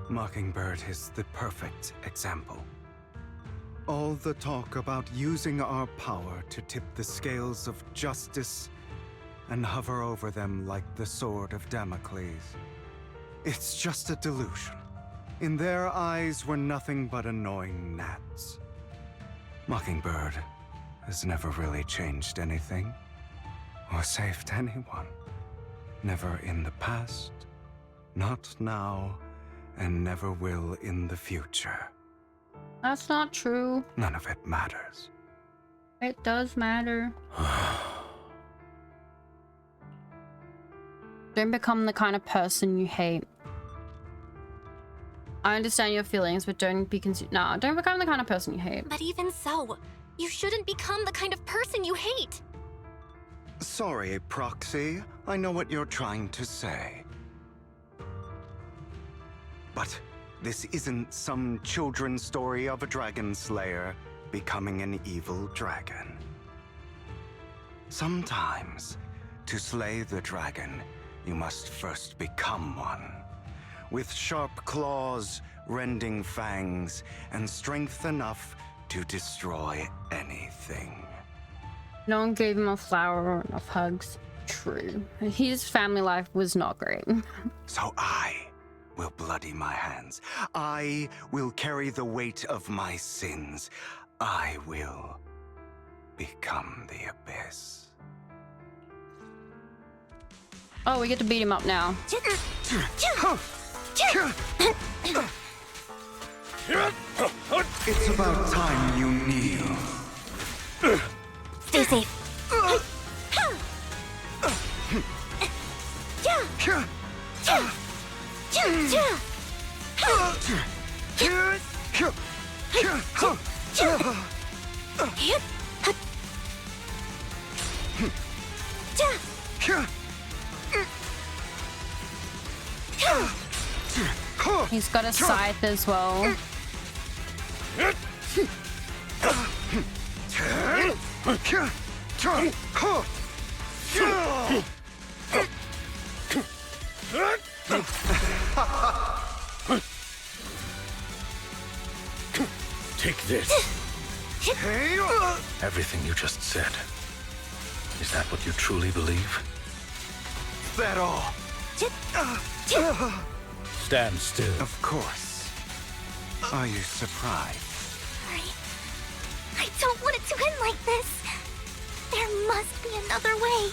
Mockingbird is the perfect example. All the talk about using our power to tip the scales of justice and hover over them like the sword of Damocles. It's just a delusion. In their eyes, we're nothing but annoying gnats. Mockingbird has never really changed anything, or saved anyone. Never in the past, not now, and never will in the future. That's not true. None of it matters. It does matter. Don't become the kind of person you hate. I understand your feelings, but don't be Nah, don't become the kind of person you hate. But even so, you shouldn't become the kind of person you hate. Sorry, Proxy. I know what you're trying to say. But this isn't some children's story of a dragon slayer becoming an evil dragon. Sometimes, to slay the dragon, you must first become one. With sharp claws, rending fangs, and strength enough to destroy anything. No one gave him a flower or enough hugs. True. His family life was not great. So I will bloody my hands. I will carry the weight of my sins. I will become the Abyss. Oh, we get to beat him up now. It's about time you kneel. Stay safe. He's got a scythe as well. Take this. Everything you just said. Is that what you truly believe? That all? Stand still. Of course. Are you surprised? I don't want it to end like this. There must be another way.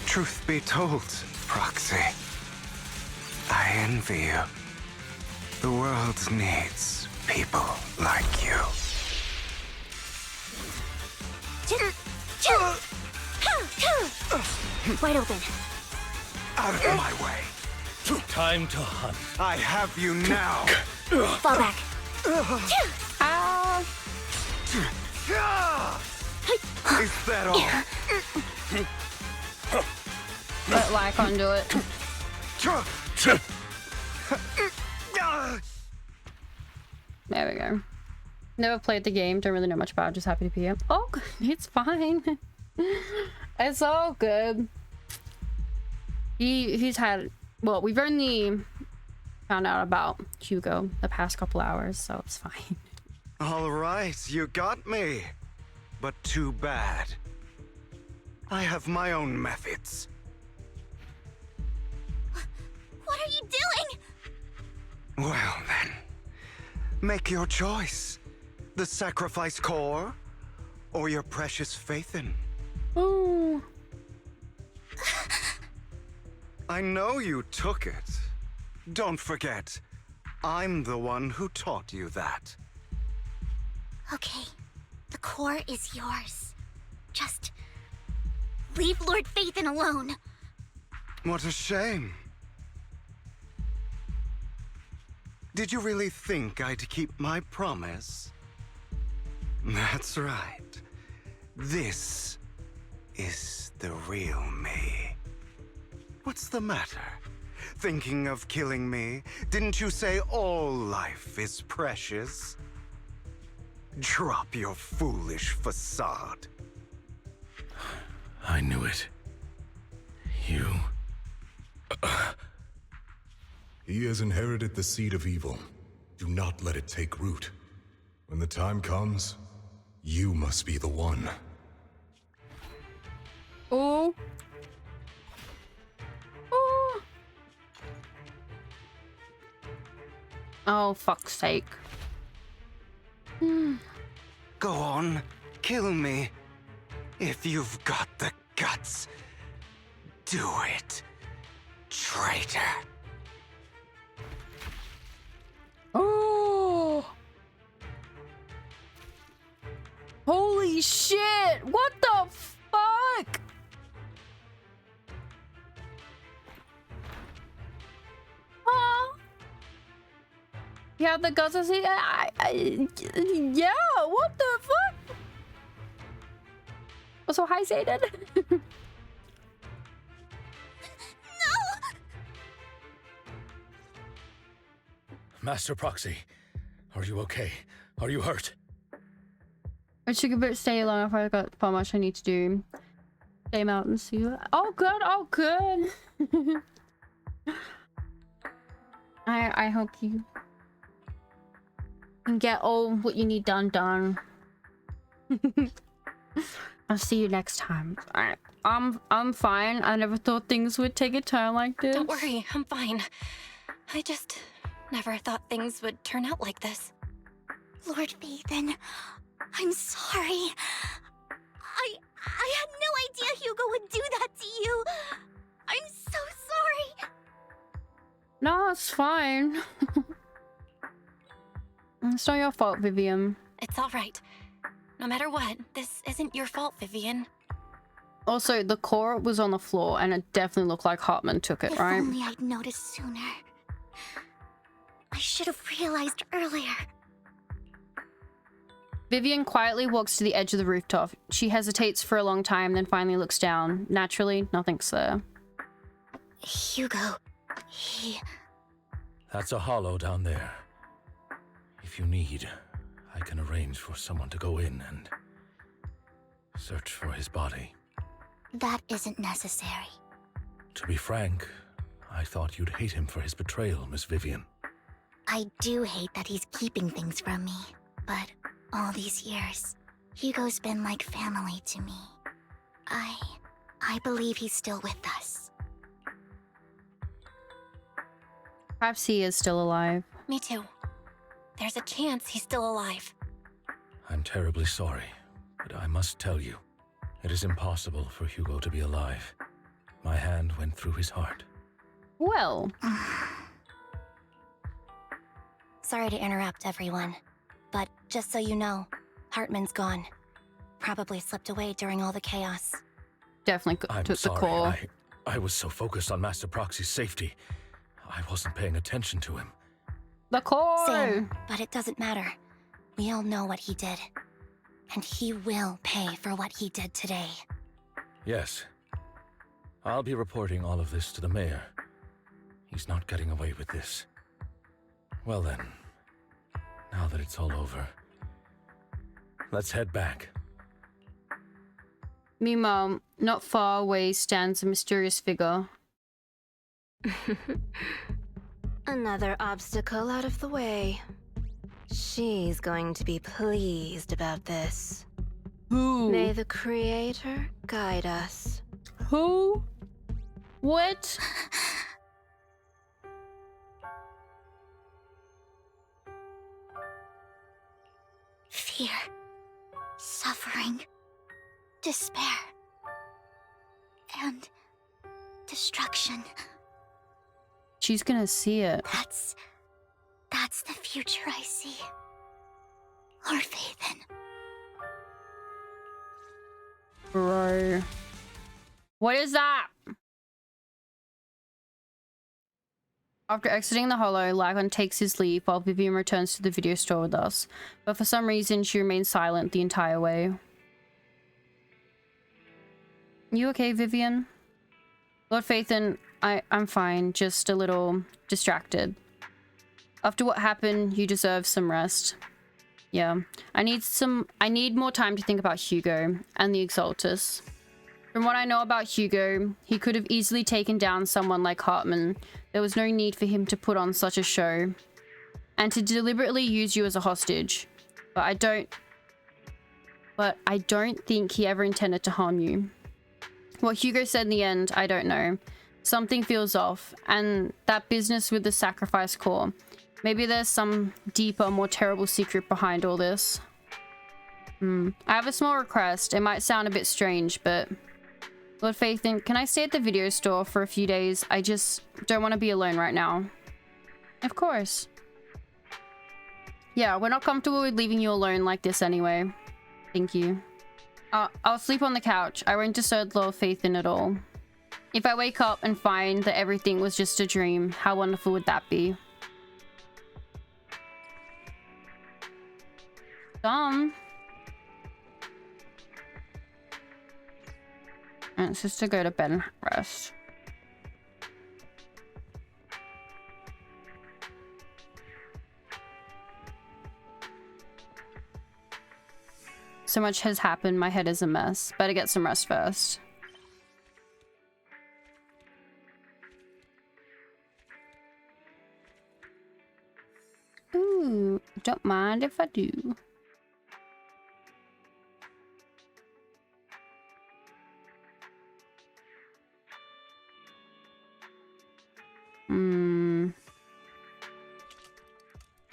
Truth be told, Proxy, I envy you. The world needs people like you. Wide open. Out of my way. Time to hunt. I have you now. Fall back. Is that all? But why I can't do it? There we go. Never played the game, don't really know much about it, just happy to be here. Oh, it's fine. It's all good. He's had, well, we've only found out about Hugo the past couple hours, so it's fine. All right, you got me. But too bad. I have my own methods. What are you doing? Well then, make your choice. The sacrifice core, or your precious Faithin. Ooh. I know you took it. Don't forget, I'm the one who taught you that. Okay, the core is yours. Just leave Lord Faithin alone. What a shame. Did you really think I'd keep my promise? That's right. This is the real me. What's the matter? Thinking of killing me? Didn't you say all life is precious? Drop your foolish facade. I knew it. You... He has inherited the seed of evil. Do not let it take root. When the time comes, you must be the one. Oh. Oh, fuck's sake. Go on, kill me. If you've got the guts, do it, traitor. Oh! Holy shit! What the fuck? Oh! Yeah, the guts are saying, yeah, what the fuck? Also, hi, Zayden. Master Proxy, are you okay? Are you hurt? I took a bit stay long. I forgot how much I need to do. Stay out and see. Oh, good. Oh, good. I hope you can get all what you need done. I'll see you next time. Alright. I'm fine. I never thought things would take a turn like this. Don't worry, I'm fine. I just never thought things would turn out like this. Lord Phaethon, I'm sorry. I had no idea Hugo would do that to you. I'm so sorry. No, it's fine. It's not your fault, Vivian. It's all right. No matter what, this isn't your fault, Vivian. Also, the core was on the floor, and it definitely looked like Hartman took it, right? If only I'd noticed sooner. I should have realized earlier. Vivian quietly walks to the edge of the rooftop. She hesitates for a long time, then finally looks down. Naturally, nothing's there. Hugo, he... That's a hollow down there. If you need, I can arrange for someone to go in and search for his body. That isn't necessary. To be frank, I thought you'd hate him for his betrayal, Miss Vivian. I do hate that he's keeping things from me, but all these years, Hugo's been like family to me. I believe he's still with us. Perhaps he is still alive. Me too. There's a chance he's still alive. I'm terribly sorry, but I must tell you, it is impossible for Hugo to be alive. My hand went through his heart. Well. Sorry to interrupt, everyone. But just so you know, Hartman's gone. Probably slipped away during all the chaos. Definitely I'm took sorry, the call. I was so focused on Master Proxy's safety, I wasn't paying attention to him. The core! Same, but it doesn't matter. We all know what he did. And he will pay for what he did today. Yes. I'll be reporting all of this to the mayor. He's not getting away with this. Well then, now that it's all over, let's head back. Meanwhile, not far away stands a mysterious figure. Another obstacle out of the way. She's going to be pleased about this. Who? May the Creator guide us. Who? What? Fear, suffering, despair, and destruction. She's gonna see it. That's the future I see. Lord Phaethon. Bro. What is that? After exiting the hollow, Lagon takes his leave while Vivian returns to the video store with us. But for some reason, she remains silent the entire way. You okay, Vivian? Lord Phaethon, I'm fine, just a little distracted. After what happened, you deserve some rest. Yeah, I need more time to think about Hugo and the Exaltus. From what I know about Hugo, he could have easily taken down someone like Hartman. There was no need for him to put on such a show. And to deliberately use you as a hostage. But I don't think he ever intended to harm you. What Hugo said in the end, I don't know. Something feels off. And that business with the sacrifice core. Maybe there's some deeper, more terrible secret behind all this. I have a small request. It might sound a bit strange, but... Lord Phaethon, can I stay at the video store for a few days? I just don't want to be alone right now. Of course. Yeah, we're not comfortable with leaving you alone like this anyway. Thank you. I'll sleep on the couch. I won't disturb Lord Phaethon at all. If I wake up and find that everything was just a dream, how wonderful would that be? Alright, it's just to go to bed and rest. So much has happened, my head is a mess. Better get some rest first. Ooh, don't mind if I do.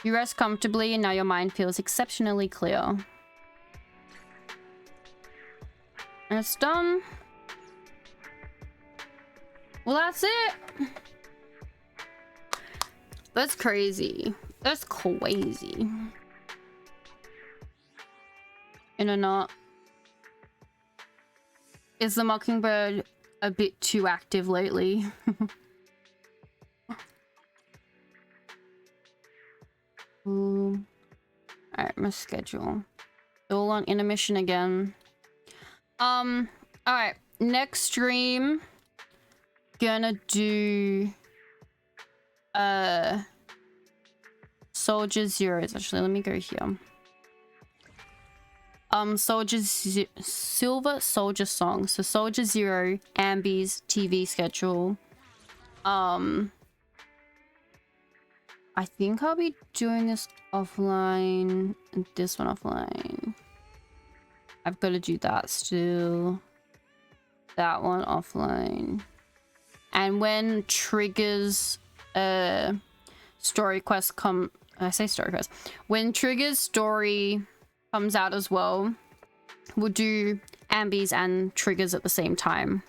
You rest comfortably and now your mind feels exceptionally clear. And it's done. Well, that's it. That's crazy. That's crazy. In a knot. Is the Mockingbird a bit too active lately? Ooh. Alright, my schedule. All on intermission again. Alright. Next stream. Gonna do Soldier Zeros. Actually, let me go here. Silver Soldier Song. So Soldier Zero, Ambi's TV schedule. I think I'll be doing this offline and this one offline. I've got to do that still. That one offline. And when Trigger's story quest I say story quest. When Trigger's story comes out as well, we'll do Ambi's and Trigger's at the same time.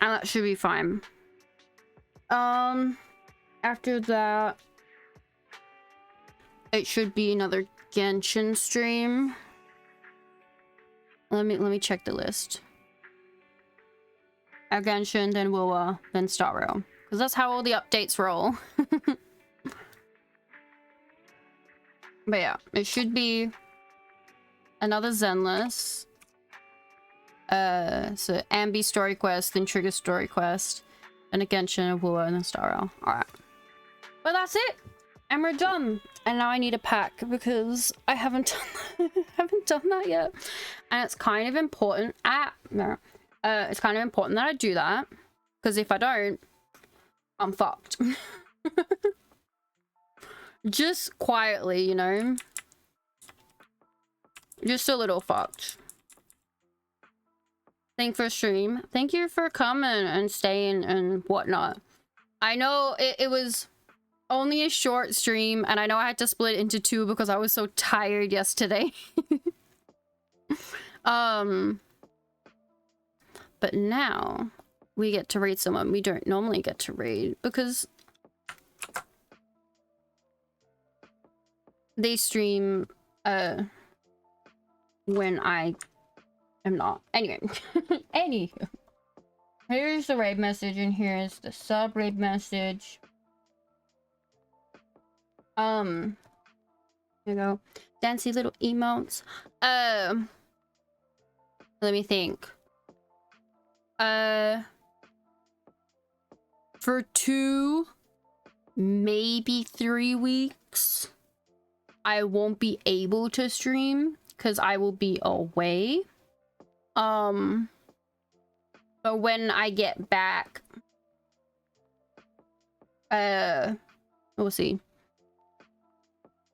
And that should be fine. After that, it should be another Genshin stream. Let me check the list. Genshin, then Woa, then Star Rail. Because that's how all the updates roll. But yeah, it should be another Zenless. So Ambi story quest, then Trigger story quest, and a Genshin, Woa, and then Star Rail. Alright. But that's it! And we're done! And now I need a pack because I haven't done that yet. And it's kind of important. It's kind of important that I do that. Because if I don't, I'm fucked. Just quietly, you know? Just a little fucked. Thanks for stream. Thank you for coming and staying and whatnot. I know it was only a short stream, and I know I had to split it into two because I was so tired yesterday. But now we get to raid someone we don't normally get to raid because they stream when I am not. Anyway. Anywho. Here's the raid message and here's the sub raid message. Here we go. Dancy little emotes. Let me think. For 2, maybe 3 weeks, I won't be able to stream because I will be away. But when I get back, we'll see.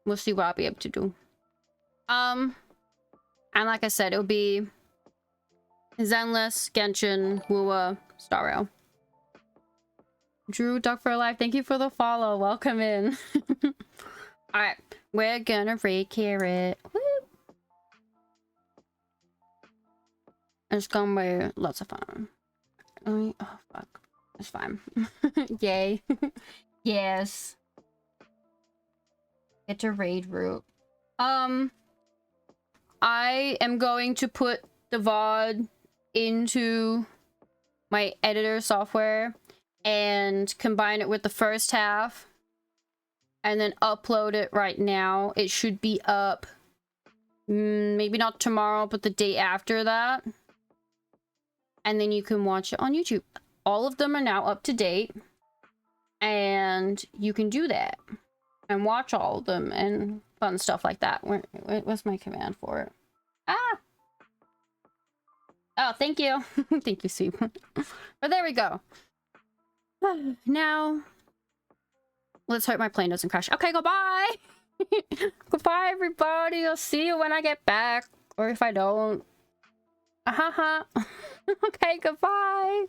We'll see what I'll be able to do. And like I said, it'll be Zenless, Genshin, Wuwa, Star Rail. Drew Duck for Life, thank you for the follow. Welcome in. Alright, we're gonna raid Carrot. Woo. It's gonna be lots of fun. Oh fuck. It's fine. Yay. Yes. Get to raid route. I am going to put the VOD into my editor software and combine it with the first half and then upload it right now. It should be up maybe not tomorrow, but the day after that. And then you can watch it on YouTube. All of them are now up to date. And you can do that. And watch all of them and fun stuff like that. What's my command for it? Ah! Oh, thank you. Thank you, Sweet. But there we go. Now, let's hope my plane doesn't crash. Okay, goodbye! Goodbye, everybody. I'll see you when I get back. Or if I don't. Okay, goodbye.